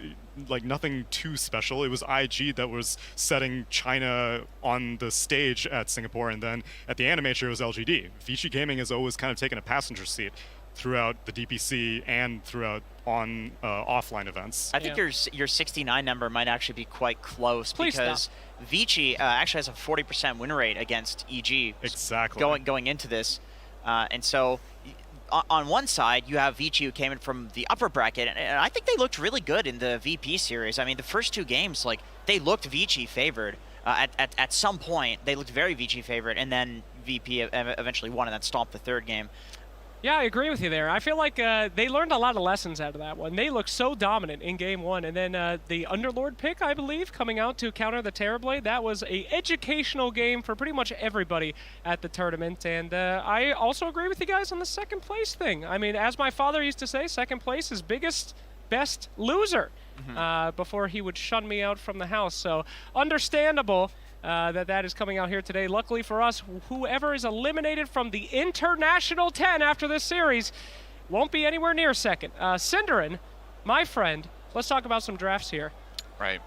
like nothing too special. It was IG that was setting China on the stage at Singapore, and then at the Animator it was LGD. Vici Gaming has always kind of taken a passenger seat throughout the DPC and throughout on offline events. I think your 69 number might actually be quite close because Vici actually has a 40% win rate against EG. Exactly. Going into this, and so. On one side, you have Vici, who came in from the upper bracket, and I think they looked really good in the VP series. I mean, the first two games, like, they looked Vici favored. At some point, they looked very Vici favored, and then VP eventually won and then stomped the third game. Yeah, I agree with you there. I feel like they learned a lot of lessons out of that one. They looked so dominant in Game 1, and then the Underlord pick, I believe, coming out to counter the Terrorblade, that was an educational game for pretty much everybody at the tournament. And I also agree with you guys on the second place thing. I mean, as my father used to say, second place is biggest, best loser before he would shun me out from the house. So understandable. That is coming out here today. Luckily for us, whoever is eliminated from the International 10 after this series won't be anywhere near second. Cinderin, my friend, let's talk about some drafts here. Right.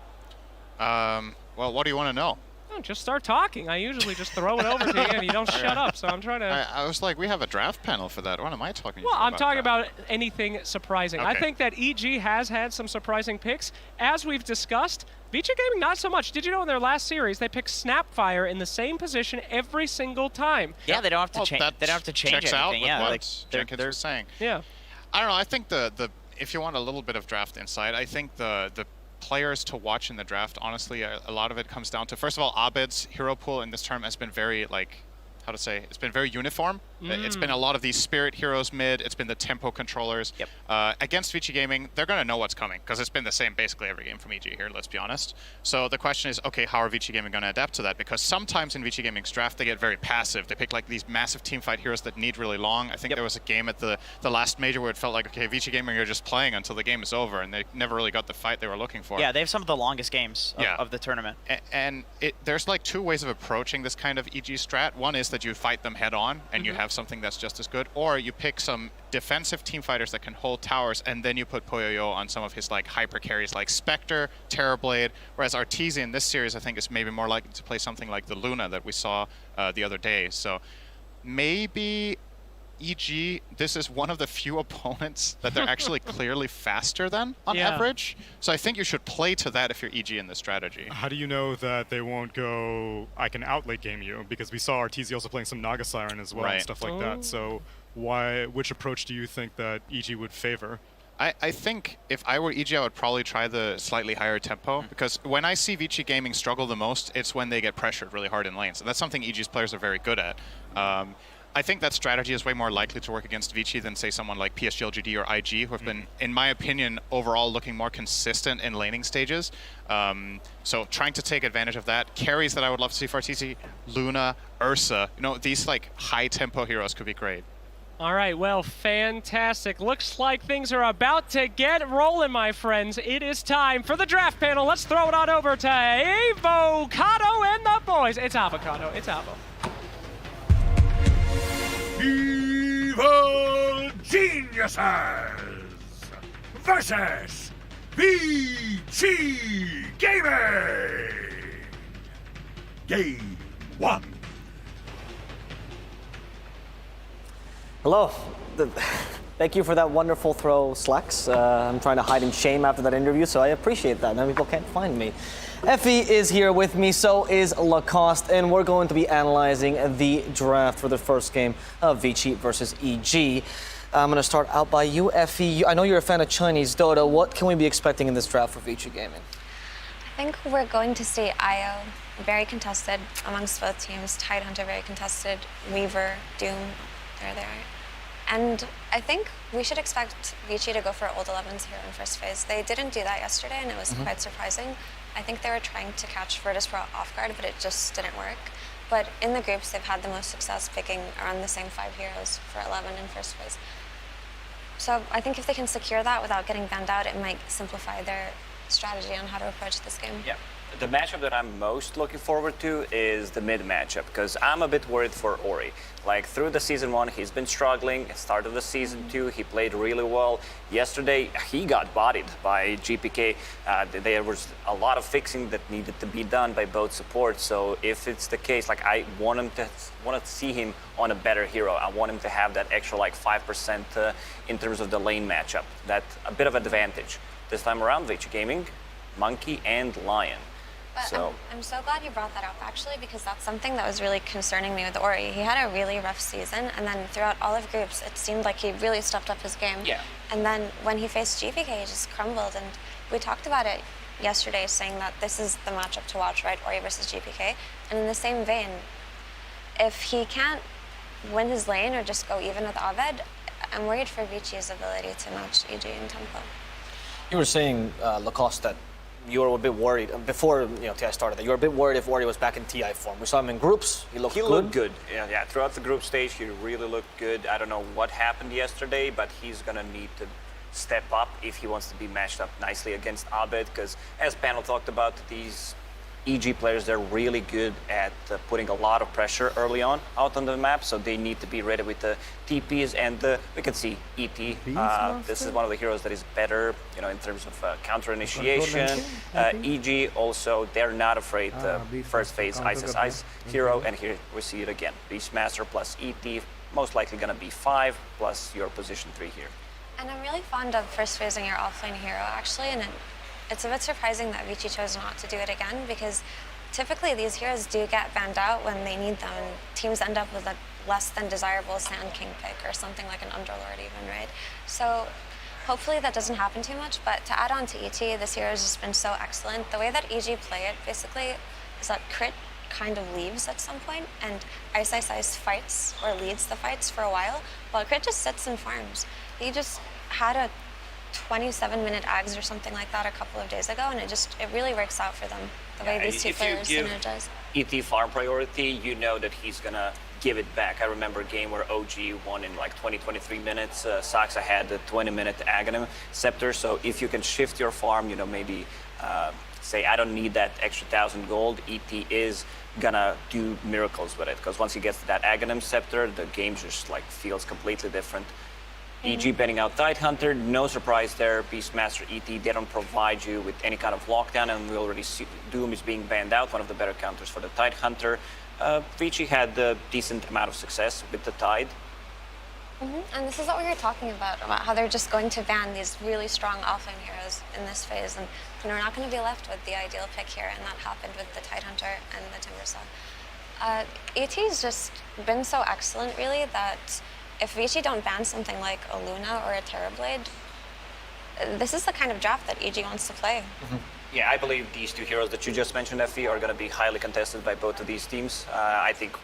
Well, what do you want to know? Oh, just start talking. I usually just throw it over to you and you don't shut up, so I'm trying to... I was like, we have a draft panel for that. What am I talking about? Well, I'm talking about anything surprising. Okay. I think that EG has had some surprising picks. As we've discussed, Vici Gaming, not so much. Did you know in their last series, they picked Snapfire in the same position every single time? Yeah, they don't have to change. They don't have to change checks anything. Out with Yeah, what Jenkins was saying. Yeah. I don't know. I think the if you want a little bit of draft insight, I think the players to watch in the draft, honestly, a lot of it comes down to, first of all, Abed's hero pool in this tournament has been very, like, how to say, it's been very uniform. It's been a lot of these spirit heroes mid, it's been the tempo controllers. Yep. Against Vici Gaming, they're going to know what's coming, because it's been the same basically every game from EG here, let's be honest. So the question is, okay, how are Vici Gaming going to adapt to that? Because sometimes in Vici Gaming's draft, they get very passive. They pick like these massive teamfight heroes that need really long. I think there was a game at the last major where it felt like, okay, Vici Gaming are just playing until the game is over, and they never really got the fight they were looking for. Yeah, they have some of the longest games of the tournament. And there's like two ways of approaching this kind of EG strat. One is that you fight them head on and you have something that's just as good, or you pick some defensive team fighters that can hold towers, and then you put Poyoyo on some of his like hyper carries like Spectre, Terrorblade, whereas Arteezy in this series I think is maybe more likely to play something like the Luna that we saw the other day. So maybe EG, this is one of the few opponents that they're actually clearly faster than on average. So I think you should play to that if you're EG in this strategy. How do you know that they won't go, I can outlate game you? Because we saw Arteezy also playing some Naga Siren as well and stuff like that. So which approach do you think that EG would favor? I think if I were EG, I would probably try the slightly higher tempo, because when I see Vici Gaming struggle the most, it's when they get pressured really hard in lanes. And that's something EG's players are very good at. I think that strategy is way more likely to work against Vici than, say, someone like PSG, LGD, or IG, who have been, in my opinion, overall looking more consistent in laning stages. So trying to take advantage of that. Carries that I would love to see for Arteezy, Luna, Ursa, these like high-tempo heroes could be great. All right, well, fantastic. Looks like things are about to get rolling, my friends. It is time for the draft panel. Let's throw it on over to Avocado and the boys. It's Avocado. It's Avo. Evil Geniuses versus VG Gaming. Game 1. Hello. Thank you for that wonderful throw, Slex. I'm trying to hide in shame after that interview, so I appreciate that. Now people can't find me. Effie is here with me, so is Lacoste, and we're going to be analyzing the draft for the first game of Vici versus EG. I'm going to start out by you, Effie. I know you're a fan of Chinese Dota. What can we be expecting in this draft for Vici Gaming? I think we're going to see Io very contested amongst both teams. Tidehunter very contested. Weaver, Doom, there they are. And I think we should expect Vici to go for old 11s here in first phase. They didn't do that yesterday, and it was quite surprising. I think they were trying to catch Virtus Pro off guard, but it just didn't work. But in the groups, they've had the most success picking around the same 5 heroes for 11 in first phase. So I think if they can secure that without getting banned out, it might simplify their strategy on how to approach this game. Yeah. The matchup that I'm most looking forward to is the mid matchup, because I'm a bit worried for Ori. Like, through the season 1, he's been struggling. Start of the season 2, he played really well. Yesterday, he got bodied by GPK. There was a lot of fixing that needed to be done by both supports. So if it's the case, like, I want to see him on a better hero. I want him to have that extra, like, 5% in terms of the lane matchup. That's a bit of an advantage. This time around, Vici Gaming, Monkey and Lion. But I'm so glad you brought that up, actually, because that's something that was really concerning me with Ori. He had a really rough season, and then throughout all of groups, it seemed like he really stepped up his game. Yeah. And then when he faced GPK, he just crumbled, and we talked about it yesterday, saying that this is the matchup to watch, right? Ori versus GPK. And in the same vein, if he can't win his lane or just go even with Aved, I'm worried for Vici's ability to match EG in tempo. You were saying, Lacoste, that you were a bit worried before TI started. That you were a bit worried if Ori was back in TI form. We saw him in groups. He looked good. Yeah. Throughout the group stage, he really looked good. I don't know what happened yesterday, but he's gonna need to step up if he wants to be matched up nicely against Abed. Because as panel talked about, these EG players, they're really good at putting a lot of pressure early on out on the map, so they need to be ready with the TPs, and we can see ET. This is one of the heroes that is better, in terms of counter initiation. EG also, they're not afraid first phase Ice hero, and here we see it again. Beastmaster plus ET, most likely gonna be 5 plus your position 3 here. And I'm really fond of first phasing your offlane hero, actually, and it's a bit surprising that Vici chose not to do it again, because typically these heroes do get banned out when they need them, and teams end up with a less than desirable Sand King pick or something like an Underlord even, right? So hopefully that doesn't happen too much, but to add on to ET, this hero has just been so excellent. The way that EG play it, basically, is that crit kind of leaves at some point, and Ice fights or leads the fights for a while, while Crit just sits and farms. He just had a 27-minute Ags or something like that a couple of days ago, and it really works out for them, the way these two players synergize. ET farm priority, you know that he's gonna give it back. I remember a game where OG won in like 23 minutes. Saxa had the 20-minute Aghanim Scepter, so if you can shift your farm, you know, maybe say, I don't need that extra 1,000 gold, ET is gonna do miracles with it, because once he gets that Aghanim Scepter, the game just like feels completely different. EG banning out Tidehunter, no surprise there. Beastmaster, ET, they don't provide you with any kind of lockdown, and we already see Doom is being banned out, one of the better counters for the Tidehunter. Vici had a decent amount of success with the Tide. And this is what we were talking about how they're just going to ban these really strong offlane heroes in this phase, and we're not going to be left with the ideal pick here, and that happened with the Tidehunter and the Timbersaw. ET's just been so excellent, really, that if Vici don't ban something like a Luna or a Terrorblade, this is the kind of draft that EG wants to play. Yeah, I believe these two heroes that you just mentioned, Effie, are going to be highly contested by both of these teams. I think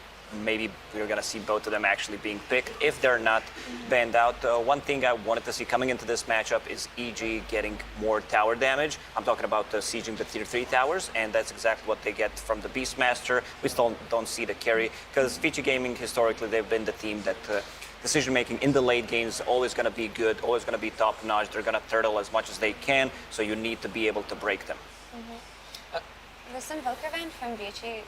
maybe we're going to see both of them actually being picked if they're not banned out. One thing I wanted to see coming into this matchup is EG getting more tower damage. I'm talking about sieging the tier 3 towers, and that's exactly what they get from the Beastmaster. We still don't see the carry, because Vici Gaming, historically, they've been the team that decision-making in the late game is always going to be good, always going to be top-notch. They're going to turtle as much as they can, so you need to be able to break them. This Invoker ban from Vici,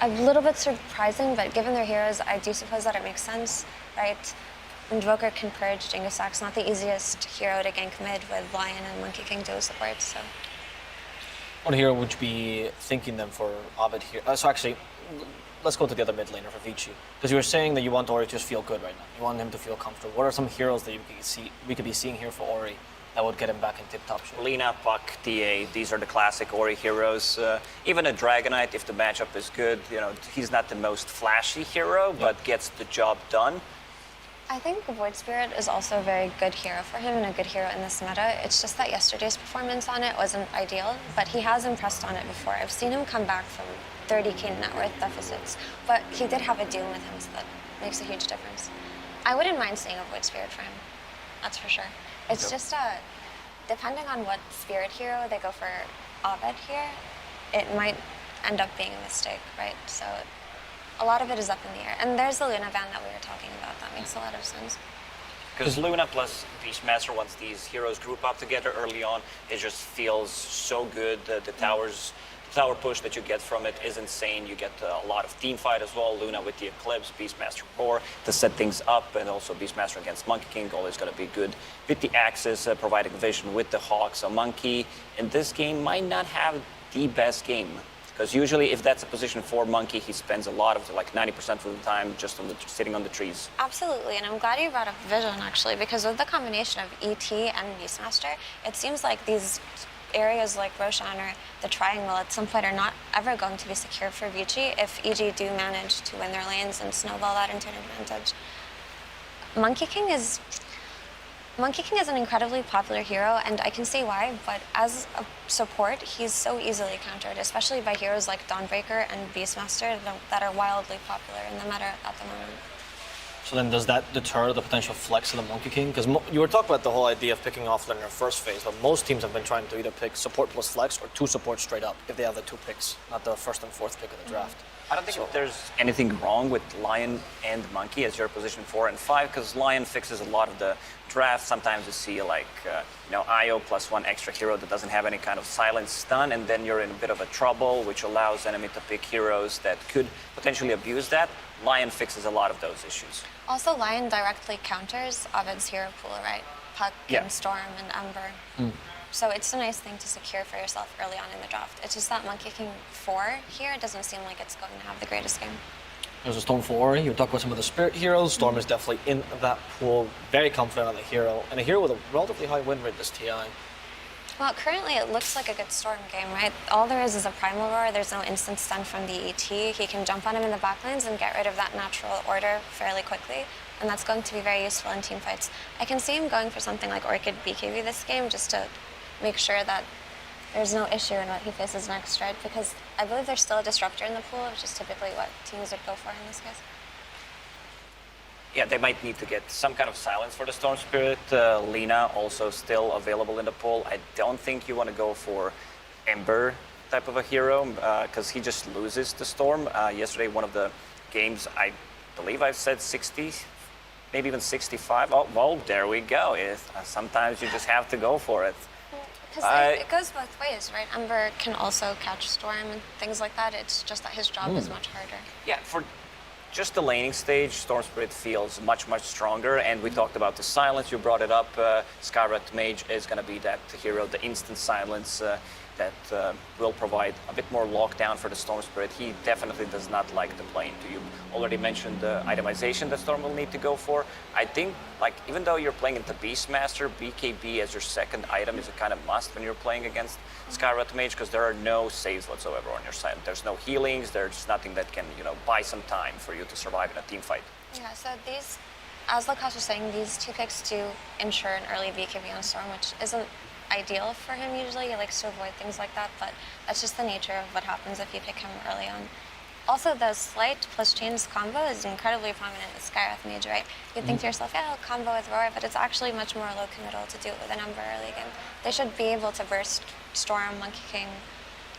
a little bit surprising, but given their heroes, I do suppose that it makes sense, right? Invoker can purge Genghis Axe, not the easiest hero to gank mid with Lion and Monkey King duo support, so. What hero would you be thinking them for Ovid here? So actually, let's go to the other mid laner for Vici. Because you were saying that you want Ori to just feel good right now. You want him to feel comfortable. What are some heroes that we could be seeing here for Ori that would get him back in tip-top shape? Lina, Puck, TA, these are the classic Ori heroes. Even a Dragonite, if the matchup is good, you know, he's not the most flashy hero, but gets the job done. I think Void Spirit is also a very good hero for him and a good hero in this meta. It's just that yesterday's performance on it wasn't ideal, but he has impressed on it before. I've seen him come back from 30k net worth deficits, but he did have a Doom with him, so that makes a huge difference. I wouldn't mind seeing a Void Spirit for him, that's for sure. It's just depending on what Spirit hero they go for Ovid here, it might end up being a mistake, right? So a lot of it is up in the air. And there's the Luna ban that we were talking about. That makes a lot of sense. Because Luna plus Beastmaster, once these heroes group up together early on, it just feels so good. The tower push that you get from it is insane. You get a lot of team fight as well. Luna with the Eclipse, Beastmaster Core to set things up, and also Beastmaster against Monkey King always going to be good. With the Axis, providing vision with the Hawk. So Monkey in this game might not have the best game. Because usually if that's a position for Monkey, he spends a lot of, like 90% of the time just sitting on the trees. Absolutely, and I'm glad you brought up Vision actually, because with the combination of ET and Beastmaster, it seems like these areas like Roshan or the Triangle at some point are not ever going to be secure for Vici if EG do manage to win their lanes and snowball that into an advantage. Monkey King is an incredibly popular hero, and I can see why, but as a support, he's so easily countered, especially by heroes like Dawnbreaker and Beastmaster that are wildly popular in the meta at the moment. So then does that deter the potential flex of the Monkey King? Because you were talking about the whole idea of picking offlane in their first phase, but most teams have been trying to either pick support plus flex or 2 supports straight up if they have the 2 picks, not the first and fourth pick of the draft. I don't think there's anything wrong with Lion and Monkey as your position 4 and 5, because Lion fixes a lot of the draft. Sometimes you see like, IO plus 1 extra hero that doesn't have any kind of silent stun, and then you're in a bit of a trouble, which allows enemy to pick heroes that could potentially abuse that. Lion fixes a lot of those issues. Also, Lion directly counters Ovid's hero pool, right? Puck and Storm and Ember. So it's a nice thing to secure for yourself early on in the draft. It's just that Monkey King 4 here doesn't seem like it's going to have the greatest game. There's a Storm for Ori. You talk about some of the Spirit heroes. Storm is definitely in that pool, very confident on the hero, and a hero with a relatively high win rate this TI. Well, currently it looks like a good Storm game, right? All there is a Primal Roar. There's no instant stun from the ET. He can jump on him in the backlines and get rid of that natural order fairly quickly, and that's going to be very useful in team fights. I can see him going for something like Orchid BKB this game just to make sure that there's no issue in what he faces next, right? Because I believe there's still a disruptor in the pool, which is typically what teams would go for in this case. Yeah, they might need to get some kind of silence for the Storm Spirit. Lina also still available in the pool. I don't think you want to go for Ember type of a hero because he just loses the Storm. Yesterday, one of the games, I believe I've said 60, maybe even 65. Oh, well, there we go. Sometimes you just have to go for it. Because it goes both ways, right? Ember can also catch Storm and things like that. It's just that his job is much harder. Yeah, for just the laning stage, Storm Spirit feels much, much stronger. And we talked about the silence. You brought it up. Scarlet Mage is going to be that hero, the instant silence that will provide a bit more lockdown for the Storm Spirit. He definitely does not like the plane. You already mentioned the itemization that Storm will need to go for. I think, like, even though you're playing into Beastmaster, BKB as your second item is a kind of must when you're playing against Skyrat Mage, because there are no saves whatsoever on your side. There's no healings, there's nothing that can, buy some time for you to survive in a team fight. Yeah, so these, as Lacoste was saying, these two picks do ensure an early BKB on Storm, which isn't ideal for him usually. He likes to avoid things like that, but that's just the nature of what happens if you pick him early on. Also, the Slight plus Chains combo is incredibly prominent with Skyrath Mage, right? You'd think to yourself, yeah, I'll combo with Roar, but it's actually much more low committal to do it with an Ember early game. They should be able to burst Storm, Monkey King,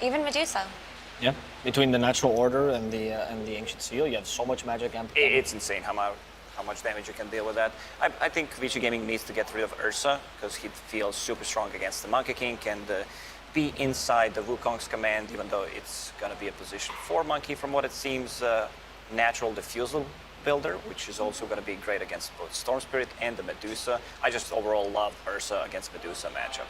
even Medusa. Yeah, between the Natural Order and the Ancient Seal, you have so much magic. It's insane how much damage you can deal with that. I think VG Gaming needs to get rid of Ursa, because he feels super strong against the Monkey King and be inside the Wukong's command, even though it's going to be a position for Monkey from what it seems. Natural Diffusal builder, which is also going to be great against both Storm Spirit and the Medusa. I just overall love Ursa against Medusa matchup.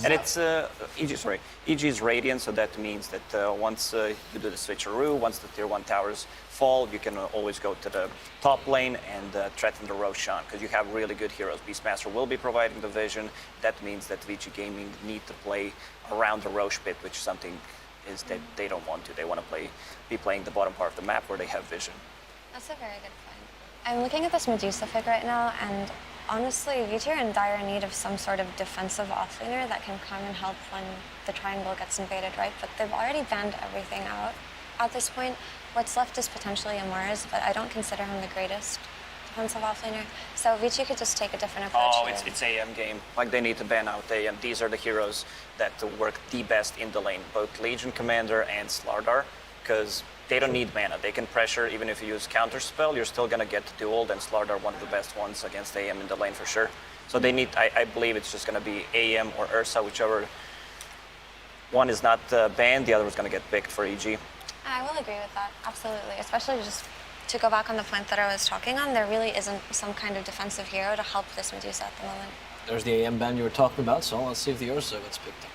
And it's EG's Radiant, so that means that once you do the switcheroo, once the tier 1 towers fall, you can always go to the top lane and threaten the Roshan, because you have really good heroes. Beastmaster will be providing the vision. That means that VG Gaming need to play around the Roche pit, which is something is that they don't want to. They want to be playing the bottom part of the map where they have vision. That's a very good point. I'm looking at this Medusa pick right now, and honestly, VG are in dire need of some sort of defensive offlaner that can come and help when the triangle gets invaded, right? But they've already banned everything out at this point. What's left is potentially Amores, but I don't consider him the greatest defensive offlaner. So VG could just take a different approach. Oh, it's AM game. Like, they need to ban out AM. These are the heroes that work the best in the lane, both Legion Commander and Slardar, because they don't need mana. They can pressure. Even if you use counterspell, you're still going to get dueled, and Slardar one of the best ones against AM in the lane for sure. So they need, I believe it's just going to be AM or Ursa, whichever one is not banned, the other is going to get picked for EG. I will agree with that, absolutely. Especially just to go back on the point that I was talking on, there really isn't some kind of defensive hero to help this Medusa at the moment. There's the AM ban you were talking about, so let's see if the Ursa gets picked up.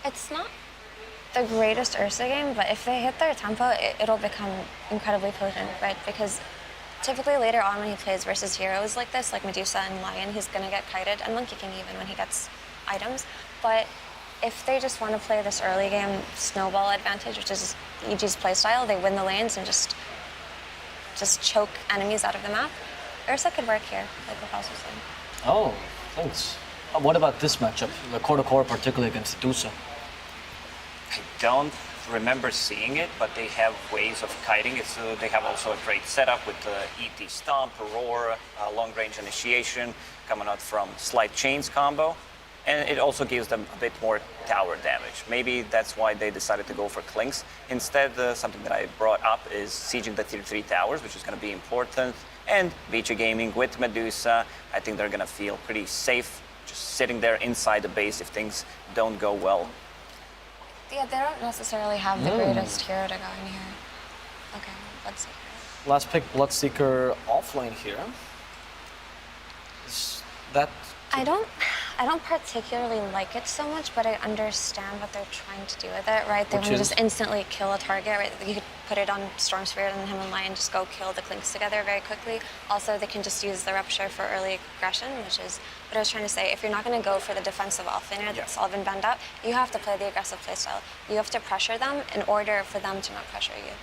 It's not the greatest Ursa game, but if they hit their tempo, it'll become incredibly potent, right? Because typically later on when he plays versus heroes like this, like Medusa and Lion, he's going to get kited, and Monkey King even when he gets items. But if they just want to play this early game snowball advantage, which is EG's playstyle, they win the lanes and just choke enemies out of the map, Ursa could work here, like Lacoste was saying. Oh, thanks. What about this matchup, the core-to-core, particularly against Medusa? I don't remember seeing it, but they have ways of kiting it. So they have also a great setup with the ET Stomp, Roar, long-range initiation, coming out from Slight Chains combo. And it also gives them a bit more tower damage. Maybe that's why they decided to go for Clinks. Instead, something that I brought up is sieging the tier 3 towers, which is going to be important. And VG Gaming with Medusa, I think they're going to feel pretty safe just sitting there inside the base if things don't go well. Yeah, they don't necessarily have the greatest hero to go in here. Okay, let's see. Last pick, Bloodseeker offlane here. Is that... I don't particularly like it so much, but I understand what they're trying to do with it, right? They want to just instantly kill a target, right? You could put it on Storm Spirit and him and Lion just go kill the Clinks together very quickly. Also, they can just use the Rupture for early aggression, which is what I was trying to say. If you're not going to go for the defensive offlaner that's all been banned out, you have to play the aggressive playstyle. You have to pressure them in order for them to not pressure you.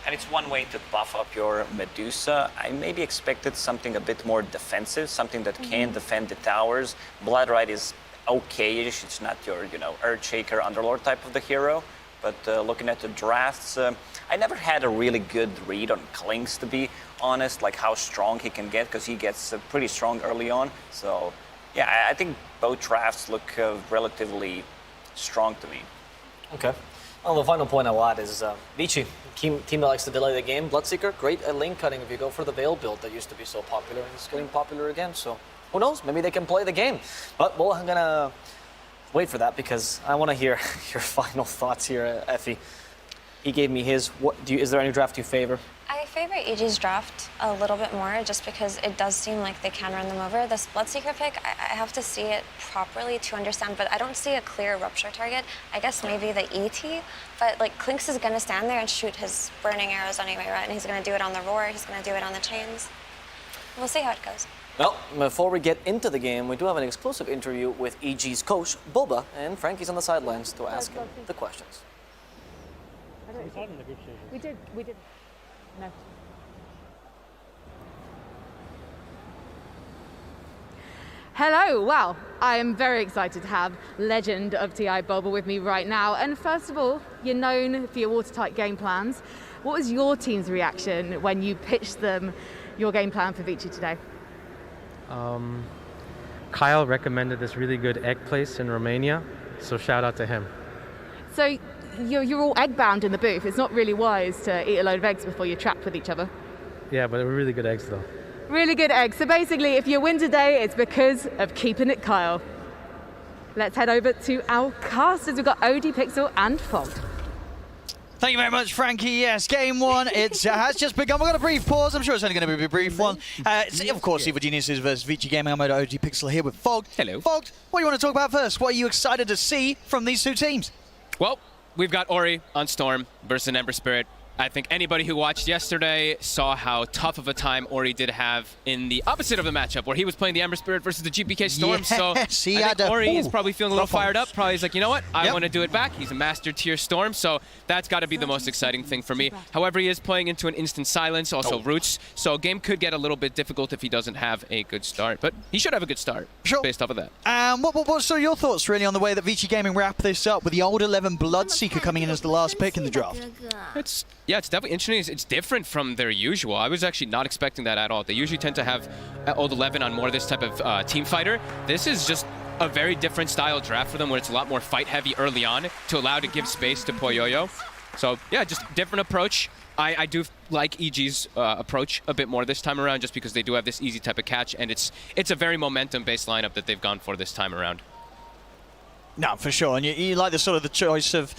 And it's one way to buff up your Medusa. I maybe expected something a bit more defensive, something that can defend the towers. Bloodrite is okay-ish. It's not your, Earthshaker Underlord type of the hero. But looking at the drafts, I never had a really good read on Klinks, to be honest, like how strong he can get, because he gets pretty strong early on. So, yeah, I think both drafts look relatively strong to me. Okay. Well, the final point I want is Vici, team that likes to delay the game. Bloodseeker, great at lane cutting if you go for the Veil build that used to be so popular, and it's getting popular again. So, who knows? Maybe they can play the game. But I'm going to wait for that because I want to hear your final thoughts here, Effie. He gave me his. Is there any draft you favor? I favor EG's draft a little bit more just because it does seem like they can run them over. This Bloodseeker pick, I have to see it properly to understand, but I don't see a clear rupture target. I guess maybe the ET, but like Klinks is going to stand there and shoot his burning arrows anyway, right? And he's going to do it on the roar, he's going to do it on the chains. We'll see how it goes. Well, before we get into the game, we do have an exclusive interview with EG's coach, Boba, and Frankie's on the sidelines to ask him the questions. We did. No. Hello, well, I am very excited to have legend of TI Boba with me right now. And first of all, you're known for your watertight game plans. What was your team's reaction when you pitched them your game plan for Vici today? Kyle recommended this really good egg place in Romania, so shout out to him. So you're all egg bound in the booth. It's not really wise to eat a load of eggs before you're trapped with each other. Yeah, but they were really good eggs though. Really good eggs. So basically, if you win today, it's because of keeping it Kyle. Let's head over to our casters. We've got OD, Pixel, and Fog. Thank you very much, Frankie. Yes, game one, it has just begun. We've got a brief pause. I'm sure it's only going to be a brief one. Of course, Evil Geniuses versus Vici Gaming. I'm OG Pixel here with Fog. Hello. Fog, what do you want to talk about first? What are you excited to see from these two teams? Well, we've got Ori on Storm versus an Ember Spirit. I think anybody who watched yesterday saw how tough of a time Ori did have in the opposite of the matchup, where he was playing the Ember Spirit versus the GPK Storm. Yes, so I think Ori is probably feeling a little fired up. Probably he's like, you know what? I Yep. want to do it back. He's a master tier Storm, so that's got to be the most exciting thing for me. However, he is playing into an instant silence, also Roots, so game could get a little bit difficult if he doesn't have a good start. But he should have a good start based off of that. What's sort of your thoughts, really, on the way that Vici Gaming wrapped this up with the old 11 Bloodseeker coming in as the last pick in the draft? It's definitely interesting. It's different from their usual. I was actually not expecting that at all. They usually tend to have old 11 on more of this type of team fighter. This is just a very different style draft for them, where it's a lot more fight heavy early on to allow to give space to Poyoyo. So yeah, just different approach. I do like EG's approach a bit more this time around, just because they do have this easy type of catch, and it's a very momentum-based lineup that they've gone for this time around. No, for sure. And you like the sort of the choice of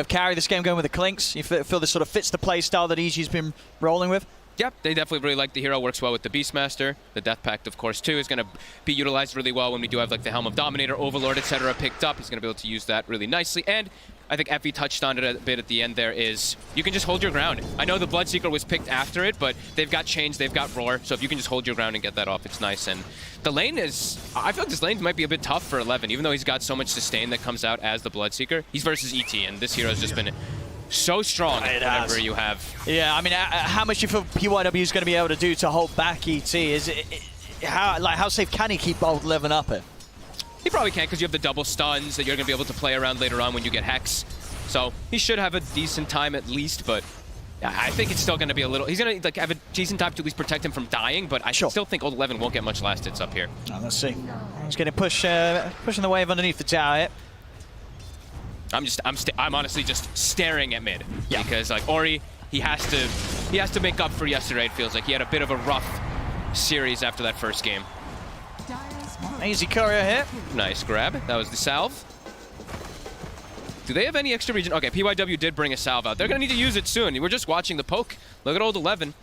carry this game going with the Klinks? You feel this sort of fits the play style that EG's been rolling with? Yep, they definitely really like the hero. Works well with the Beastmaster. The Death Pact, of course, too, is going to be utilized really well when we do have like the Helm of Dominator, Overlord, etc. picked up. He's going to be able to use that really nicely. And I think Effie touched on it a bit at the end there, is you can just hold your ground. I know the Bloodseeker was picked after it, but they've got Chains, they've got Roar, so if you can just hold your ground and get that off, it's nice. And the lane is, I feel like this lane might be a bit tough for 11, even though he's got so much sustain that comes out as the Bloodseeker. He's versus ET, and this hero has just been so strong whenever you have. Yeah, I mean, how much do you feel PYW is going to be able to do to hold back ET? How safe can he keep old 11 up here? He probably can't, because you have the double stuns that you're going to be able to play around later on when you get Hex. So he should have a decent time at least, but I think it's still going to be a little... He's going to have a decent time to at least protect him from dying, but I still think old 11 won't get much last hits up here. Let's see. He's going to pushing the wave underneath the tower here. I'm honestly just staring at mid, because like Ori, he has to make up for yesterday. It feels like he had a bit of a rough series after that first game. Easy courier here. Nice grab. That was the salve. Do they have any extra region? Okay, PYW did bring a salve out. They're going to need to use it soon. We're just watching the poke. Look at old 11.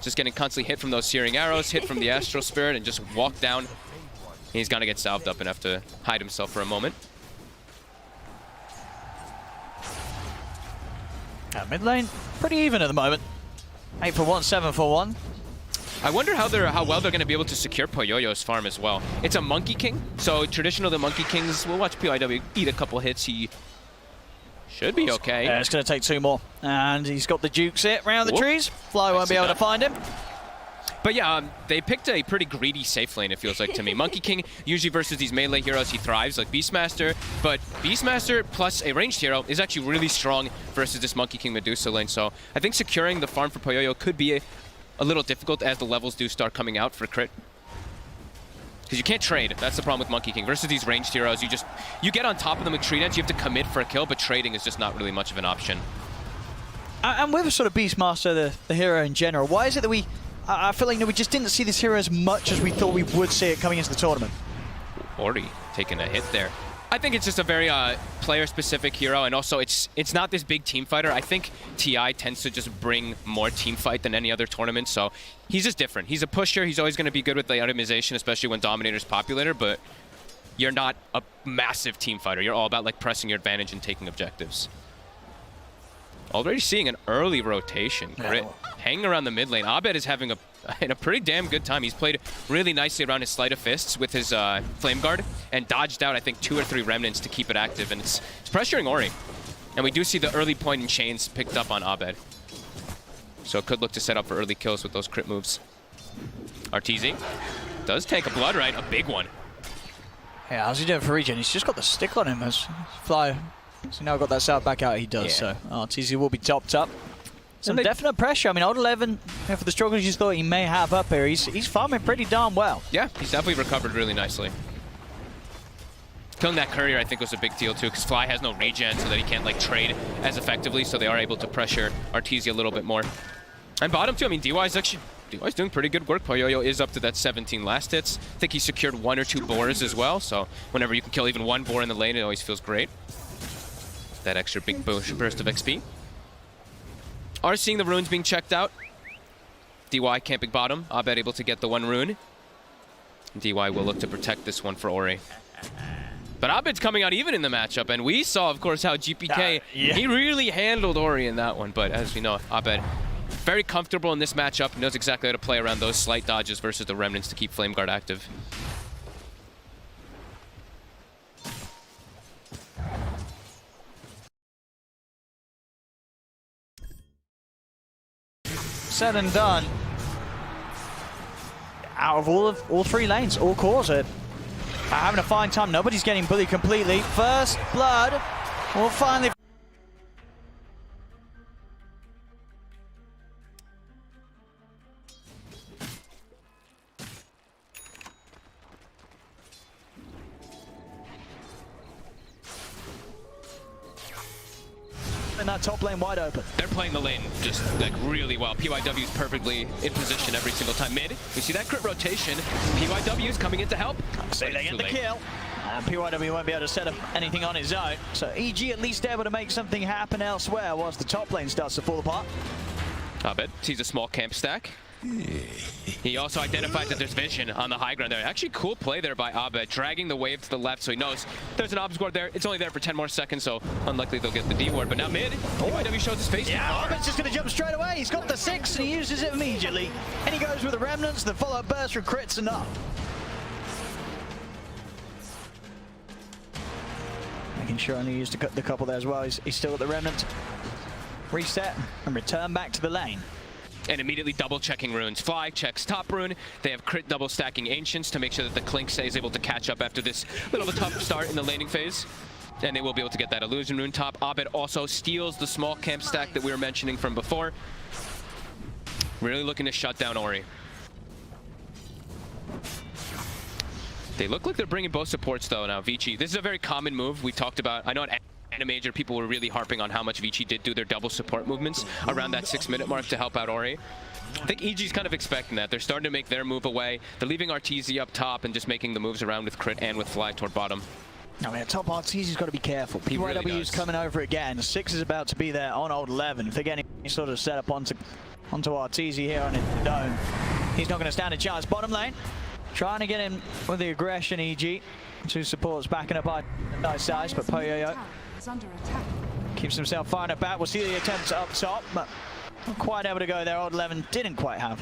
Just getting constantly hit from those searing arrows, hit from the Astral Spirit, and just walk down. He's going to get salved up and have to hide himself for a moment. Mid lane, pretty even at the moment. 8 for 1, 7 for 1. I wonder how well they're going to be able to secure Poyoyo's farm as well. It's a Monkey King, so traditional the Monkey Kings, we'll watch PYW eat a couple hits. He should be okay. Yeah, it's going to take 2 more. And he's got the Dukes hit round the trees. Fly won't be able to find him. But yeah, they picked a pretty greedy safe lane, it feels like to me. Monkey King, usually versus these melee heroes, he thrives, like Beastmaster. But Beastmaster plus a ranged hero is actually really strong versus this Monkey King Medusa lane. So I think securing the farm for Poyoyo could be a little difficult as the levels do start coming out for crit. Because you can't trade. That's the problem with Monkey King. Versus these ranged heroes, you get on top of them with Tridents, you have to commit for a kill, but trading is just not really much of an option. And with sort of Beastmaster, the hero in general, why is it that I feel like we just didn't see this hero as much as we thought we would see it coming into the tournament? Ori taking a hit there. I think it's just a very player-specific hero, and also it's not this big team fighter. I think TI tends to just bring more team fight than any other tournament, so he's just different. He's a pusher. He's always going to be good with the itemization, especially when Dominator's populator, but you're not a massive team fighter. You're all about like pressing your advantage and taking objectives. Already seeing an early rotation. Crit hanging around the mid lane. Abed is having a pretty damn good time. He's played really nicely around his Sleight of Fists with his Flame Guard and dodged out, I think, 2 or 3 Remnants to keep it active. And it's pressuring Ori. And we do see the early point in chains picked up on Abed. So it could look to set up for early kills with those crit moves. Arteezy does take a Blood Right, a big one. Yeah, how's he doing for regen? He's just got the stick on him as Fly. So now got that side back out, he does. Yeah. So Arteezy will be topped up. Some definite pressure. I mean, Old 11, for the struggles you thought he may have up here, he's farming pretty darn well. Yeah, he's definitely recovered really nicely. Killing that courier, I think, was a big deal too, because Fly has no regen, so that he can't like trade as effectively. So they are able to pressure Arteezy a little bit more. And bottom too. I mean, DY's doing pretty good work. Poyoyo is up to that 17 last hits. I think he secured 1 or 2 boars as well. So whenever you can kill even 1 boar in the lane, it always feels great. That extra big burst of XP. Are seeing the runes being checked out. DY camping bottom. Abed able to get the 1 rune. DY will look to protect this one for Ori. But Abed's coming out even in the matchup, and we saw, of course, how GPK, he really handled Ori in that one. But as we know, Abed very comfortable in this matchup, knows exactly how to play around those slight dodges versus the Remnants to keep Flame Guard active. Said and done. Out of all 3 lanes, all cores are having a fine time. Nobody's getting bullied completely. First blood will finally. And that top lane wide open. They're playing the lane just like really well. PYW's perfectly in position every single time. Mid, we see that crit rotation. PYW's coming in to help. So they get the kill. And PYW won't be able to set up anything on his own. So EG at least able to make something happen elsewhere whilst the top lane starts to fall apart. Abed sees a small camp stack. He also identified that there's vision on the high ground there. Actually, cool play there by Abed, dragging the wave to the left so he knows there's an obs guard there. It's only there for 10 more seconds, so unlikely they'll get the D ward. But now mid, PYW shows his face. Yeah, Abed's just going to jump straight away. He's got the 6 and he uses it immediately. And he goes with the Remnants, the follow-up burst for crits and up. Making sure only used the couple there as well. He's still got the Remnant. Reset and return back to the lane. And immediately double checking runes. Fly checks top rune. They have crit double stacking Ancients to make sure that the Clink stays able to catch up after this little of a tough start in the laning phase. And they will be able to get that illusion rune top. Abed also steals the small camp stack that we were mentioning from before. Really looking to shut down Ori. They look like they're bringing both supports though now. Vici, this is a very common move. We talked about, I know at Animajor people were really harping on how much Vici did do their double support movements around that 6-minute mark to help out Ori. I think EG's kind of expecting that. They're starting to make their move away. They're leaving Arteezy up top and just making the moves around with crit and with fly toward bottom. I mean, top Arteezy's got to be careful. PYW's really coming over again. 6 is about to be there on Old 11. If they're getting any sort of setup onto Arteezy here on his dome, he's not going to stand a chance. Bottom lane, trying to get in with the aggression, EG. 2 supports backing up by nice size, but Poyoyo keeps himself firing it back. We'll see the attempts up top, but not quite able to go there. Old 11 didn't quite have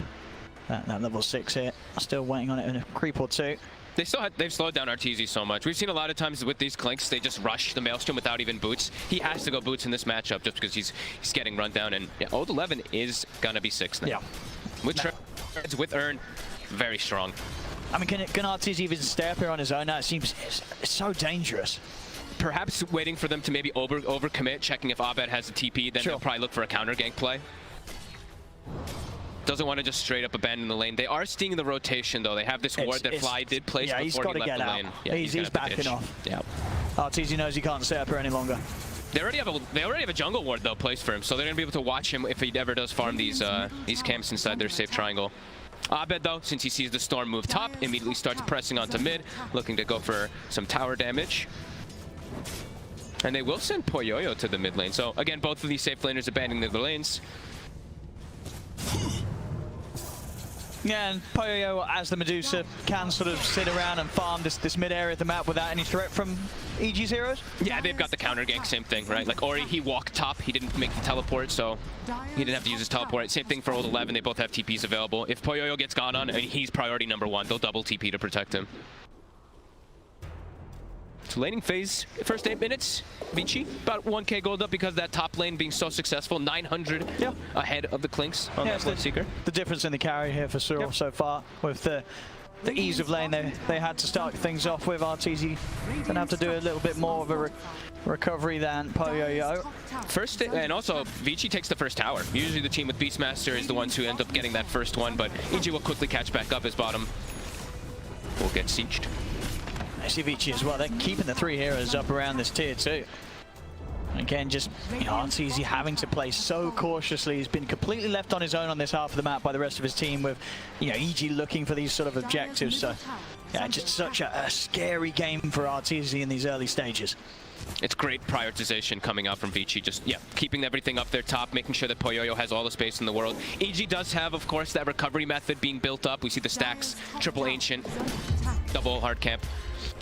that level 6 here. Still waiting on it in a creep or 2. They've slowed down Arteezy so much. We've seen a lot of times with these Clinks, they just rush the Maelstrom without even boots. He has to go boots in this matchup just because he's getting run down. And yeah, Old 11 is gonna be 6 now. Yeah. With wards with Urn, very strong. I mean, can Arteezy even stay up here on his own now? It seems it's so dangerous. Perhaps waiting for them to maybe overcommit, checking if Abed has a TP, then they'll probably look for a counter gank play. Doesn't want to just straight up abandon the lane. They are seeing the rotation though. They have this ward that Fly did place before he left the lane. Yeah, he's backing off. Yeah. Arteezy knows he can't stay up here any longer. They already have a jungle ward though placed for him, so they're gonna be able to watch him if he ever does farm these camps inside their safe triangle. Abed though, since he sees the storm move top, immediately starts pressing onto mid, looking to go for some tower damage. And they will send Poyoyo to the mid lane. So again, both of these safe laners abandoning their lanes. Yeah, and Poyoyo, as the Medusa, can sort of sit around and farm this mid area of the map without any threat from EG's heroes. Yeah, they've got the counter gank, same thing, right? Like Ori, he walked top, he didn't make the teleport, so he didn't have to use his teleport. Same thing for Old 11, they both have TPs available. If Poyoyo gets gone on, I mean, he's priority #1, they'll double TP to protect him. So laning phase, first 8 minutes, Vici, about 1k gold up because of that top lane being so successful, 900 ahead of the Clinks on that Bloodseeker. The difference in the carry here for Cyril so far with the ease of lane they had to start things off with. Arteezy gonna have to do a little bit more of a recovery than Poyoyo. First, and also Vici takes the first tower. Usually the team with Beastmaster is the ones who end up getting that first one, but EG will quickly catch back up as bottom will get sieged. I see Vici as well. They're keeping the 3 heroes up around this tier 2. Again, just Arteezy having to play so cautiously. He's been completely left on his own on this half of the map by the rest of his team with, EG looking for these sort of objectives. So, yeah, just such a scary game for Arteezy in these early stages. It's great prioritization coming out from Vici, just, keeping everything up their top, making sure that Poyoyo has all the space in the world. EG does have, of course, that recovery method being built up. We see the stacks, triple ancient, double hard camp.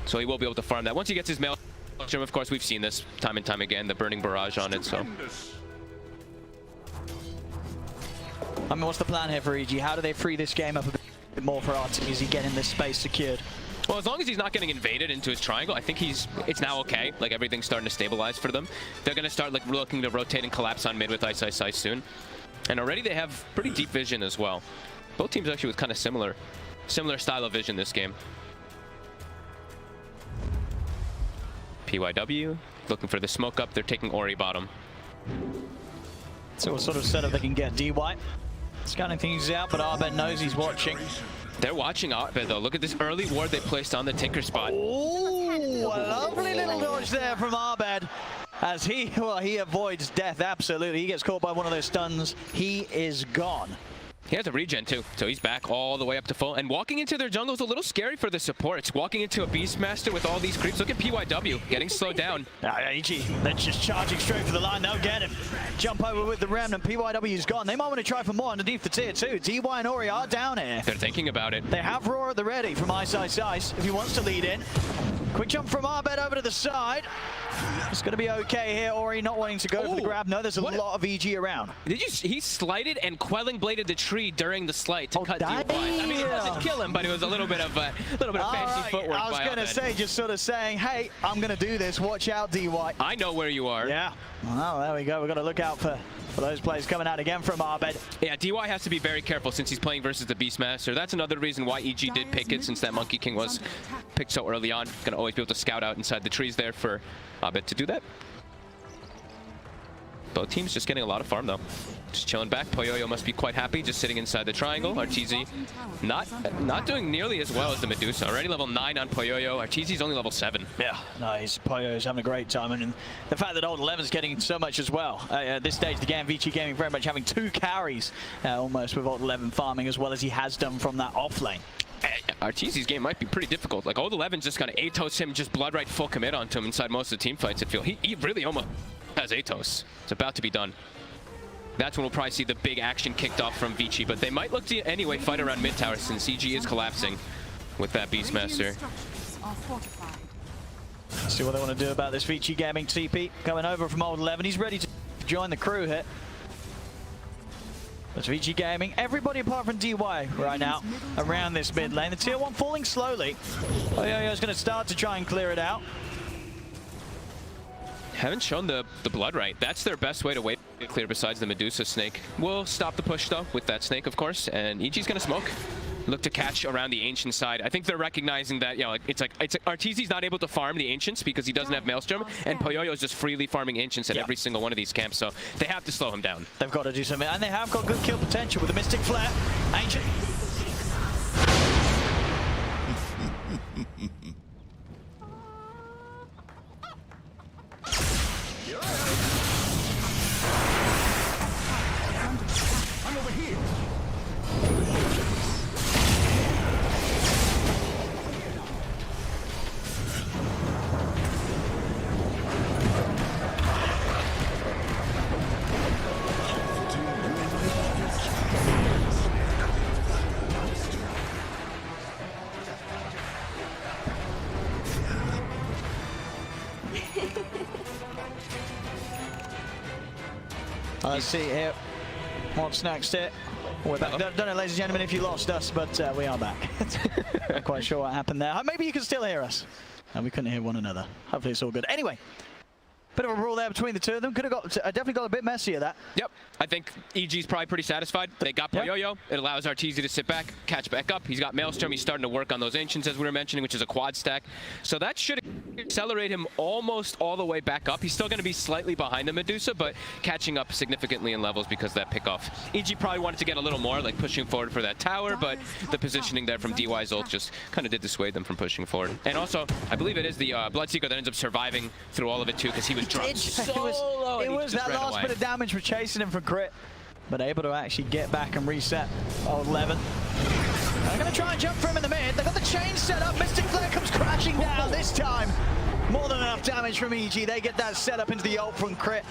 So he will be able to farm that. Once he gets his mail, of course, we've seen this time and time again, the burning barrage on it, so. I mean, what's the plan here for EG? How do they free this game up a bit more for Arteezy, getting this space secured? Well, as long as he's not getting invaded into his triangle, I think it's now okay. Like, everything's starting to stabilize for them. They're going to start looking to rotate and collapse on mid with Ice Ice Ice soon. And already they have pretty deep vision as well. Both teams actually with kind of similar style of vision this game. PYW looking for the smoke up. They're taking Ori bottom. So what sort of setup they can get? DY scanning things out, but Abed knows he's watching. They're watching Abed though. Look at this early ward they placed on the Tinker spot. Oh, a lovely little dodge there from Abed. As he avoids death, absolutely. He gets caught by one of those stuns. He is gone. He has a regen too, so he's back all the way up to full. And walking into their jungle is a little scary for the supports. Walking into a Beastmaster with all these creeps. Look at PYW getting slowed down. EG, they're just charging straight for the line. They'll get him. Jump over with the Remnant. PYW's gone. They might want to try for more underneath the tier 2. DY and Ori are down here. They're thinking about it. They have Roar at the ready from Ice Ice Ice if he wants to lead in. Quick jump from Abed over to the side. It's going to be okay here. Ori not wanting to go for the grab. No, there's a lot of EG around. He slighted and quelling bladed the tree during the slight to cut DY. I mean, it doesn't kill him, but it was a little bit of fancy footwork. I was going to say, just sort of saying, hey, I'm going to do this. Watch out, DY. I know where you are. Yeah. Well, there we go. We've got to look out for those plays coming out again from Abed. Yeah, DY has to be very careful since he's playing versus the Beastmaster. That's another reason why EG did pick it, since that Monkey King was picked so early on. Going to always be able to scout out inside the trees there for Abed to do that. Both teams just getting a lot of farm though. Just chilling back. Poyoyo must be quite happy just sitting inside the triangle. Arteezy not doing nearly as well as the Medusa. Already level 9 on Poyoyo. Arteezy's only level 7. Yeah, nice. Poyoyo's having a great time. And the fact that Old 11's getting so much as well. At this stage, the game, Vici Gaming very much having 2 carries almost with Old 11 farming as well as he has done from that off lane. Arteezy's game might be pretty difficult. Like, Old 11's just gonna Atos him, just blood right full commit onto him inside most of the team fights, I feel. He really almost has Atos. It's about to be done. That's when we'll probably see the big action kicked off from Vici, but they might look to anyway fight around mid tower since CG is collapsing with that Beastmaster. Let's see what they want to do about this Vici Gaming TP coming over from Old 11. He's ready to join the crew here. That's Vici Gaming. Everybody apart from DY right now around this mid lane. The tier 1 falling slowly. Poyoyo's going to start to try and clear it out. Haven't shown the blood right. That's their best way to wait clear besides the Medusa snake. We'll stop the push though with that snake, of course, and EG's gonna smoke. Look to catch around the Ancient side. I think they're recognizing that, you know, it's Arteezy's not able to farm the Ancients because he doesn't have Maelstrom, and Poyoyo's just freely farming Ancients at every single one of these camps, so they have to slow him down. They've got to do something, and they have got good kill potential with the Mystic Flare. Ancient. I'm over here. Let's see here. What's next here? We're back. Don't know, ladies and gentlemen, if you lost us, but we are back. Not quite sure what happened there. Maybe you can still hear us. And we couldn't hear one another. Hopefully it's all good. Anyway, bit of a brawl there between the two of them. Could have got, definitely got a bit messier, that. Yep. I think EG's probably pretty satisfied. They got Poyoyo. Yep. It allows Arteezy to sit back, catch back up. He's got Maelstrom. He's starting to work on those Ancients, as we were mentioning, which is a quad stack. So that should accelerate him almost all the way back up. He's still going to be slightly behind the Medusa, but catching up significantly in levels because of that pickoff. EG probably wanted to get a little more, like pushing forward for that tower, but the positioning there from DY's ult just kind of did dissuade them from pushing forward. And also, I believe it is the Bloodseeker that ends up surviving through all of it too, because he was dropped so low. It was that last bit of damage for chasing him for crit, but able to actually get back and reset. Old Levin. They're going to try and jump for him in the mid. They've got the chain set up. Mystic Flare comes crashing down this time. More than enough damage from EG. They get that set up into the ult from crit.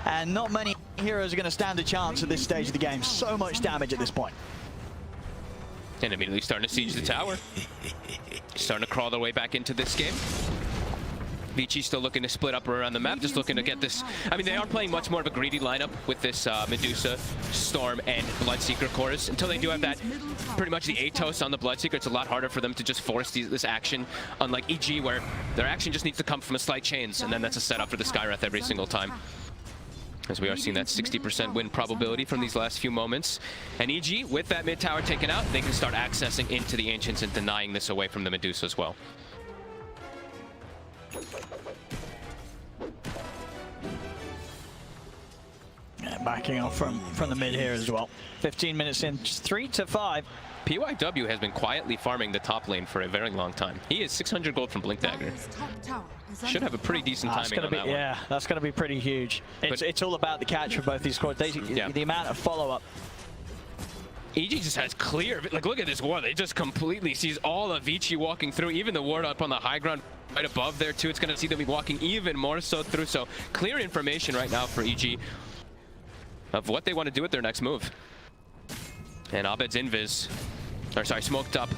And not many heroes are going to stand a chance at this stage of the game. So much damage at this point. And immediately starting to siege the tower. Starting to crawl their way back into this game. Vici still looking to split up around the map, just looking to get this. I mean, they are playing much more of a greedy lineup with this Medusa, Storm, and Bloodseeker chorus. Until they do have that, pretty much the Atos on the Bloodseeker, it's a lot harder for them to just force this action, unlike EG, where their action just needs to come from a slight chains, and then that's a setup for the Skywrath every single time. As we are seeing that 60% win probability from these last few moments. And EG, with that mid tower taken out, they can start accessing into the Ancients and denying this away from the Medusa as well. Yeah, backing off from the mid here as well. 15 minutes in, 3 to 5. PYW has been quietly farming the top lane for a very long time. He is 600 gold from Blink Dagger. Should have a pretty decent timing on that one. Yeah, that's going to be pretty huge. It's all about the catch for both these squads. The amount of follow-up. EG just has clear, like look at this ward, it just completely sees all of Vici walking through, even the ward up on the high ground right above there too. It's going to see them be walking even more so through, so clear information right now for EG of what they want to do with their next move. And Abed's invis, or sorry, smoked up.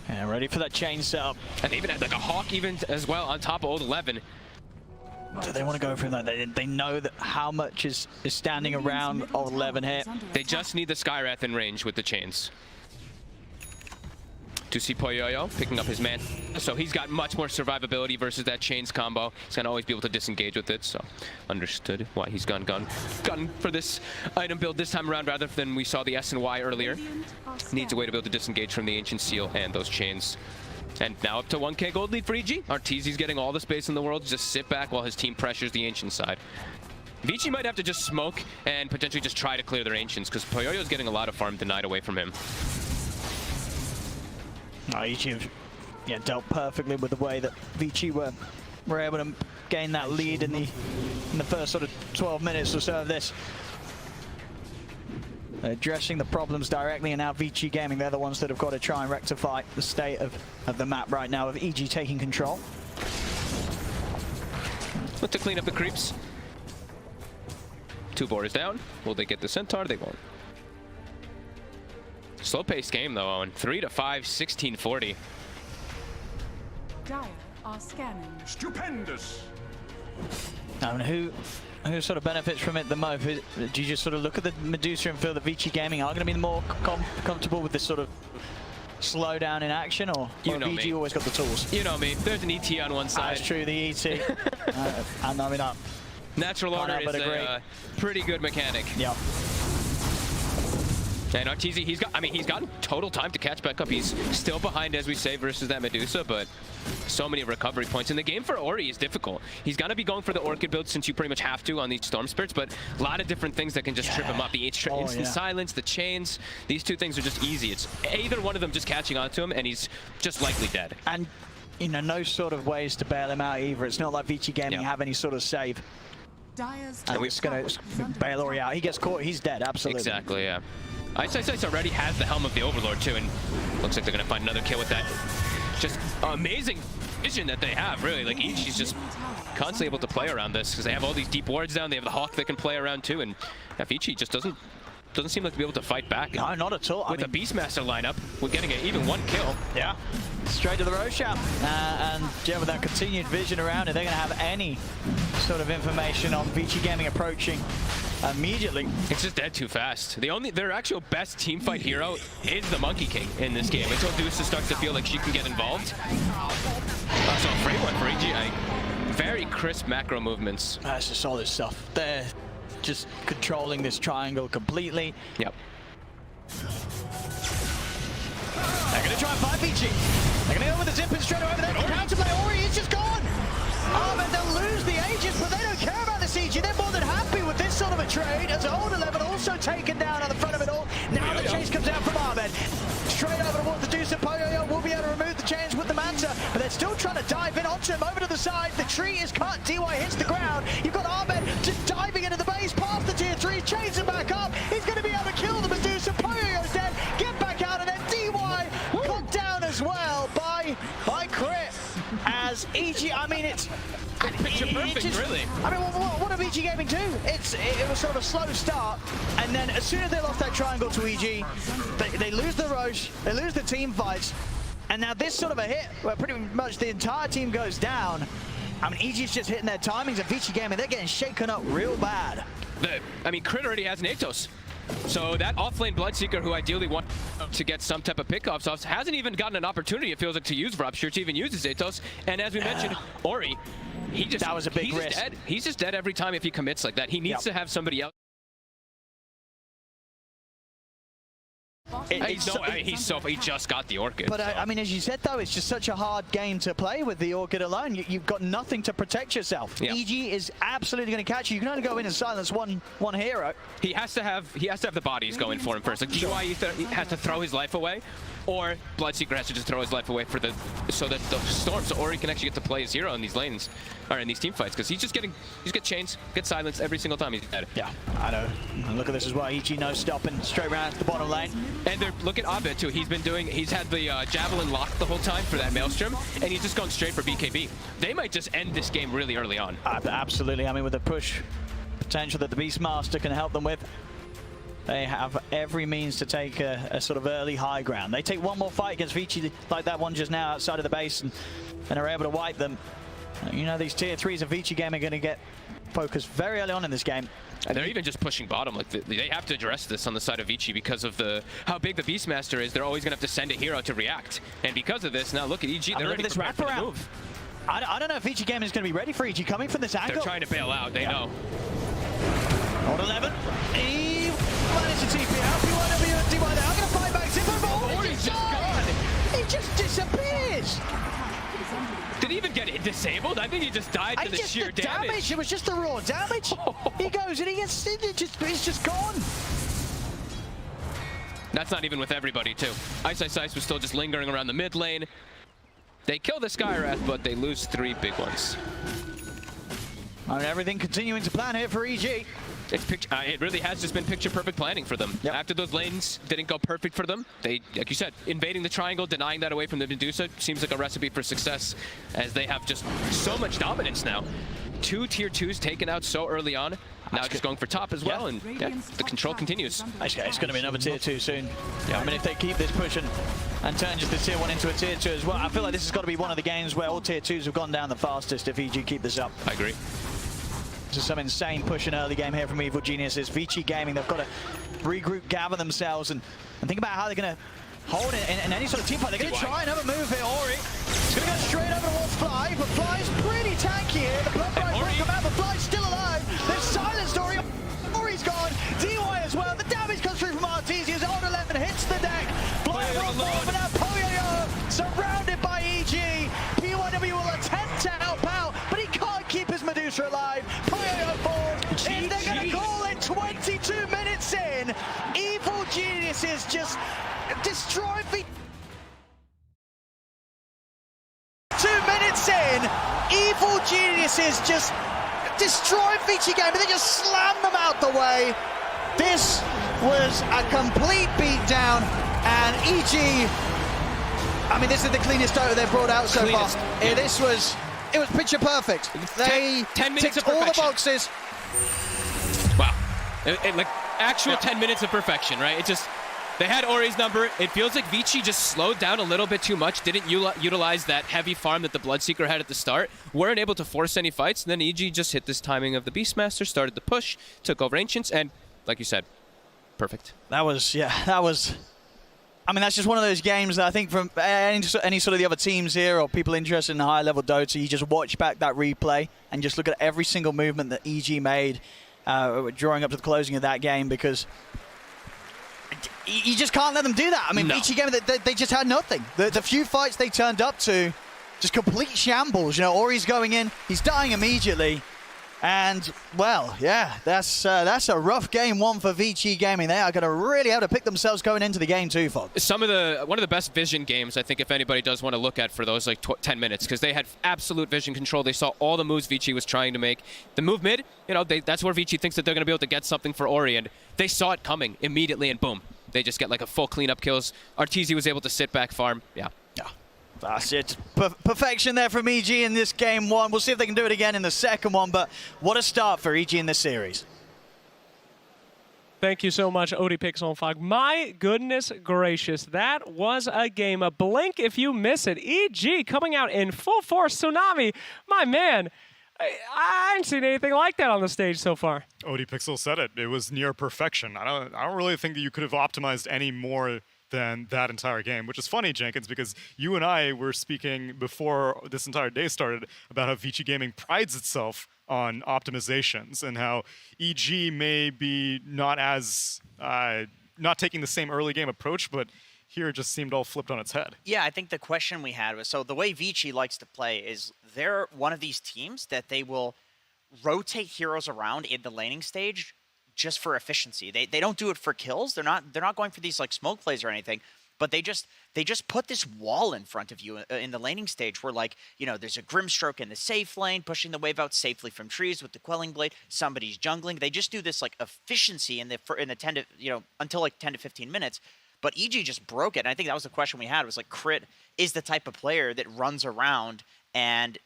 Yeah, ready for that chain setup. And they even had like a Hawk even as well on top of old 11. Do they want to go for that? They know that how much is standing around old 11 here. They just need the Skywrath in range with the chains. To see Poyoyo picking up his man. So he's got much more survivability versus that chains combo. He's going to always be able to disengage with it, so understood why he's gone for this item build this time around rather than we saw the S and Y earlier. Needs a way to be able to disengage from the Ancient Seal and those chains. And now up to 1k gold lead for EG. Arteezy's getting all the space in the world. Just sit back while his team pressures the Ancient side. Vici might have to just smoke and potentially just try to clear their Ancients because Poyoyo's getting a lot of farm denied away from him. EG dealt perfectly with the way that Vici were able to gain that lead in the first sort of 12 minutes or so of this. Addressing the problems directly, and now Vici Gaming, they're the ones that have got to try and rectify the state of the map right now, of EG taking control. Look to clean up the creeps. 2 borders down. Will they get the Centaur? They won't. Slow-paced game though, Owen. 3 to 5, 1640. Dire are scanning. Stupendous. And who sort of benefits from it the most? Do you just sort of look at the Medusa and feel that Vici Gaming are going to be more comfortable with this sort of slowdown in action, or VG always got the tools? You know me. There's an ET on one side. That's true, the ET. And I mean, Natural order is a pretty good mechanic. Yep. And Arteezy, he's gotten total time to catch back up. He's still behind, as we say, versus that Medusa, but so many recovery points. And the game for Ori is difficult. He's going to be going for the Orchid build since you pretty much have to on these Storm Spirits, but a lot of different things that can just trip him up. The instant silence, the chains, these two things are just easy. It's either one of them just catching onto him, and he's just likely dead. And, you know, no sort of ways to bail him out either. It's not like VG Gaming have any sort of save. And we're going to bail Ori out. He gets caught, he's dead, absolutely. Exactly, yeah. Ice already has the Helm of the Overlord too, and looks like they're gonna find another kill with that. Just amazing vision that they have, really. Like Ichi's just constantly able to play around this because they have all these deep wards down. They have the Hawk that can play around too, and Ichi just doesn't seem like to be able to fight back. No, not at all. With the Beastmaster lineup, we're getting even one kill. Yeah. Straight to the Roshan. And yeah, with that continued vision around it, they're going to have any sort of information on VG Gaming approaching immediately. It's just dead too fast. Their actual best teamfight hero is the Monkey King in this game until Dusa starts to feel like she can get involved. So a free one for EG. Very crisp macro movements. That's just solid stuff. They're just controlling this triangle completely. Yep. They're going to try and find VG. They're going to go with the zip and straight over there. Counter play. Ori is just gone. Oh, but they'll lose the Aegis, but they don't care about the CG. They're more than happy with this sort of a trade. As Old 11 also taken down on the front of it all. Now the chase comes out from Ahmed. Straight over towards the Dusa. Poyoyo will be able to remove the chains with the Manta, but they're still trying to dive in onto him over to the side. The tree is cut. DY hits the ground. You've got Ahmed just diving into the base past the tier 3. Chains him back up. He's going to be able to kill the Medusa. Poyoyo's dead. Get back out, and then DY cut down as well by Crit. As EG, I mean, it's picture perfect, really. I mean, what did EG Gaming do? It was sort of a slow start, and then as soon as they lost that triangle to EG, they lose the Roche, they lose the team fights, and now this sort of a hit where pretty much the entire team goes down. I mean, EG's just hitting their timings, and VG Gaming, they're getting shaken up real bad. I mean, Crit already has an Atos. So that offlane Bloodseeker, who ideally wants to get some type of pickoffs off, hasn't even gotten an opportunity, it feels like, to use Rupture, to even use his Atos. And as we mentioned, Ori, that was a big risk. He's just dead every time if he commits like that. He needs to have somebody else. He just got the Orchid. But I mean, as you said though, it's just such a hard game to play with the Orchid alone. You've got nothing to protect yourself. Yep. EG is absolutely going to catch you. You can only go in and silence one hero. He has to have the bodies going for him first. Like DY has to throw his life away, or Bloodseeker has to just throw his life away so that the Storm, so Ori can actually get to play his hero in these lanes, or in these team fights, because he's got chains, get silenced every single time he's dead. Yeah, I know. And look at this as well. EG no stopping straight around to the bottom lane. And look at Abed too. He's had the Javelin locked the whole time for that Maelstrom, and he's just gone straight for BKB. They might just end this game really early on. Absolutely. I mean, with the push potential that the Beastmaster can help them with, they have every means to take a sort of early high ground. They take one more fight against Vici like that one just now outside of the base and are able to wipe them. You know, these tier 3s of Vici game are going to get focused very early on in this game. And they're even just pushing bottom. Like they have to address this on the side of Vici because of how big the Beastmaster is. They're always going to have to send a hero to react. And because of this, now look at EG. They're look at this wraparound. I don't know if Vici game is going to be ready for EG coming from this angle. They're trying to bail out. They know. On 11. He managed to TP out. P1W by there. I'm going to fight back. Zippo, but Ori's just gone. He just disappears. Did he even get it disabled? I think he just died to the sheer damage. It was just the raw damage. He goes and he's just gone. That's not even with everybody, too. Ice was still just lingering around the mid lane. They kill the Skywrath, but they lose 3 big ones. I mean, everything continuing to plan here for EG. It really has just been picture-perfect planning for them. Yep. After those lanes didn't go perfect for them, they, like you said, invading the triangle, denying that away from the Medusa seems like a recipe for success, as they have just so much dominance now. 2 tier 2s taken out so early on. Now just going for top as well, and the control continues. It's going to be another tier 2 soon. Yeah, I mean, if they keep this pushing and turn just the tier 1 into a tier 2 as well, I feel like this has got to be one of the games where all tier 2s have gone down the fastest if EG keep this up. I agree. This is some insane push in early game here from Evil Geniuses. Vici Gaming, they've got to regroup, gather themselves, and think about how they're going to hold it in any sort of team fight. They're going to try another move here. Ori is going to go straight over towards Fly, but Fly's pretty tanky here. The Blood Drive will come out, but Fly's still alive. EG. P1W will attempt to help out, but he can't keep his Medusa alive. Poyo falls, and they're going to call it 22 minutes in. Evil Geniuses just destroy VG. 2 minutes in, Evil Geniuses just destroy VG Gaming. They just slam them out the way. This was a complete beatdown, and EG, I mean, this is the cleanest Dota they've brought out so far. Yeah. It was picture perfect. They 10 minutes ticked of all the perfection. boxes. Wow. Like actual 10 minutes of perfection, right? It just, they had Ori's number. It feels like Vici just slowed down a little bit too much, didn't utilize that heavy farm that the Bloodseeker had at the start, weren't able to force any fights, and then EG just hit this timing of the Beastmaster, started the push, took over Ancients, and like you said, perfect. That was, I mean, that's just one of those games that I think from any sort of the other teams here or people interested in higher level Dota, you just watch back that replay and just look at every single movement that EG made drawing up to the closing of that game, because you just can't let them do that. I mean, No. EG game, they just had nothing. The few fights they turned up to, just complete shambles. You know, Ori's going in, he's dying immediately. And, well, yeah, that's a rough game one for VG Gaming. They are going to really have to pick themselves going into the game too, folks. One of the best vision games, I think, if anybody does want to look at for those like 10 minutes, because they had absolute vision control. They saw all the moves Vici was trying to make. The move mid, you know, that's where Vici thinks that they're going to be able to get something for Ori, and they saw it coming immediately, and boom, they just get like a full cleanup kills. Arteezy was able to sit back farm. Yeah. That's it. Perfection there from EG in this game one. We'll see if they can do it again in the second one, but what a start for EG in this series. Thank you so much, Odie Pixelfog. My goodness gracious, that was a game. A blink if you miss it. EG coming out in full force. Tsunami, my man, I haven't seen anything like that on the stage so far. Odie Pixel said it. It was near perfection. I don't really think that you could have optimized any more than that entire game, which is funny, Jenkins, because you and I were speaking before this entire day started about how Vici Gaming prides itself on optimizations and how EG may be not taking the same early game approach, but here it just seemed all flipped on its head. Yeah, I think the question we had was, so the way Vici likes to play is they're one of these teams that they will rotate heroes around in the laning stage just for efficiency. They don't do it for kills. They're not going for these like smoke plays or anything, but they just put this wall in front of you in the laning stage where, like, you know, there's a Grimstroke in the safe lane pushing the wave out safely from trees with the Quelling Blade. Somebody's jungling. They just do this like efficiency in the 10 to, you know, until like 10 to 15 minutes. But EG just broke it. And I think that was the question we had, was like, Crit is the type of player that runs around and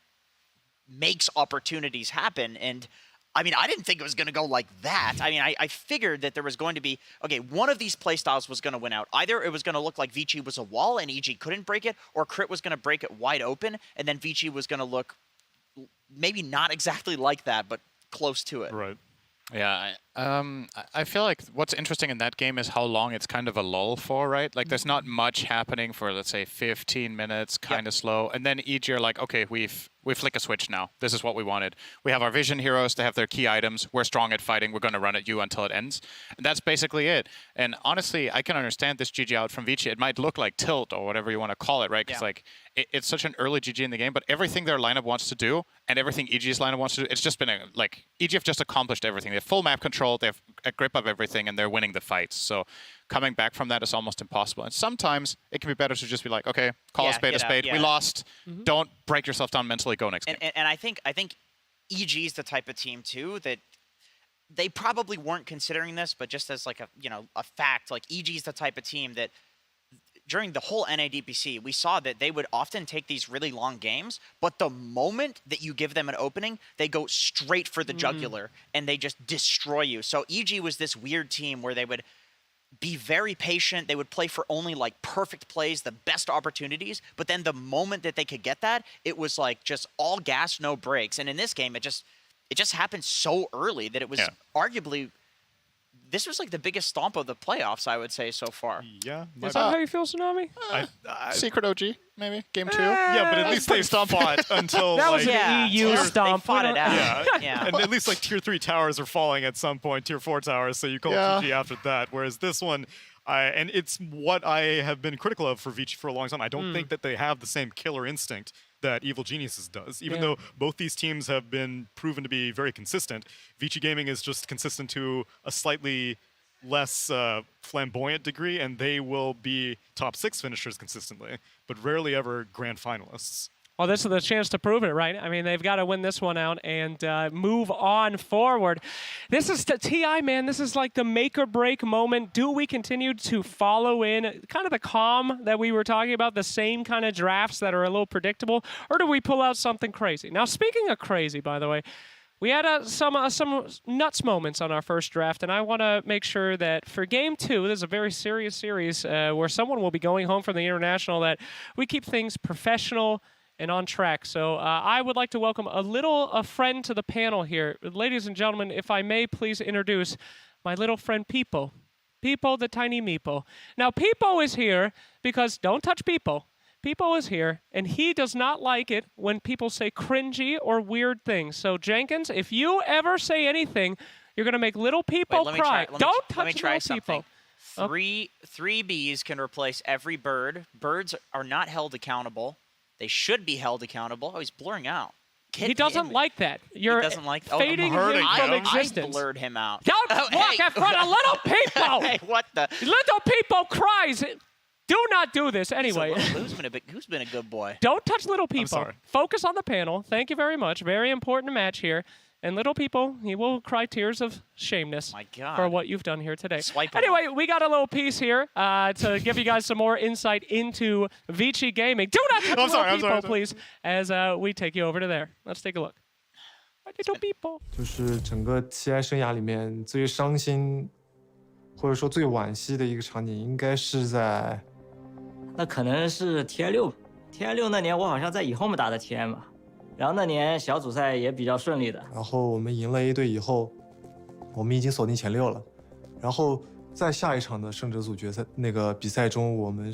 makes opportunities happen. And I mean, I didn't think it was going to go like that. I mean, I figured that there was going to be, okay, one of these playstyles was going to win out. Either it was going to look like Vici was a wall and EG couldn't break it, or Crit was going to break it wide open, and then Vici was going to look maybe not exactly like that, but close to it. Right. Yeah, I feel like what's interesting in that game is how long it's kind of a lull for, right? Like, there's not much happening for, let's say, 15 minutes, kind of slow. And then EG are like, okay, we flick a switch now. This is what we wanted. We have our vision heroes. They have their key items. We're strong at fighting. We're going to run at you until it ends. And that's basically it. And honestly, I can understand this GG out from Vici. It might look like tilt or whatever you want to call it, right? Because like it's such an early GG in the game, but everything their lineup wants to do and everything EG's lineup wants to do, it's just been like EG have just accomplished everything. They have full map control. They have a grip of everything, and they're winning the fights. So coming back from that is almost impossible. And sometimes it can be better to just be like, okay, call a spade a spade. We lost. Don't break yourself down mentally. Go next game. And I think EG is the type of team too that they probably weren't considering this, but just as like a fact, like EG is the type of team that during the whole NADPC, we saw that they would often take these really long games, but the moment that you give them an opening, they go straight for the jugular and they just destroy you. So EG was this weird team where they would be very patient. They would play for only like perfect plays, the best opportunities. But then the moment that they could get that, it was like just all gas, no brakes. And in this game, it just happened so early that it was arguably, this was like the biggest stomp of the playoffs, I would say, so far. Yeah. Is that how you feel, Tsunami? Secret OG, maybe game 2. Yeah, but at least they fought until that was like, an EU stomp. They fought it out. Yeah. And at least like tier 3 towers are falling at some point, tier 4 towers, so you call GG after that. Whereas this one, And it's what I have been critical of for Vici for a long time. I don't think that they have the same killer instinct that Evil Geniuses does. Even though both these teams have been proven to be very consistent, Vici Gaming is just consistent to a slightly less flamboyant degree, and they will be top 6 finishers consistently, but rarely ever grand finalists. Well, this is the chance to prove it, right? I mean, they've got to win this one out and move on forward. This is TI, man. This is like the make or break moment. Do we continue to follow in kind of the calm that we were talking about, the same kind of drafts that are a little predictable, or do we pull out something crazy? Now, speaking of crazy, by the way, we had some nuts moments on our first draft, and I want to make sure that for Game 2, this is a very serious series where someone will be going home from the International, that we keep things professional and on track. So I would like to welcome a friend to the panel here. Ladies and gentlemen, if I may please introduce my little friend Peepo. Peepo the tiny meepo. Now Peepo is here because, don't touch Peepo. Peepo is here, and he does not like it when people say cringy or weird things. So Jenkins, if you ever say anything, you're going to make little Peepo cry. Don't touch little Peepo. Three bees can replace every bird. Birds are not held accountable. They should be held accountable. Oh, he's blurring out. He doesn't like that. You're fading him from existence. I blurred him out. Don't walk in front of little Peepo. Hey, what the? Little Peepo cries. Do not do this anyway. Who's been a good boy? Don't touch little Peepo. I'm sorry. Focus on the panel. Thank you very much. Very important match here. And little Peepo, he will cry tears of shameness for what you've done here today. Anyway, we got a little piece here to give you guys some more insight into Vici Gaming. Do not touch little Peepo, please, as we take you over to there. Let's take a look. Little Peepo. 就是整个 TI 生涯里面最伤心，或者说最惋惜的一个场景，应该是在。那可能是 TI 6那年，我好像在以后面打的 TI 嘛。 然后那年小组赛也比较顺利的。然后我们赢了 A 队以后，我们已经锁定前6了。然后在下一场的胜者组决赛那个比赛中，我们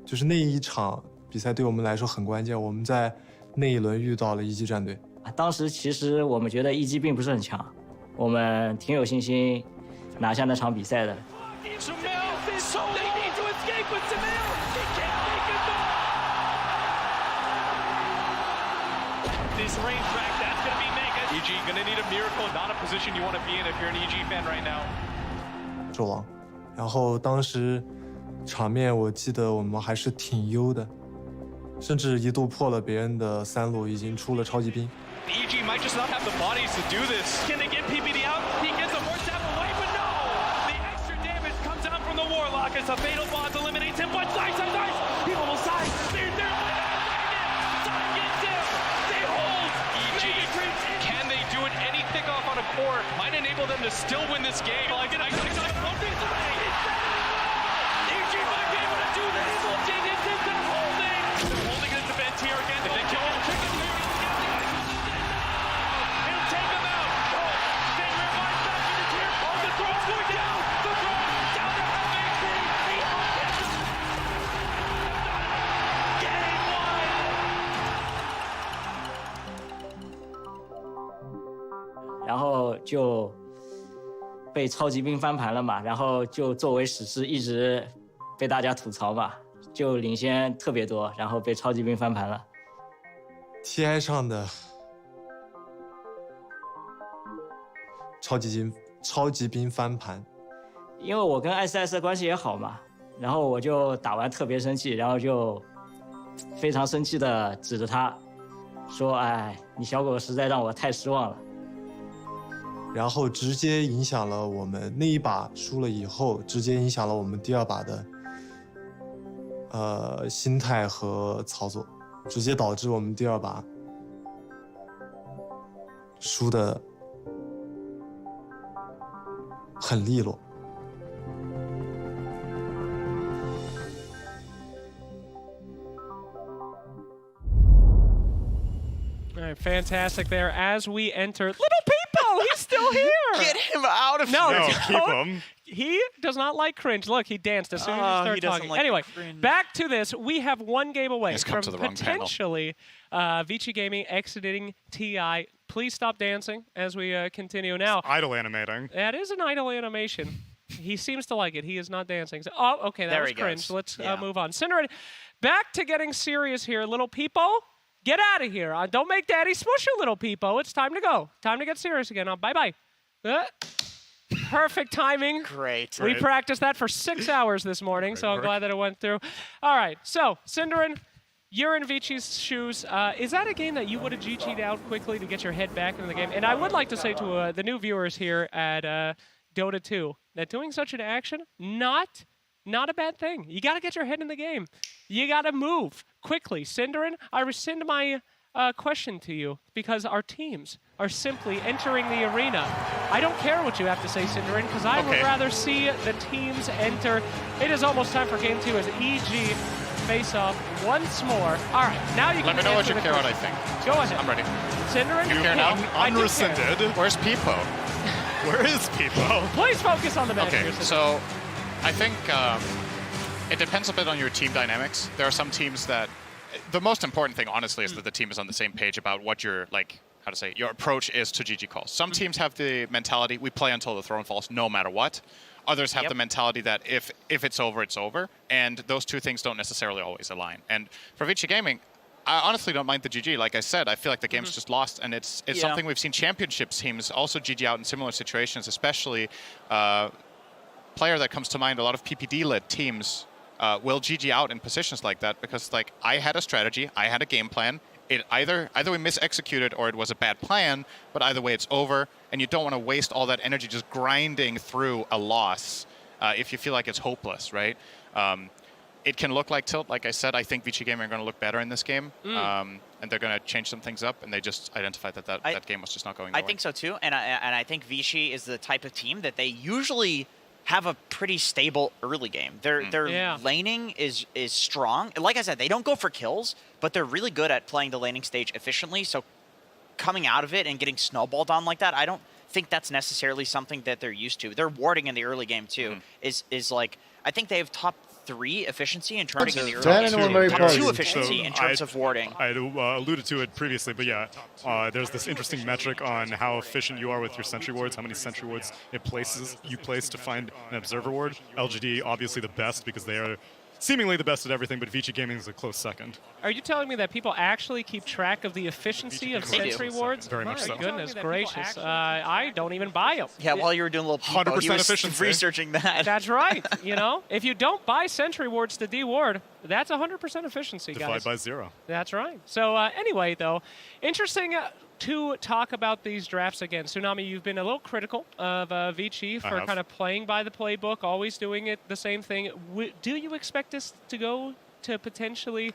就是那一场比赛对我们来说很关键。我们在那一轮遇到了一级战队。当时其实我们觉得一级并不是很强，我们挺有信心拿下那场比赛的。 This range track, that's going to be mega. EG going to need a miracle, not a position you want to be in if you're an EG fan right now. 纣王，然后当时场面我记得我们还是挺优的，甚至一度破了别人的3路，已经出了超级兵。 The EG might just not have the bodies to do this. Can they get PPD out? He gets a more step away, but no! The extra damage comes out from the Warlock as a fatal bond eliminates him, but nice! He almost died! They're any pick-off on a core might enable them to still win this game. Like an EG might be able to do this. Genius is holding. They're holding this event here again. If they kill him, he'll take him out. They revive back in his here. Oh, the throne's going down. The throne down to half HP. Game 1. 然后就被超级兵翻盘了嘛，然后就作为史诗一直被大家吐槽嘛，就领先特别多，然后被超级兵翻盘了。TI 上的超级兵翻盘，因为我跟艾斯的关系也好嘛，然后我就打完特别生气，然后就非常生气的指着他说：“哎，你小狗实在让我太失望了。” 然后直接影响了我们那一把输了以后，直接影响了我们第2把的心态和操作，直接导致我们第2把输的很利落。 All right, fantastic there. As we enter, little Peepo, he's still here. Get him out of here. No, keep him. He does not like cringe. Look, he danced as soon as you start talking. Like anyway, back to this. We have 1 game away from potentially Vici Gaming exiting TI. Please stop dancing as we continue now. Idle animating. That is an idle animation. He seems to like it. He is not dancing. So, oh, okay, that There was he cringe. goes. Let's Yeah. move on. Cinderin, back to getting serious here. Little peepo, get out of here. Don't make daddy smush you, little peepo. It's time to go. Time to get serious again. Bye-bye. Perfect timing. Great. We practiced that for 6 hours this morning, so I'm glad that it went through. All right, so Cinderin, you're in Vici's shoes. Is that a game that you would have GG'd out quickly to get your head back into the game? And I would like to say to the new viewers here at Dota 2 that doing such an action, not a bad thing. You got to get your head in the game. You got to move quickly. Cinderin, I rescind my question to you because our teams are simply entering the arena. I don't care what you have to say, Cinderin, because I would rather see the teams enter. It is almost time for Game 2 as EG face off once more. All right, now you can Let me know what you answer the care what I question. think. Go ahead. I'm ready. Cinderin, You care now? I do Unrescinded. care. Where's Peepo? Where is Peepo? Please focus on the match Okay, here, Cinderin. so I think it depends a bit on your team dynamics. There are some teams that the most important thing, honestly, is that the team is on the same page about what your your approach is to GG calls. Some teams have the mentality we play until the throne falls, no matter what. Others have the mentality that if it's over, it's over, and those two things don't necessarily always align. And for Vici Gaming, I honestly don't mind the GG. Like I said, I feel like the game's just lost, and it's something we've seen championship teams also GG out in similar situations, especially player that comes to mind, a lot of PPD-led teams will GG out in positions like that because, like, I had a strategy, I had a game plan. It either we mis-executed or it was a bad plan, but either way, it's over, and you don't want to waste all that energy just grinding through a loss if you feel like it's hopeless, right? It can look like tilt. Like I said, I think Vici Gaming are going to look better in this game, and they're going to change some things up, and they just identified that game was just not going their I think so too, and I think Vici is the type of team that they usually have a pretty stable early game. Their laning is strong. Like I said, they don't go for kills, but they're really good at playing the laning stage efficiently. So coming out of it and getting snowballed on like that, I don't think that's necessarily something that they're used to. Their warding in the early game too is like, I think they have top 3 efficiency in terms of the early game. 2 efficiency in terms of warding. I alluded to it previously, but yeah, there's this interesting metric on how efficient you are with your sentry wards, how many sentry wards you place to find an observer ward. LGD obviously the best because they are seemingly the best at everything, but Vici Gaming is a close second. Are you telling me that people actually keep track of the efficiency of sentry wards? Very much so. Goodness gracious. I don't even buy them. Yeah, while you were doing a little peepo, 100% he was efficiency. researching that. That's right. You know, if you don't buy sentry wards to de-ward, that's 100% efficiency, guys. Divide by 0. That's right. So anyway, though, interesting to talk about these drafts again. Tsunami, you've been a little critical of Vici for kind of playing by the playbook, always doing it the same thing. Do you expect us to go to potentially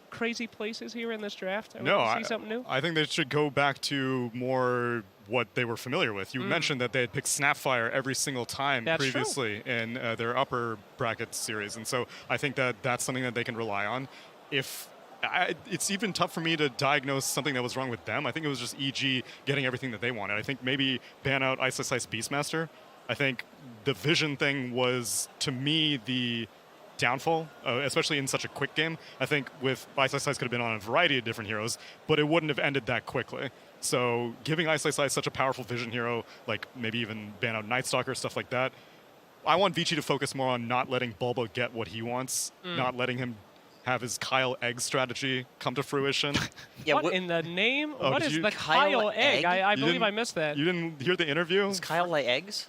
crazy places here in this draft? No, I see something new. I think they should go back to more what they were familiar with. You mentioned that they had picked Snapfire every single time previously in their upper bracket series, and so I think that that's something that they can rely on. It's even tough for me to diagnose something that was wrong with them. I think it was just EG getting everything that they wanted. I think maybe ban out Ice Beastmaster. I think the vision thing was, to me, the downfall, especially in such a quick game. I think with Ice could have been on a variety of different heroes, but it wouldn't have ended that quickly. So giving Ice such a powerful vision hero, like maybe even ban out Nightstalker, stuff like that, I want Vici to focus more on not letting Bulba get what he wants, not letting him have his Kyle Egg strategy come to fruition. What in the name? What is the Kyle Egg? I believe I missed that. You didn't hear the interview? Does Kyle lay eggs?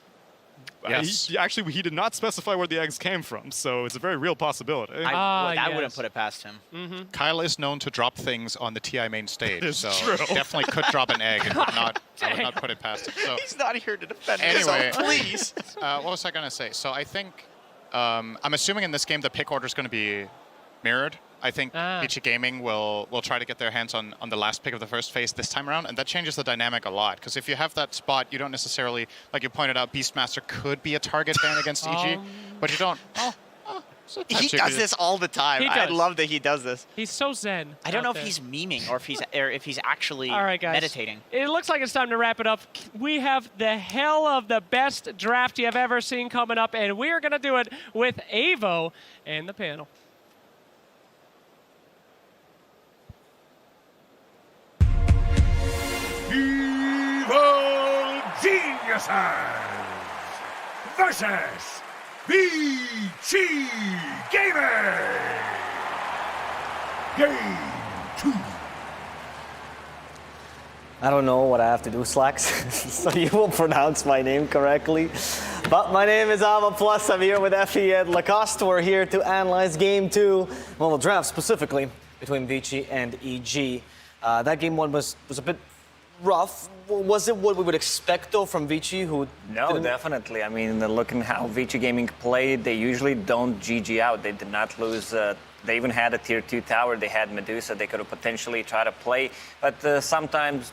Yes. He did not specify where the eggs came from, so it's a very real possibility. I wouldn't put it past him. Kyle is known to drop things on the TI main stage, It's so true. definitely could drop an egg and I would not put it past him. So He's not here to defend anyway, himself, please. What was I going to say? So I think, I'm assuming in this game the pick order is going to be mirrored. I think Vici Gaming will try to get their hands on the last pick of the first phase this time around, and that changes the dynamic a lot. Because if you have that spot, you don't necessarily, like you pointed out, Beastmaster could be a target ban against EG, but you don't. He does this all the time. I love that he does this. He's so zen. I don't know if he's memeing or if he's actually all right, guys. meditating. It looks like it's time to wrap it up. We have the hell of the best draft you have ever seen coming up, and we are going to do it with Avo and the panel. Evil Geniuses! versus VG Gaming. Game 2. I don't know what I have to do, Slacks, so you will pronounce my name correctly. But my name is Ava Plus. I'm here with Effie and Lacoste. We're here to analyze Game 2, well, the draft specifically, between Vici and EG. That Game 1 was a bit rough. Was it what we would expect, though, from Vici, who No, definitely. I mean, looking how Vici Gaming played, they usually don't GG out. They did not lose. They even had a tier 2 tower. They had Medusa. They could have potentially tried to play. But sometimes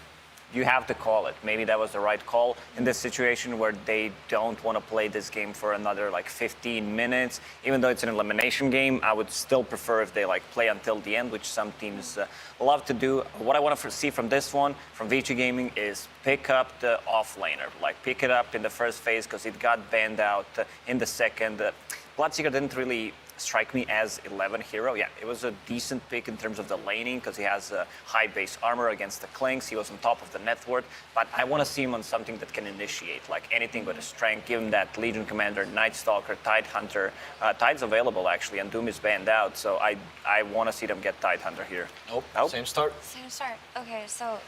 you have to call it. Maybe that was the right call in this situation where they don't want to play this game for another like 15 minutes. Even though it's an elimination game, I would still prefer if they like play until the end, which some teams love to do. What I want to see from this one, from Vici Gaming, is pick up the offlaner. Like pick it up in the first phase because it got banned out in the second. Bloodseeker didn't really strike me as 11 hero. Yeah, it was a decent pick in terms of the laning because he has a high base armor against the Clinks. He was on top of the net worth, but I want to see him on something that can initiate, like anything with a strength. Give him that Legion Commander, Night Stalker, Tide Hunter. Tide's available actually, and Doom is banned out, so I want to see them get Tide Hunter here. Nope. Same start. Same start. Okay, so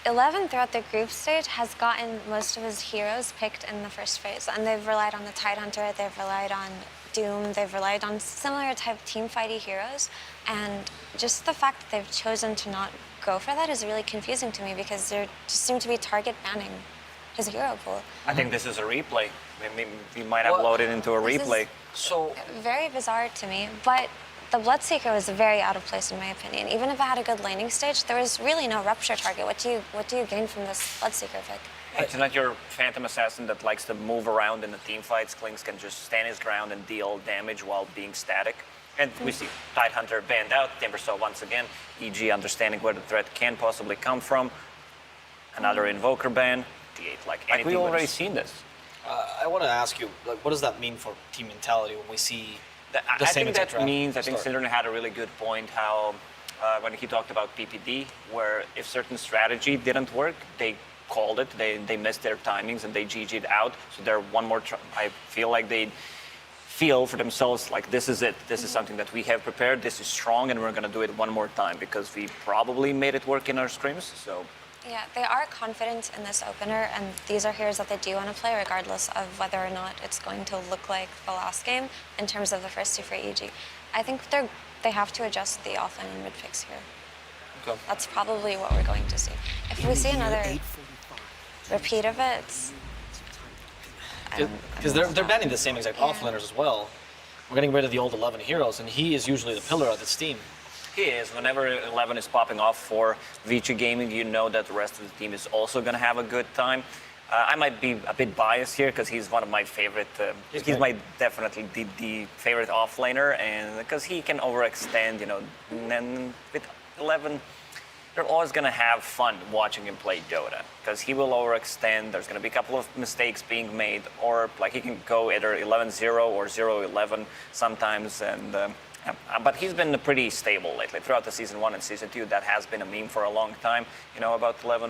11 throughout the group stage has gotten most of his heroes picked in the first phase, and they've relied on the Tide Hunter, they've relied on Doom, they've relied on similar type teamfighty heroes, and just the fact that they've chosen to not go for that is really confusing to me because they just seem to be target banning his hero pool. I think this is a replay. Maybe we might have loaded into a replay. So very bizarre to me, but the Bloodseeker was very out of place in my opinion. Even if it had a good laning stage, there was really no rupture target. What do you gain from this Bloodseeker pick? It's not your Phantom Assassin that likes to move around in the team fights. Clinks can just stand his ground and deal damage while being static. And we see Tide Hunter banned out. Timbersaw once again. EG understanding where the threat can possibly come from. Another Invoker ban. D8, like anything. We've already seen this. I want to ask you, like, what does that mean for team mentality when we see the same I think that draft means, I think start? Syndron had a really good point how when he talked about PPD, where if certain strategy didn't work, they called it, they missed their timings and they GG'd out. So they're one more I feel like they feel for themselves like this is it. This is something that we have prepared. This is strong and we're going to do it one more time because we probably made it work in our scrims. So Yeah, they are confident in this opener, and these are heroes that they do want to play regardless of whether or not it's going to look like the last game in terms of the first two for EG. I think they have to adjust the offlane and mid picks here. Okay. That's probably what we're going to see. If we see another repeat of it, because they're banning the same exact offlaners as well. We're getting rid of the old 11 heroes, and he is usually the pillar of this team. he is. Whenever 11 is popping off for Vici Gaming, you know that the rest of the team is also going to have a good time. I might be a bit biased here because he's one of my favorite. He's my definitely the favorite offlaner, and because he can overextend, you know. And with 11, you're always going to have fun watching him play Dota because he will overextend. There's going to be a couple of mistakes being made, or like he can go either 11-0 or 0-11 sometimes, and. But he's been pretty stable lately throughout the season 1 and season 2. That has been a meme for a long time, you know, about 11.